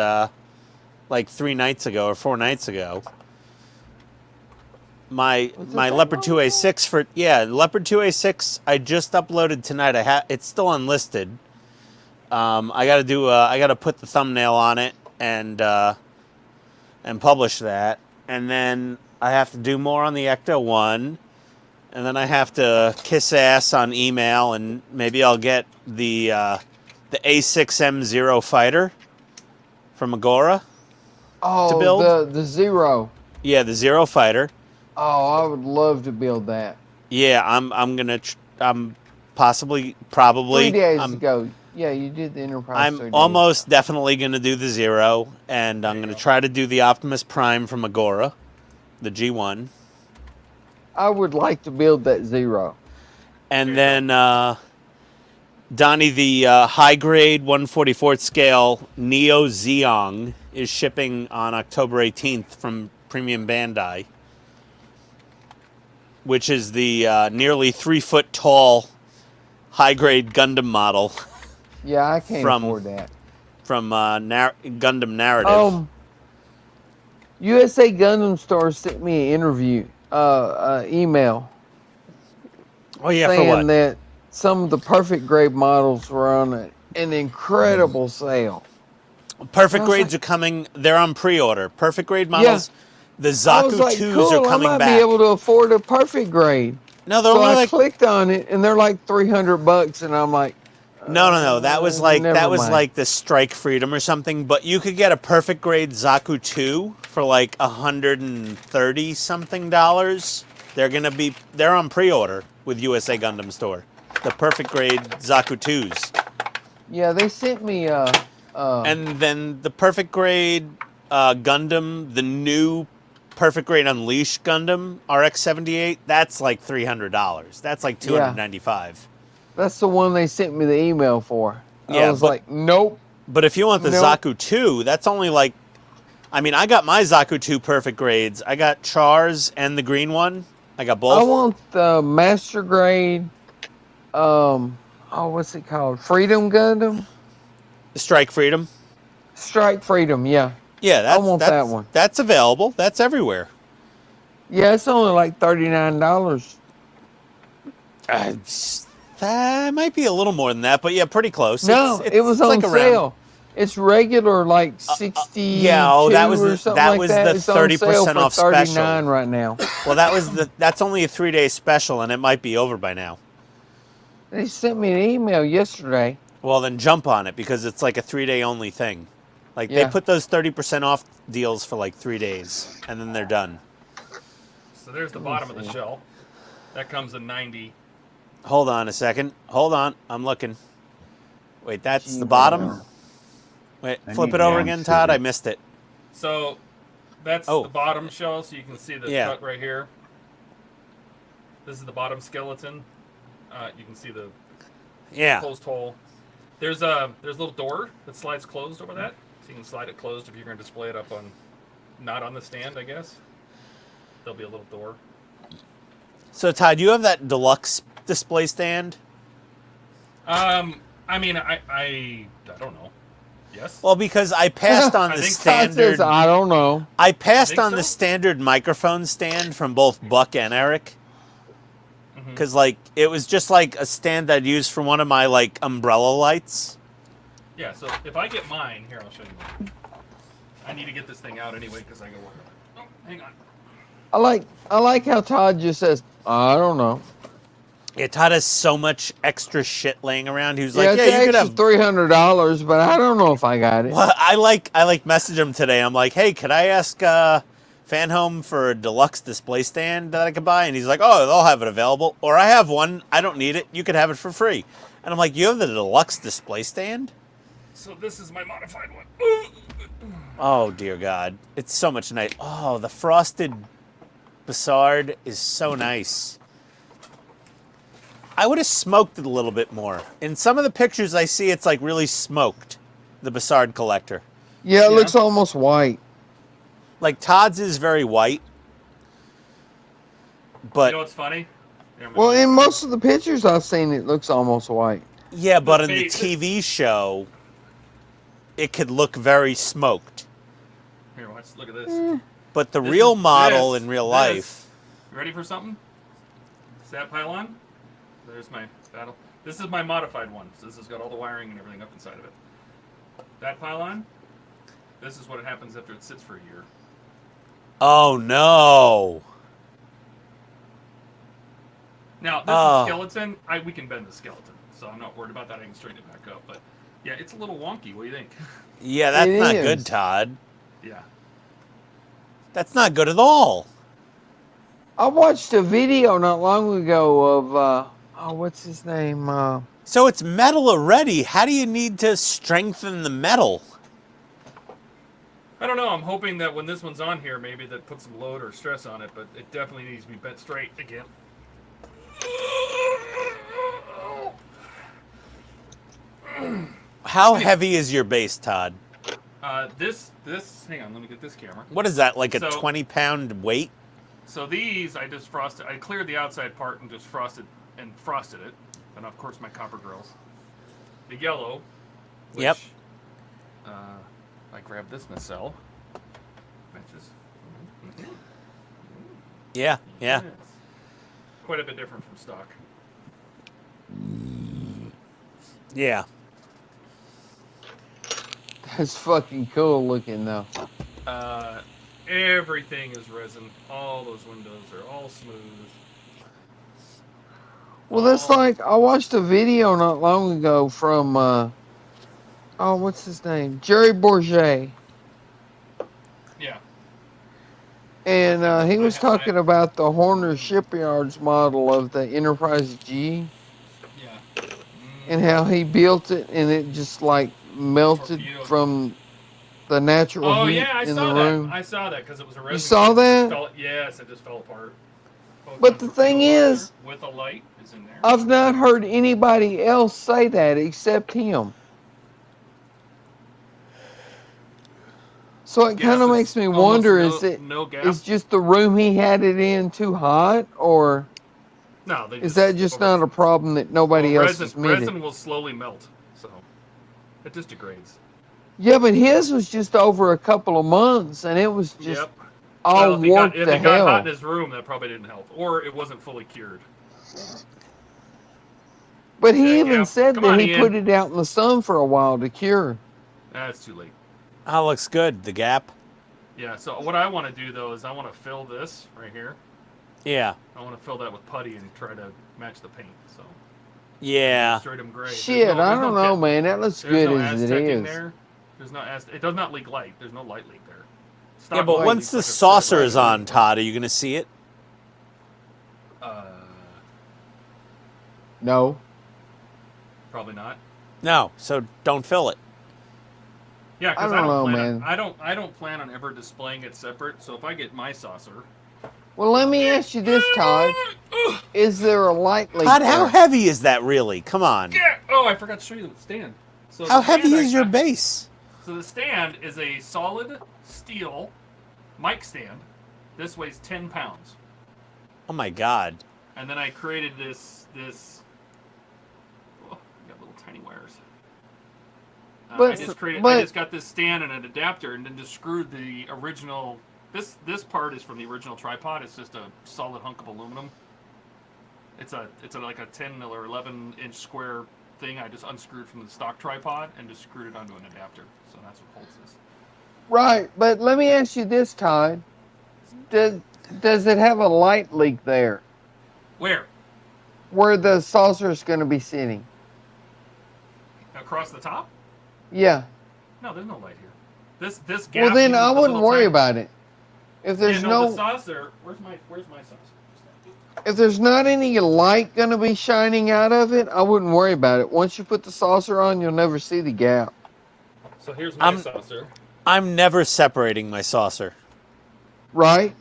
like 3 nights ago or 4 nights ago. My that Leopard long 2A6 Leopard 2A6 I just uploaded tonight. It's still unlisted. I gotta put the thumbnail on it and publish that, and then I have to do more on the Ecto one, and then I have to kiss ass on email, and maybe I'll get the A6M0 fighter from Agora. Oh, To build? the Zero. Yeah, the Zero fighter. Oh, I would love to build that. Yeah, I'm probably 3 days I'm, ago. Yeah, you did the Enterprise. 3 I'm days. almost definitely gonna do the Zero, and I'm gonna try to do the Optimus Prime from Agora, the G1, I would like to build that Zero. and then Donnie, the high grade 1/44th scale Neo Zeong is shipping on October 18th from Premium Bandai, which is the nearly 3 foot tall high grade Gundam model Yeah, I can't From- afford that. from Gundam Narrative. USA Gundam Store sent me an email Oh yeah, for saying what? that some of the perfect grade models were on an incredible sale. Perfect I was grades like- are coming. They're on pre-order. Perfect grade models. The I was Zaku like, 2s cool, are coming I might back. be able to afford a perfect grade. No, they're So only I like clicked on it, and they're like $300, and I'm like, no. That was like never mind. the Strike Freedom or something. But you could get a perfect grade Zaku 2 for like $130 something. They're on pre-order with USA Gundam Store. The perfect grade Zaku 2s. Yeah, they sent me And then the perfect grade Gundam, the new perfect grade Unleashed Gundam RX-78, that's like $300. That's like $295. that's the one they sent me the email for. Yeah, I was but- like, nope. But if you want the Nope. Zaku 2, that's only like, I mean, I got my Zaku 2 perfect grades. I got Char's and the green one. I got both. I want the master grade. What's it called? Freedom Gundam? Strike Freedom. Strike Freedom, yeah. Yeah, that's, want that's, that one. That's available. That's everywhere. Yeah, it's only like $39. That might be a little more than that, but yeah, pretty close. No, it was on like around. sale. It's regular like 62 yeah, oh, that was or the, something that like was that. the It's on sale 30% for off $39 special. right now. Well, that's only a 3-day special, and it might be over by now. They sent me an email yesterday. Well, then jump on it because it's like a 3-day only thing. Like they Yeah. put those 30% off deals for like 3 days, and then they're done. So there's the bottom of the shell. That comes in 90. Hold on a second. Hold on, I'm looking. Wait, that's Gee, the bottom. wow. Wait, I flip need it over one again, Todd. city. I missed it. So that's Oh. the bottom shell, so you can see the Yeah. cut right here. This is the bottom skeleton. You can see the Yeah. closed hole. There's a little door that slides closed over that, so you can slide it closed if you're going to display it up on, not on the stand, I guess. There'll be a little door. So Todd, you have that deluxe display stand? I mean, I don't know. Yes. Well, because I passed on I the think Todd standard. says, I don't know. I passed Think on so? the standard microphone stand from both Buck and Eric. Because, like, it was just like a stand I'd use for one of my, like, umbrella lights. Yeah. So if I get mine here, I'll show you mine. I need to get this thing out anyway because I go work on it. Oh, hang on. I like how Todd just says, I don't know. Yeah, Todd has so much extra shit laying around. He was Yeah, like, it's yeah, you could extra have... $300, but I don't know if I got it. Well, I messaged him today. I'm like, hey, could I ask Fan Home for a deluxe display stand that I could buy? And he's like, oh, they'll have it available. Or I have one. I don't need it. You could have it for free. And I'm like, you have the deluxe display stand? So this is my modified one. Oh, dear God. It's so much nice. Oh, the frosted Bassard is so nice. I would have smoked it a little bit more. In some of the pictures I see, it's like really smoked, the Bassard collector. Yeah, it Yeah. looks almost white. Like Todd's is very white. But You know what's funny? Here, I'm gonna Well, do in this. most of the pictures I've seen, it looks almost white. yeah, but in the This TV show, it could look very smoked. Here, watch. Look at this. But the This real is- model this- in real this. life, You ready for something? See that pylon? There's my battle. This is my modified one. So this has got all the wiring and everything up inside of it. That pylon, this is what happens after it sits for a year. oh no. Now, this Oh. is skeleton. We can bend the skeleton, so I'm not worried about that. I can straighten it back up. But yeah, it's a little wonky. What do you think? Yeah, that's It not is. good, Todd. Yeah. That's not good at all. I watched a video not long ago of, what's his name? So it's metal already. How do you need to strengthen the metal? I don't know. I'm hoping that when this one's on here, maybe that puts some load or stress on it, but it definitely needs to be bent straight again. How heavy is your base, Todd? This, hang on, let me get this camera. What is that, like a So- 20-pound weight? So these, I just frosted. I cleared the outside part and just frosted it, and of course my copper grills. The yellow. Which, Yep. I grabbed this nacelle. Matches. Yeah, yeah. Yes. Quite a bit different from stock. Yeah. That's fucking cool looking, though. Everything is resin. All those windows are all smooth. Well, that's like, I watched a video not long ago from, what's his name? Jerry Bourget. Yeah. And he was talking about the Horner Shipyards model of the Enterprise G Yeah. and how he built it and it just like melted Torpedoed. from the natural Oh heat yeah, I in saw the that. room. I saw that because it was a resin. saw kit. It that? just fell- yes, it just fell apart. But the thing Photon is- launcher with a light is in there. I've not heard anybody else say that except him. So it Gap kind of is makes me almost wonder: no gap? is just the room he had it in too hot, or No, they is that just not a problem that nobody else has admitted? Resin will slowly melt, so it just degrades. Yeah, but his was just over a couple of months, and it was just Yep. all Well, warped if to it got hot hell. in his room, that probably didn't help, or it wasn't fully cured. But See he that even gap? said Come that on, he Ian. put it out in the sun for a while to cure. That's too late. Oh, looks good. The gap. Yeah, so what I want to do, though, is I want to fill this right here. Yeah. I want to fill that with putty and try to match the paint. So Yeah. Straight gray. Shit, I don't know, man. That looks There's good no as it Aztec in is. there. There's no it does not leak light. There's no light leak there. Yeah, Stock but light once leaks the like a saucer cigarette. is on, Todd, are you going to see it? No. Probably not. No, so don't fill it. Yeah, because I don't know, plan man. I don't plan on ever displaying it separate. So if I get my saucer, Well, let me ask you this, Todd. Is there a light leak Todd, how there? heavy is that really? Come on. yeah. Oh, I forgot to show you the stand. So How the stand heavy is your base? So the stand is a solid steel mic stand. This weighs 10 pounds. Oh my God. And then I created this. Oh, I got little tiny wires. But- I just got this stand and an adapter, and then just screwed the original. This part is from the original tripod. It's just a solid hunk of aluminum. It's like a 10 or 11-inch square thing. I just unscrewed from the stock tripod and just screwed it onto an adapter. So that's what holds this. Right, but let me ask you this, Todd. Does it have a light leak there? Where? Where the saucer is going to be sitting? Across the top? Yeah. No, there's no light here. This gap. Well, then even I with the wouldn't little worry tiny- about it. If there's the no, saucer. Where's my saucer? if there's not any light going to be shining out of it, I wouldn't worry about it. Once you put the saucer on, you'll never see the gap. So here's my saucer. I'm never separating my saucer. Right?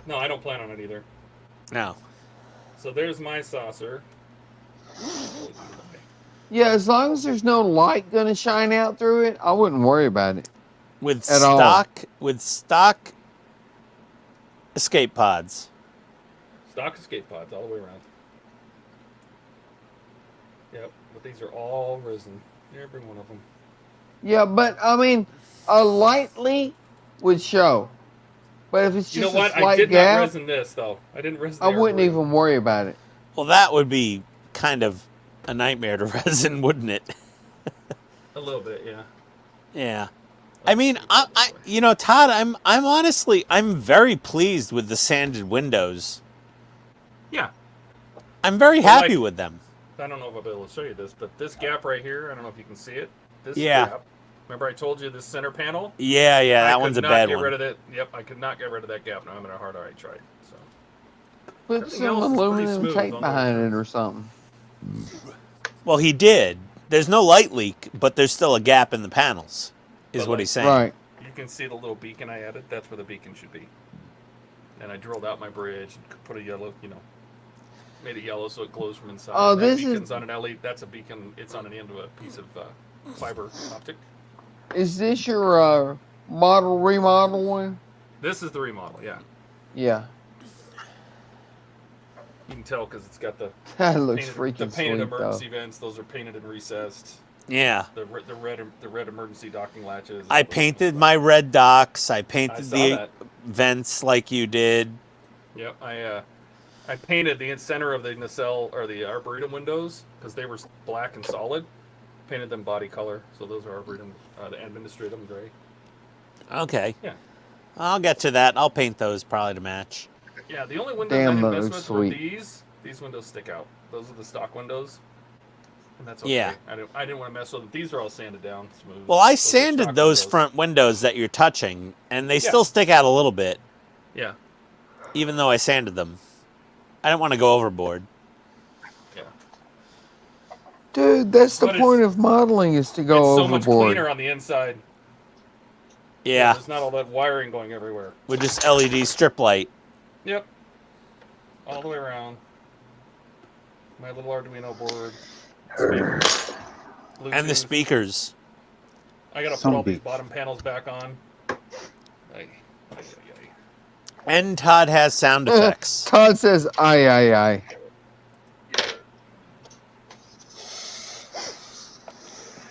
No, I don't plan on it either. No. So there's my saucer. Yeah, as long as there's no light going to shine out through it, I wouldn't worry about it. With At all. stock escape pods. Stock escape pods all the way around. Yep, but these are all resin. Every one of them. Yeah, but I mean, a light leak would show. But if it's You know just what? a slight I did not gap, resin this though. I didn't resin. I the wouldn't Arboretum. even worry about it. Well, that would be kind of a nightmare to resin, wouldn't it? A little bit, yeah. Yeah. I mean, you know, Todd, I'm honestly, I'm very pleased with the sanded windows. Yeah. I'm very Well, happy like- with them. I don't know if I'll be able to show you this, but this gap right here, I don't know if you can see it. This Yeah. gap. Remember I told you this center panel? Yeah, yeah, I that could one's a not bad get one. rid of it. Yep, I could not get rid of that gap. Now I'm in a hard eye tried. So Put Everything some else is pretty aluminum smooth tape on the behind way it or something. Well, he did. There's no light leak, but there's still a gap in the panels, is But what like- he's saying. Right. you can see the little beacon I added. That's where the beacon should be. And I drilled out my bridge and put a yellow, made it yellow so it glows from inside. Oh, That this beacon's is- on an LED. That's a beacon. It's on an end of a piece of fiber optic. Is this your remodel one? This is the remodel. Yeah, Yeah. you can tell because it's got the That looks painted, freaking the painted sweet, though. emergency vents. Those are painted and recessed. Yeah. The red emergency docking latches. I painted my red docks. I I painted saw the that. vents like you did. Yep, I painted the center of the nacelle or the arboretum windows because they were black and solid. Painted them body color, so those are arboretum, the administratum gray. Okay. Yeah. I'll get to that. I'll paint those probably to match. Yeah, the only windows Damn, I didn't that mess looks with were sweet. these. These windows stick out. Those are the stock windows, and that's okay. Yeah. I didn't want to mess with them. These are all sanded down, smooth. Well, I Those are sanded stock those windows. front windows that you're touching, and they Yeah. still stick out a little bit, Yeah, even though I sanded them. I didn't want to go overboard. yeah. Dude, that's the But point of modeling is to go It's so much overboard. cleaner on the inside. Yeah, There's not all that wiring going everywhere. with just LED strip light. Yep. All the way around. My little Arduino board. Speakers. And the Bluetooth. speakers. I gotta put Some all these beats. bottom panels back on. Ay. And Todd has sound effects. Todd says, aye.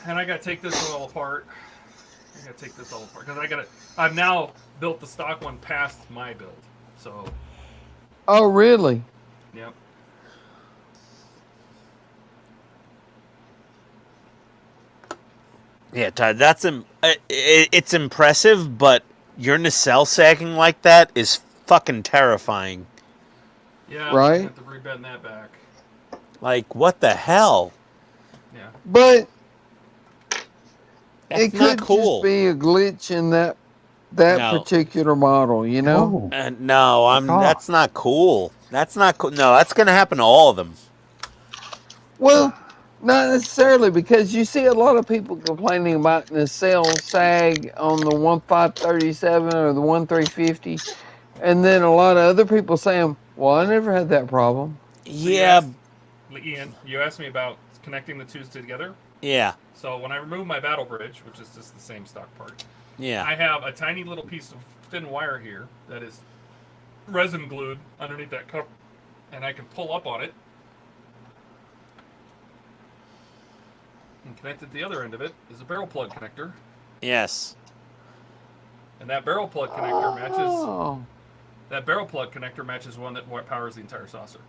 And I gotta take this all apart. Because I've now built the stock one past my build. So, Oh, really? yep. Yeah, Todd, it's impressive, but your nacelle sagging like that is fucking terrifying. Yeah, I Right? have to rebend that back. Like, what the hell? Yeah. But That's it not could just cool. be a glitch in that No. particular model, you know? Oh, No, that's not cool. That's not cool. No, that's gonna happen to all of them. Well, not necessarily, because you see a lot of people complaining about nacelle sag on the 1537 or the 1350, and then a lot of other people saying, "Well, I never had that problem." So Yeah, Ian, you asked me about connecting the two together. yeah, So when I remove my battle bridge, which is just the same stock part, yeah. I have a tiny little piece of thin wire here that is resin glued underneath that cover, and I can pull up on it and connected to the other end of it is a barrel plug connector, Yes. and that barrel plug connector matches Oh, one that powers the entire saucer.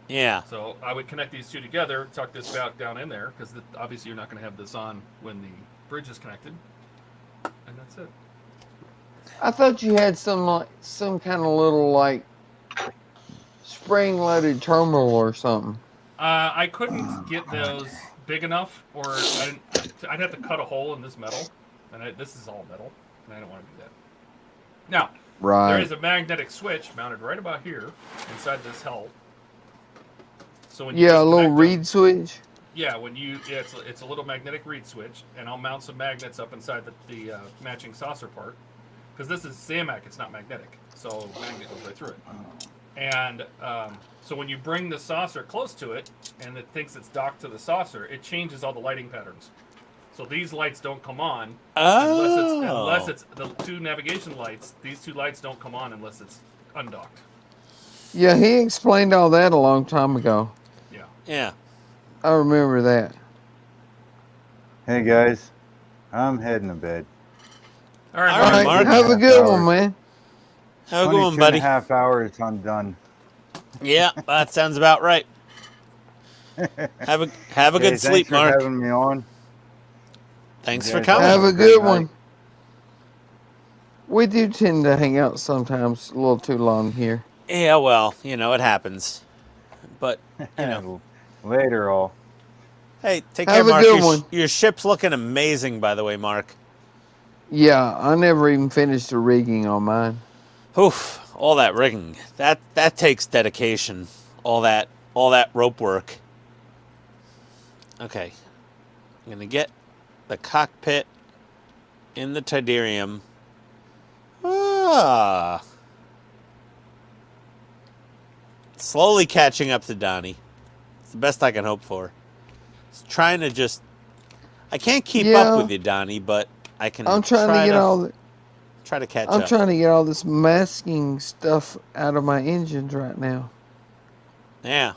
Yeah. So I would connect these two together, tuck this back down in there, because obviously you're not going to have this on when the bridge is connected, and that's it. I thought you had some kind of little like spring-loaded terminal or something. I couldn't get those big enough, or I'd have to cut a hole in this metal, and this is all metal, and I don't want to do that. Now, Right. there is a magnetic switch mounted right about here inside this hull. So when you Yeah, a little disconnect them- reed switch. Yeah, it's a little magnetic reed switch, and I'll mount some magnets up inside the matching saucer part, because this is Zamac, it's not magnetic, so magnet goes right through it. And so when you bring the saucer close to it, and it thinks it's docked to the saucer, it changes all the lighting patterns. So these lights don't come on unless it's the two navigation lights. These two lights don't come on unless it's undocked. Yeah, he explained all that a long time ago. Yeah. Yeah. I remember that. hey guys, I'm heading to bed. All right, All All right, right, Mark. have a good one, man. Have a good one, 22 buddy. and a half hours, I'm done. Yeah, that sounds about right. Have a Hey, good sleep, thanks for Mark. having me on. Thanks You for guys coming. Have a Have a good great one. night. We do tend to hang out sometimes a little too long here. Yeah, well, it happens. But, Later, all. hey, take Have care, a Mark. good one. Your ship's looking amazing, by the way, Mark. Yeah, I never even finished the rigging on mine. Oof, all that rigging. That takes dedication. All that rope work. Okay. I'm going to get the cockpit in the Tidarium. Slowly catching up to Donnie. It's the best I can hope for. It's trying to just... I can't keep up with you, Donnie, but I can I'm trying to get all the, try to catch I'm up. trying to get all this masking stuff out of my engines right now. Yeah.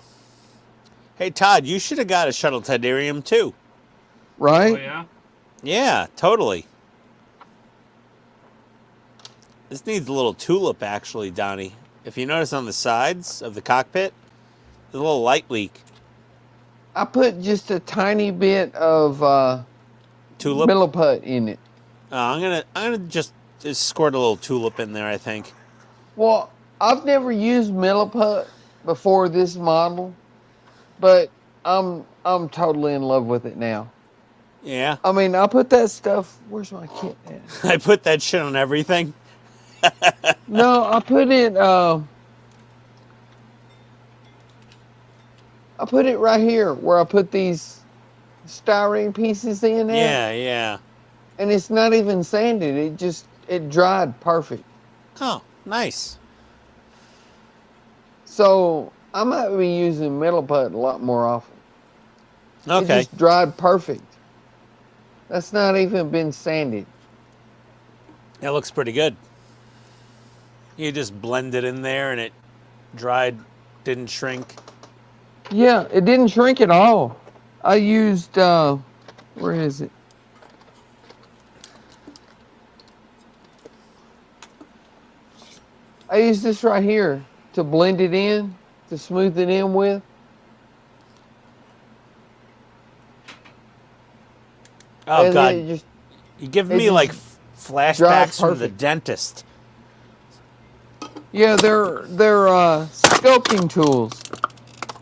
Hey, Todd, you should have got a shuttle Tidarium, too. Right? Oh yeah. Yeah, totally. This needs a little tulip, actually, Donnie. If you notice on the sides of the cockpit, there's a little light leak. I put just a tiny bit of Tulip? milliput in it. I'm gonna just squirt a little tulip in there, I think. Well, I've never used milliput before this model, but I'm totally in love with it now. Yeah. I mean, I put that stuff. Where's my kit at? I put that shit on everything. No, I put it. I put it right here where I put these styrene pieces in there. Yeah, yeah. And it's not even sanded. It dried perfect. Oh, nice. So I might be using milliput a lot more often. Okay. It just dried perfect. That's not even been sanded. That looks pretty good. You just blend it in there and it dried, didn't shrink. Yeah, it didn't shrink at all. I used, where is it? I used this right here to blend it in, to smooth it in with. Oh, And God. it just You give It me just like flashbacks from the perfect. dentist. Yeah, they're sculpting tools.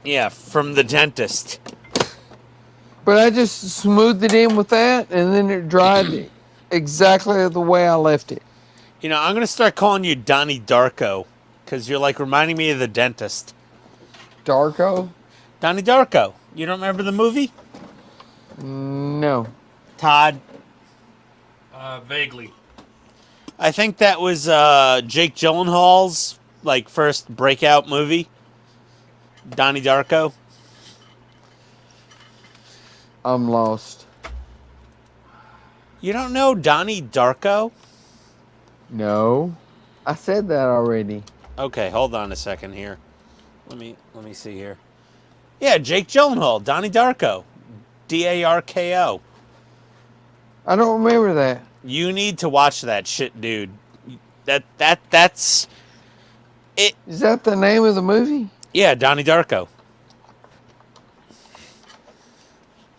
Yeah, from the dentist. But I just smoothed it in with that, and then it dried exactly the way I left it. You know, I'm gonna start calling you Donnie Darko, because you're like reminding me of the dentist. Darko? Donnie Darko. You don't remember the movie? No. Todd. Vaguely. I think that was Jake Gyllenhaal's like first breakout movie. Donnie Darko. I'm lost. You don't know Donnie Darko? No. I said that already. Okay, hold on a second here. Let me see here. Yeah, Jake Gyllenhaal, Donnie Darko. Darko. I don't remember that. You need to watch that shit, dude. That's it. Is that the name of the movie? Yeah, Donnie Darko.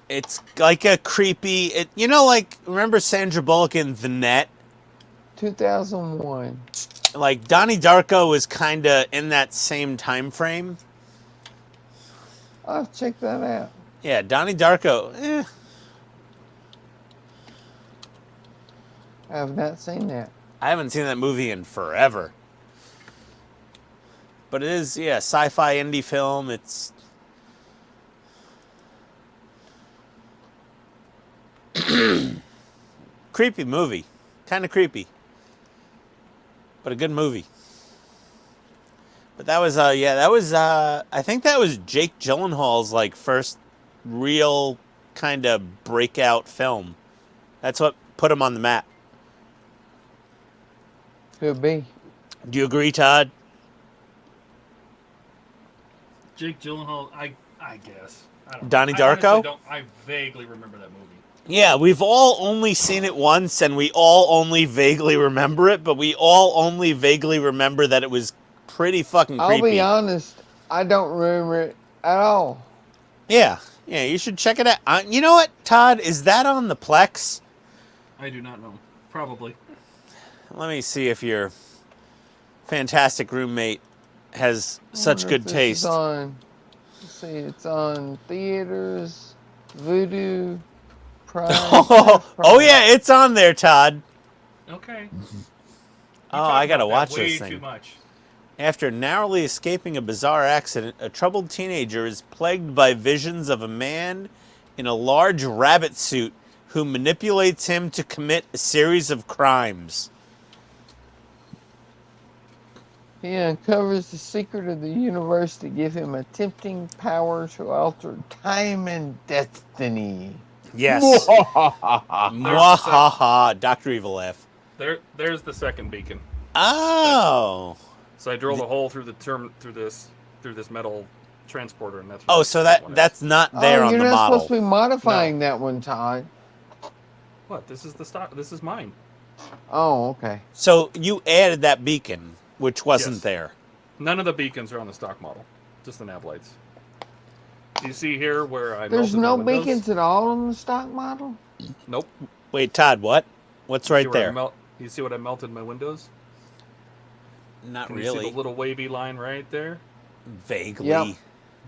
It's like a creepy, you know, like, remember Sandra Bullock in The Net? 2001. Like, Donnie Darko was kind of in that same time frame. I'll have to check that out. Yeah, Donnie Darko, I have not seen that. I haven't seen that movie in forever. But it is, yeah, sci-fi indie film. It's... creepy movie. Kind of creepy. But a good movie. But that was, I think that was Jake Gyllenhaal's, like, first real kind of breakout film. That's what put him on the map. Could be. Do you agree, Todd? Jake Gyllenhaal, I guess. I don't know. Donnie I Darko? honestly don't. I vaguely remember that movie. Yeah, we've all only seen it once, and we all only vaguely remember it, but we all only vaguely remember that it was pretty fucking creepy. I'll be honest, I don't remember it at all. Yeah, you should check it out. You know what, Todd? Is that on the Plex? I do not know. Probably. Let me see if your fantastic roommate has I such wonder if good this taste. is on, let's see, it's on theaters, Voodoo, Prime. Oh yeah, it's on there, Todd. Okay. Oh, I gotta watch way this thing. too much. After narrowly escaping a bizarre accident, a troubled teenager is plagued by visions of a man in a large rabbit suit who manipulates him to commit a series of crimes. He uncovers the secret of the universe to give him a tempting power to alter time and destiny. Yes. Mwahaha. Dr. Evil laugh. There's the second beacon. Oh. So I drilled a hole through this metal transporter, and that's. Oh, so that's not there on you're the not model. supposed to be modifying that one, Todd. What? This is the stock. This is mine. Oh, okay. So you added that beacon, which wasn't Yes. there. None of the beacons are on the stock model. Just the nav lights. Do you see here where I There's melted my no windows? beacons at all on the stock model? Nope. Wait, Todd, what? What's right See where I there? you see what I melted in my windows? Not Can you really. see the little wavy line right there? Vaguely. Yep.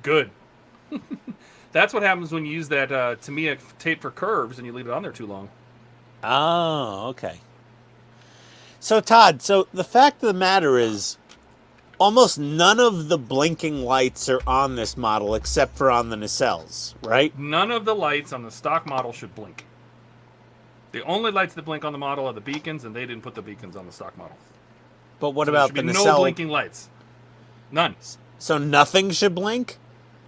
Good. That's what happens when you use that Tamiya tape for curves and you leave it on there too long. Oh, okay. So, Todd, the fact of the matter is, almost none of the blinking lights are on this model except for on the nacelles, right? None of the lights on the stock model should blink. The only lights that blink on the model are the beacons, and they didn't put the beacons on the stock model. But what So about there the should be nacelle? no blinking lights. None. So nothing should blink?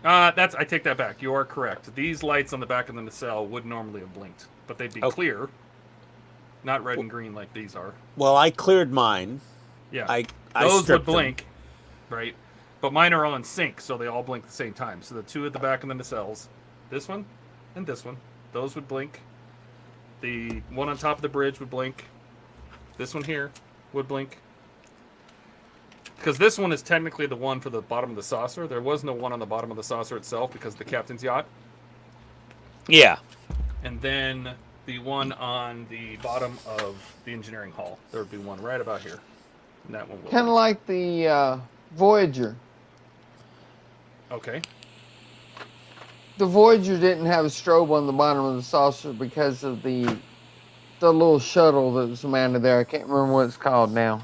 I take that back. You are correct. These lights on the back of the nacelle would normally have blinked, but they'd be clear, not red and green like these are. Well, I cleared mine. Yeah, I those would stripped them. blink, right? But mine are all in sync, so they all blink at the same time. So the two at the back of the nacelles, this one and this one, those would blink. The one on top of the bridge would blink. This one here would blink. Because this one is technically the one for the bottom of the saucer. There was no one on the bottom of the saucer itself because of the captain's yacht. Yeah. And then the one on the bottom of the engineering hall. There would be one right about here. And that one will Kind of blink. like the Voyager. Okay. The Voyager didn't have a strobe on the bottom of the saucer because of the little shuttle that was mounted there. I can't remember what it's called now.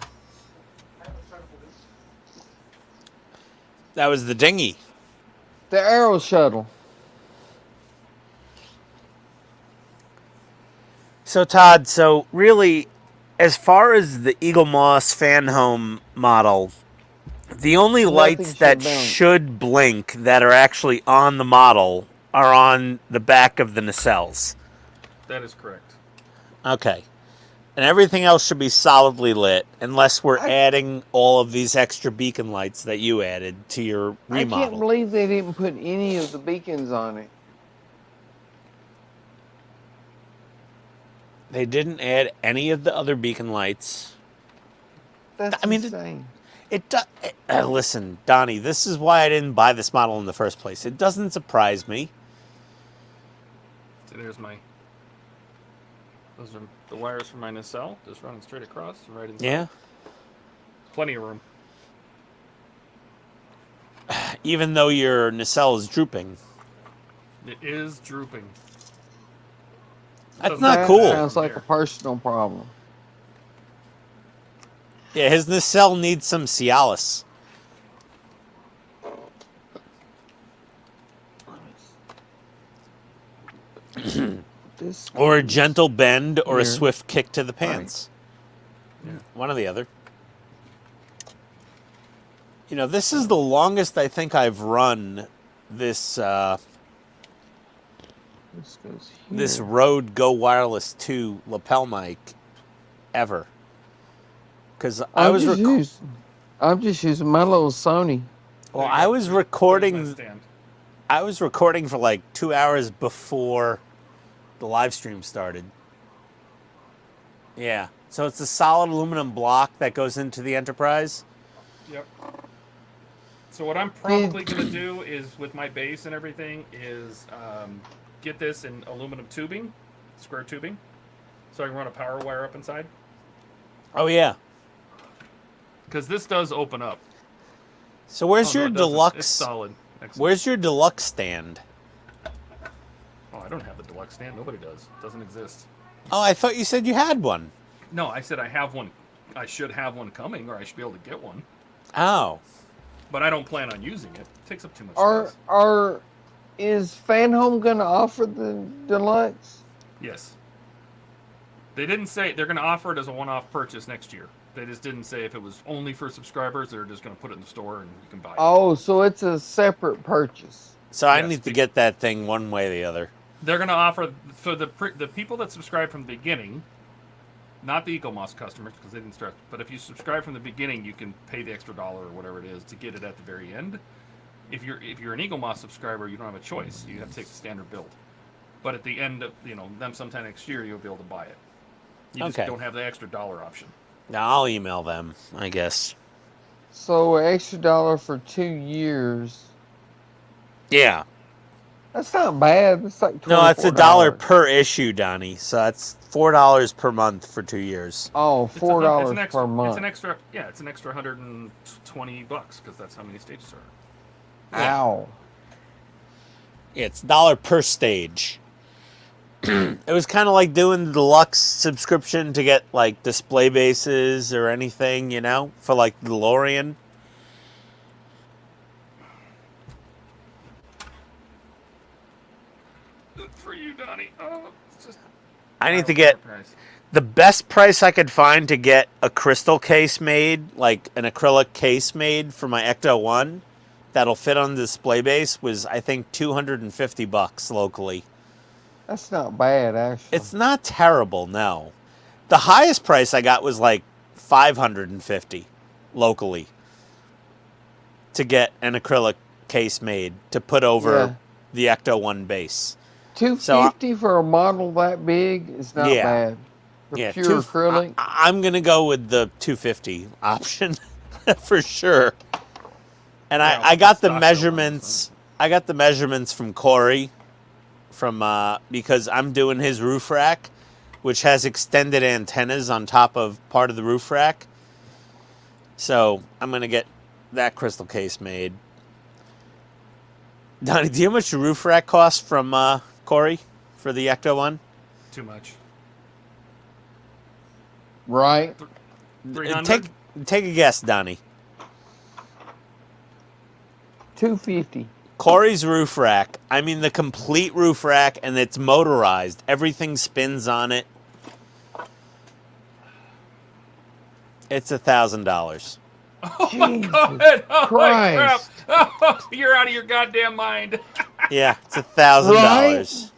That was the dinghy. The Aero Shuttle. So Todd, so really, as far as the Eagle Moss fan home model, the only lights should that blink. should blink that are actually on the model are on the back of the nacelles. That is correct. Okay. And everything else should be solidly lit unless we're adding all of these extra beacon lights that you added to your remodel. I can't believe they didn't put any of the beacons on it. They didn't add any of the other beacon lights. That's insane. Listen, Donnie, this is why I didn't buy this model in the first place. It doesn't surprise me. So there's my... Those are the wires for my nacelle, just running straight across, right inside. Yeah. Plenty of room. Even though your nacelle is drooping. It is drooping. That's Doesn't not That cool. sounds like a personal problem. Yeah, his nacelle needs some Cialis. Or a gentle bend or a Here. swift kick to the pants. Yeah. One or the other. You know, this is the longest I think I've run this This goes this here. Rode Go Wireless 2 lapel mic ever. Because I'm just using my little Sony. well, There you I go. was There's my recording stand. I was recording for like 2 hours before the live stream started. Yeah. So it's a solid aluminum block that goes into the Enterprise. Yep. So what I'm probably going to do is, with my base and everything, is get this in aluminum tubing, square tubing, so I can run a power wire up inside. Oh yeah. Because this does open up. So where's Oh, no, your it doesn't. deluxe? It's solid. Excellent. Where's your deluxe stand? Oh, I don't have the deluxe stand. Nobody does. It doesn't exist. Oh, I thought you said you had one. No, I said I have one. I should have one coming, or I should be able to get one. Oh. But I don't plan on using it. It takes up too much space. Is Fan Home gonna offer the deluxe? Yes. They didn't say they're going to offer it as a one-off purchase next year. They just didn't say if it was only for subscribers. They're just going to put it in the store and you can buy it. Oh, so it's a separate purchase. So I Yes, need to get that thing one way or the other. They're going to offer for the people that subscribe from the beginning, not the EcoMoss customers because they didn't start. But if you subscribe from the beginning, you can pay the extra $1 or whatever it is to get it at the very end. If you're an EcoMoss subscriber, you don't have a choice. You have to take the standard build. But at the end of them sometime next year, you'll be able to buy it. You just don't have the extra $1 option. Now I'll email them, I guess. So an extra $1 for 2 years. Yeah. That's not bad. It's like $24. No, it's $1 per issue, Donnie. So that's $4 per month for 2 years. Oh, It's $4 an extra, per month. It's an extra, yeah, it's an extra $120 because that's how many stages are. Ow. Yeah, it's $1 per stage. It was kind of like doing the deluxe subscription to get like display bases or anything, for like the DeLorean. For you, Donnie. Oh, it's just. I need to get the best price I could find to get a crystal case made, like an acrylic case made for my Ecto 1 that'll fit on the display base was, I think, $250 locally. That's not bad, actually. It's not terrible, no. The highest price I got was like $550 locally to get an acrylic case made to put over the Ecto 1 base. $250 for a model that big is not bad. For pure acrylic. I'm going to go with the $250 option for sure. And I got the measurements. I got the measurements from Corey because I'm doing his roof rack, which has extended antennas on top of part of the roof rack. So I'm going to get that crystal case made. Donnie, do you know how much the roof rack costs from Corey for the Ecto one? Too much. Right. 300. Take a guess, Donnie. $250. Corey's roof rack, I mean the complete roof rack, and it's motorized. Everything spins on it. It's $1,000. Oh Jesus my God! Oh my crap! Christ. Oh, you're out of your goddamn mind. Yeah, it's $1,000. Right?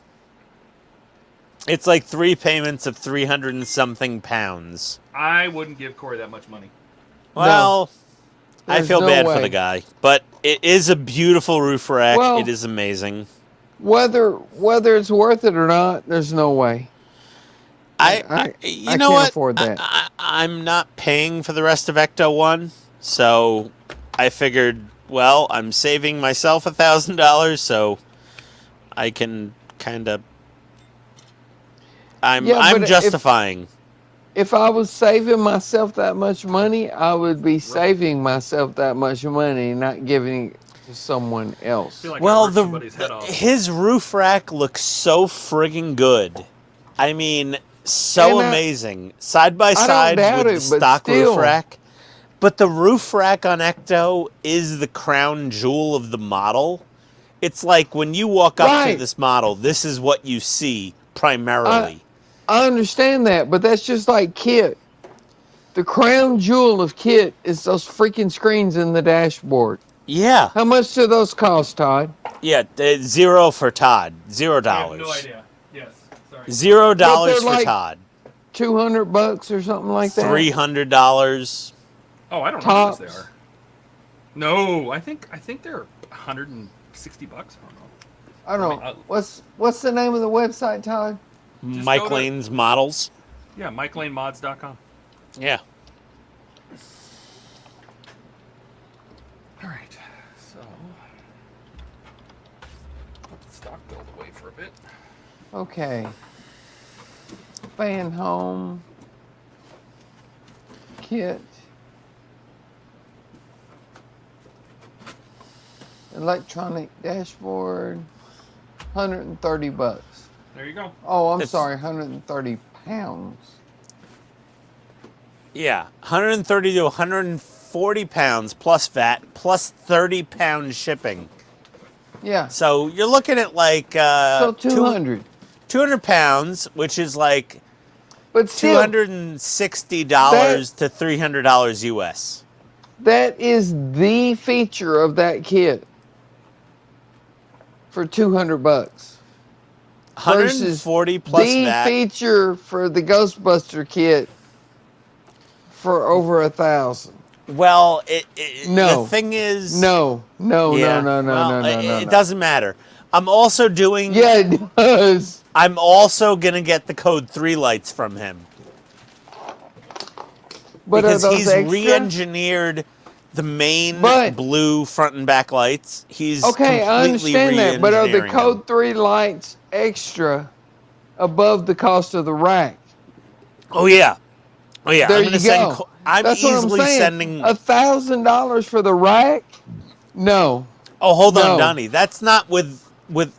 It's like 3 payments of 300 and something pounds. I wouldn't give Corey that much money. Well, I There's feel no bad way. for the guy, but it is a beautiful roof rack. Well- It is amazing. Whether it's worth it or not, there's no way. I you can't know what? afford that. I'm not paying for the rest of Ecto 1, so I figured, well, I'm saving myself $1,000, so I can kind of. I'm Yeah, but justifying. If I was saving myself that much money, I would be saving myself that much money, not giving it to someone else. I feel like I Well, ripped somebody's head off. his roof rack looks so friggin' good. I mean, so And amazing. Side by I don't side doubt with it, the but stock roof still. rack. But the roof rack on Ecto is the crown jewel of the model. It's like when you walk up to Right. this model, this is what you see primarily. I understand that, but that's just like Kit. The crown jewel of Kit is those freaking screens in the dashboard. Yeah. How much do those cost, Todd? Yeah, $0 for Todd. $0. I have no idea. Yes, sorry. $0 they're for like Todd. $200 or something like that. $300. Oh, I don't know how much they Tops. are. No, I think they're $160. I don't know. I don't I mean, know. What's the name of the website, Todd? Just Mike go to- Lane's models. Yeah, MikeLaneMods.com. Yeah. All right, so put the stock build away for a bit. Okay. Fan home. Kit. Electronic dashboard. $130. There you go. Oh, I'm It's- sorry, 130 pounds. Yeah, 130 to 140 pounds plus VAT plus 30-pound shipping. Yeah. So you're looking at like So 200. 200 pounds, which is like But still, $260 to $300 US. that is the feature of that kit for $200. 140 plus the VAT. feature for the Ghostbuster kit for over $1,000. Well, No. the thing is, No. yeah, No. well, it doesn't matter. I'm also doing. Yeah, it does. I'm also gonna get the Code 3 lights from him But because are those he's extra? re-engineered the main But- blue front and back lights. He's Okay, I completely understand that, but are the re-engineering them. Code 3 lights extra above the cost of the rack? Oh yeah. There I'm you gonna send. go. I'm That's what easily I'm saying. sending. $1,000 for the rack? No. Oh, hold on, No. Donnie. That's not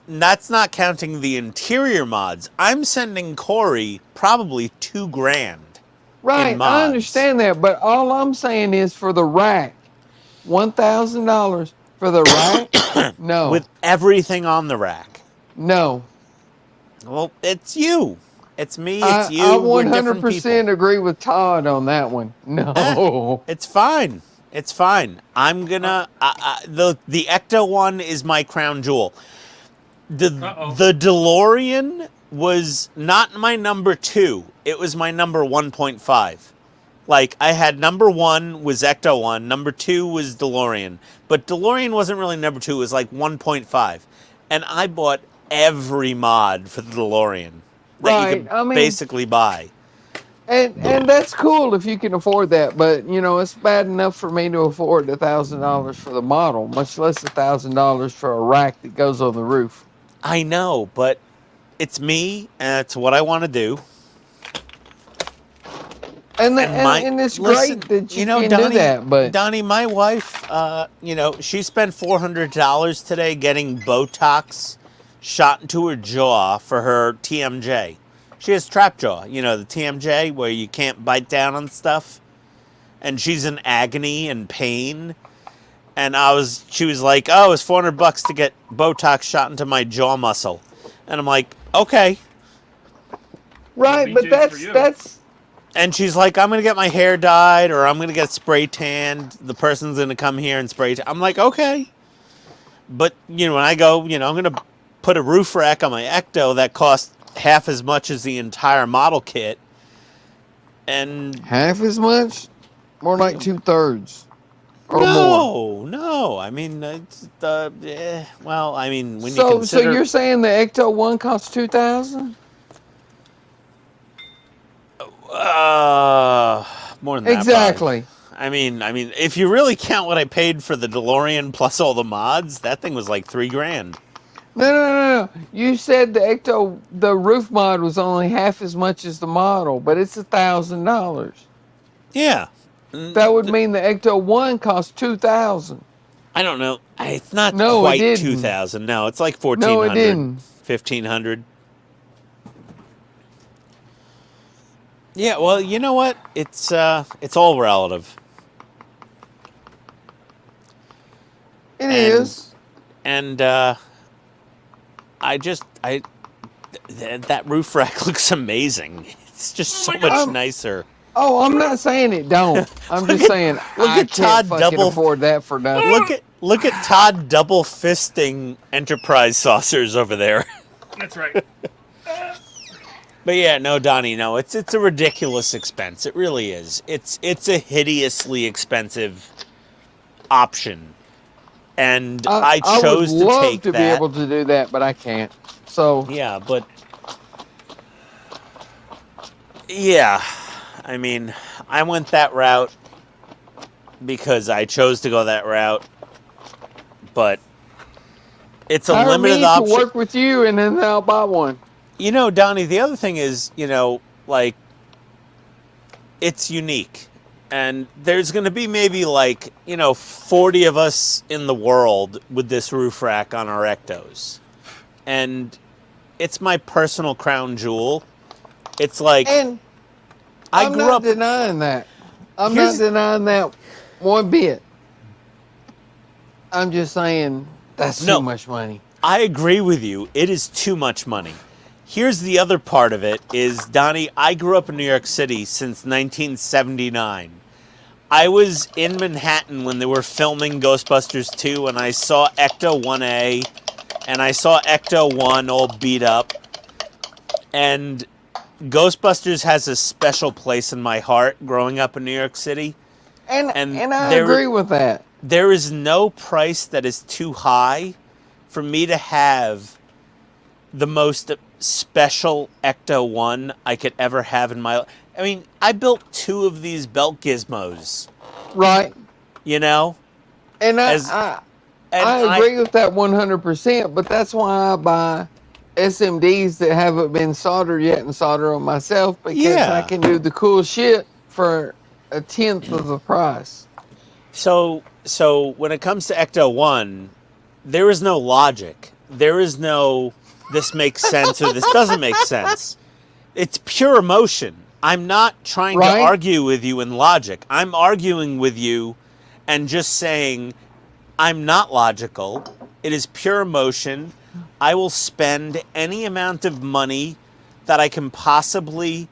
that's not counting the interior mods. I'm sending Corey probably $2,000. Right, mods. I understand that, but all I'm saying is for the rack, $1,000 for the rack? No. With everything on the rack. No. Well, it's you. It's me. It's you. I We're different 100% people. agree with Todd on that one. No. It's fine. It's fine. I'm gonna. The Ecto one is my crown jewel. The DeLorean was not my number 2. It was my number 1.5. Like I had number 1 was Ecto 1, number 2 was DeLorean, but DeLorean wasn't really number 2. It was like 1.5, and I bought every mod for the DeLorean that you Right, could I mean- basically buy. And that's cool if you can afford that, but you know, it's bad enough for me to afford $1,000 for the model, much less $1,000 for a rack that goes on the roof. I know, but it's me, and it's what I want to do. And And it's listen, great that you know, can Donnie, do that, but Donnie, my wife, she spent $400 today getting Botox shot into her jaw for her TMJ. She has trap jaw, the TMJ where you can't bite down on stuff. And she's in agony and pain. And she was like, "Oh, it's $400 to get Botox shot into my jaw muscle." And I'm like, "Okay." right, but BJ's for you. that's And she's like, "I'm going to get my hair dyed or I'm going to get spray tanned. The person's going to come here and spray tan." I'm like, "Okay." But, when I go, I'm going to put a roof rack on my Ecto that costs half as much as the entire model kit. And half as much, more like 2/3 or more. No. I mean, it's well, I mean, when you So consider, you're saying the Ecto 1 costs $2,000? more than that. Exactly. Probably. I mean, if you really count what I paid for the DeLorean plus all the mods, that thing was like $3,000. No. You said the roof mod was only half as much as the model, but it's $1,000. Yeah. That would mean the Ecto 1 costs $2,000. I don't know. It's not No, it quite didn't. 2,000. No, it's like 1,400. No, it didn't. 1,500. Yeah, well, you know what? It's all relative. It is. And that roof rack looks amazing. It's just so much nicer. Oh, I'm not saying it don't. I'm just saying I at can't Todd fucking afford that for nothing. Look at Todd double fisting Enterprise saucers over there. That's right. But yeah, no, Donnie, no, it's a ridiculous expense. It really is. It's a hideously expensive option, and I chose would to love take to that. be able to do that, but I can't. So Yeah, but yeah, I mean, I went that route because I chose to go that route, but it's a hire limited me option. to work with you, and then I'll buy one. Donnie, the other thing is, it's unique. And there's going to be maybe 40 of us in the world with this roof rack on our Ectos. And it's my personal crown jewel. It's like, And I I'm grew not up denying that. I'm Here's- not denying that one bit. I'm just saying that's No. too much money. I agree with you. It is too much money. Here's the other part of it is, Donnie, I grew up in New York City since 1979. I was in Manhattan when they were filming Ghostbusters 2, and I saw Ecto 1A, and I saw Ecto 1 all beat up. And Ghostbusters has a special place in my heart growing up in New York City. And I there- agree with that. There is no price that is too high for me to have the most special Ecto 1 I could ever have in my life. I mean, I built 2 of these belt gizmos, Right. And And I I agree with that 100%, but that's why I buy SMDs that haven't been soldered yet and solder them myself, because Yeah. I can do the cool shit for a tenth of the price. So when it comes to Ecto 1, there is no logic. There is no this makes sense or this doesn't make sense. It's pure emotion. I'm not trying Right. to argue with you in logic. I'm arguing with you and just saying I'm not logical. It is pure emotion. I will spend any amount of money that I can possibly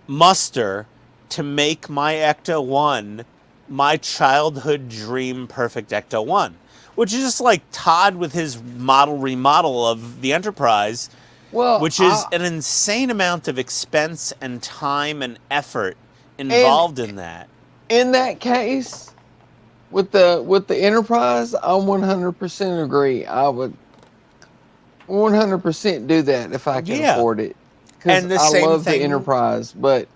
muster to make my Ecto 1 my childhood dream perfect Ecto 1, which is just like Todd with his remodel of the Enterprise, Well, which is an insane amount of expense and time and effort involved in that. in that case, with the Enterprise, I 100% agree. I would 100% do that if I can Yeah. afford it. Because And the I same love thing- the Enterprise, but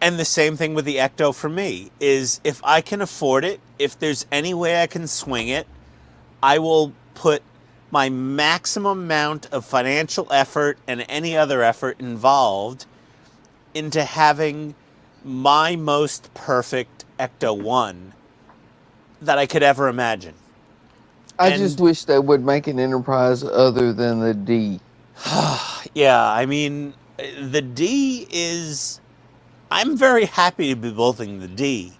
And the same thing with the Ecto for me is if I can afford it, if there's any way I can swing it, I will put my maximum amount of financial effort and any other effort involved into having my most perfect Ecto-1 that I could ever imagine. I just wish they would make an Enterprise other than the D. Yeah, I mean, the D is... I'm very happy to be building the D,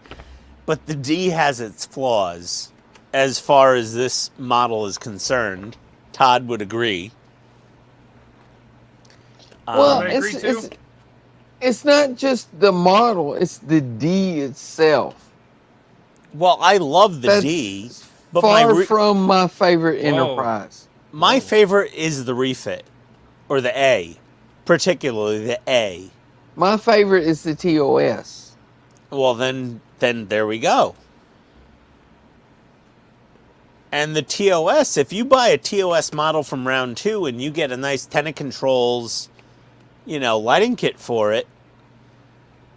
but the D has its flaws as far as this model is concerned. Todd would agree. Well, I agree too. it's not just the model, it's the D itself. Well, I love the That's D, but far from my favorite Enterprise. my favorite is the refit, or the A, particularly the A. My favorite is the TOS. Well, then there we go. And the TOS, if you buy a TOS model from round 2 and you get a nice Tenet Controls, lighting kit for it,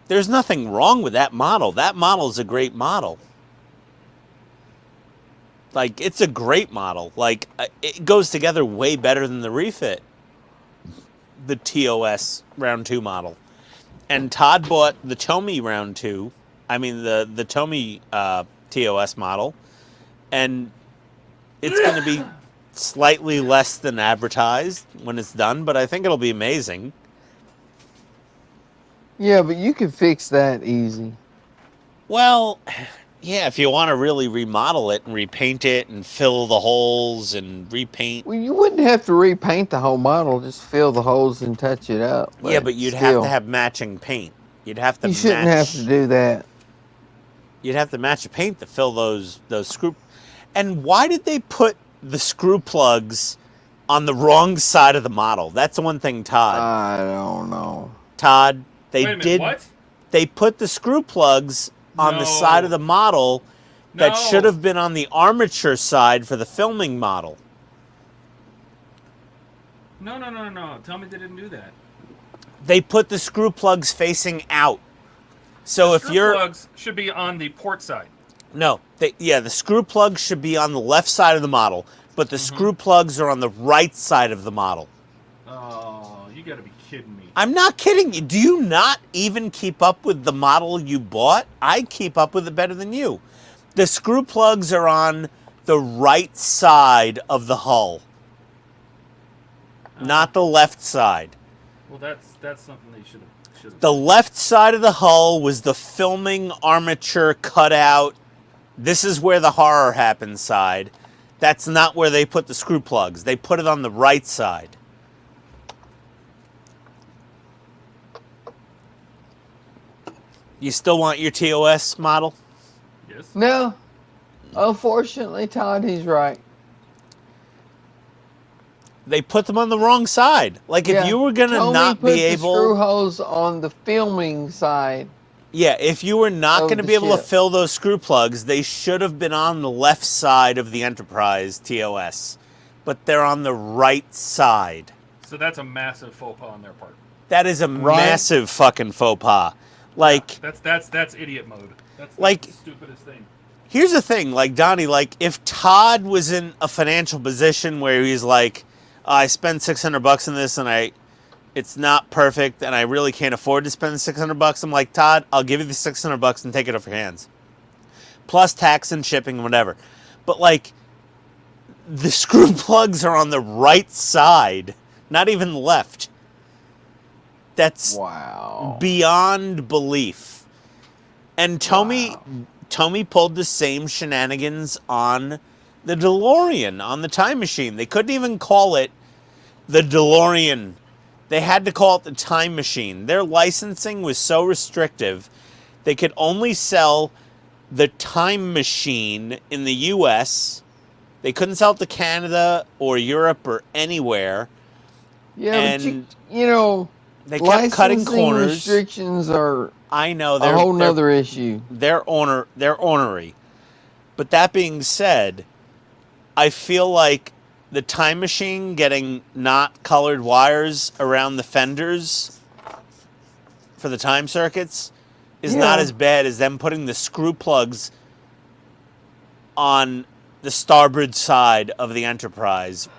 there's nothing wrong with that model. That model is a great model. Like, it's a great model. Like, it goes together way better than the refit, the TOS round 2 model. And Todd bought the Tomy round 2, I mean the Tomy TOS model, and it's going to be slightly less than advertised when it's done, but I think it'll be amazing. Yeah, but you can fix that easy. Well, yeah, if you want to really remodel it and repaint it and fill the holes and repaint. Well, you wouldn't have to repaint the whole model, just fill the holes and touch it up. Yeah, but you'd have to have matching paint. You'd have to You shouldn't have to do that. You'd have to match the paint to fill those screw. And why did they put the screw plugs on the wrong side of the model? That's the one thing, Todd. I don't know. Todd, Wait a minute, what? They put the screw plugs on the side of the model that should have been on the armature side for the filming model. No. Tell me they didn't do that. They put the screw plugs facing out. So if you're... screw plugs should be on the port side. No, the screw plugs should be on the left side of the model, but the screw plugs are on the right side of the model. Oh, you gotta be kidding me. I'm not kidding you. Do you not even keep up with the model you bought? I keep up with it better than you. The screw plugs are on the right side of the hull, not the left side. Well, that's something they should have. The left side of the hull was the filming armature cutout. This is where the horror happens side. That's not where they put the screw plugs. They put it on the right side. You still want your TOS model? Yes. No. Unfortunately, Todd, he's right. They put them on the wrong side. Like, if you were going to not be able... the screw holes on the filming side. Yeah, if you were not going to be able to fill those screw plugs, they should have been on the left side of the Enterprise TOS. But they're on the right side. So that's a massive faux pas on their part. That is a massive fucking faux pas. Like... That's idiot mode. That's like, the stupidest thing. Here's the thing, like, Donnie, like, if Todd was in a financial position where he's like, I spent $600 on this and it's not perfect and I really can't afford to spend $600, I'm like, Todd, I'll give you the $600 and take it off your hands. Plus tax and shipping and whatever. But, like, the screw plugs are on the right side, not even left. That's beyond belief. And Tomy pulled the same shenanigans on the DeLorean, on the time machine. They couldn't even call it the DeLorean. They had to call it the time machine. Their licensing was so restrictive, they could only sell the time machine in the U.S. They couldn't sell it to Canada or Europe or anywhere. Yeah, and but you know, they kept cutting corners. Restrictions are I know a whole nother issue. They're ornery. But that being said, I feel like the time machine getting not colored wires around the fenders for the time circuits is not as bad as them putting the screw plugs on the starboard side of the Enterprise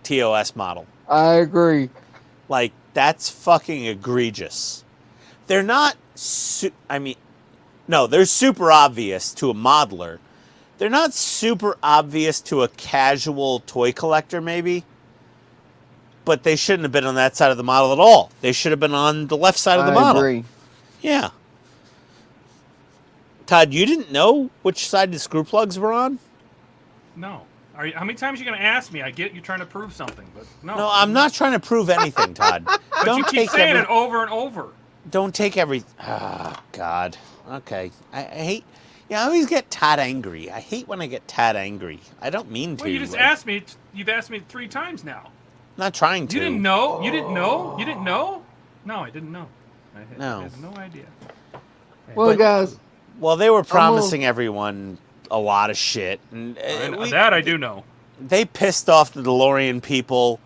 TOS model. I agree. Like, that's fucking egregious. They're not, no, they're super obvious to a modeler. They're not super obvious to a casual toy collector, maybe. But they shouldn't have been on that side of the model at all. They should have been on the left side of the model. I agree. Yeah. Todd, you didn't know which side the screw plugs were on? No. How many times are you going to ask me? I get you're trying to prove something, but no. No, I'm not trying to prove anything, Todd. But you keep saying it over and over. Don't take every... Ah, God. Okay. I hate... Yeah, I always get Todd angry. I hate when I get Todd angry. I don't mean to. Well, you just asked me. You've asked me 3 times now. I'm not trying to. You didn't know? You didn't know? You didn't know? No, I didn't know. I had no idea. Well, guys... Well, they were promising everyone a lot of shit. And that I do know. They pissed off the DeLorean people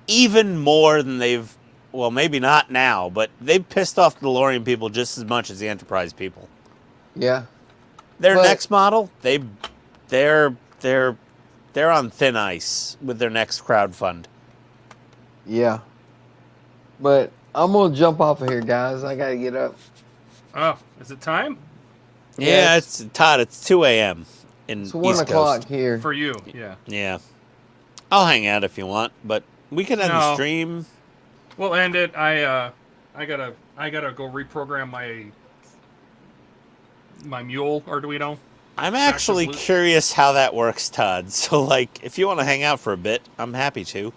even more than they've... Well, maybe not now, but they've pissed off the DeLorean people just as much as the Enterprise people. Yeah. Their next model, they're on thin ice with their next crowdfund. Yeah. But I'm going to jump off of here, guys. I got to get up. Oh, is it time? Yeah, it's Todd. It's 2 a.m. in It's 1 East o'clock Coast. here. For you, yeah. Yeah. I'll hang out if you want, but we can end the stream. We'll end it. I gotta go reprogram my mule Arduino. I'm actually curious how that works, Todd. So, like, if you want to hang out for a bit, I'm happy to.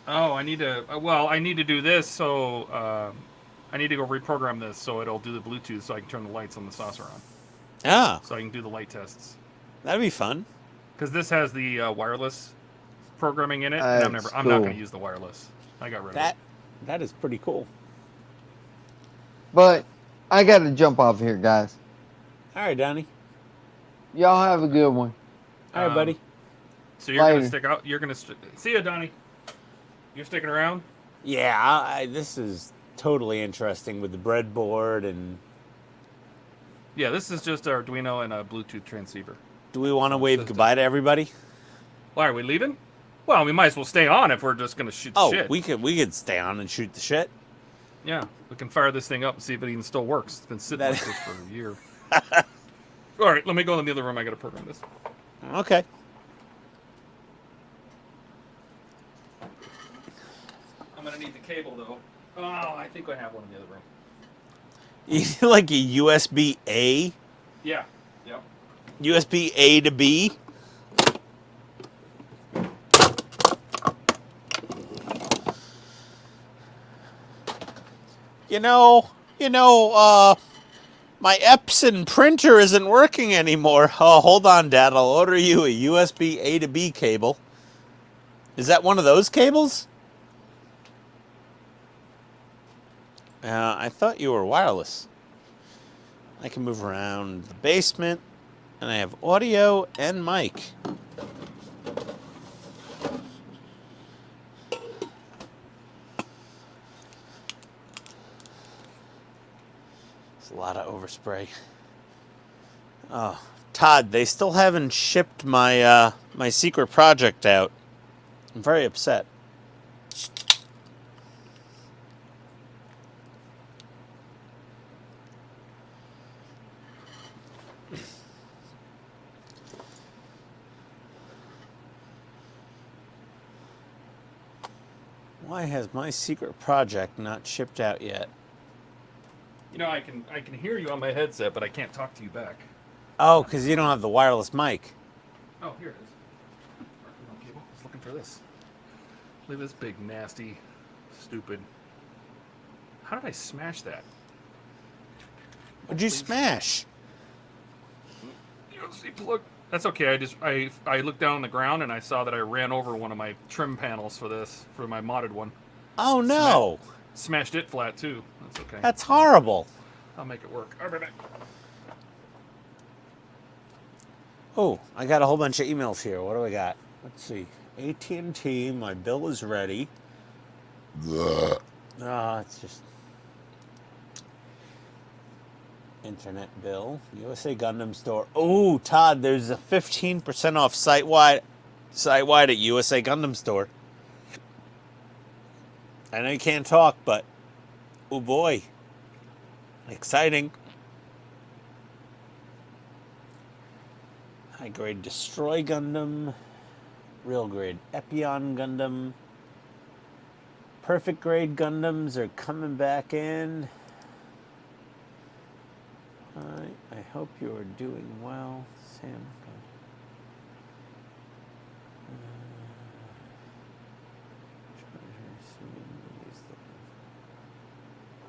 Oh, I need to. Well, I need to do this. So I need to go reprogram this so it'll do the Bluetooth, so I can turn the lights on the saucer on. Ah. So I can do the light tests. That'd be fun. Because this has the wireless programming in it, and I'm not going to use the wireless. I got rid of it. That is pretty cool. But I got to jump off here, guys. All right, Donnie. Y'all have a good one. All right, buddy. So you're going to stick out. You're going to see you, Donnie. You're sticking around? Yeah, this is totally interesting with the breadboard and... Yeah, this is just Arduino and a Bluetooth transceiver. Do we want to wave goodbye to everybody? Why, are we leaving? Well, we might as well stay on if we're just going to shoot the shit. We could stay on and shoot the shit. Yeah, we can fire this thing up and see if it even still works. It's been sitting like this for a year. All right, let me go in the other room. I got to program this. Okay. I'm going to need the cable, though. Oh, I think I have one in the other room. Like a USB-A? Yeah. Yep. USB-A to B? My Epson printer isn't working anymore. Oh, hold on, Dad. I'll order you a USB-A to B cable. Is that one of those cables? I thought you were wireless. I can move around the basement, and I have audio and mic. It's a lot of overspray. Oh, Todd, they still haven't shipped my my secret project out. I'm very upset. Why has my secret project not shipped out yet? You know, I can hear you on my headset, but I can't talk to you back. Oh, because you don't have the wireless mic. Oh, here it is. I was looking for this. Look at this big, nasty, stupid. How did I smash that? What'd you smash? USB plug. That's okay. I looked down on the ground and I saw that I ran over one of my trim panels for my modded one. Oh no! Smashed it flat too. That's okay. That's horrible. I'll make it work. I'll be back. Oh, I got a whole bunch of emails here. What do I got? Let's see. AT&T, my bill is ready. It's just internet bill. USA Gundam store. Oh, Todd, there's a 15% off site-wide at USA Gundam store. I know you can't talk, but oh boy, exciting. High grade Destroy Gundam, real grade Epion Gundam. Perfect grade Gundams are coming back in. I hope you are doing well, Sam.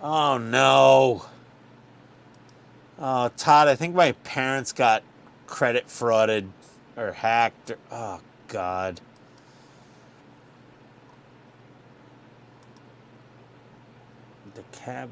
Oh no. Oh, Todd, I think my parents got credit frauded or hacked. Oh, God. The cab.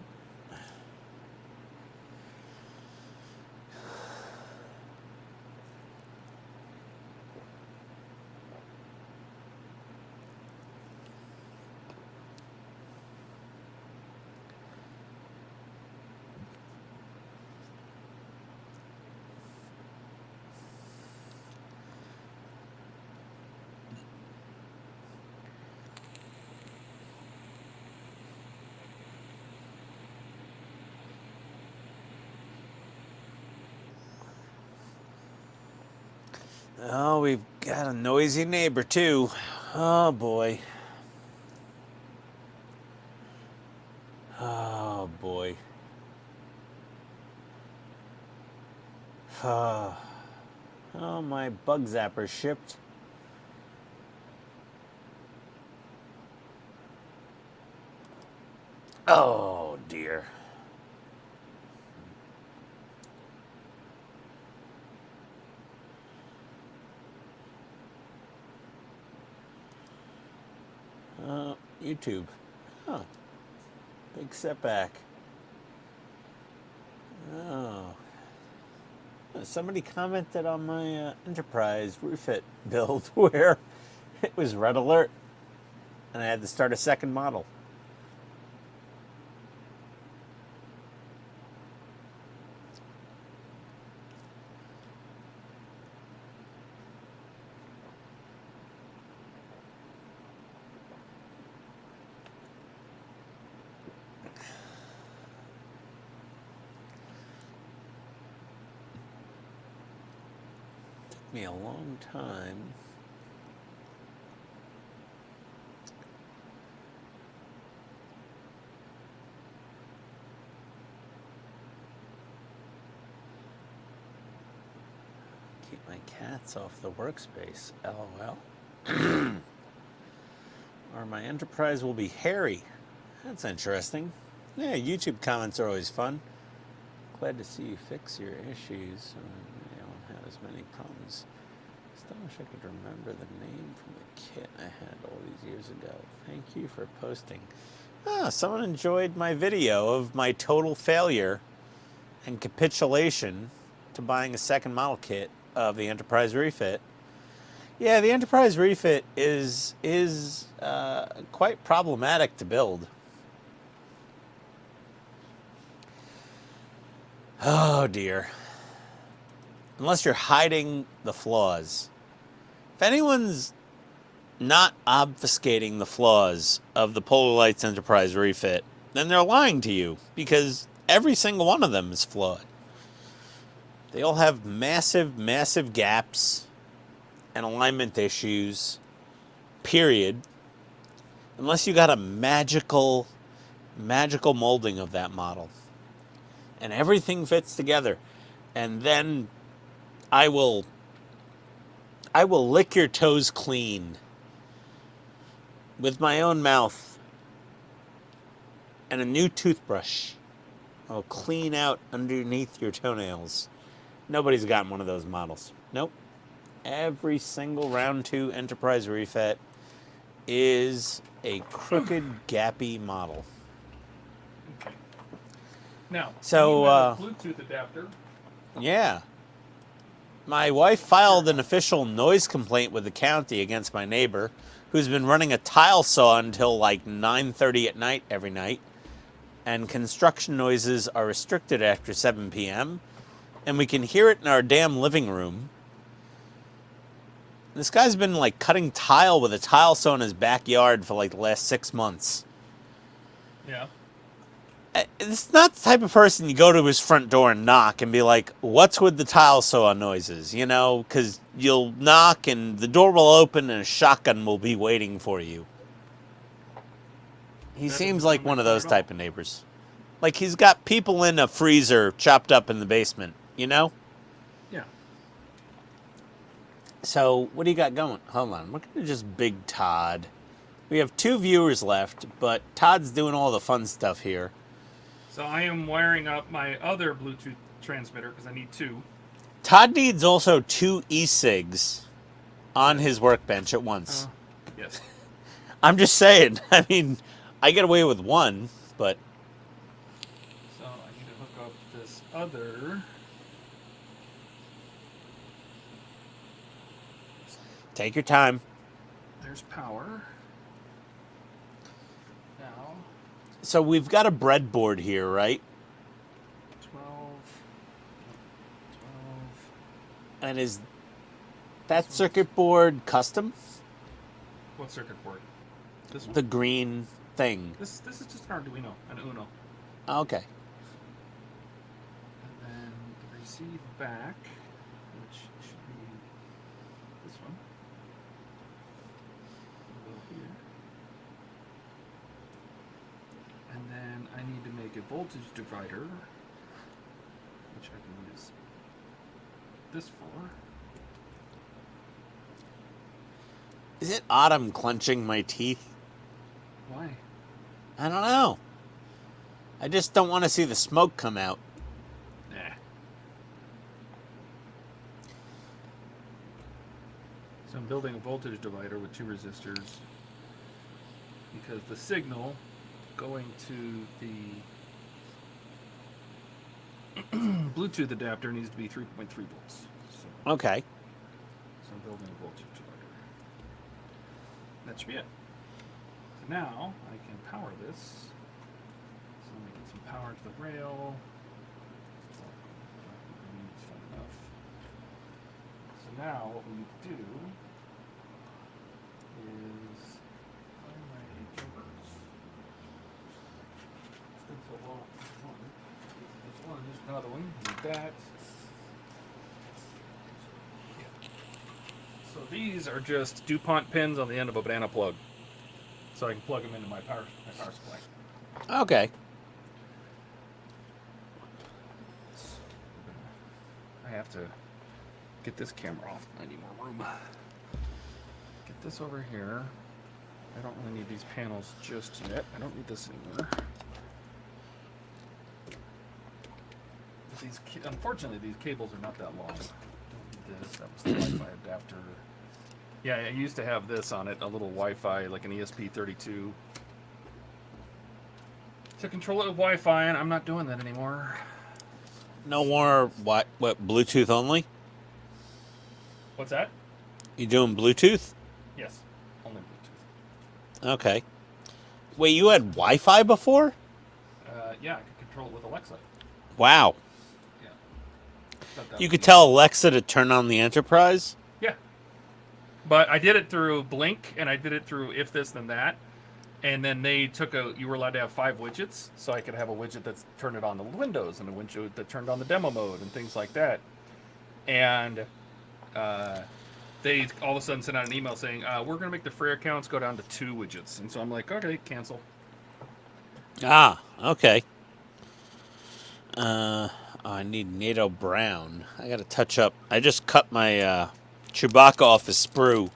Oh, we've got a noisy neighbor, too. Oh, boy. Oh, boy. Oh, my bug zapper shipped. Oh, dear. YouTube. Oh, big setback. Oh. Somebody commented on my Enterprise refit build where it was red alert and I had to start a second model. Me a long time. Keep my cats off the workspace. LOL. Or my Enterprise will be hairy. That's interesting. Yeah, YouTube comments are always fun. Glad to see you fix your issues. I don't have as many problems. Still wish I could remember the name from the kit I had all these years ago. Thank you for posting. Someone enjoyed my video of my total failure and capitulation to buying a second model kit of the Enterprise refit. Yeah, the Enterprise refit is quite problematic to build. Oh dear. Unless you're hiding the flaws. If anyone's not obfuscating the flaws of the Polar Lights Enterprise refit, then they're lying to you, because every single one of them is flawed. They all have massive, massive gaps and alignment issues, period. Unless you got a magical molding of that model. And everything fits together. And then I will lick your toes clean with my own mouth and a new toothbrush. I'll clean out underneath your toenails. Nobody's gotten one of those models. Nope. Every single round 2 Enterprise refit is a crooked, gappy model. Okay. Now, so you have a Bluetooth adapter. Yeah. My wife filed an official noise complaint with the county against my neighbor, who's been running a tile saw until like 9:30 at night every night. And construction noises are restricted after 7 p.m. And we can hear it in our damn living room. This guy's been like cutting tile with a tile saw in his backyard for like the last 6 months. Yeah. It's not the type of person you go to his front door and knock and be like, what's with the tile saw noises? You know, because you'll knock and the door will open and a shotgun will be waiting for you. He That seems doesn't like sound one like of fun those at all. type of neighbors. Like he's got people in a freezer chopped up in the basement, you know? Yeah. So, what do you got going? Hold on, we're gonna just big Todd. We have 2 viewers left, but Todd's doing all the fun stuff here. So I am wiring up my other Bluetooth transmitter because I need 2. Todd needs also 2 e-cigs on Yes. his workbench at once. Yes. I'm just saying. I mean, I get away with 1, but So I need to hook up this other. take your time. There's power. Now, So we've got a breadboard here, right? 12. 12. And is that circuit board custom? What circuit board? This one? The green thing. This is just an Arduino, an Uno. Okay. And then the receive back, which should be this one. Go here. And then I need to make a voltage divider, which I can use this for. Is it odd I'm clenching my teeth? Why? I don't know. I just don't want to see the smoke come out. Nah. So I'm building a voltage divider with 2 resistors because the signal going to the Bluetooth adapter needs to be 3.3 volts. So Okay. I'm building a voltage divider. That should be it. So now I can power this. So let me get some power to the rail. It's fun enough. So now what we need to do is find my jumpers. It's been so long. There's one. There's another one. Need that. So these are just DuPont pins on the end of a banana plug. So I can plug them into my power supply. Okay. I have to get this camera off. I need more room. Get this over here. I don't really need these panels just yet. I don't need this anymore. Unfortunately, these cables are not that long. Don't need this. That was the Wi-Fi adapter. Yeah, I used to have this on it, a little Wi-Fi, like an ESP32. To control it with Wi-Fi, and I'm not doing that anymore. No more what Bluetooth only? What's that? You doing Bluetooth? Yes, only Bluetooth. Okay. Wait, you had Wi-Fi before? Yeah, I could control it with Alexa. Wow. Yeah. Thought that You was could neat. tell Alexa to turn on the Enterprise? Yeah. But I did it through Blink, and I did it through If This Then That. And then they took you were allowed to have 5 widgets, so I could have a widget that's turned it on the Windows and a widget that turned on the demo mode and things like that. And they all of a sudden sent out an email saying, we're going to make the free accounts go down to 2 widgets. And so I'm like, okay, cancel. Ah, okay. I need NATO Brown. I gotta touch up. I just cut my Chewbacca off the sprue.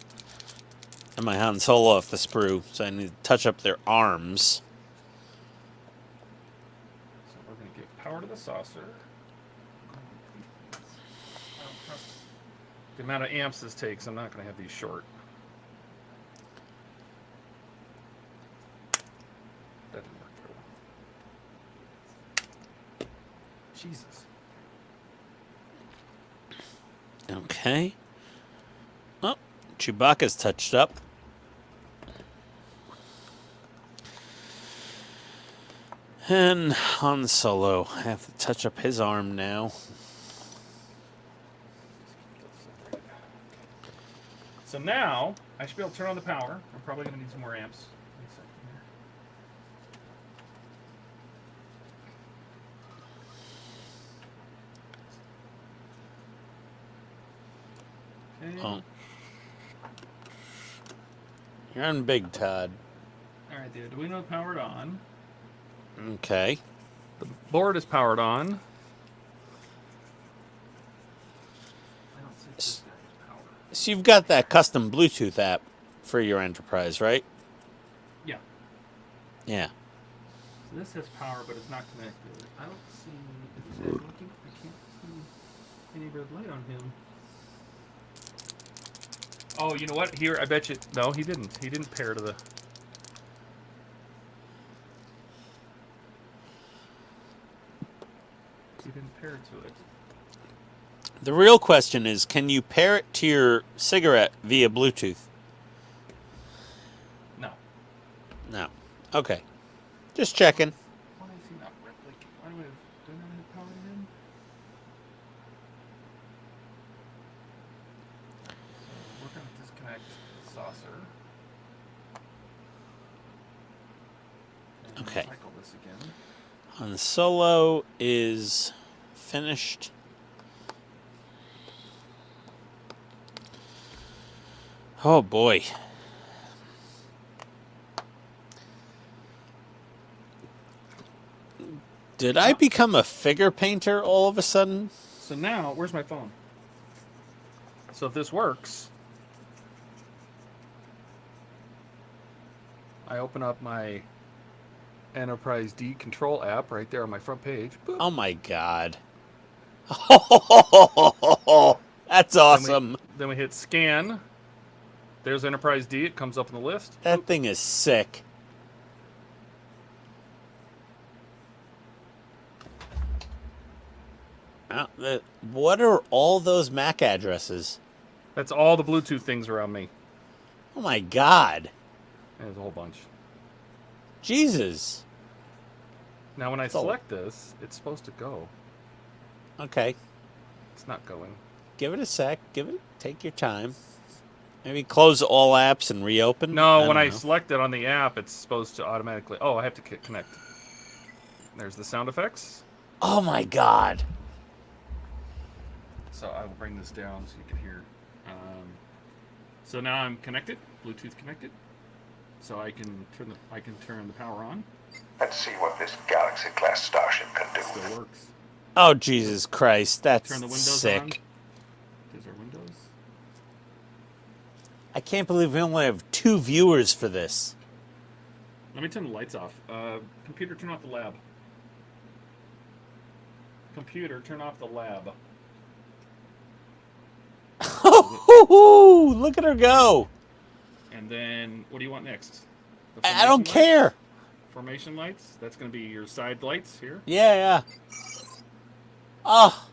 And my Han Solo off the sprue. So I need to touch up their arms. So we're going to give power to the saucer. I don't trust the amount of amps this takes. I'm not going to have these short. That didn't work very well. Jesus. Okay. Oh, Chewbacca's touched up. And Han Solo. I have to touch up his arm now. So now I should be able to turn on the power. I'm probably going to need some more amps. Give me a second Okay. Oh. You're on big, Todd. All right, the Arduino powered on. Okay. The board is powered on. I don't think this guy is powered. So you've got that custom Bluetooth app for your enterprise, right? Yeah. Yeah. So this has power, but it's not connected. I don't see. Is this guy blinking? I can't see any red light on him. Oh, you know what? Here, I bet you. No, he didn't. He didn't pair to the. He didn't pair to it. The real question is, can you pair it to your cigarette via Bluetooth? No. No. Okay. Just checking. Why is he not red blinking? Why do I not have power to him? So we're going to disconnect saucer. And Okay. cycle this again. On solo is finished. Oh boy. Did I become a figure painter all of a sudden? So now, where's my phone? So if this works, I open up my Enterprise D control app right there on my front page. Boop. Oh my god. That's awesome. Then we hit scan. There's Enterprise D. It comes up on the list. That Boop. thing is sick. What are all those MAC addresses? That's all the Bluetooth things around me. Oh my god. And there's a whole bunch. Jesus. Now when I That's a- select this, it's supposed to go. Okay. It's not going. Give it a sec. Take your time. Maybe close all apps and reopen? No, when don't I know. select it on the app, it's supposed to automatically... Oh, I have to connect. There's the sound effects. Oh my god. So I will bring this down so you can hear. So now I'm connected, Bluetooth connected. So I can turn the power on. Let's see what this Galaxy-class starship can do. It still works. Oh Jesus Christ. That's Turn the windows sick. on. There's our windows. I can't believe we only have 2 viewers for this. Let me turn the lights off. Computer, turn off the lab. Computer, turn off the lab. Look at her go. And then, what do you want next? The I don't formation care. lights? Formation lights. That's going to be your side lights here. Yeah. Oh.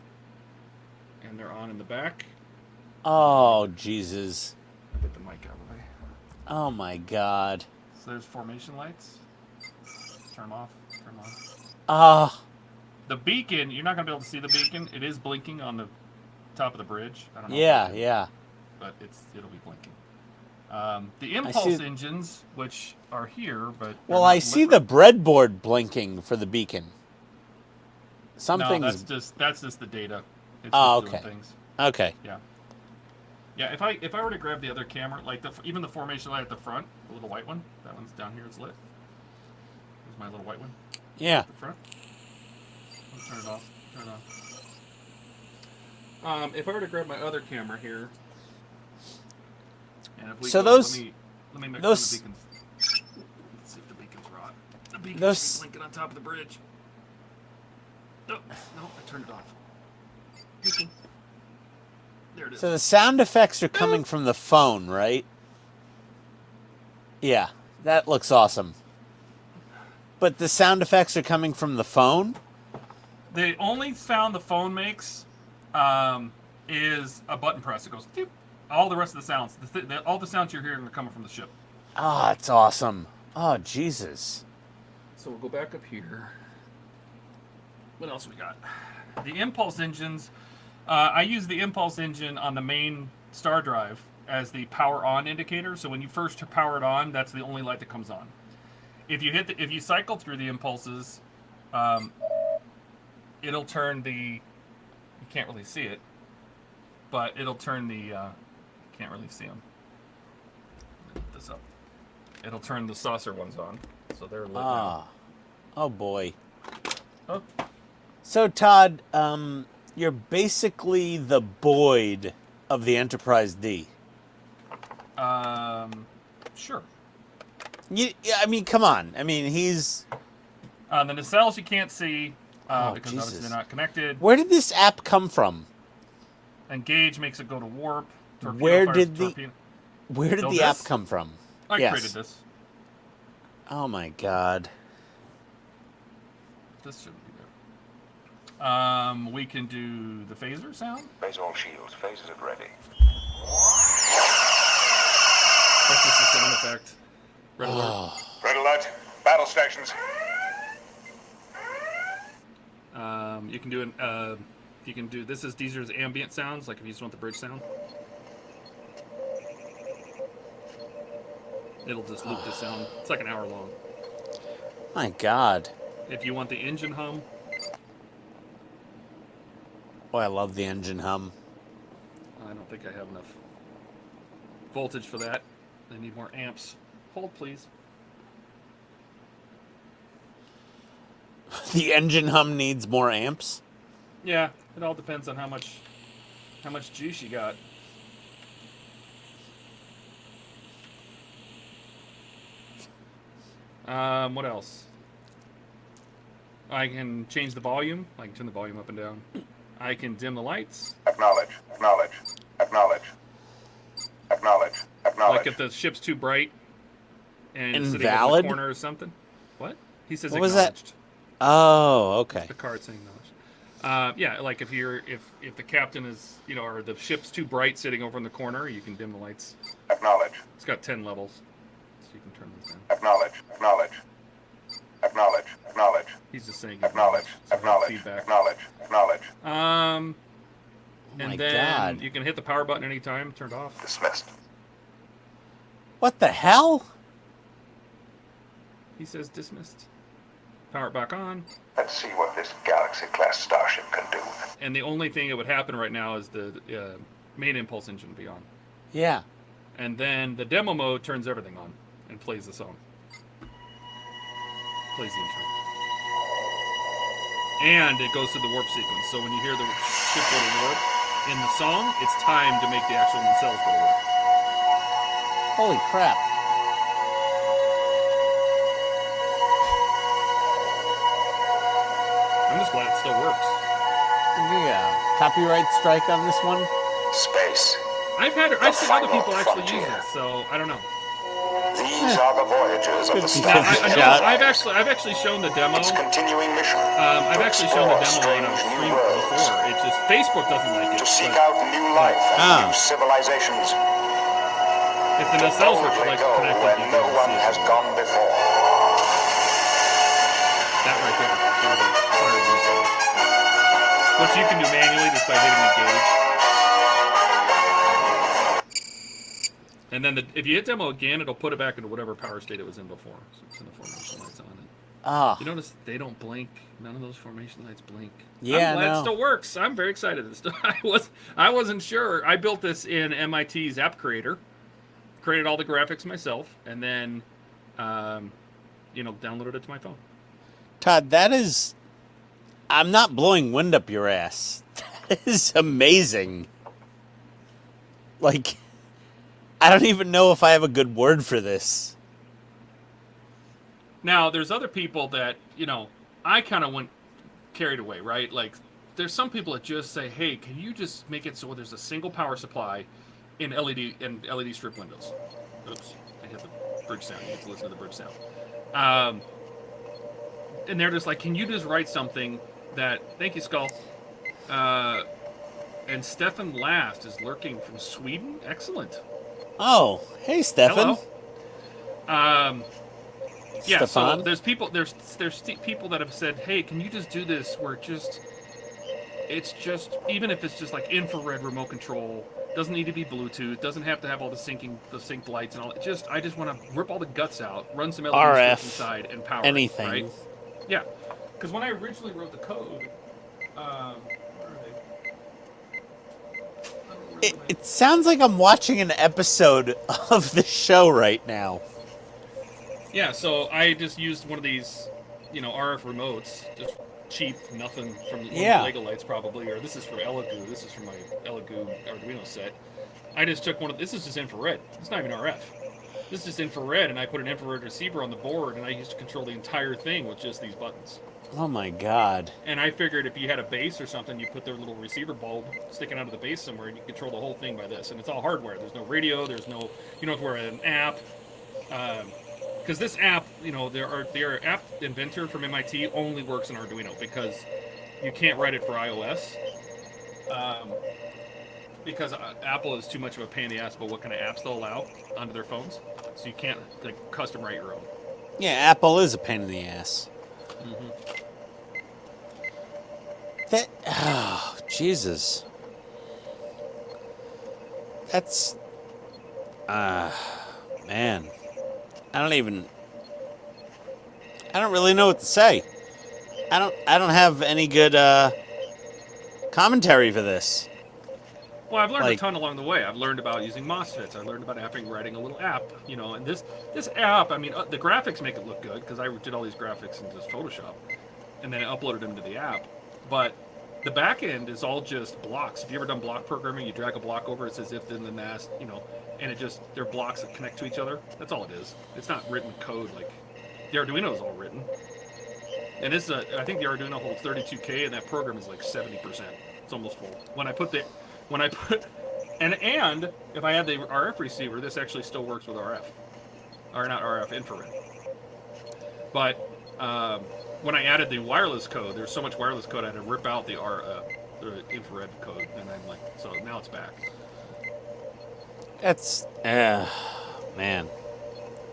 And they're on in the back. Oh, Jesus. I'll get the mic out of the way. Oh, my God. So there's formation lights. Turn them off. Turn them on. Ah. The beacon, you're not going to be able to see the beacon. It is blinking on the top of the bridge. I don't know. Yeah. But it'll be blinking. The impulse see- engines, which are here, but Well, I see the breadboard blinking for the beacon. No, that's just the data. It's Oh, just doing okay. things. Okay. Yeah. If I were to grab the other camera, like even the formation light at the front, the little white one, that one's down here. It's lit. There's my little white one Yeah. at the front. Let's turn it off. Turn it on. If I were to grab my other camera here, and if we So go, those- let me make those- the beacons. Let's see if the beacons are on. The beacons Those- should be blinking on top of the bridge. No, I turned it off. Beacon. There it is. So the sound effects are coming from the phone, right? Yeah. That looks awesome. But the sound effects are coming from the phone? The only sound the phone makes is a button press. It goes, doop. All the rest of the sounds, all the sounds you're hearing are coming from the ship. Ah, it's awesome. Oh, Jesus. So we'll go back up here. What else we got? The impulse engines. I use the impulse engine on the main star drive as the power on indicator. So when you first power it on, that's the only light that comes on. If you cycle through the impulses, it'll turn the. You can't really see it, but it'll turn the can't really see them. Put this up. It'll turn the saucer ones on, so they're lit now. Oh boy. Oh, So Todd, you're basically the Boyd of the Enterprise D. sure. Yeah, I mean, come on. I mean, he's... The nacelles you can't see Oh, because Jesus. obviously they're not connected. Where did this app come from? Engage makes it go to warp. Torpedo Where fires did the- torpedo. Where did Build the app this? come from? I Yes. created this. Oh my God. This shouldn't be there. We can do the phaser sound. Raise all shields. Phasers at ready. That's just a sound effect. Red alert. Oh. Red alert. Battle stations. You can do this is these are ambient sounds, like if you just want the bridge sound. It'll just loop the sound. It's like an hour long. My God. If you want the engine hum, Oh, I love the engine hum. I don't think I have enough voltage for that. I need more amps. Hold, please. The engine hum needs more amps. Yeah, it all depends on how much juice you got. What else? I can change the volume. I can turn the volume up and down. I can dim the lights. Acknowledge. Acknowledge. Acknowledge. Acknowledge. Acknowledge. Like if the ship's too bright and sitting in the Invalid? corner or something. What? He says What was that? acknowledged. Oh, okay. The card saying acknowledged. Yeah, like if the captain is, or the ship's too bright sitting over in the corner, you can dim the lights. Acknowledge. It's got 10 levels, so you can turn those down. Acknowledge. Acknowledge. Acknowledge. Acknowledge. He's just saying Acknowledge. so Acknowledge. feedback. Acknowledge. Acknowledge. And my then God. you can hit the power button anytime, turned off. Dismissed. What the hell? He says dismissed. Power it back on. Let's see what this Galaxy-class starship can do. And the only thing that would happen right now is the main impulse engine would be on. Yeah. And then the demo mode turns everything on and plays the song. Plays the intro. And it goes through the warp sequence. So when you hear the ship go to warp in the song, it's time to make the actual nacelles go to warp. Holy crap. I'm just glad it still works. Yeah. Copyright strike on this one? Space. I've seen other people actually use this, so I don't know. These are the voyages of the Good space. shot. I've actually shown the demo. Its continuing mission. I've actually shown the demo on a Strange new stream worlds. before. It's just Facebook doesn't like it. To seek but out new life and Ah. new civilizations. if the nacelles were Boldly like go connected, where you no can one see has it. gone before. That right there. That is fire the nacelles. Which you can do manually just by hitting the gauge. And then if you hit demo again, it'll put it back into whatever power state it was in before. So it's in the formation lights on it. Ah. You notice they don't blink. None of those formation lights blink. Yeah, I'm glad no. it still works. I'm very excited. I wasn't sure. I built this in MIT's App Creator. Created all the graphics myself, and then, downloaded it to my phone. Todd, that is... I'm not blowing wind up your ass. That is amazing. Like, I don't even know if I have a good word for this. Now, there's other people that, I kind of went carried away, right? Like, there's some people that just say, hey, can you just make it so there's a single power supply in LED strip windows? Oops, I hit the bridge sound. You have to listen to the bridge sound. And they're just like, can you just write something that, thank you, Skull. And Stefan Last is lurking from Sweden. Excellent. Oh, hey, Stefan. Hello. Yeah, so Stefan? there's people that have said, "Hey, can you just do this where it's just even if it's just like infrared remote control, doesn't need to be Bluetooth, doesn't have to have all the synced lights and all. I just want to rip all the guts out, run some LED RF, strips inside, and power anything. it, right? Yeah, because when I originally wrote the code, where are they? I don't It sounds like I'm watching an episode of the show right now. Yeah, so I just used one of these, RF remotes, just cheap, nothing from one Yeah. of the Lego lights probably, or this is for Elegoo. This is for my Elegoo Arduino set. I just took this is just infrared. It's not even RF. This is just infrared, and I put an infrared receiver on the board, and I used to control the entire thing with just these buttons. Oh my god. And I figured if you had a base or something, you put their little receiver bulb sticking out of the base somewhere, and you control the whole thing by this. And it's all hardware. There's no radio. There's no, you don't have to wear an app. Because this app, their app inventor from MIT only works in Arduino because you can't write it for iOS. Because Apple is too much of a pain in the ass about what kind of apps they'll allow onto their phones. So you can't custom write your own. Yeah, Apple is a pain in the ass. Oh, Jesus. That's... man. I don't really know what to say. I don't have any good commentary for this. Well, I've learned a ton along the way. I've learned about using MOSFETs. I learned about writing a little app, and this app, I mean, the graphics make it look good because I did all these graphics in just Photoshop and then I uploaded them to the app. But the back end is all just blocks. Have you ever done block programming? You drag a block over, it says if, then, the nast, and they're blocks that connect to each other. That's all it is. It's not written code like the Arduino is all written. And I think the Arduino holds 32K, and that program is like 70%. It's almost full. And if I add the RF receiver, this actually still works with RF, or not RF, infrared. But when I added the wireless code, there's so much wireless code I had to rip out the infrared code, and I'm like, so now it's back. That's man,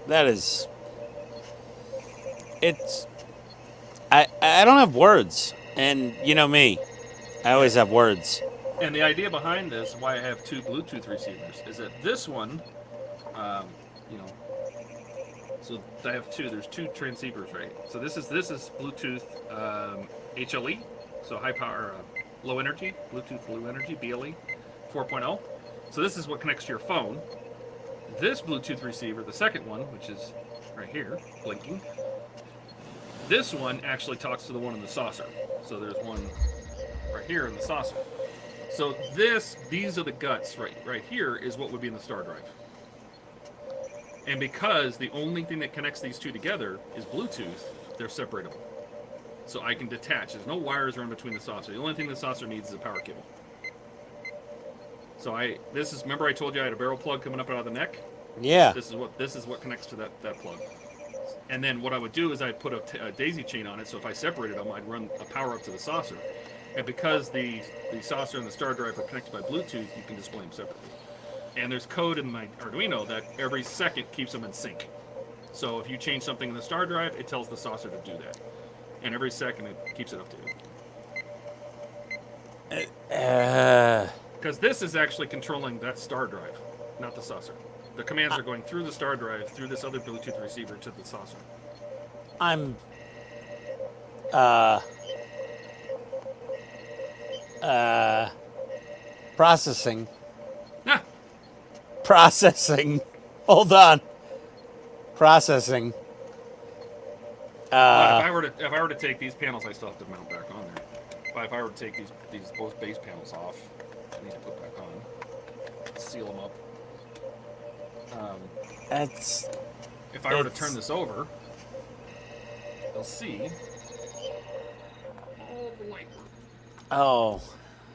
that is. It's. I don't have words, and you know me, I always have words. And the idea behind this, why I have two Bluetooth receivers, is that this one, so I have two. There's two transceivers, right? So this is Bluetooth HLE, so high power, low energy, Bluetooth low energy, BLE 4.0. So this is what connects to your phone. This Bluetooth receiver, the second one, which is right here, blinking. This one actually talks to the one in the saucer. So there's one right here in the saucer. So these are the guts right here is what would be in the star drive. And because the only thing that connects these two together is Bluetooth, they're separatable. So I can detach. There's no wires run between the saucer. The only thing the saucer needs is a power cable. So remember I told you I had a barrel plug coming up out of the neck? Yeah. This is what connects to that plug. And then what I would do is I'd put a daisy chain on it, so if I separated them, I'd run a power up to the saucer. And because the saucer and the star drive are connected by Bluetooth, you can display them separately. And there's code in my Arduino that every second keeps them in sync. So if you change something in the star drive, it tells the saucer to do that. And every second it keeps it updated. Because this is actually controlling that star drive, not the saucer. The commands are going through the star drive, through this other Bluetooth receiver to the saucer. I'm processing. Ah. Processing. Hold on. Processing. But if I were to take these panels, I still have to mount back on there. But if I were to take these both base panels off, I need to put back on, seal them up. If I were to turn this over, you'll see all the light work. Oh,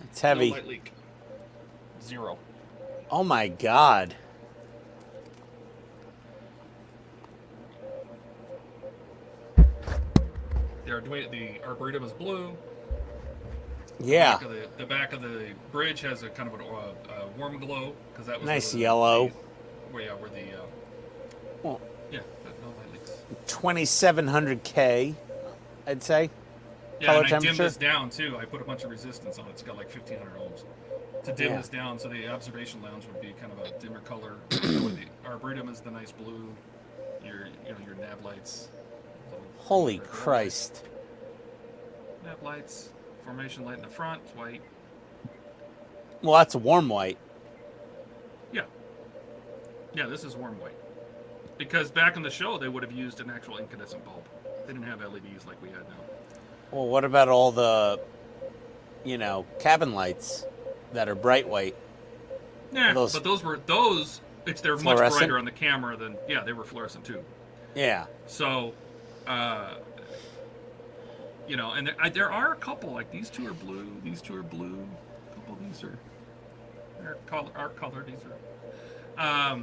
it's heavy. No light leak. Zero. Oh my god. The Arboretum is blue. Yeah. The back of the bridge has a kind of a warm glow because that was Nice yellow. Where the Well, yeah, no light leaks. 2700K, I'd say. Yeah, Color and I dimmed temperature. this down too. I put a bunch of resistance on it. It's got like 1500 ohms. To dim this down, so the observation lounge would be kind of a dimmer color. The Arboretum is the nice blue. Your nav lights. Holy Christ. Nav lights. Formation light in the front. It's white. Well, that's a warm white. Yeah, this is warm white. Because back in the show, they would have used an actual incandescent bulb. They didn't have LEDs like we had now. Well, what about all the, cabin lights that are bright white? Yeah, those but they're much fluorescent? brighter on the camera than, yeah, they were fluorescent too. Yeah. So, and there are a couple, like these two are blue, a couple of these are color, these are,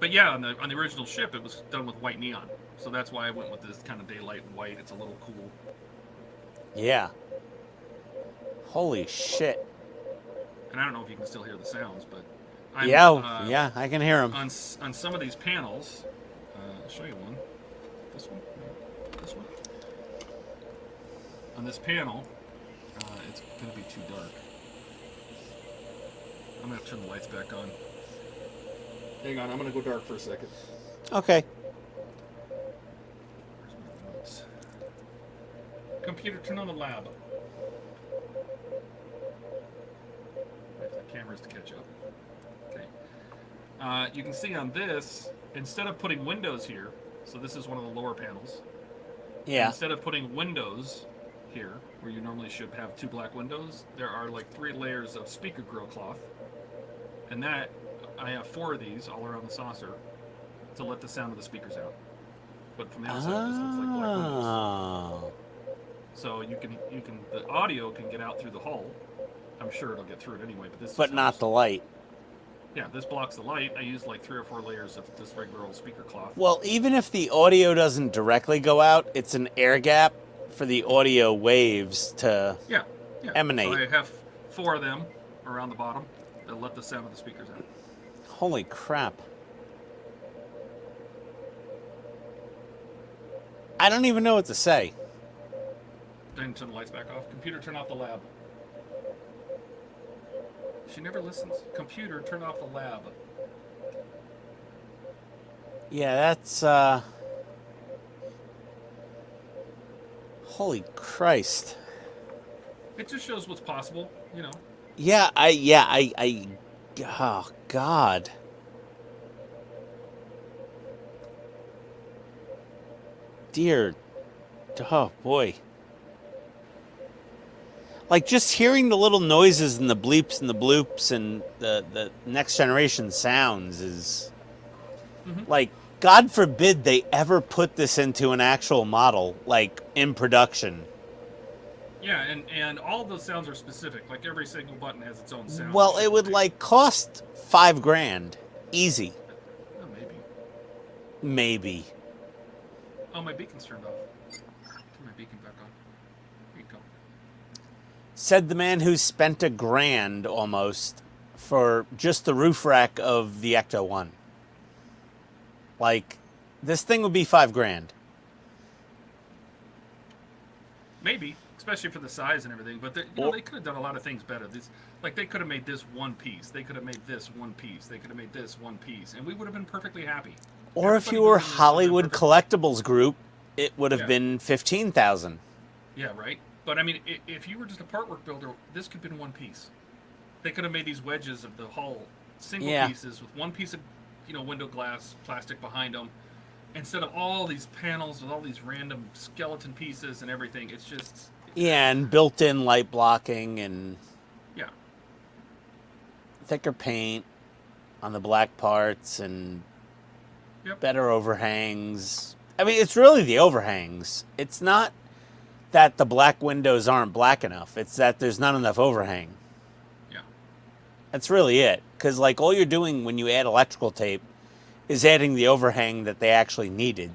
but yeah, on the original ship, it was done with white neon. So that's why I went with this kind of daylight white. It's a little cool. Yeah. Holy shit. And I don't know if you can still hear the sounds, but yeah, I can hear them. On some of these panels, I'll show you one. This one, this one. On this panel, it's going to be too dark. I'm going to have to turn the lights back on. Hang on, I'm going to go dark for a second. Okay. Where's my notes? Computer, turn on the lab. Wait for the cameras to catch up. Okay. You can see on this, instead of putting windows here, so this is one of the lower panels. Yeah. Instead of putting windows here, where you normally should have 2 black windows, there are like 3 layers of speaker grill cloth. And that, I have 4 of these all around the saucer to let the sound of the speakers out. But from the outside, this looks like black windows. Oh. So the audio can get out through the hull. I'm sure it'll get through it anyway, but this. But not the light. Yeah, this blocks the light. I used like 3 or 4 layers of this regular old speaker cloth. Well, even if the audio doesn't directly go out, it's an air gap for the audio waves to emanate. So I have 4 of them around the bottom that let the sound of the speakers out. Holy crap. I don't even know what to say. Then turn the lights back off. Computer, turn off the lab. She never listens. Computer, turn off the lab. Yeah, that's holy Christ. It just shows what's possible, Yeah, oh God. Dear, oh boy. Like just hearing the little noises and the bleeps and the bloops and the next generation sounds is like, God forbid they ever put this into an actual model, like in production. Yeah, and all of those sounds are specific. Like every single button has its own sound. Well, it would like cost $5,000, easy. Oh, maybe. Maybe. Oh, my beacon's turned off. Turn my beacon back on. Here you go. Said the man who spent $1,000 almost for just the roof rack of the Ecto 1. Like, this thing would be $5,000. Maybe, especially for the size and everything. But they could have done a lot of things better. They could have made this one piece. They could have made this one piece. They could have made this one piece, and we would have been perfectly happy. Or if you were Hollywood Collectibles Group, it would have been $15,000. Yeah, right. But I mean, if you were just a part work builder, this could have been one piece. They could have made these wedges of the hull single pieces with one piece of window glass plastic behind them, instead of all these panels with all these random skeleton pieces and everything. It's just and built-in light blocking and thicker paint on the black parts and better overhangs. I mean, it's really the overhangs. It's not that the black windows aren't black enough. It's that there's not enough overhang. Yeah. That's really it. Because, like, all you're doing when you add electrical tape is adding the overhang that they actually needed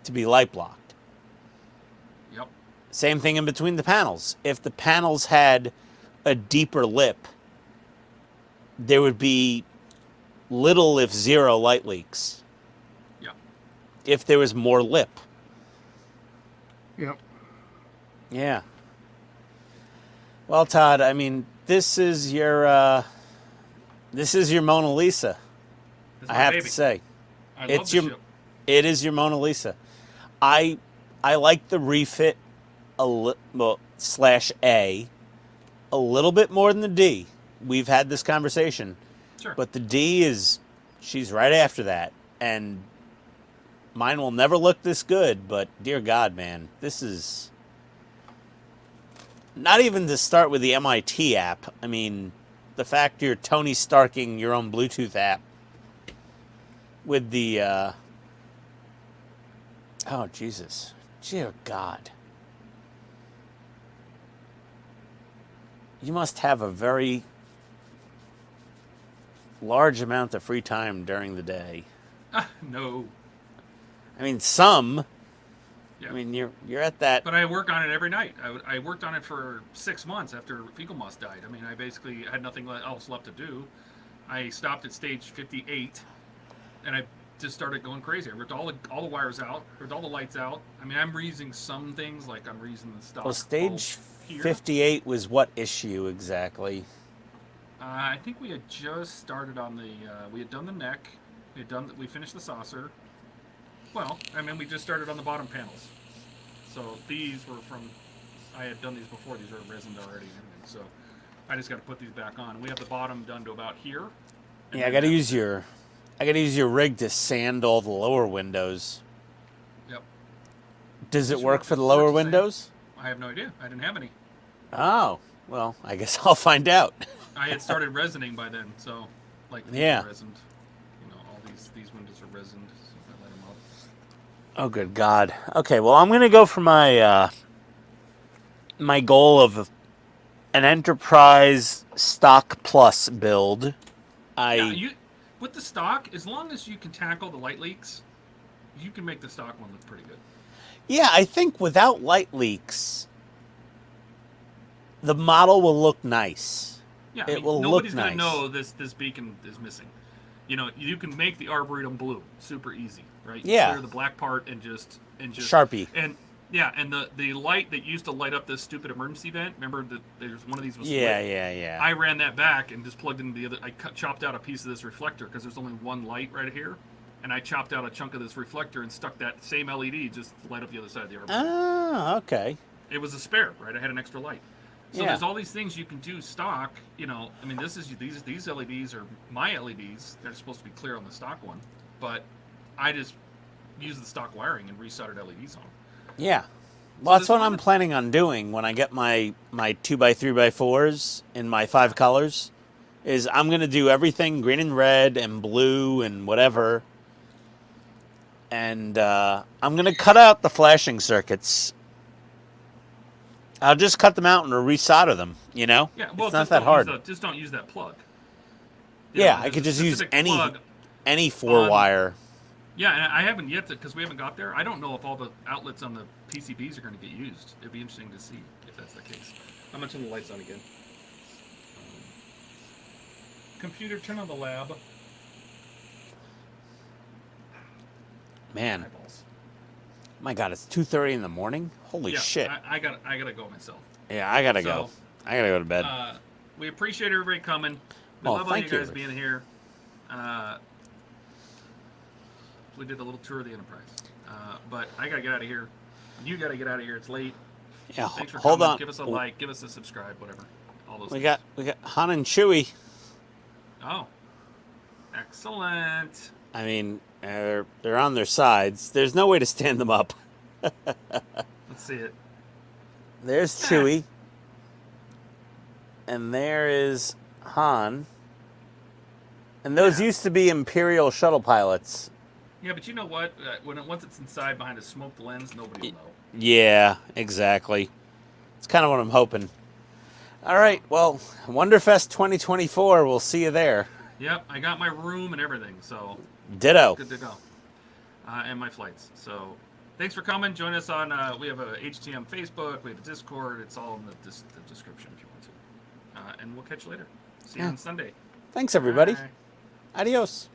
to be light blocked. Yep. Same thing in between the panels. If the panels had a deeper lip, there would be little, if zero, light leaks. Yeah. If there was more lip. Yep. Yeah. Well, Todd, I mean, this is your Mona Lisa. I have to say, I love the ship. It is your Mona Lisa. I like the refit /A a little bit more than the D. We've had this conversation. Sure. But the D is she's right after that. And mine will never look this good, but dear God, man, this is... Not even to start with the MIT app. I mean, the fact you're Tony Starking your own Bluetooth app with the... Oh, Jesus. Dear God. You must have a very large amount of free time during the day. No. I mean, some. Yeah. I mean, you're at that. But I work on it every night. I worked on it for 6 months after Fecal Moss died. I mean, I basically had nothing else left to do. I stopped at stage 58, and I just started going crazy. I ripped all the wires out, ripped all the lights out. I mean, I'm reusing some things, like I'm reusing the stock. Well, stage here. 58 was what issue exactly? I think we had just started on the. We had done the neck. We finished the saucer. Well, I mean, we just started on the bottom panels. So these were from. I had done these before. These are resined already. So I just got to put these back on. We have the bottom done to about here. Yeah, I got to use your rig to sand all the lower windows. Yep. Does it work for the lower windows? I have no idea. I didn't have any. Oh, well, I guess I'll find out. I had started resining by then, so like these yeah. are resined. You know, all these windows are resined. So I let them up. Oh, good God. Okay, well, I'm gonna go for my my goal of an Enterprise Stock Plus build. With the stock, as long as you can tackle the light leaks, you can make the stock one look pretty good. Yeah, I think without light leaks, the model will look nice. Yeah, it will look nice. Nobody's gonna know this beacon is missing. You know, you can make the Arboretum blue super easy, right? You Yeah. clear the black part and just Sharpie. And yeah, and the light that used to light up this stupid emergency vent. Remember that there's one of these was Yeah, lit? yeah. I ran that back and just plugged into the other. Chopped out a piece of this reflector because there's only one light right here, and I chopped out a chunk of this reflector and stuck that same LED just to light up the other side of the Arboretum. Ah, okay. It was a spare, right? I had an extra light. So Yeah. there's all these things you can do stock. You know, I mean, these LEDs are my LEDs. They're supposed to be clear on the stock one, but I just used the stock wiring and resoldered LEDs on. Yeah. Well, that's there's what I'm planning on doing when I get my 2x3x4s in my 5 colors. Is I'm gonna do everything green and red and blue and whatever, and I'm gonna cut out the flashing circuits. I'll just cut them out and resolder them. You know, Yeah, well, it's not that hard. Just don't use that plug. Yeah, I could just use any 4-wire. Yeah, and I haven't yet because we haven't got there. I don't know if all the outlets on the PCBs are going to get used. It'd be interesting to see if that's the case. I'm going to turn the lights on again. Computer, turn on the lab. Man, Eyeballs. my God, it's 2:30 in the morning. Holy shit! I gotta go myself. Yeah, I gotta go. I gotta go to bed. We appreciate everybody coming. We love all you guys being here. We did a little tour of the Enterprise, but I gotta get out of here. You gotta get out of here. It's late. Yeah, Thanks for hold coming. on. Give us a like. Give us a subscribe. Whatever. All those. We things. got Han and Chewie. Oh, excellent. I mean, they're on their sides. There's no way to stand them up. Let's see it. There's Chewie. And there is Han. And those used to be Imperial shuttle pilots. Yeah, but you know what? Once it's inside behind a smoked lens, nobody will know. Yeah, exactly. It's kind of what I'm hoping. All right, well, Wonderfest 2024. We'll see you there. Yep, I got my room and everything, so Ditto. good to go. And my flights. So thanks for coming. Join us on. We have a HTM Facebook. We have a Discord. It's all in the description if you want to. And we'll catch you later. See you on Sunday. Thanks, everybody. Bye. Adios.